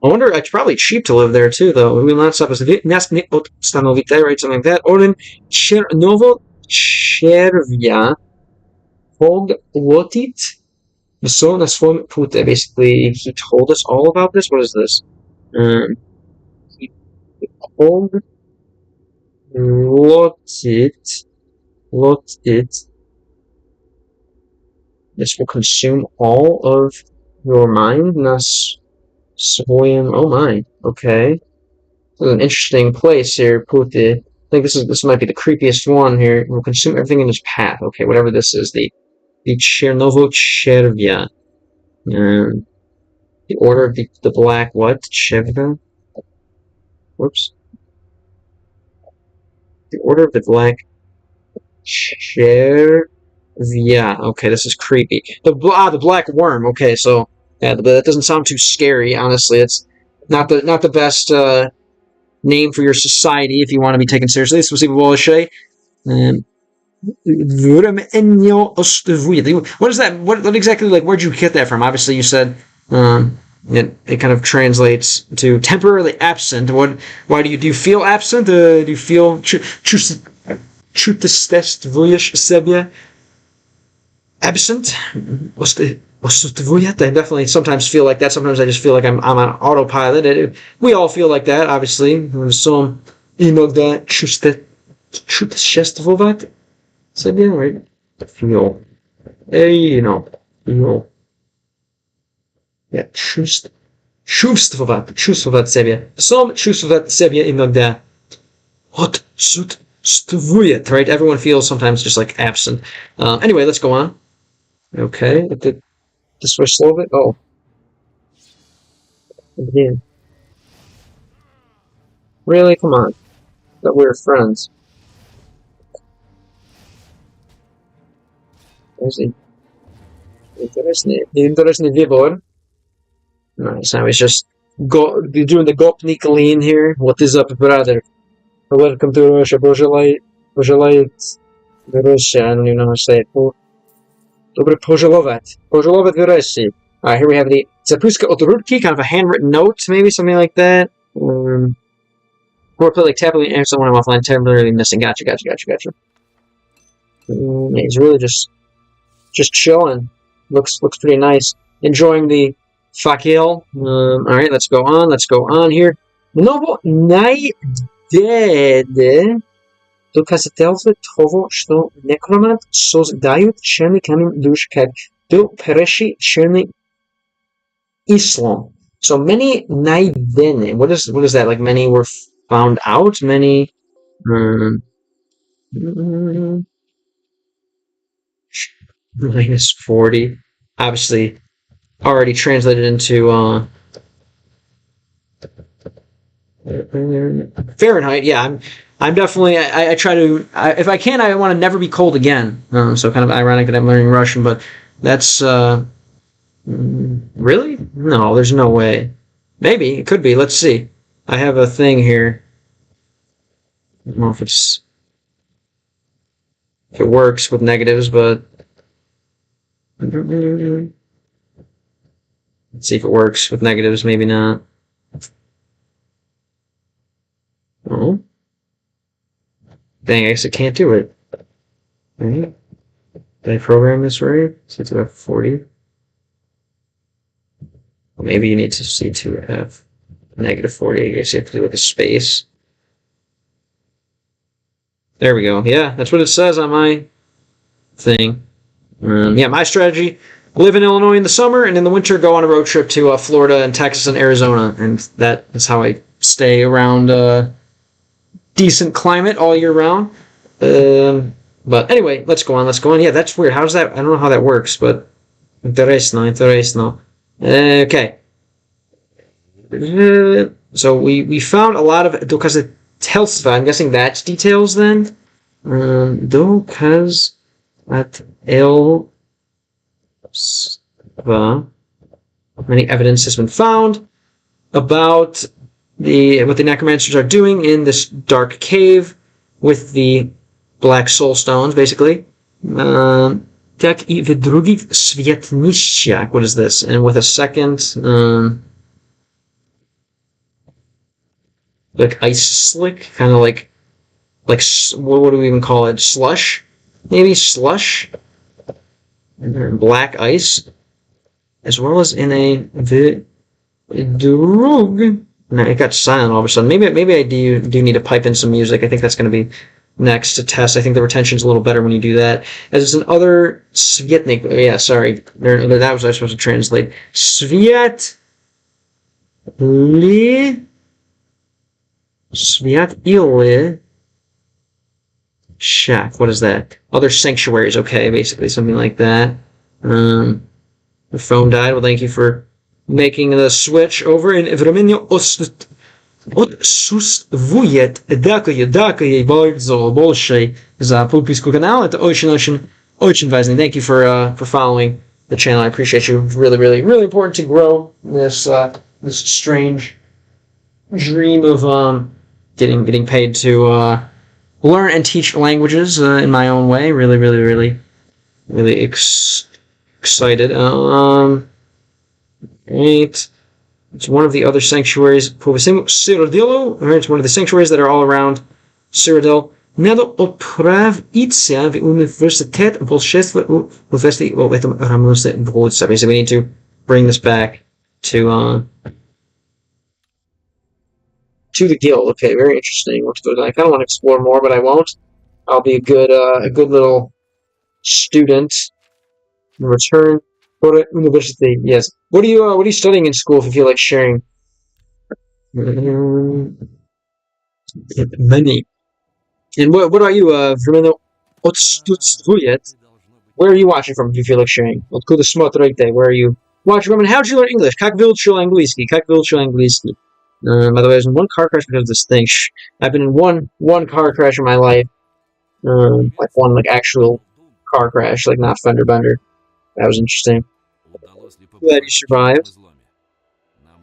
I wonder, it's probably cheap to live there too, though. We will not stop us. Nas Stanovite, right? Something like that. Oren Novo Chervia Lotit. So na swim pute. Basically, he told us all about this. What is this? He told Lotit. This will consume all of your mind. Nas Swoyim. Oh my. Okay. This is an interesting place here, Pute. I think this might be the creepiest one here. It will consume everything in its path. Okay, whatever this is. The Chernovo Chervia. The Order of the Black what? Chevra? Whoops. The Order of the Black Chervia. Okay, this is creepy. The Black Worm. Okay, so yeah, that doesn't sound too scary. Honestly, it's not the best name for your society if you want to be taken seriously. What is that? What exactly, like, where'd you get that from? Obviously, you said it kind of translates to temporarily absent. Why do you feel absent? Do you feel absent? I definitely sometimes feel like that. Sometimes I just feel like I'm on autopilot. We all feel like that, obviously. Some inogda чувствовать себе, right? Feel. Feel. Yeah, чувствовать себе. Some чувствовать себе иногда отсутствует, right? Everyone feels sometimes just like absent. Anyway, let's go on. Okay, this was Slovak. Oh, again. Really? Come on. That we're friends. Interesting vibor. Nice. Now he's just You're doing the Gopnik lean here. What is up, brother? Welcome to Russia. Пожелает Russia. I don't even know how to say it. Добре пожаловать. Пожаловать в Россию. Alright, here we have the Записка от Рудки, kind of a handwritten note, maybe something like that. Or put like tapping and someone offline temporarily missing. Gotcha. He's really just chilling. Looks pretty nice. Enjoying the fakil. Alright, let's go on here. Много найдет доказательства того, что некромант создает черный камень душ, как был переший черный ислам. So many найдены. What is that? Like many were found out? Many minus 40. Obviously already translated into Fahrenheit. Yeah, I'm definitely. I try to. If I can, I want to never be cold again. So kind of ironic that I'm learning Russian, but that's really no. There's no way. Maybe it could be. Let's see. I have a thing here. I don't know if it works with negatives, but let's see if it works with negatives. Maybe not. Oh. Dang, I guess it can't do it. Right? Did I program this right? C2F 40. Well, maybe you need to C2F negative 40. I guess you have to do like a space. There we go. Yeah, that's what it says on my thing. Yeah, my strategy: live in Illinois in the summer, and in the winter go on a road trip to Florida and Texas and Arizona, and that is how I stay around decent climate all year round. But anyway, let's go on. Yeah, that's weird. How's that? I don't know how that works, but interesting. Okay. So we found a lot of doказательства. I'm guessing that's details then. Doказательства. Many evidence has been found about what the necromancers are doing in this dark cave with the black soul stones, basically. Tak I w drugich świetniściach. What is this? And with a second, like ice slick, kind of like what do we even call it? Slush, maybe slush. And black ice, as well as in a drug. No, it got silent all of a sudden. Maybe I do need to pipe in some music. I think that's going to be next to test. I think the retention's a little better when you do that. As it's an other Svietnik. Yeah, sorry. That was what I was supposed to translate. Sviat ili shack. What is that? Other sanctuaries. Okay, basically something like that. The phone died. Well, thank you for making the switch over. In временно отсутствует. Дякую bardzo большое за подписку канала. Это очень важно. Thank you for following the channel. I appreciate you. Really important to grow this strange dream of getting paid to learn and teach languages in my own way. Really excited. Right. It's one of the other sanctuaries. It's one of the sanctuaries that are all around Cyrodiil. Надо отправиться в университет волшебства в этом рамосе волшебства. So we need to bring this back to the guild. Okay, very interesting. I kind of want to explore more, but I won't. I'll be a good little student. Return for university. Yes. What are you studying in school? If you feel like sharing. Many. And what about you? Where are you watching from? If you feel like sharing. Where are you watching from? And how did you learn English? Как выучил английский? By the way, I was in one car crash because of this thing. I've been in one car crash in my life. Like one actual car crash, like not fender bender. That was interesting. Glad you survived.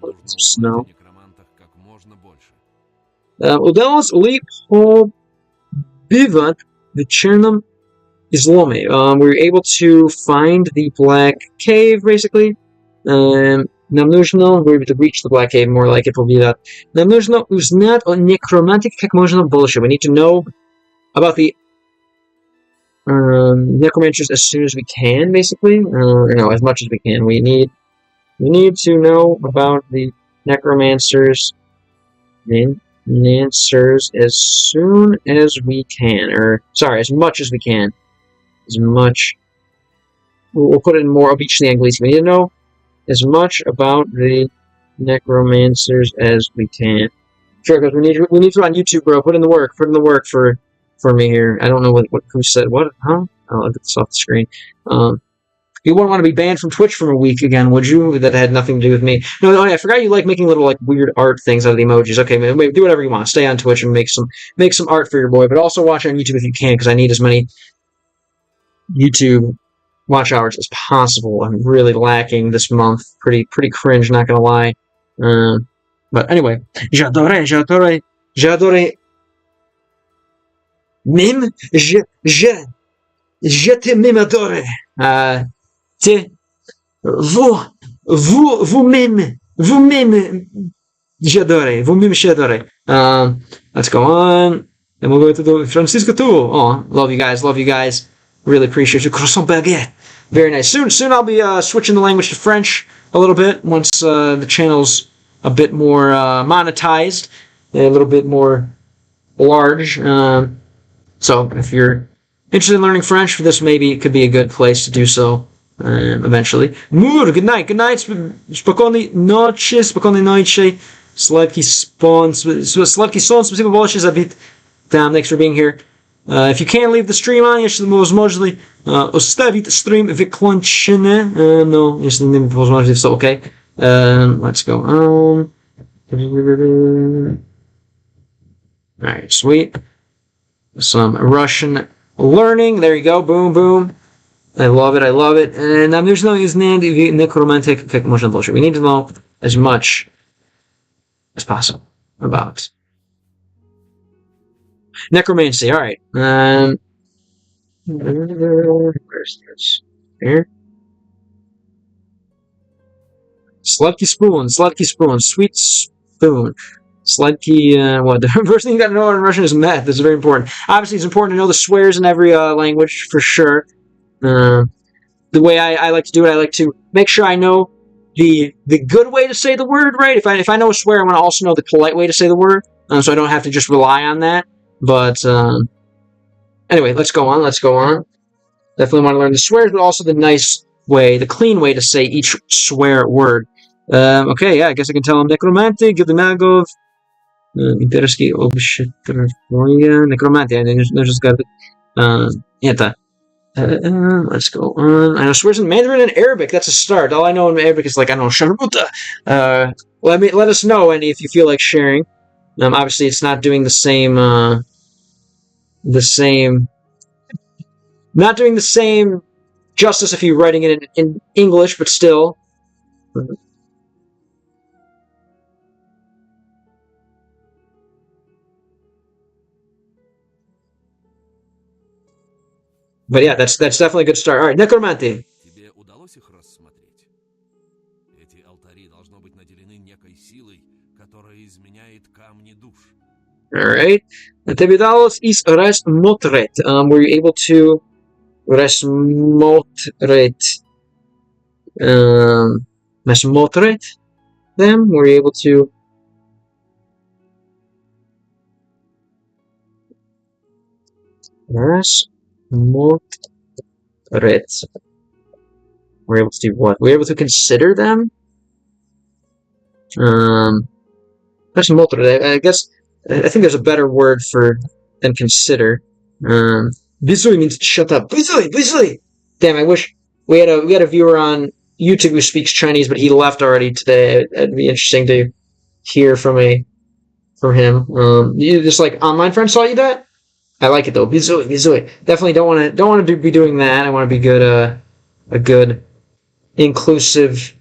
Нужно Snow. узнать о некромантах как можно больше. Удалось ли побивать в черном изломе? We were able to find the black cave, basically. Нам нужно, we were able to reach the black cave, more like it, побивать. Нам нужно узнать о некромантике как можно больше. We need to know about the necromancers as soon as we can, basically. No, as much as we can. We need to know about the necromancers as soon as we can. Or, sorry, as much as we can. As much. We'll put it in more obviously Anglийский. We need to know as much about the necromancers as we can. Sure, because we need to on YouTube, bro. Put in the work. Put in the work for me here. I don't know what who said what, huh? I'll get this off the screen. You wouldn't want to be banned from Twitch for a week again, would you? That had nothing to do with me. No, I forgot you like making little like weird art things out of the emojis. Okay, man, wait, do whatever you want. Stay on Twitch and make some art for your boy, but also watch on YouTube if you can, because I need as many YouTube watch hours as possible. I'm really lacking this month. Pretty cringe, not gonna lie. But anyway, j'adore. Mime, je te mime adore. Vous-même, j'adore. Vous-même, j'adore. Let's go on. And we'll go to the Francisco too. Oh, love you guys. Really appreciate you. Croissant baguette. Very nice. Soon I'll be switching the language to French a little bit once the channel's a bit more monetized, a little bit more large. So if you're interested in learning French, this maybe could be a good place to do so eventually. Good night. Spokojnej nocy. Sladký сон. Спасибо большое за бит. Thanks for being here. If you can't leave the stream on, если возможно оставить стрим выключенным. No, если не возможно, все okay. Let's go on. Alright, sweet. Some Russian learning. There you go. Boom, boom. I love it. And нам нужно узнать некромантик как можно больше. We need to know as much as possible about necromancy. All right. Where's this? Here. Sladký spoon, sweet spoon. Sladký, what? The first thing you gotta know in Russian is meth. This is very important. Obviously, it's important to know the swears in every language, for sure. The way I like to do it, I like to make sure I know the good way to say the word, right? If I know a swear, I want to also know the polite way to say the word, so I don't have to just rely on that. But anyway, let's go on. Definitely want to learn the swears, but also the nice way, the clean way to say each swear word. Okay, yeah, I guess I can tell him necromantic, give the Nagov, Impersky, Obshetrovaya, necromantic, I just got it. Let's go on. I know swears in Mandarin and Arabic, that's a start. All I know in Arabic is like, I don't know, Sharmuta. Let us know, Andy, if you feel like sharing. Obviously, it's not doing not doing the same justice if you're writing it in English, but still. But yeah, that's definitely a good start. All right, necromancy. Тебе удалось их рассмотреть? Эти алтари должно быть наделены некой силой, которая изменяет камни душ. All right. Тебе удалось их рассмотреть. Were you able to рассмотреть them? Were you able to рассмотреть? We're able to do what? We're able to consider them? Рассмотреть. I guess I think there's a better word than consider. Bizui means shut up. Bizui! Damn, I wish we had a viewer on YouTube who speaks Chinese, but he left already today. It'd be interesting to hear from him. You just like online friends taught you that? I like it though. Bizui. Definitely don't want to be doing that. I want to be good a good inclusive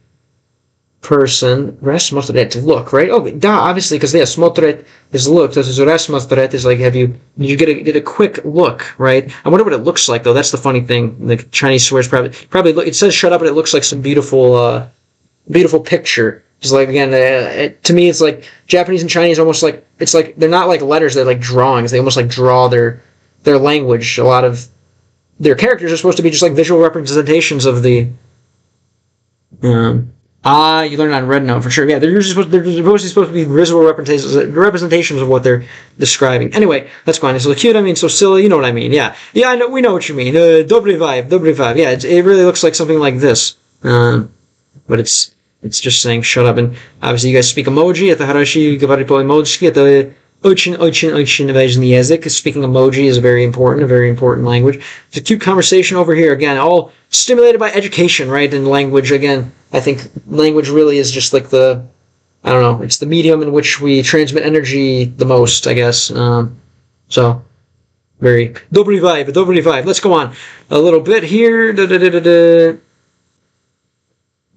person. Resmotret, look, right? Oh, da, obviously, because yeah, smotret is look. So resmotret is like, did a quick look, right? I wonder what it looks like, though. That's the funny thing. The Chinese swears probably look, it says shut up, but it looks like some beautiful, beautiful picture. Just like, again, to me, it's like Japanese and Chinese almost like, it's like, they're not like letters, they're like drawings. They almost like draw their language. A lot of their characters are supposed to be just like visual representations of the, you learned on Red Note for sure. Yeah, they're supposed to be visual representations of what they're describing. Anyway, that's fine. So cute, I mean, so silly, you know what I mean. Yeah, I know, we know what you mean. Dobry vibe. Yeah, it really looks like something like this. But it's just saying shut up. And obviously you guys speak emoji. Это хорошо говорить по-эмоджски. Это очень важный язык. Speaking emoji is a very important language. It's a cute conversation over here. Again, all stimulated by education, right? And language, again, I think language really is just like the, I don't know, it's the medium in which we transmit energy the most, I guess. So, very добрый vibe. Let's go on a little bit here.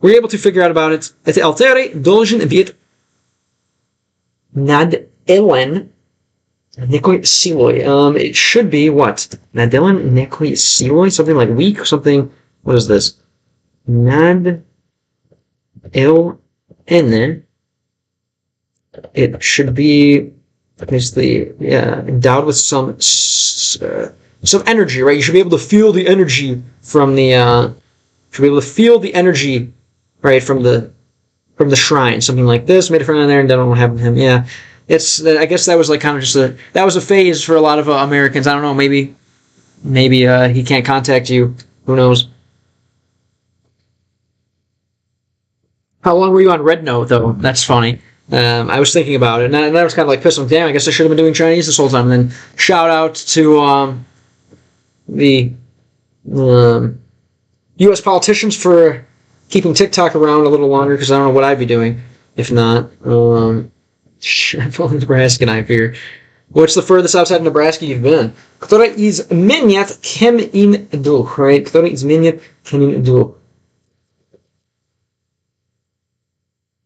We're able to figure out about it. Это altere должен быть над Ellen некой силой. It should be what? Над Ellen некой силой? Something like weak? Something. What is this? Над Ellen. It should be basically, yeah, endowed with some energy, right? You should be able to feel the energy from the. Should be able to feel the energy, right, from the shrine. Something like this. Made a friend on there, and then don't have him. Yeah. I guess that was like kind of just that was a phase for a lot of Americans. I don't know, maybe he can't contact you. Who knows? How long were you on Red Note, though? That's funny. I was thinking about it, and I was kind of like pissed off. Damn, I guess I should have been doing Chinese this whole time. And then shout out to the U.S. politicians for keeping TikTok around a little longer, because I don't know what I'd be doing if not. Nebraska, I fear. What's the furthest outside of Nebraska you've been? Które izmieniać kamień duch, right? Które izmieniać kamień duch.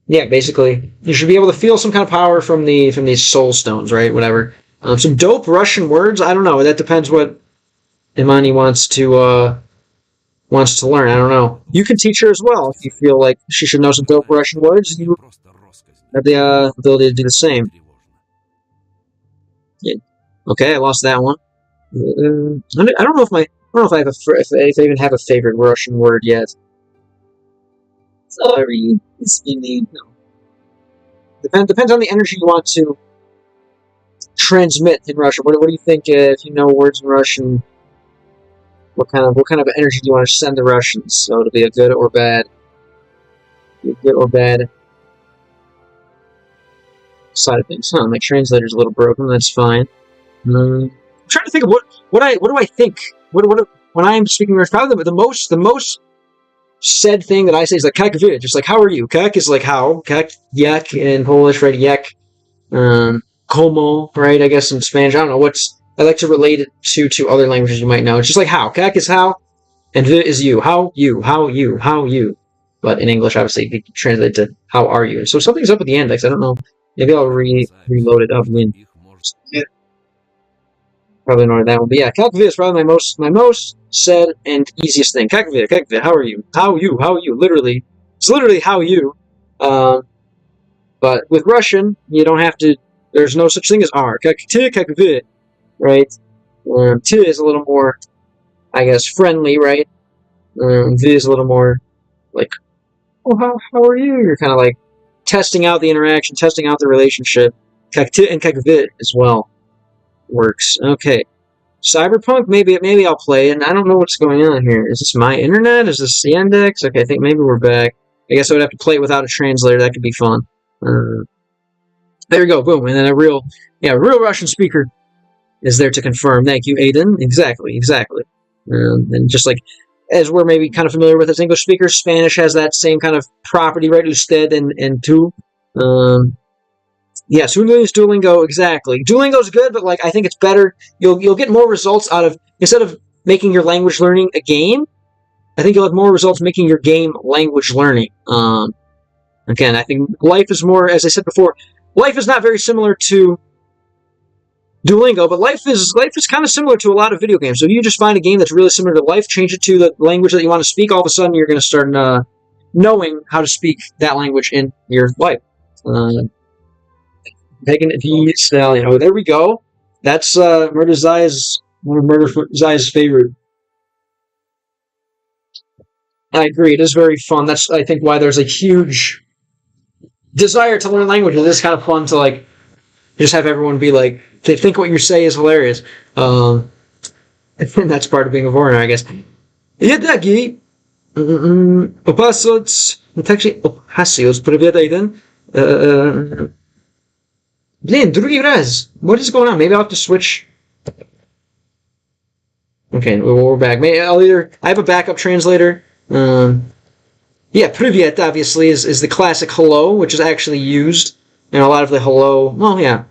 Yeah, basically, you should be able to feel some kind of power from these soul stones, right? Whatever. Some dope Russian words. I don't know. That depends what Imani wants to learn. I don't know. You can teach her as well if you feel like she should know some dope Russian words. You have the ability to do the same. Yeah. Okay, I lost that one. I don't know if I even have a favorite Russian word yet. Sorry, no. Depends on the energy you want to transmit in Russian. What do you think? If you know words in Russian, what kind of energy do you want to send the Russians? So to be a good or bad. Side of things. My translator's a little broken. That's fine. I'm trying to think of what do I think? When I'm speaking Russian, probably the most said thing that I say is like "kak vid," just like "how are you?" Kak is like how. Kak, yak in Polish, right? Yak. Como, right? I guess in Spanish. I don't know I like to relate it to other languages you might know. It's just like how. Kak is how, and vid is you. How you. But in English, obviously, we translate to how are you. So something's up with the index. I don't know. Maybe I'll reload it up again. Probably not that one. But yeah, Kakvi is probably my most said and easiest thing. Kakvi, how are you? How you? Literally, it's literally how you. But with Russian, you don't have to. There's no such thing as R. Kakvi, right? T is a little more, I guess, friendly, right? V is a little more like, oh, how are you? You're kind of like testing out the interaction, testing out the relationship. Kakti and kakvit as well works. Okay. Cyberpunk, maybe I'll play it, and I don't know what's going on here. Is this my internet? Is this the index? Okay, I think maybe we're back. I guess I would have to play it without a translator. That could be fun. There we go, boom. And then a real Russian speaker is there to confirm. Thank you, Aiden. Exactly. And just like, as we're maybe kind of familiar with as English speakers, Spanish has that same kind of property, right? Usted and tu. Yes, who knows Duolingo? Exactly. Duolingo's good, but like I think it's better. You'll get more results out of, instead of making your language learning a game, I think you'll have more results making your game language learning. Again, I think life is more, as I said before, life is not very similar to Duolingo, but life is kind of similar to a lot of video games. So if you just find a game that's really similar to life, change it to the language that you want to speak, all of a sudden you're going to start knowing how to speak that language in your life. Megan V. Stallion. Oh, there we go. That's Murder Zai's one of Murder Zai's favorite. I agree. It is very fun. That's, I think, why there's a huge desire to learn languages. It's kind of fun to like just have everyone be like, they think what you say is hilarious. And that's part of being a foreigner, I guess. Итаки, опасоц, также опасиос, привет, Aiden. Блин, другий раз. What is going on? Maybe I'll have to switch. Okay, we're back. Maybe I have a backup translator. Yeah, привет, obviously, is the classic hello, which is actually used in a lot of the hello. Well, yeah.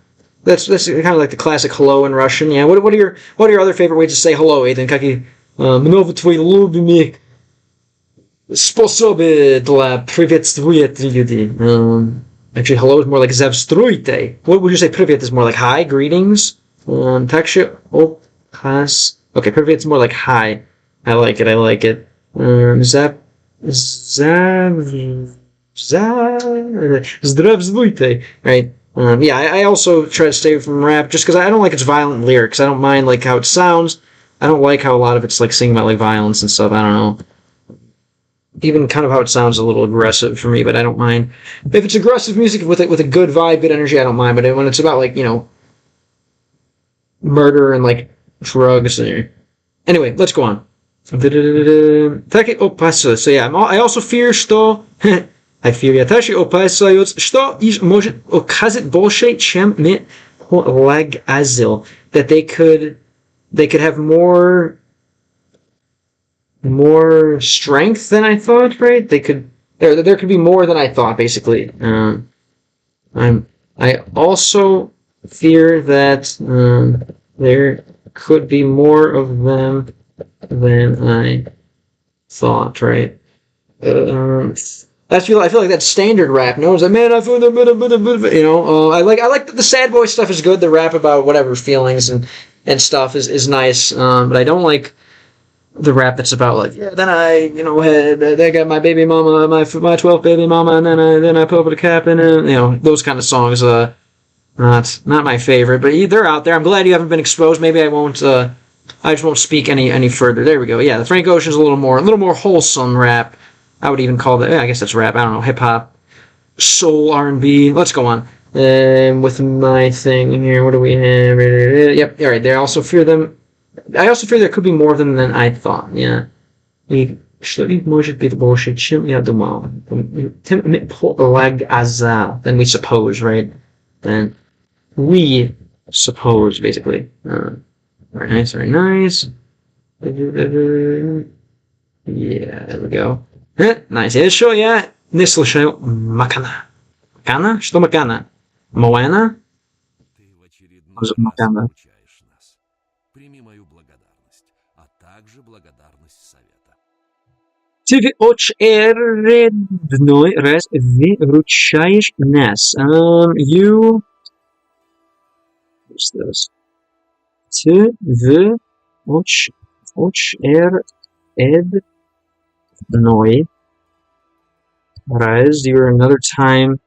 That's kind of like the classic hello in Russian. Yeah. What are your other favorite ways to say hello, Aiden? Какие много твои любимые способы для приветствия людей? Actually, hello is more like здравствуйте. What would you say? Привет is more like hi, greetings. Также опас. Okay, привет is more like hi. I like it. Здравствуйте. Right. Yeah, I also try to stay away from rap just because I don't like its violent lyrics. I don't mind like how it sounds. I don't like how a lot of it's like singing about like violence and stuff. I don't know. Even kind of how it sounds a little aggressive for me, but I don't mind. If it's aggressive music with a good vibe, good energy, I don't mind. But when it's about like, you know, murder and like drugs, anyway, let's go on. So yeah, I also fear что I fear я также опасаюсь, что их может оказать больше, чем мы полагали. That they could have more strength than I thought, right? There could be more than I thought, basically. I also fear that there could be more of them than I thought, right? I feel like that's standard rap. No, it's like, man, I feel the you know. I like the sad boy stuff is good. The rap about whatever feelings and stuff is nice. But I don't like the rap that's about like, yeah, then I they got my baby mama, my 12th baby mama, and then I put up a cap and those kind of songs. Not my favorite, but they're out there. I'm glad you haven't been exposed. Maybe I won't. I just won't speak any further. There we go. Yeah, the Frank Ocean's a little more wholesome rap. I would even call that. I guess that's rap. I don't know, hip hop, soul, R&B. Let's go on. With my thing in here, what do we have? Yep. All right. I also fear there could be more than I thought. Yeah. Что их может быть больше, чем я думал. Then we suppose, right? Then we suppose, basically. Very nice, very nice. Yeah, there we go. Nice. Еще я не слышал Макана. Макана? Что Макана? Моэна? Ты в очередной раз получаешь нас. Прими мою благодарность, а также благодарность совета. Ты в очередной раз выручаешь нас. You... What's this? Ты в очередной раз. You're another time.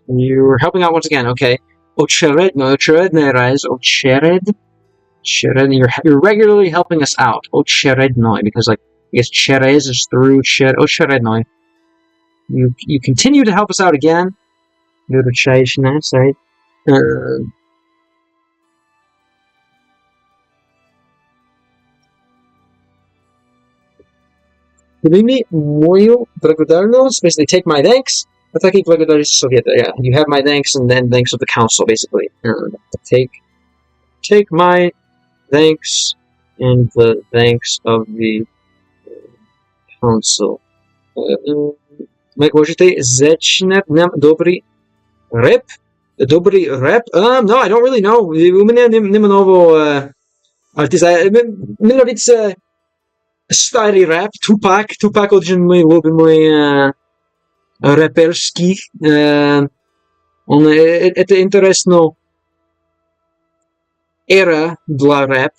You're helping out once again, okay. Очередной раз, you're regularly helping us out. Очередной, because like I guess через is through очередной. You continue to help us out again. Выручаешь нас, right? Прими мою благодарность, basically take my thanks. Атаки благодарность совета. Yeah, you have my thanks and then thanks of the council, basically. Take my thanks and the thanks of the council. Можете зачнет нам добрый рэп? Добрый рэп? No, I don't really know. У меня нема нового артиста. Мне нравится старый рэп. Тупак очень мой любимый рэперский. Это интересно эра для рэп.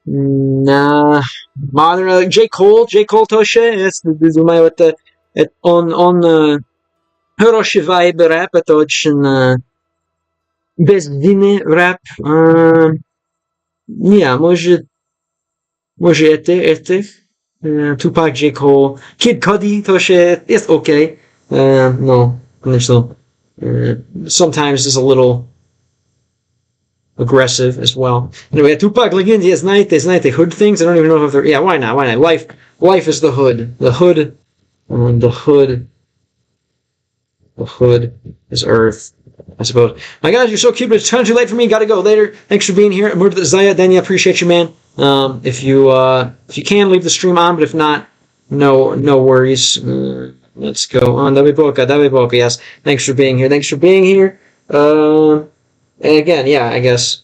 Modern J. Cole тоже. Думаю, он хороший вайб рэп. Это очень бездинный рэп. Не, может это. Tupac, J. Cole, Kid Cudi тоже есть okay. No, конечно. Sometimes is a little aggressive as well. Anyway, Tupac Legend, yeah, знаете, hood things. I don't even know if they're, yeah, why not? Life is the hood. The hood is Earth, I suppose. My guys, you're so cute, but it's kind of too late for me. Gotta go later. Thanks for being here. Zaya, Danya, appreciate you, man. If you can, leave the stream on, but if not, no worries. Let's go on. David Boca, yes. Thanks for being here. And again, yeah, I guess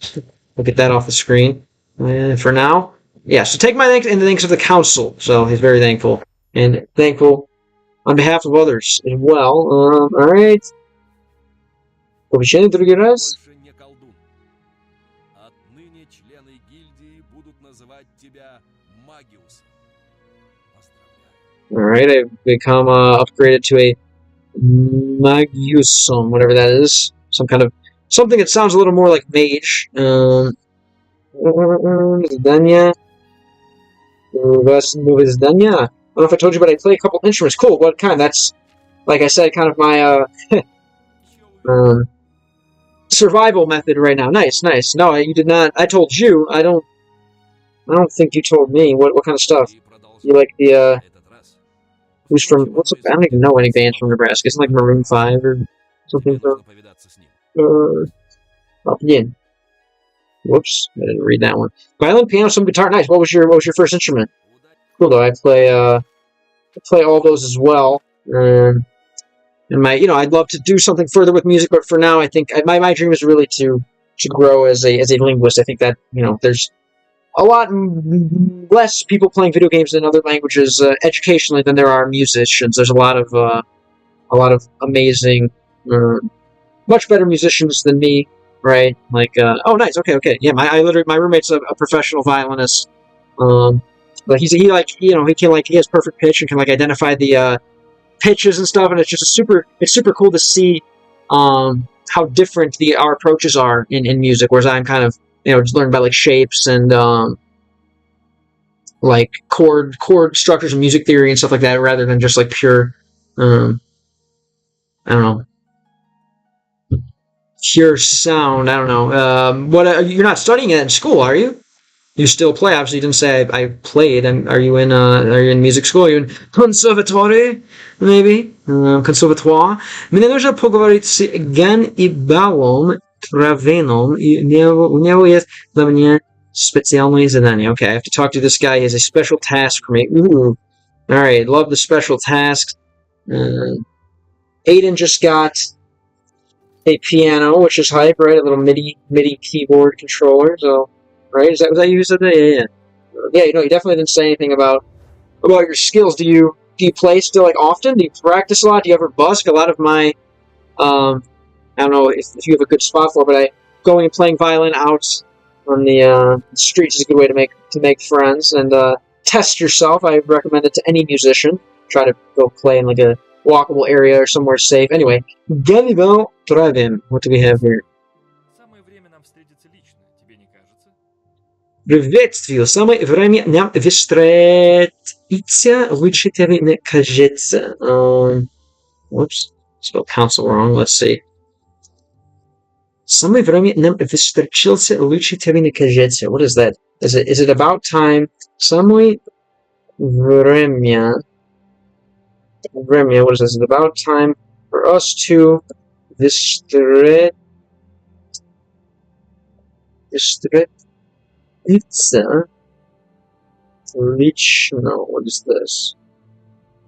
we'll get that off the screen. For now, yeah, so take my thanks and the thanks of the council. So he's very thankful. And thankful on behalf of others as well. Alright. Побещение, другой раз. Больше не колдун. Отныне члены гильдии будут называть тебя Магиусом. Поздравляю. Alright, I've become upgraded to a Magiusum, whatever that is. Something that sounds a little more like mage. Zdania. Zdania. I don't know if I told you, but I play a couple instruments. Cool, what kind? That's, like I said, kind of my survival method right now. Nice. No, you did not. I told you. I don't think you told me. What kind of stuff? You like the who's from? What's up? I don't even know any bands from Nebraska. Isn't like Maroon 5 or something from? Yeah. Whoops, I didn't read that one. Violin, piano, some guitar. Nice. What was your first instrument? Cool though. I play all those as well. And I'd love to do something further with music, but for now, I think my dream is really to grow as a linguist. I think that there's a lot less people playing video games in other languages educationally than there are musicians. There's a lot of amazing, much better musicians than me, right? Like, oh, nice, okay, yeah. My roommate's a professional violinist. But he has perfect pitch and can like identify the pitches and stuff, and it's just super cool to see how different our approaches are in music. Whereas I'm kind of just learning about like shapes and like chord structures and music theory and stuff like that, rather than just like pure I don't know, pure sound. I don't know. You're not studying it in school, are you? You still play? Obviously, you didn't say I played. And are you in music school? Are you in conservatory? Maybe? Консерваtoire. Мне нужно поговорить с Ганнибалом Травином. У него есть для меня специальное задание. Okay, I have to talk to this guy. He has a special task for me. Ooh. Alright, love the special tasks. Aiden just got a piano, which is hype, right? A little MIDI keyboard controller, so... Right? Was that you who said that? Yeah. Yeah, you definitely didn't say anything about your skills. Do you play still like often? Do you practice a lot? Do you ever busk? A lot of my I don't know if you have a good spot for it, but going and playing violin out on the streets is a good way to make friends and test yourself. I recommend it to any musician. Try to go play in like a walkable area or somewhere safe. Anyway, Galileo Travin. What do we have here? Приветствую. Самое время нам встретиться. Лучше тебе не кажется. Whoops. Spelled council wrong. Let's see. Самое время нам встречаться. Лучше тебе не кажется. What is that? Is it about time? Самое время. What is this? Is it about time for us to встретиться? Лично. What is this?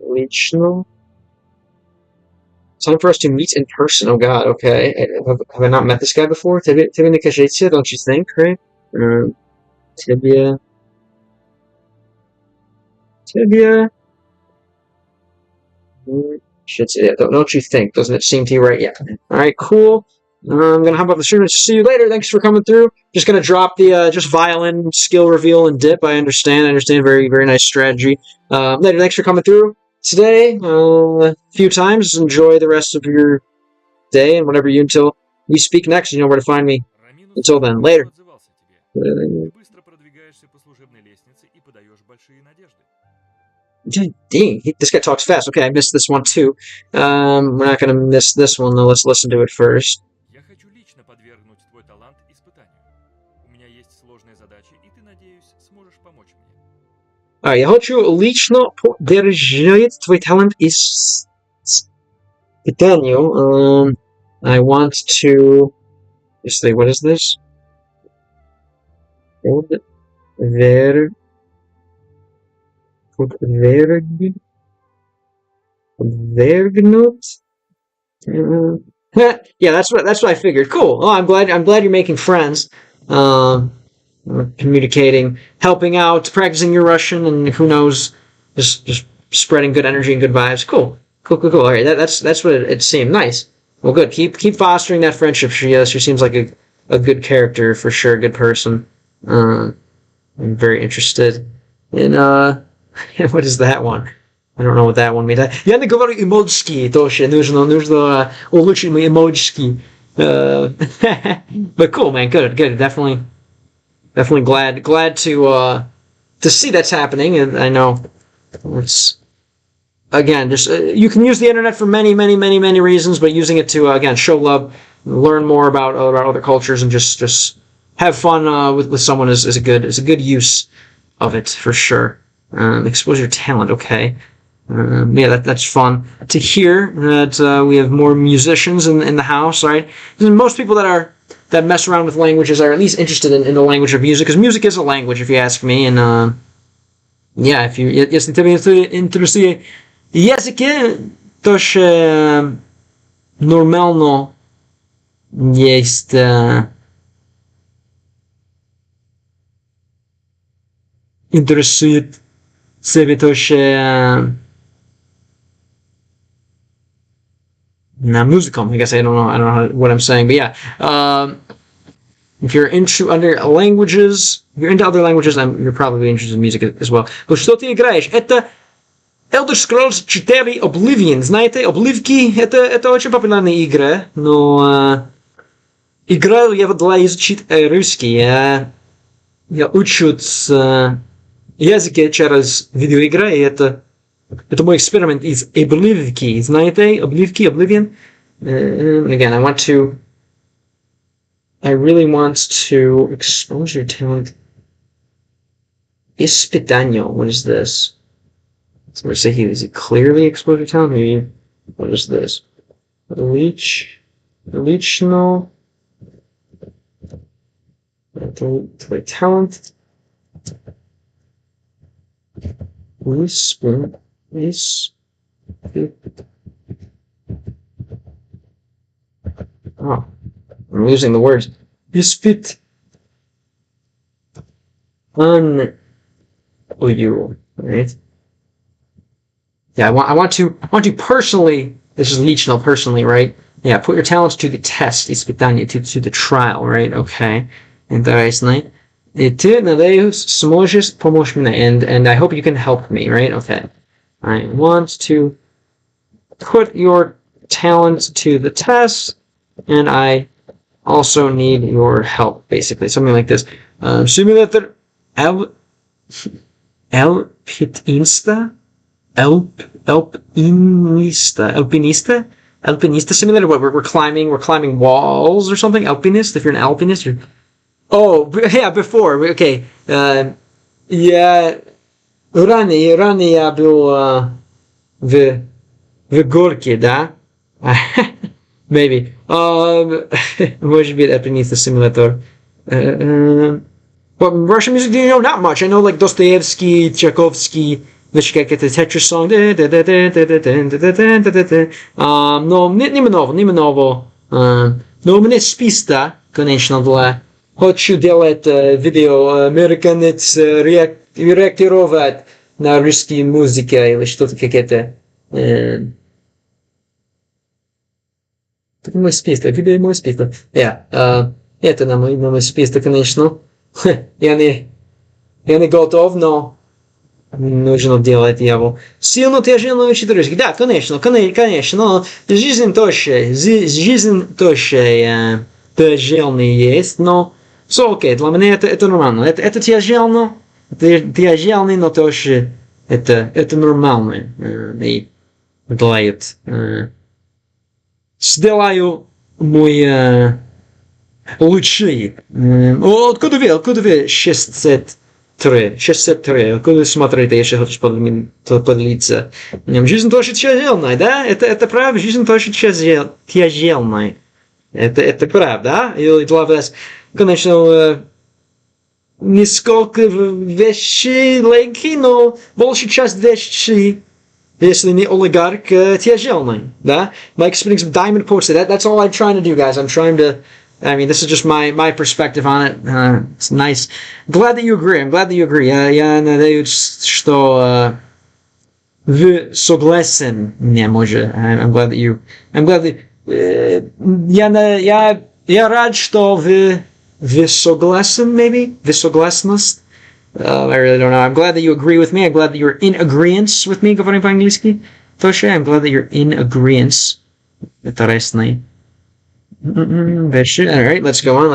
Лично. Time for us to meet in person. Oh God, okay. Have I not met this guy before? Тебе не кажется, don't you think, right? Тебе... Тебе... Don't you think? Doesn't it seem to you right? Yeah. Alright, cool. I'm gonna hop off the stream and see you later. Thanks for coming through. Just gonna drop the just violin skill reveal and dip. I understand. Very, very nice strategy. Later, thanks for coming through today. A few times. Enjoy the rest of your day and whatever you until we speak next. You know where to find me. Until then, later. Dang, this guy talks fast. Okay, I missed this one too. We're not gonna miss this one though. Let's listen to it first. Я хочу лично подвергнуть твой талант испытанию. У меня есть сложные задачи, и ты, надеюсь, сможешь помочь мне. Я хочу лично подвергнуть твой талант испытанию. I want to... What is this? Vergnut? Yeah, that's what I figured. Cool. Oh, I'm glad you're making friends. Communicating, helping out, practicing your Russian, and who knows, just spreading good energy and good vibes. Cool. All right, that's what it seemed. Nice. Well, good. Keep fostering that friendship. She seems like a good character for sure, good person. I'm very interested in what is that one? I don't know what that one means. Я не говорю эмоджики, тоже нужно улучшить мои эмоджики. But cool, man. Good. Definitely glad to see that's happening, and I know it's again just you can use the internet for many reasons, but using it to again show love, learn more about other cultures, and just have fun with someone is a good use of it for sure. Expose your talent, okay. Yeah, that's fun to hear that we have more musicians in the house, right? And most people that mess around with languages are at least interested in the language of music, because music is a language, if you ask me. And yeah, если тебя интересует языки, то нормально есть интересует себе тоже на музыком. I guess I don't know what I'm saying, but yeah. If you're into other languages, you're probably interested in music as well. Вот что ты играешь? Это Elder Scrolls 4 Oblivion. Знаете, Обливки это очень популярная игра, но играю я для изучить русский. Я учусь языке через видеоигры, и это мой эксперимент из Обливки. Знаете, Обливки, Oblivion? Again, I really want to expose your talent. Испытание. What is this? Somebody say is it clearly expose your talent? Maybe. What is this? Лично. Твой talent. Oh, I'm losing the words. Испыт on you, right? Yeah, I want to personally. This is лично, personally, right? Yeah, put your talents to the test. Испытание, to the trial, right? Okay. Интересно. И ты, надеюсь, сможешь помочь мне, and I hope you can help me, right? Okay. I want to put your talent to the test, and I also need your help, basically. Something like this. Simulator Alpinista simulator. What we're climbing walls or something. Alpinist. If you're an alpinist, you're... Oh, yeah, before. Okay. Я ранее я был в горке, да? Maybe. Может быть, альпинист simulator. What Russian music do you know? Not much. I know like Dostoevsky, Tchaikovsky, Значит, как это Tetris song. Но немного. Но у меня списка, конечно, для... Хочу делать видео, американец реактировать на русские музыки или что-то как это. Это мой список, видео мой список. Это на мой список, конечно. Я не готов, но нужно делать его. Сильно тяжело учить русский. Да, конечно. Но жизнь тоже тяжелый есть, но все окей. Для меня это нормально. Это тяжело, но тоже это нормально. И делают. Сделаю мой лучший. Откуда вы 63. Откуда смотрите, если хочешь поделиться? Жизнь тоже тяжелая, да? Это правда, жизнь тоже тяжелая. Это правда, да? И для вас, конечно, несколько вещей легкие, но большая часть вещей, если не олигарх, тяжелый, да? My experience of diamond poetry, that's all I'm trying to do, guys. This is just my perspective on it. It's nice. Glad that you agree. I'm glad that you agree. Я надеюсь, что вы согласен. Не, может. I'm glad that you... Я рад, что вы согласен, maybe? Вы согласность? I really don't know. I'm glad that you agree with me. I'm glad that you're in agreement with me, говорим по-английски. Тоже, I'm glad that you're in agreement. Интересный. Alright, let's go on.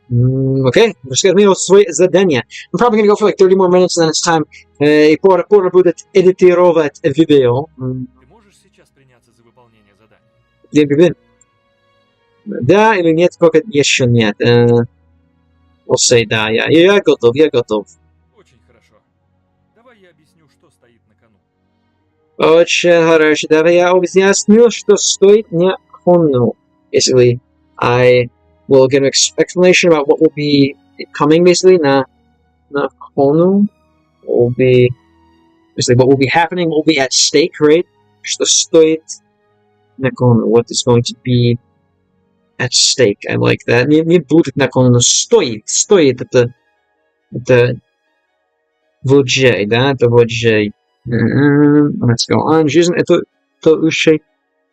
Okay, расскажи свои задания. I'm probably going to go for like 30 more minutes and then it's time. И пора будет эдитировать видео. Ты можешь сейчас приняться за выполнение задания? Да или нет, пока еще нет. We'll say да, я готов. Очень хорошо. Давай я объясню, что стоит на кону. Очень хорошо. Давай я объясню, что стоит на кону. Basically, I will give an explanation about what will be coming, basically, na кону. Will be, basically, what will be happening, will be at stake, right? Что стоит на кону. What is going to be at stake. I like that. Не будет на кону, но стоит. Это воджей, да? Это воджей. Let's go on. Жизнь это уже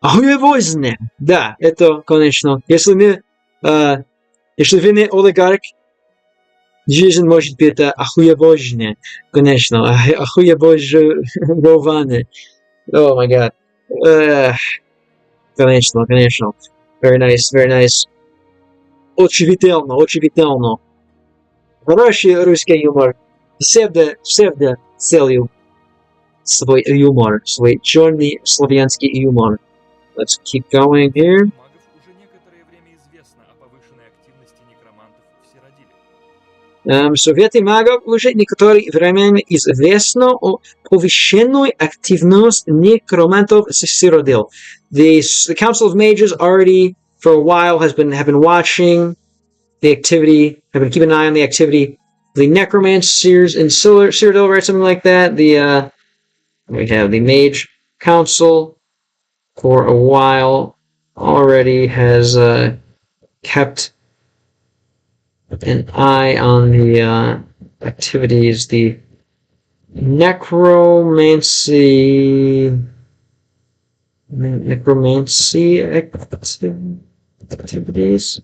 хуевозне. Да, это, конечно. Если вы не олигарх, жизнь может быть охуевозне. Конечно, охуевозне. Oh my god. Конечно. Very nice. Очевидно. Хороший русский юмор. Всегда целью свой юмор, свой черный славянский юмор. Let's keep going here. Магов уже некоторое время известно о повышенной активности некромантов в Сиродиле. Советы магов уже некоторое время известно о повышенной активности некромантов в Сиродил. The Council of Mages already for a while have been watching the activity, have been keeping an eye on the activity. The necromancers in Cyrodiil, right? Something like that. We have the Mage Council for a while already has kept an eye on the activities. The necromancy activities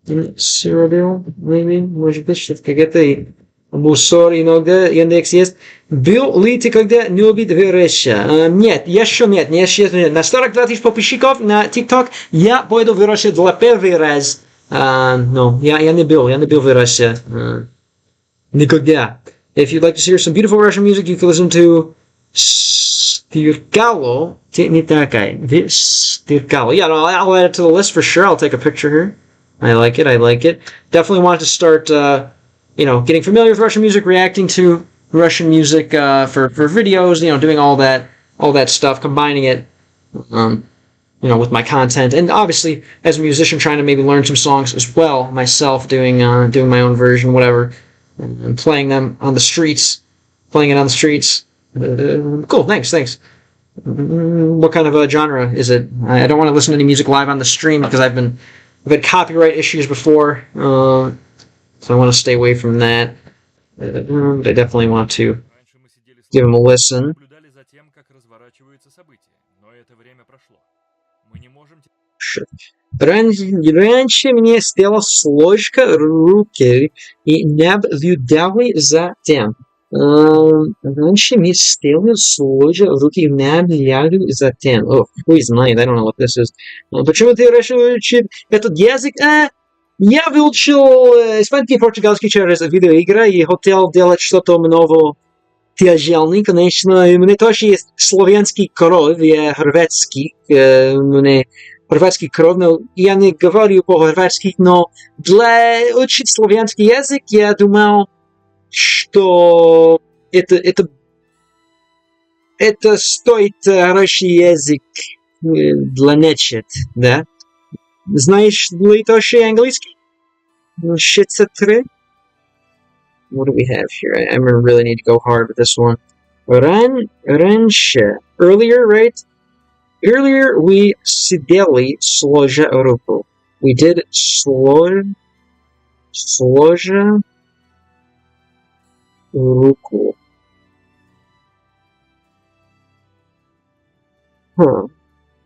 in Cyrodiil, maybe, может быть, что-то какая-то мусор иногда, индекс есть. Был ли ты когда нюбит выраща? Нет, еще нет. На 42 тысяч подписчиков на TikTok я буду выращивать для первый раз. Но я не был выраща. Никогда. If you'd like to hear some beautiful Russian music, you can listen to Stirkalo. Stirkalo. Yeah, no, I'll add it to the list for sure. I'll take a picture here. I like it. Definitely want to start, getting familiar with Russian music, reacting to Russian music for videos, doing all that stuff, combining it. with my content, and obviously as a musician trying to maybe learn some songs as well myself, doing my own version, whatever, and playing them on the streets, playing it on the streets. Cool, thanks. What kind of a genre is it? I don't want to listen to any music live on the stream because I've had copyright issues before, so I want to stay away from that. I definitely want to Раньше мы сидели с give them a тобой и listen. наблюдали за тем, как разворачиваются события, но это время прошло. Мы не можем... Раньше мне стало сложно руки и наблюдали за тем. Раньше мне стало сложно руки и наблюдали за тем. Oh, who is mine? I don't know what this is. Почему ты решил учить этот язык? Я выучил испанский и португальский через видеоигры и хотел делать что-то новое. Тяжелый, конечно, у меня тоже есть славянский кровь, я хорватский, у меня хорватский кровь, но я не говорю по-хорватски, но для учить славянский язык я думал, что это стоит хороший язык для начать, да? Знаешь ли тоже английский? 63? What do we have here? I'm gonna really need to go hard with this one. Раньше. Earlier, right? Earlier we сидели сложа руку. We did сложа руку.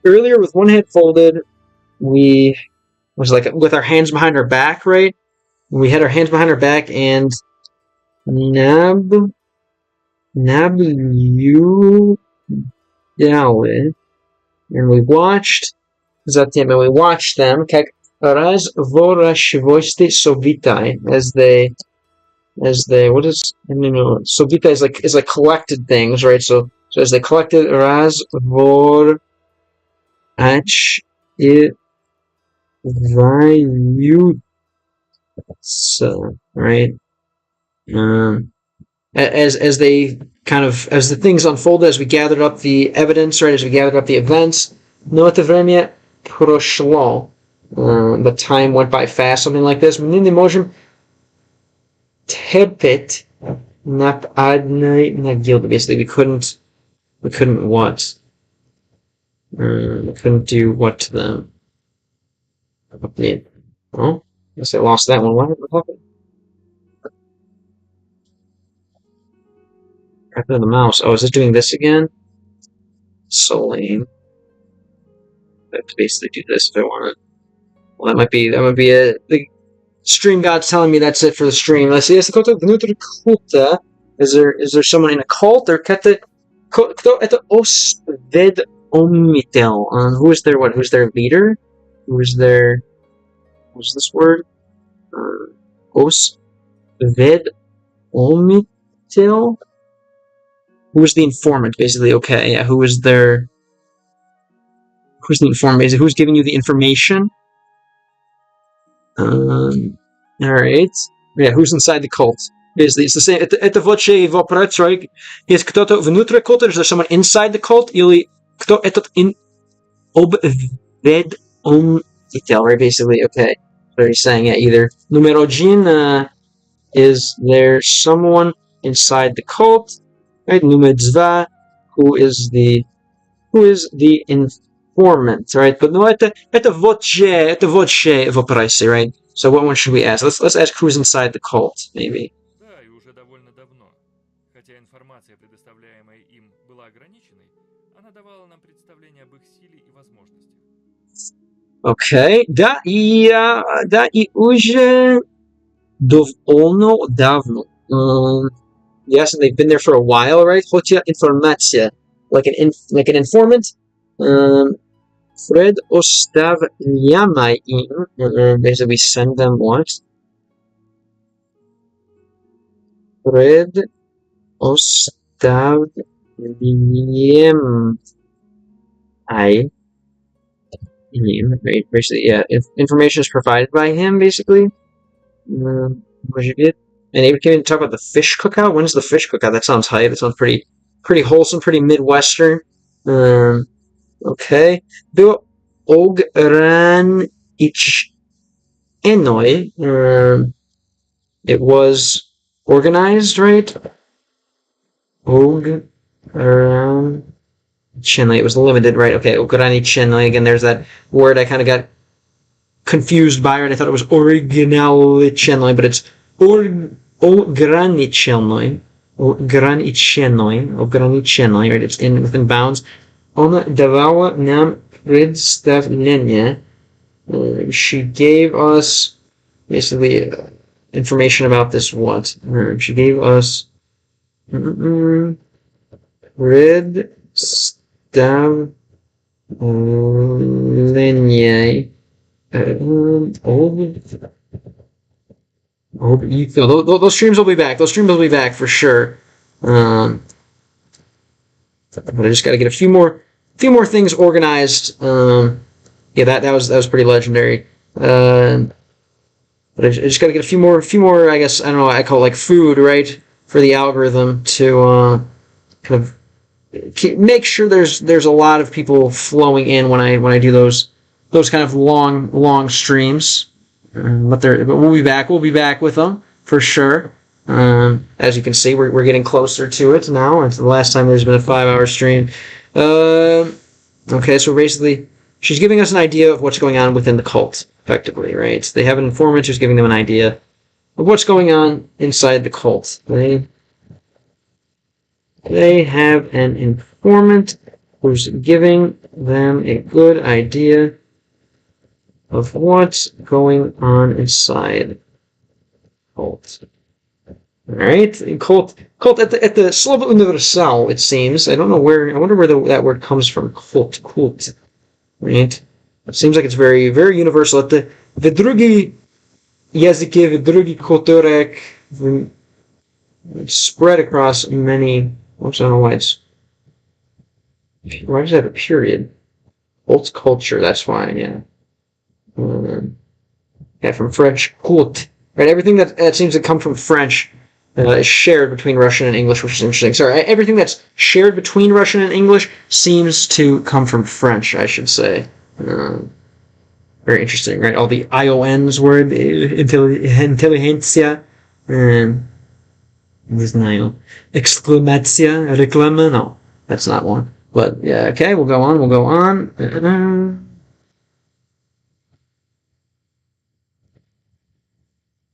Earlier with one hand folded, we was like with our hands behind our back, right? We had our hands behind our back and наблюдали, and we watched them, как разворачиваются события, as they, what is, I don't know, события is like collected things, right? So as they collected, разворачиваются, right? As they kind of, as the things unfolded, as we gathered up the evidence, right, as we gathered up the events, но это время прошло, the time went by fast, something like this. Мы не можем терпеть над одной могилой. Basically, we couldn't what? We couldn't do what to them? Oh, I guess I lost that one. What happened? After the mouse. Oh, is it doing this again? So lame. I have to basically do this if I want to. Well, that might be it. The stream god's telling me that's it for the stream. Let's see. Is there someone in a cult or кто это осведомитель? Who is their what? Who's their leader? Who's this word? Osved-omicil? Who was the informant, basically? Okay, yeah, who's the informant, basically? Who's giving you the information? Alright. Yeah, who's inside the cult? Basically, it's the same. Это вот че его вопрос, right? Есть кто-то внутри культа, is there someone inside the cult? Или кто этот obved-omicil, right? Basically, okay. So he's saying, yeah, either numero один, is there someone inside the cult? Right? Numero два, who is the informant, right? But no, это вот че вопросы, right? So what one should we ask? Let's ask who's inside the cult, maybe. Да, и уже довольно давно. Хотя информация, предоставляемая им, была ограниченной, она давала нам представление об их силе и возможностях. Okay, да, и уже давно. Yes, and they've been there for a while, right? Хотя информация, like an informant. Fred оставляем им. Basically, we send them what? Fred оставляем him. Basically, yeah. If information is provided by him, basically. What you get? And even can talk about the fish cookout. When's the fish cookout? That sounds hype. That sounds pretty wholesome, pretty Midwestern. Okay. ogran ich enoi. It was organized, right? Ogran chenoi. It was limited, right? Okay, ogran ich enoi. Again, there's that word I kind of got confused by it. I thought it was original, but it's ograniczony, right? It's within bounds. Ona dawała nam przedstawienie. She gave us basically information about this what? She gave us przedstawienie. Those streams will be back. Those streams will be back for sure. But I just got to get a few more things organized. Yeah, that was pretty legendary. But I just got to get a few more. I guess I don't know. I call it like food, right, for the algorithm to kind of make sure there's a lot of people flowing in when I do those kind of long streams. But we'll be back. We'll be back with them for sure. As you can see, we're getting closer to it now. It's the last time there's been a 5-hour stream. Okay, so basically, she's giving us an idea of what's going on within the cult, effectively, right? They have an informant who's giving them an idea of what's going on inside the cult. They have an informant who's giving them a good idea of what's going on inside cult. Alright, cult at the Slovo Universal, it seems. I don't know where, I wonder where that word comes from. Cult. Right? It seems like it's very, very universal. At the drugi języki, w drugi kulturek, spread across many, I don't know why does it have a period? Cult culture, that's why, yeah. Yeah, from French, culte. Right, everything that seems to come from French is shared between Russian and English, which is interesting. Sorry, everything that's shared between Russian and English seems to come from French, I should say. Very interesting, right? All the IONs word, intelligentsia, nie znają. Exclamacja, reklama, no, that's not one. But, yeah, okay, we'll go on.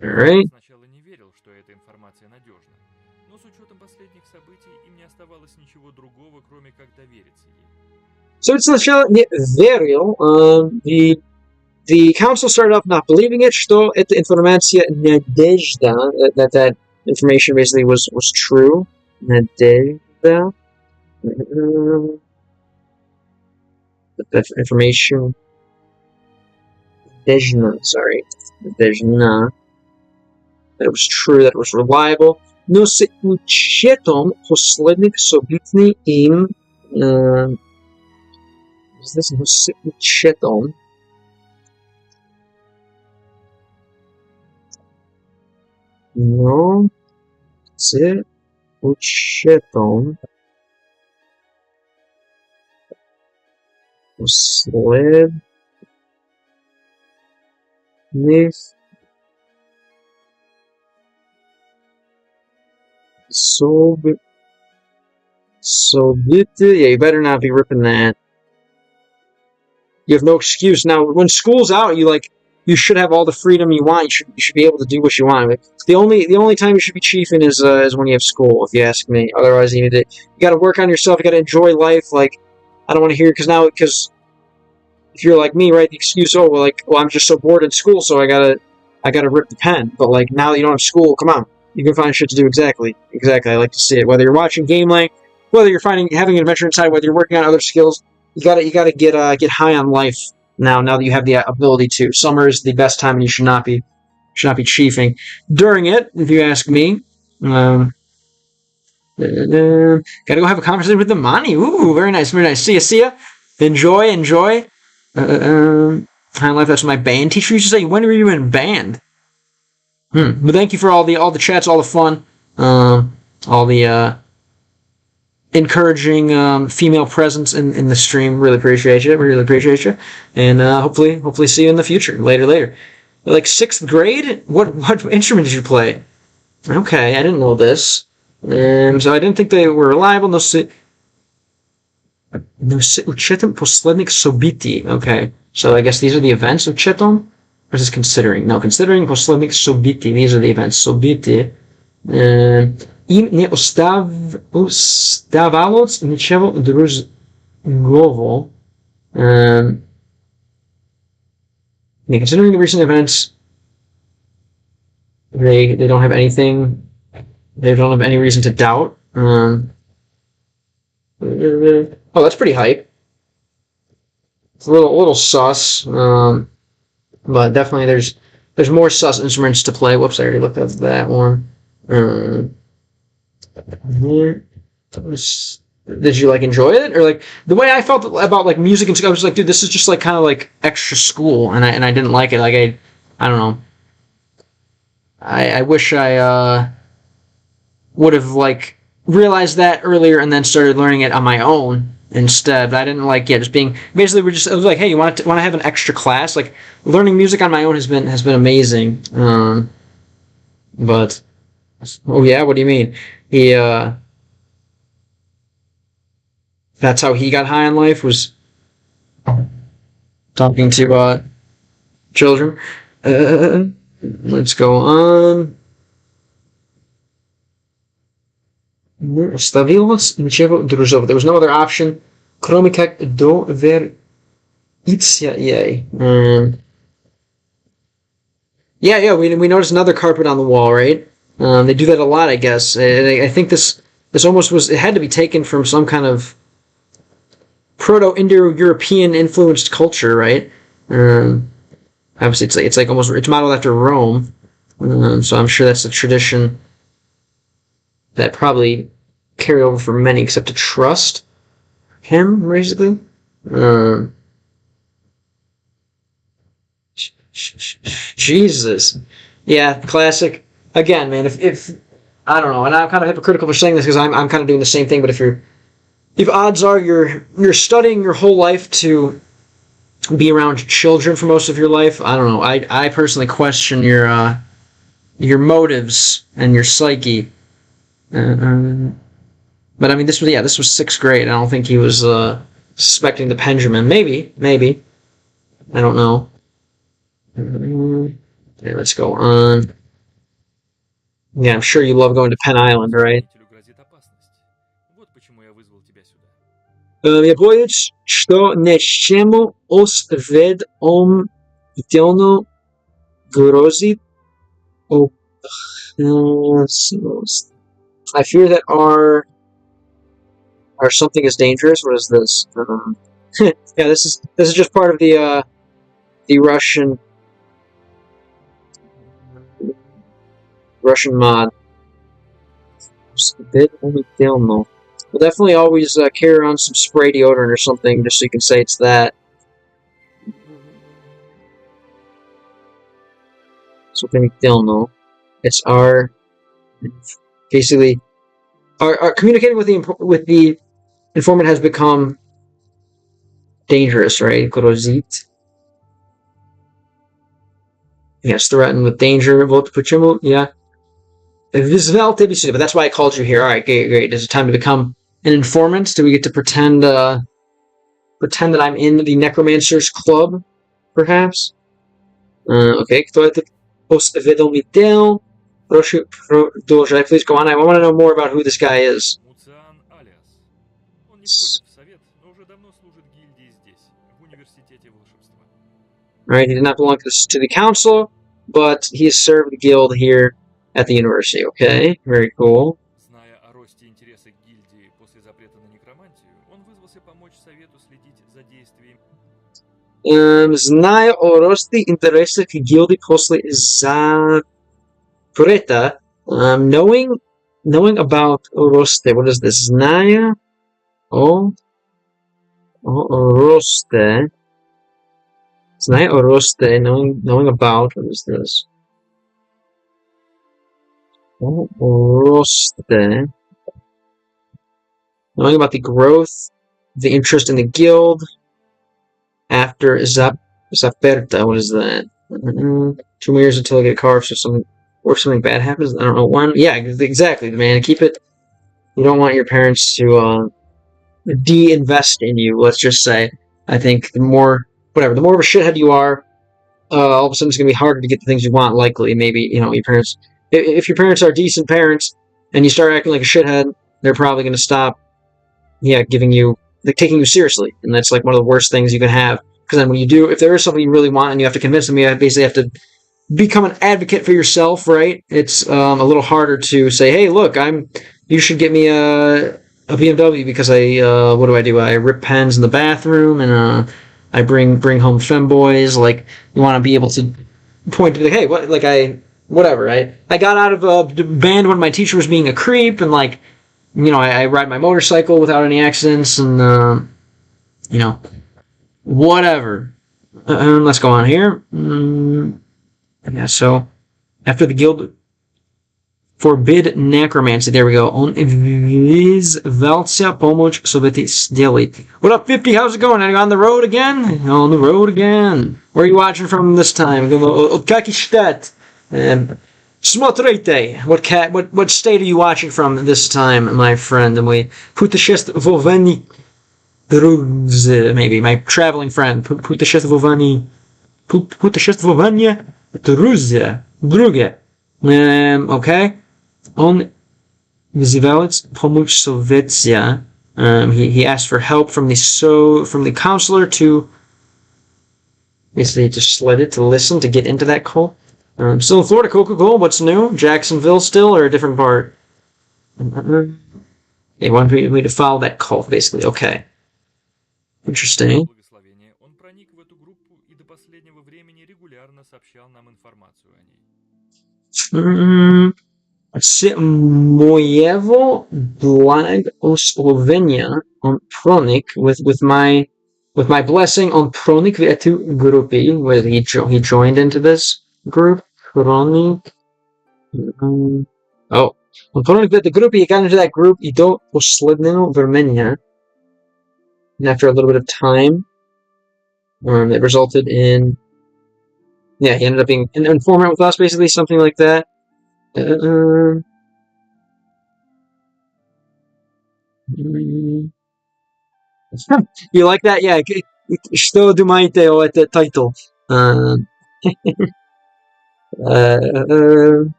Alright. Сначала не верил, что эта информация надежна, но с учетом последних событий им не оставалось ничего другого, кроме как довериться ей. So it's сначала не верил. The council started off not believing it, что эта информация надежда, that information basically was true. Надежда. That information. Надежна. That it was true, that it was reliable. Но с учетом последних событий им... С учетом... Но с учетом последних yeah, you better not be ripping that. You have no excuse. Now, when school's out, you should have all the freedom you want. You should be able to do what you want. The only time you should be chiefing is when you have school, if you ask me. Otherwise, you got to work on yourself. You got to enjoy life. I don't want to hear because if you're like me, right, the excuse, well, I'm just so bored in school, so I gotta rip the pen. But now that you don't have school, come on. You can find shit to do. Exactly. I like to see it. Whether you're watching Gamelang, whether you're having an adventure inside, whether you're working on other skills, you gotta get high on life now that you have the ability to. Summer is the best time, and you should not be chiefing during it, if you ask me. Gotta go have a conversation with the Mani. Ooh, very nice. See ya. Enjoy. High life. That's what my band teacher used to say. When were you in band? But thank you for all the chats, all the fun, all the encouraging female presence in the stream. Really appreciate you. Really appreciate you. And hopefully see you in the future. Later. Like 6th grade? What instrument did you play? Okay, I didn't know this. So I didn't think they were reliable. No uchetem poslednik sobiti. Okay, so I guess these are the events. Uchetom? Or is this considering? No, considering poslednik sobiti. These are the events. Sobiti. Im nie ustawało niczego drugiego. Considering the recent events, they don't have anything. They don't have any reason to doubt. Oh, that's pretty hype. It's a little sus, but definitely there's more sus instruments to play. Whoops, I already looked at that one. Did you like enjoy it, or like the way I felt about like music and stuff? I was like, dude, this is just like kind of like extra school, and I didn't like it. Like I don't know. I wish I would have like realized that earlier and then started learning it on my own instead. But I didn't like just being basically it was like, hey, you want to have an extra class? Like learning music on my own has been amazing. But oh yeah, what do you mean? He that's how he got high in life, was talking to children. Let's go on. There was no other option. Кроме как Yeah, we noticed another carpet on the wall, right? They do that a lot, I guess. I think this almost was, it had to be taken from some kind of Proto-Indo-European influenced culture, right? Obviously, it's like almost, it's modeled after Rome, so I'm sure that's a tradition that probably carry over for many, except to trust him, basically. Jesus, yeah, classic. Again, man, if I don't know, and I'm kind of hypocritical for saying this because I'm kind of doing the same thing, but if odds are you're studying your whole life to be around children for most of your life, I don't know. I personally question your motives and your psyche. But I mean, this was 6th grade. I don't think he was suspecting the Benjamin. Maybe. I don't know. Okay, let's go on. Yeah, I'm sure you love going to Penn Island, right? Я боюсь, что нечему осведомительно грозит опасность. I fear that our something is dangerous. What is this? Yeah, this is just part of the Russian mod. We'll definitely always carry around some spray deodorant or something, just so you can say it's that. Something it's our basically our communicating with the informant has become dangerous, right? Grozit. Yes, threatened with danger. Yeah. But that's why I called you here. All right, great. Is it time to become an informant? Do we get to pretend that I'm in the Necromancer's Club, perhaps? Okay. Please go on. I want to know more about who this guy is. Right, he did not belong to the council, but he has served the guild here at the university. Okay, very cool. Зная о росте интереса к гильдии после запрета, knowing about росте. What is this? Зная о росте. Зная о росте, knowing about. What is this? О росте. Knowing about the growth, the interest in the guild after Zaperta. What is that? 2 years until I get a car, so something bad happens. I don't know when. Yeah, exactly, man. Keep it. You don't want your parents to de-invest in you. Let's just say. I think the more of a shithead you are, all of a sudden it's gonna be harder to get the things you want. Likely, maybe your parents. If your parents are decent parents and you start acting like a shithead, they're probably gonna stop. Yeah, taking you seriously, and that's like one of the worst things you can have. Because then when you do, if there is something you really want and you have to convince them, you basically have to become an advocate for yourself, right? It's a little harder to say, hey, look, you should get me a BMW because what do? I rip pens in the bathroom and I bring home femboys. Like, you want to be able to point to, hey, whatever. I got out of a band when my teacher was being a creep, and like, I ride my motorcycle without any accidents, and whatever. Let's go on here. Yeah, so after the guild forbid necromancy, there we go. On Vyzvaltsia pomoc Sovieti сделать. What up, 50? How's it going? On the road again? On the road again. Where are you watching from this time? Какой штат? Смотрите. What state are you watching from this time, my friend? And we путешествование друзья, maybe my traveling friend. Путешествование друзья. Okay. On Vyzvalets pomoc Sovetsia. He asked for help from the counselor to basically to sled it, to listen, to get into that cult. Still in Florida, Coca-Cola, what's new? Jacksonville still, or a different part? They want me to follow that cult, basically. Okay. Interesting. Он проник в эту группу и до последнего времени регулярно сообщал нам информацию о ней. С моего благословения он проник with my blessing on pronik в эту группу. He joined into this group. Pronik. On pronik в эту группу, he got into that group и до последнего времени. And after a little bit of time, it resulted in, he ended up being an informant with us, basically, something like that. You like that? Yeah. Что думаете о этом title?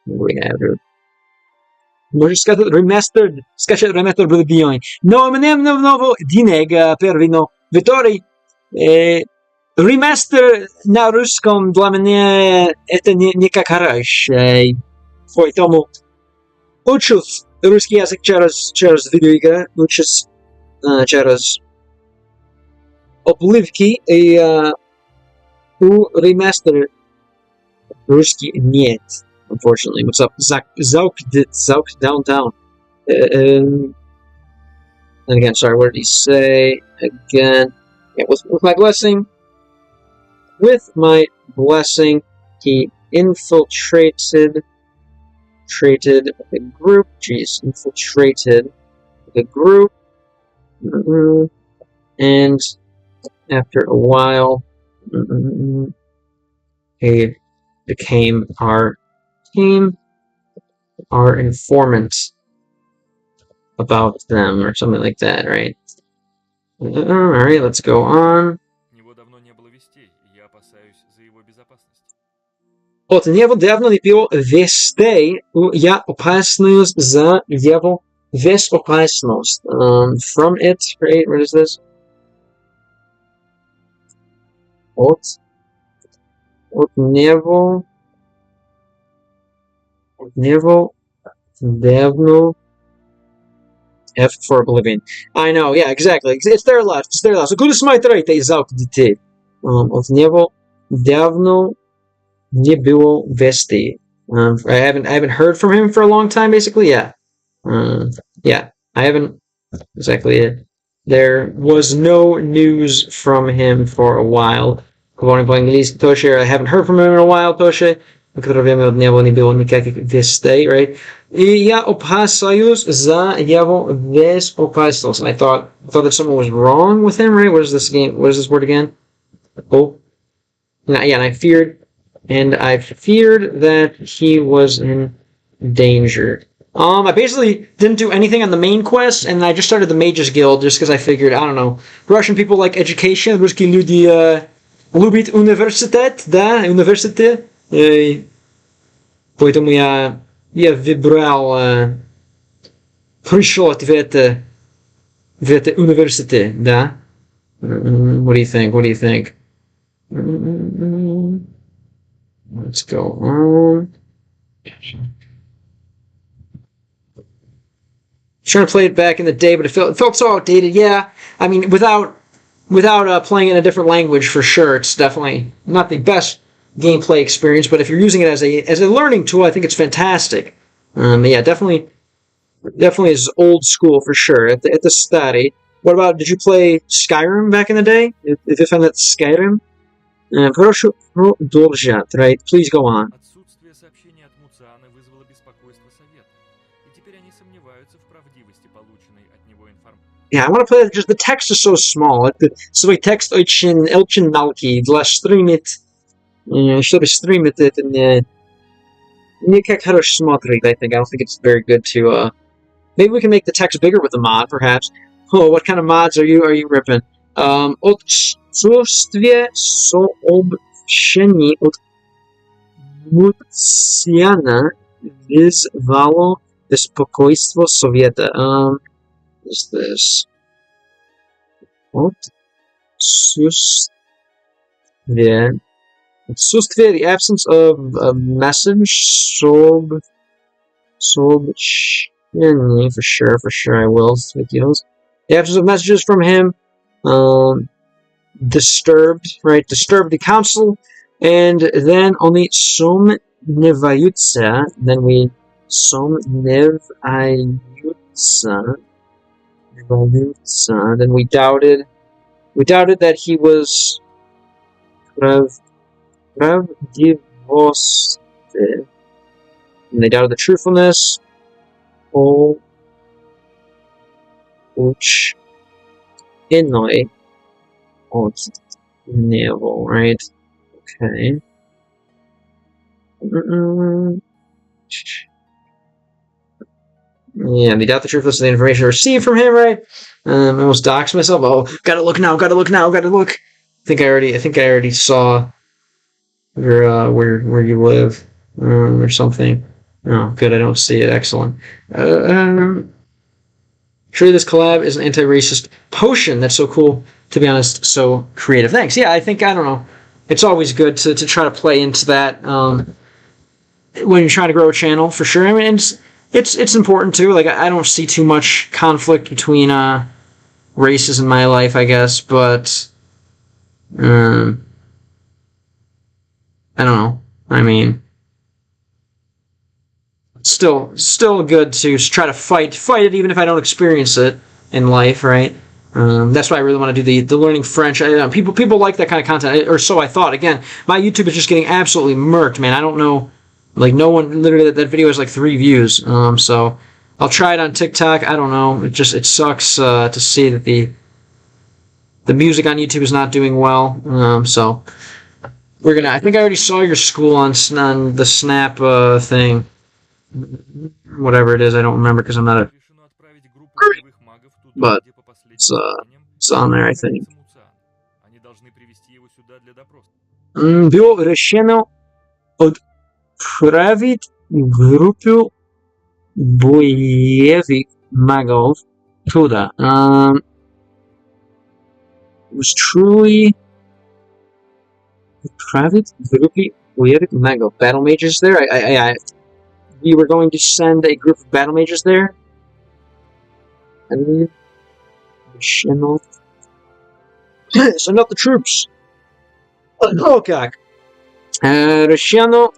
We have here. Можешь сказать remastered, скачать remastered был бьён. Но мне нового денег первый, который ремастер на русском для меня это не как хорошо. Поэтому учусь русский язык через видеоигры, учусь через обливки и у ремастер русский нет. Unfortunately. What's up? Zauk downtown. And again, sorry, what did he say? Again, yeah, with my blessing. With my blessing, he infiltrated the group. Jeez, infiltrated the group. And after a while, he became our informant about them, or something like that, right? Alright, let's go on. От него давно не было вестей, я опасаюсь за его безопасность. From it, right? What is this? От него давно F for oblivion. I know, yeah, exactly. It's there left. So good смотреть и залк детей. От него давно не было вестей. I haven't heard from him for a long time, basically. Yeah. I haven't exactly. There was no news from him for a while. Говорим по-английски, Toshe. I haven't heard from him in a while, Toshe. které víme od něho, nebylo nikakých věstej, right? I já opasаюсь za jeho безопасность. And I thought that someone was wrong with him, right? What is this game? What is this word again? Oh. And I feared that he was in danger. I basically didn't do anything on the main quest, and I just started the Mages Guild just because I figured, I don't know, Russian people like education, русские люди любят университет, да, университет, поэтому я выбрал пришел в это университет, да. What do you think? What do you think? Let's go on. Trying to play it back in the day, but it felt so outdated. Yeah, I mean, without playing in a different language, for sure, it's definitely not the best gameplay experience. But if you're using it as a learning tool, I think it's fantastic. Yeah, definitely is old school for sure. At the study. What about? Did you play Skyrim back in the day? If you found that Skyrim, прошу продолжать, right? Please go on. Отсутствие сообщения от Муциана вызвало беспокойство Совета, и теперь они сомневаются в правдивости полученной от него информации. Yeah, I want to play that. Just the text is so small. Свой текст очень мелкий для стримить, чтобы стримить это не как хорошо смотрит. I don't think it's very good to. Maybe we can make the text bigger with a mod, perhaps. Oh, what kind of mods are you ripping? Отсутствие сообщений от Муциана вызвало беспокойство Совета. Is this? Отсутствие, the absence of a message, сообщений, for sure, I will take those. The absence of messages from him, disturbed the council, and then only сомневаются, then we сомневаются, then we doubted that he was правдивости, and they doubted the truthfulness. Oh, which иной от него, right? Okay. Yeah, they doubt the truthfulness of the information received from him, right? I almost doxed myself. Oh, gotta look now. I think I already saw where you live, or something. Oh, good. I don't see it. Excellent. Surely this collab is an anti-racist potion. That's so cool. To be honest, so creative. Thanks. Yeah, I don't know. It's always good to try to play into that when you're trying to grow a channel, for sure. I mean, it's important too. Like, I don't see too much conflict between races in my life, I guess, but I don't know. I mean, still good to try to fight it, even if I don't experience it in life, right? That's why I really want to do the learning French. People like that kind of content, or so I thought. Again, my YouTube is just getting absolutely murked, man. I don't know, like, no one, literally, that video has like 3 views. So I'll try it on TikTok. I don't know. It sucks to see that the music on YouTube is not doing well. So I think I already saw your school on the Snap thing. Whatever it is, I don't remember because I'm not a. But it's on there, I think. Было решено отправить группу боевых магов туда. Was truly отправить группу боевых магов. Battle mages there? We were going to send a group of battle mages there. And send out the troops. Oh, как? Решено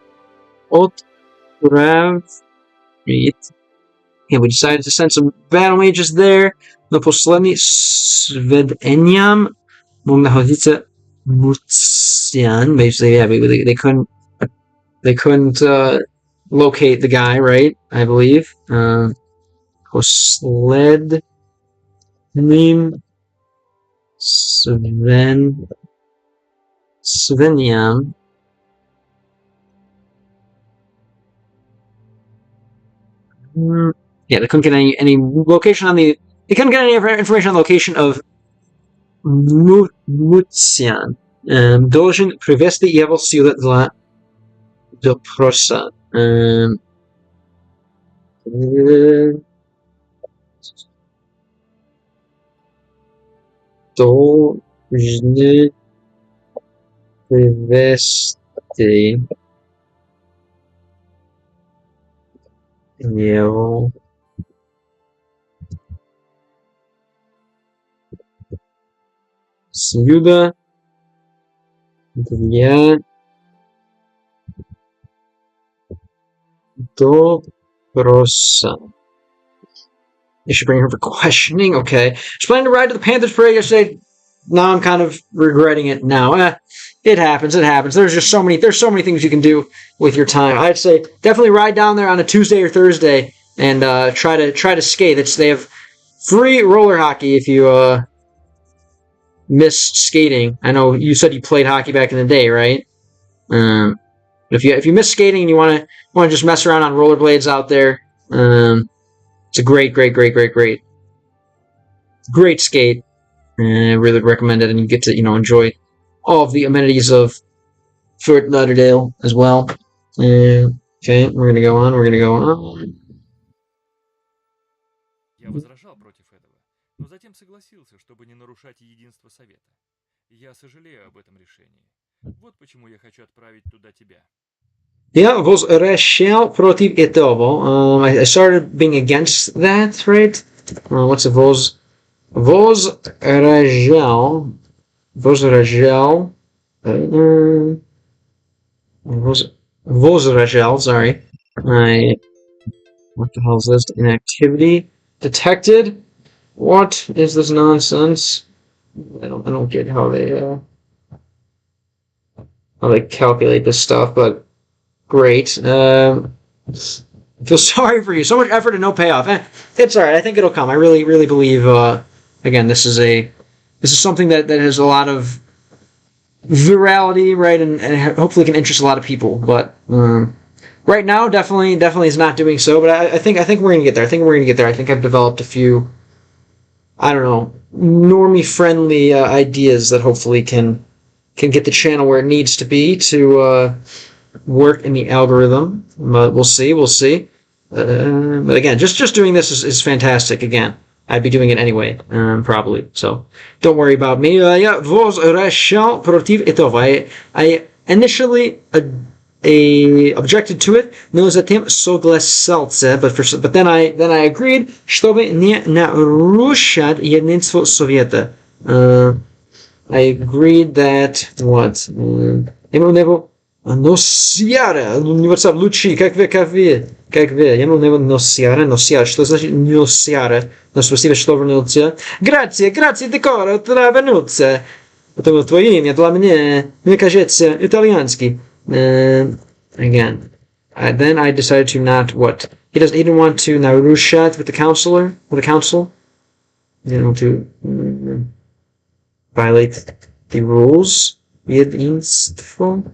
отправить. And we decided to send some battle mages there. Но последним сведениям мог находиться Муциан. Basically, yeah, they couldn't they couldn't locate the guy, right? I believe. Posled nim Sveniam. Yeah, they couldn't get any location on the. They couldn't get any information on the location of Mutsian. Должен привести его сюда для допроса. Должны привести его сюда для допроса. They should bring her for questioning. Okay. I was planning to ride to the Panthers parade yesterday. Now I'm kind of regretting it now. It happens. There's so many things you can do with your time. I'd say definitely ride down there on a Tuesday or Thursday and try to skate. They have free roller hockey if you missed skating. I know you said you played hockey back in the day, right? If you miss skating and you want to just mess around on rollerblades out there, it's a great skate. I really recommend it, and you get to enjoy all of the amenities of Fort Lauderdale as well. Okay, we're gonna go on. Я возражал против этого, но затем согласился, чтобы не нарушать единство Совета. Я сожалею об этом решении. Вот почему я хочу отправить туда тебя. Yeah, возражал против этого. I started being against that, right? What's a возражал, sorry. What the hell is this? Inactivity detected? What is this nonsense? I don't get how they calculate this stuff, but great. I feel sorry for you. So much effort and no payoff. It's alright. I think it'll come. I really believe, again, this is something that has a lot of virality, right, and hopefully can interest a lot of people. But right now, definitely is not doing so. But I think we're gonna get there. I think I've developed a few, I don't know, normie-friendly ideas that hopefully can get the channel where it needs to be to work in the algorithm. But we'll see. But again, just doing this is fantastic. Again, I'd be doing it anyway, probably. So don't worry about me. Я возражал против этого. I initially objected to it, но затем согласился. But then I agreed, чтобы не нарушать единство Совета. I agreed that what? Носиара. What's up, Лучи? Как вы? Я не носиара. Что значит носиара? Но спасибо, что вернулся. Grazie, декора, вернуться. Это твое имя для меня, мне кажется, итальянский. Again. Then I decided to not what? He didn't want to нарушать with the council. He didn't want to violate the rules. Единство.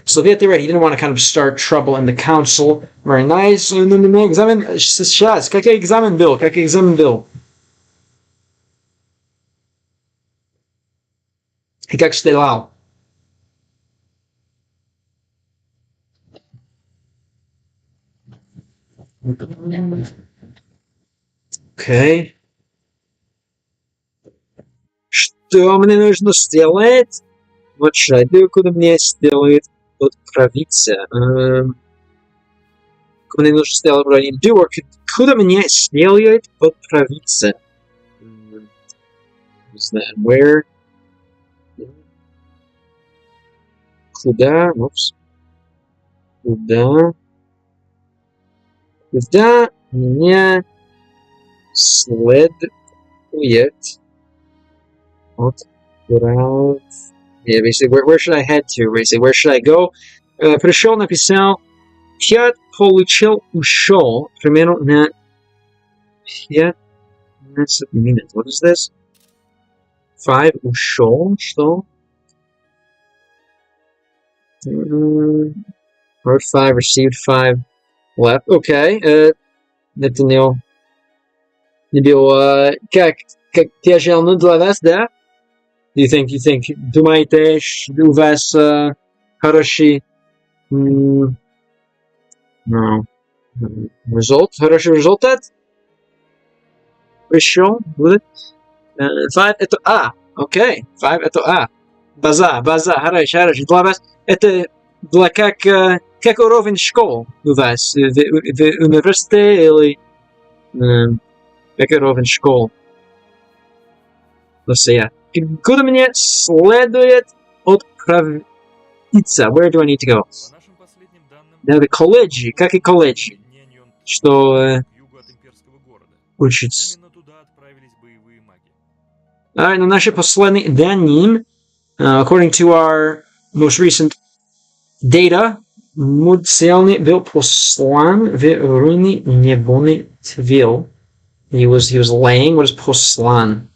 Soviet, right? He didn't want to kind of start trouble in the council. Very nice. Экзамен. Сейчас. Какой экзамен был? И как стрелял? Okay. Что мне нужно сделать? What should I do? Куда мне сделает отправиться? Куда мне нужно сделать? What I need to do? Or куда мне следует отправиться? Is that where? Куда? Oops. Куда мне следует отправиться? Yeah, basically, where should I head to? Basically, where should I go? Пришел, написал. 5 получил, ушел. Примерно на 15 минут. What is this? 5 ушел. Что? Wrote 5, received 5, left. Okay. Это не было... Как тяжело для вас, да? Do you think, думаете, у вас хороший хороший результат? Пришел? Будет? 5 это А. Окей. 5 это А. База. Хорошо. Для вас это для как уровень школ у вас? В университете или как уровень школ? Россия. Куда мне следует отправиться? Where do I need to go? По нашим последним данным, Да, колледжи. Как и колледжи. Неньон Что к югу от имперского города. учится. Именно туда отправились боевые маги. Alright, на наши последние данные, according to our most recent data, Муциални был послан в руины Небоны Твил. He was laying. What is послан?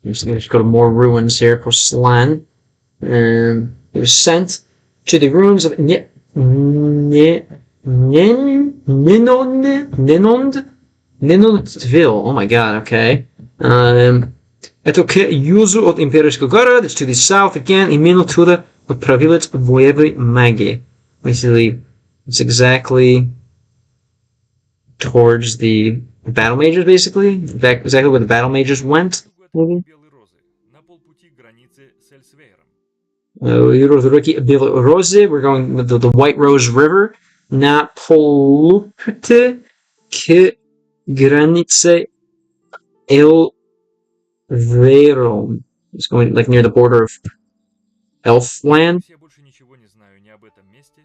Let's go to more ruins here. Poslan. He was sent to the ruins of Nenondville. Oh my god, okay. Это к юзу от имперского города, to the south again, именно туда отправились боевые маги. Basically, it's exactly towards the battle mages, basically. Exactly where the battle mages went. Югу от реки Белой Розы, на полпути к границе с Эльсвейром. Реки Белой Розы, we're going with the White Rose River. На полпути к границе Эльвейром. It's going like near the border of Elfland. Я больше ничего не знаю ни об этом месте,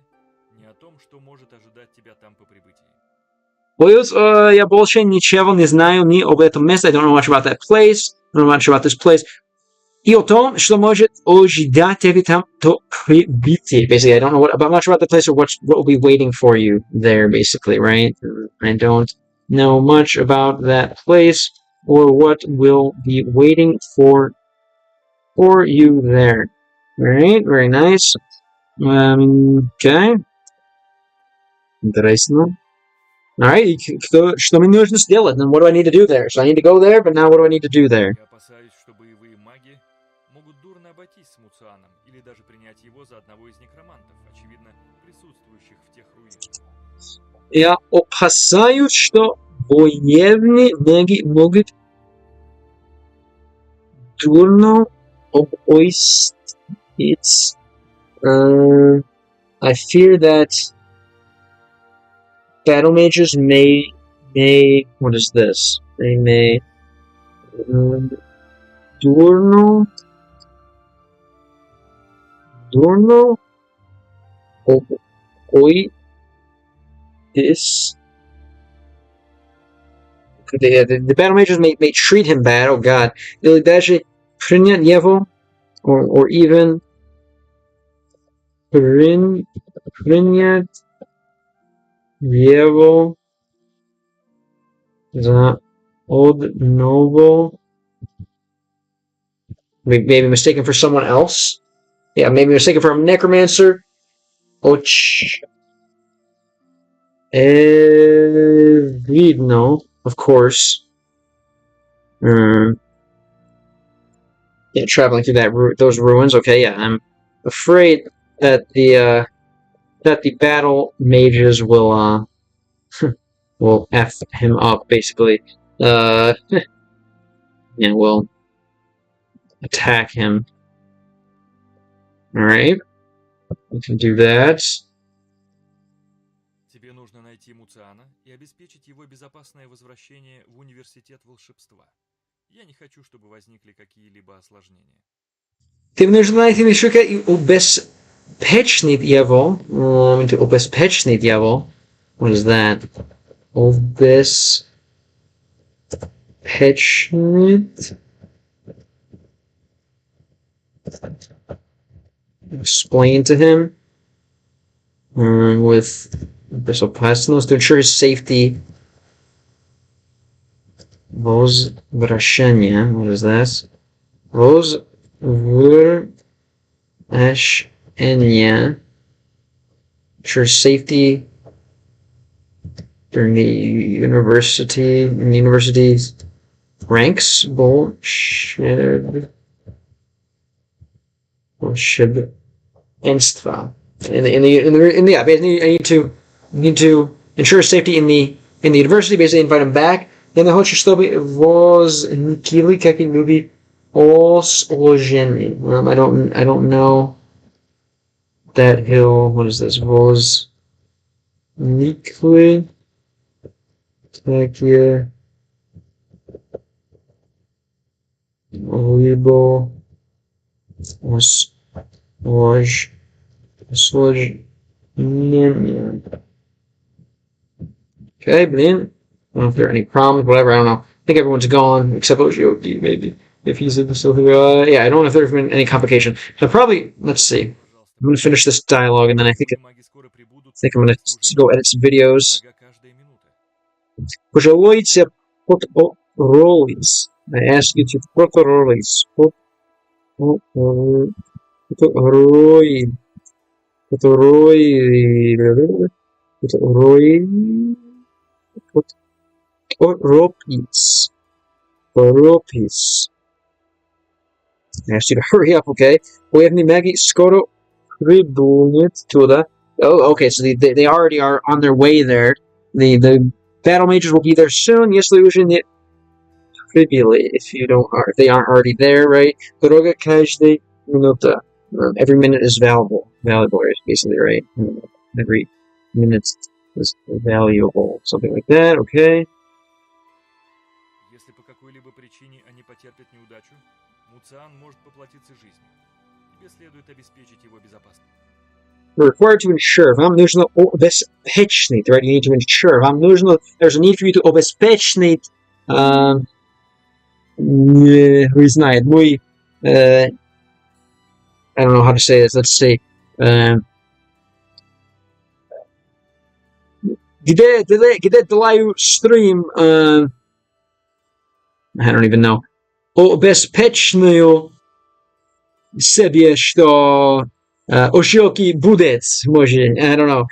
ни о том, что может ожидать тебя там по прибытии. Плюс, я больше ничего не знаю ни об этом месте. I don't know much about that place. I don't know much about this place. И о том, что может ожидать тебя там по прибытии. Basically, I don't know much about the place or what will be waiting for you there, basically, right? I don't know much about that place or what will be waiting for you there. Alright, very nice. Okay. Интересно. Alright, что мне нужно сделать? Then what do I need to do there? So I need to go there, but now what do I need to do there? Я опасаюсь, что боевые маги могут дурно обойтись с Муцианом или даже принять его за одного из некромантов, очевидно, присутствующих в тех руинах. Я опасаюсь, что боевые маги могут дурно обойтись. I fear that battle mages may what is this? They may Durno this the battle mages may treat him bad, oh god. Или даже принять его or even принять его за одного, maybe mistaken for someone else. Yeah, maybe mistaken for a necromancer. Видно, of course. Yeah, traveling through those ruins. Okay, yeah, I'm afraid that the battle mages will will F him up, basically. Yeah, will attack him. Alright. We can do that. Тебе нужно найти Муциана и обеспечить его безопасное возвращение в университет волшебства. Я не хочу, чтобы возникли какие-либо осложнения. Ты нужно найти Мишука и обеспечить его. Обеспечить его. What is that? Обеспечить explain to him with безопасность to ensure his safety. Возвращение. What is that? Возвращение. Ensure safety during the university's ranks. Bolshevistwa. Yeah, basically, I need to ensure safety in the university. Basically, invite him back. Then the хочет, чтобы возникли какие-нибудь осложнения. I don't know that he'll. What is this? Возникли такие либо осложнения. Okay, блин. I don't know if there are any problems, whatever, I don't know. I think everyone's gone, except Oshioki, maybe. If he's still here. Yeah, I don't know if there's been any complication. So probably, let's see. I'm going to finish this dialogue, and then I think I'm going to go edit some videos. Пожалуйте фотороллис. I ask you to фотороллис. Ropis. I asked you to hurry up, okay? Появни Maggie скоро прибудет туда. Oh, okay, so they already are on their way there. The battle mages will be there soon. Если уже не прибыли, if they aren't already there, right? Дорога каждая минута. Every minute is valuable, basically, right? Every minute is valuable, something like that, okay? Если по какой-либо причине они потерпят неудачу, Муциан может поплатиться жизнью. Тебе следует обеспечить его безопасность. We're required to ensure. Вам нужно обеспечить, right? You need to ensure. Вам нужно. There's a need for you to обеспечить. Who знает? Мой. I don't know how to say this. Let's see. Где делаю стрим? I don't even know. Обеспечную себе, что Oshioki будет, может. I don't know.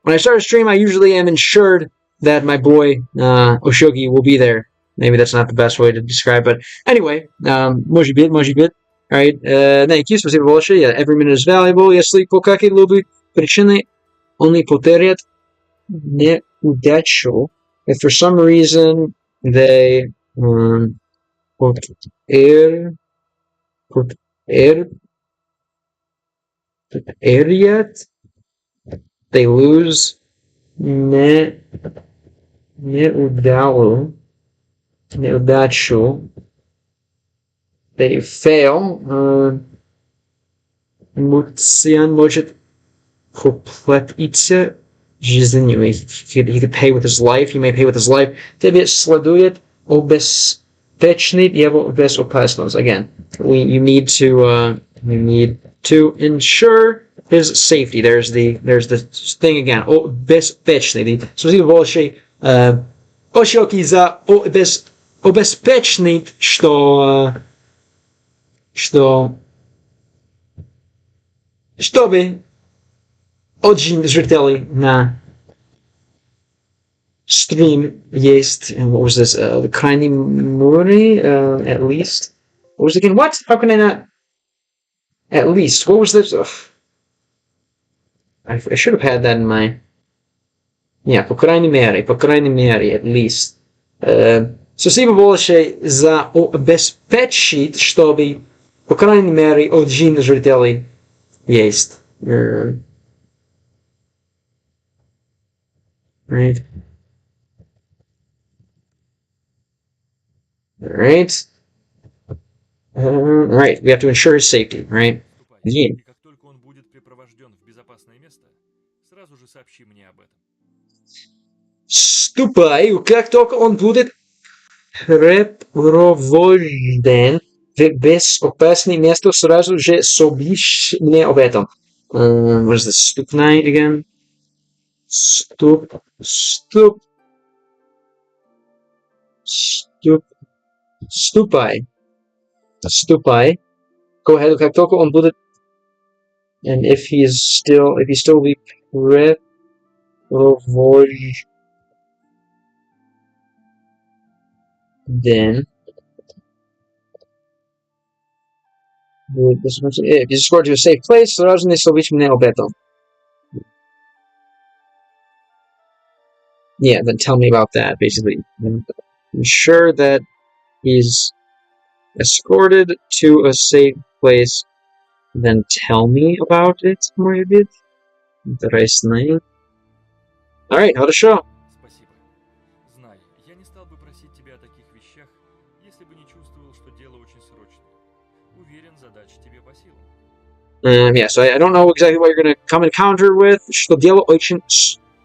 When I start a stream, I usually am ensured that my boy Oshioki will be there. Maybe that's not the best way to describe it. Anyway, может быть. Alright, thank you. Спасибо большое. Yeah, every minute is valuable. Если по какой-либо причине он не потеряет неудачу, if for some reason they they lose неудачу, they fail, Муциан может поплатиться жизнью. He could pay with his life. He may pay with his life. Тебе следует обеспечить его безопасность. Again, you need to ensure his safety. There's the thing again. Обеспечить. Спасибо большое. Oshioki за обеспечить, чтобы очень зрителей на stream есть. What was this? The Крайней Море, at least. What was it again? What? How can I not? At least. What was this? I should have had that in my. Yeah, по крайней мере, at least. Спасибо большое за обеспечить, чтобы по крайней мере один зрителей есть. Right. Alright. Right. We have to ensure his safety, right? Yeah. И как только он будет припровожден в безопасное место, сразу же сообщи мне об этом. Ступай, как только он будет препровожден безопасное место сразу же сообщишь мне об этом. What is this? Stupnai again? Ступай. Ступай. Go ahead, как только он будет. And if he still be then if you escort to a safe place, сразу не сообщишь мне об этом. Yeah, then tell me about that, basically. Ensure that he's escorted to a safe place, then tell me about it, maybe. Интересно. Alright, хорошо. Спасибо. Знай, я не стал бы просить тебя о таких вещах, если бы не чувствовал, что дело очень срочное. Уверен, задача тебе по силам. Yeah, so I don't know exactly what you're going to come encounter with. Что дело очень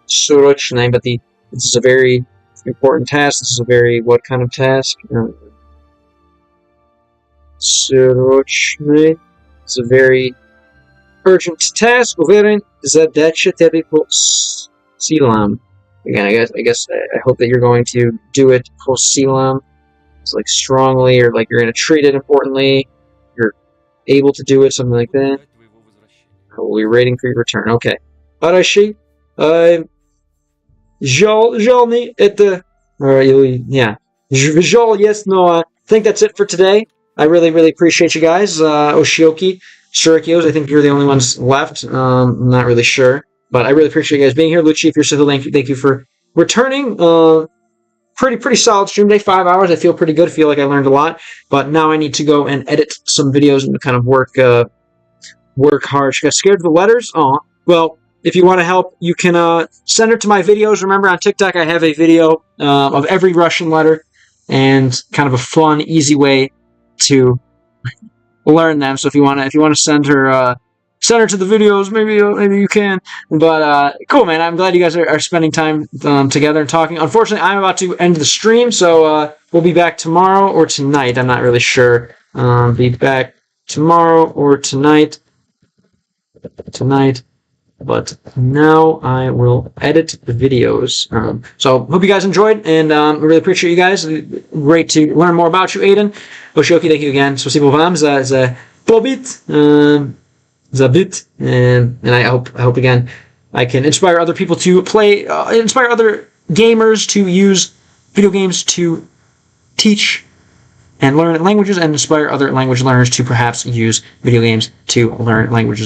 срочное, but this is a very important task. This is a very, what kind of task? Срочный. It's a very urgent task. Уверен, задача тебе по силам. Again, I guess I hope that you're going to do it по силам. It's like strongly, or like you're going to treat it importantly. You're able to do it, something like that. We're waiting for your return. Okay. Хорошо. Жаль мне это. Yeah. Жаль есть, но I think that's it for today. I really, really appreciate you guys. Oshioki, Shurikios, I think you're the only ones left. I'm not really sure. But I really appreciate you guys being here. Lucci, if you're still there, thank you for returning. Pretty solid stream day, 5 hours. I feel pretty good. I feel like I learned a lot. But now I need to go and edit some videos and kind of work hard. She got scared of the letters? Aw. Well, if you want to help, you can send her to my videos. Remember, on TikTok, I have a video of every Russian letter and kind of a fun, easy way to learn them. So if you want to send her to the videos, maybe you can. But cool, man. I'm glad you guys are spending time together and talking. Unfortunately, I'm about to end the stream, so we'll be back tomorrow or tonight. I'm not really sure. Be back tomorrow or tonight. But now I will edit the videos. So hope you guys enjoyed, and I really appreciate you guys. Great to learn more about you, Aiden. Oshioki, thank you again. Спасибо вам за побит, за bit, and I hope again I can inspire other people to play, inspire other gamers to use video games to teach and learn languages, and inspire other language learners to perhaps use video games to learn languages.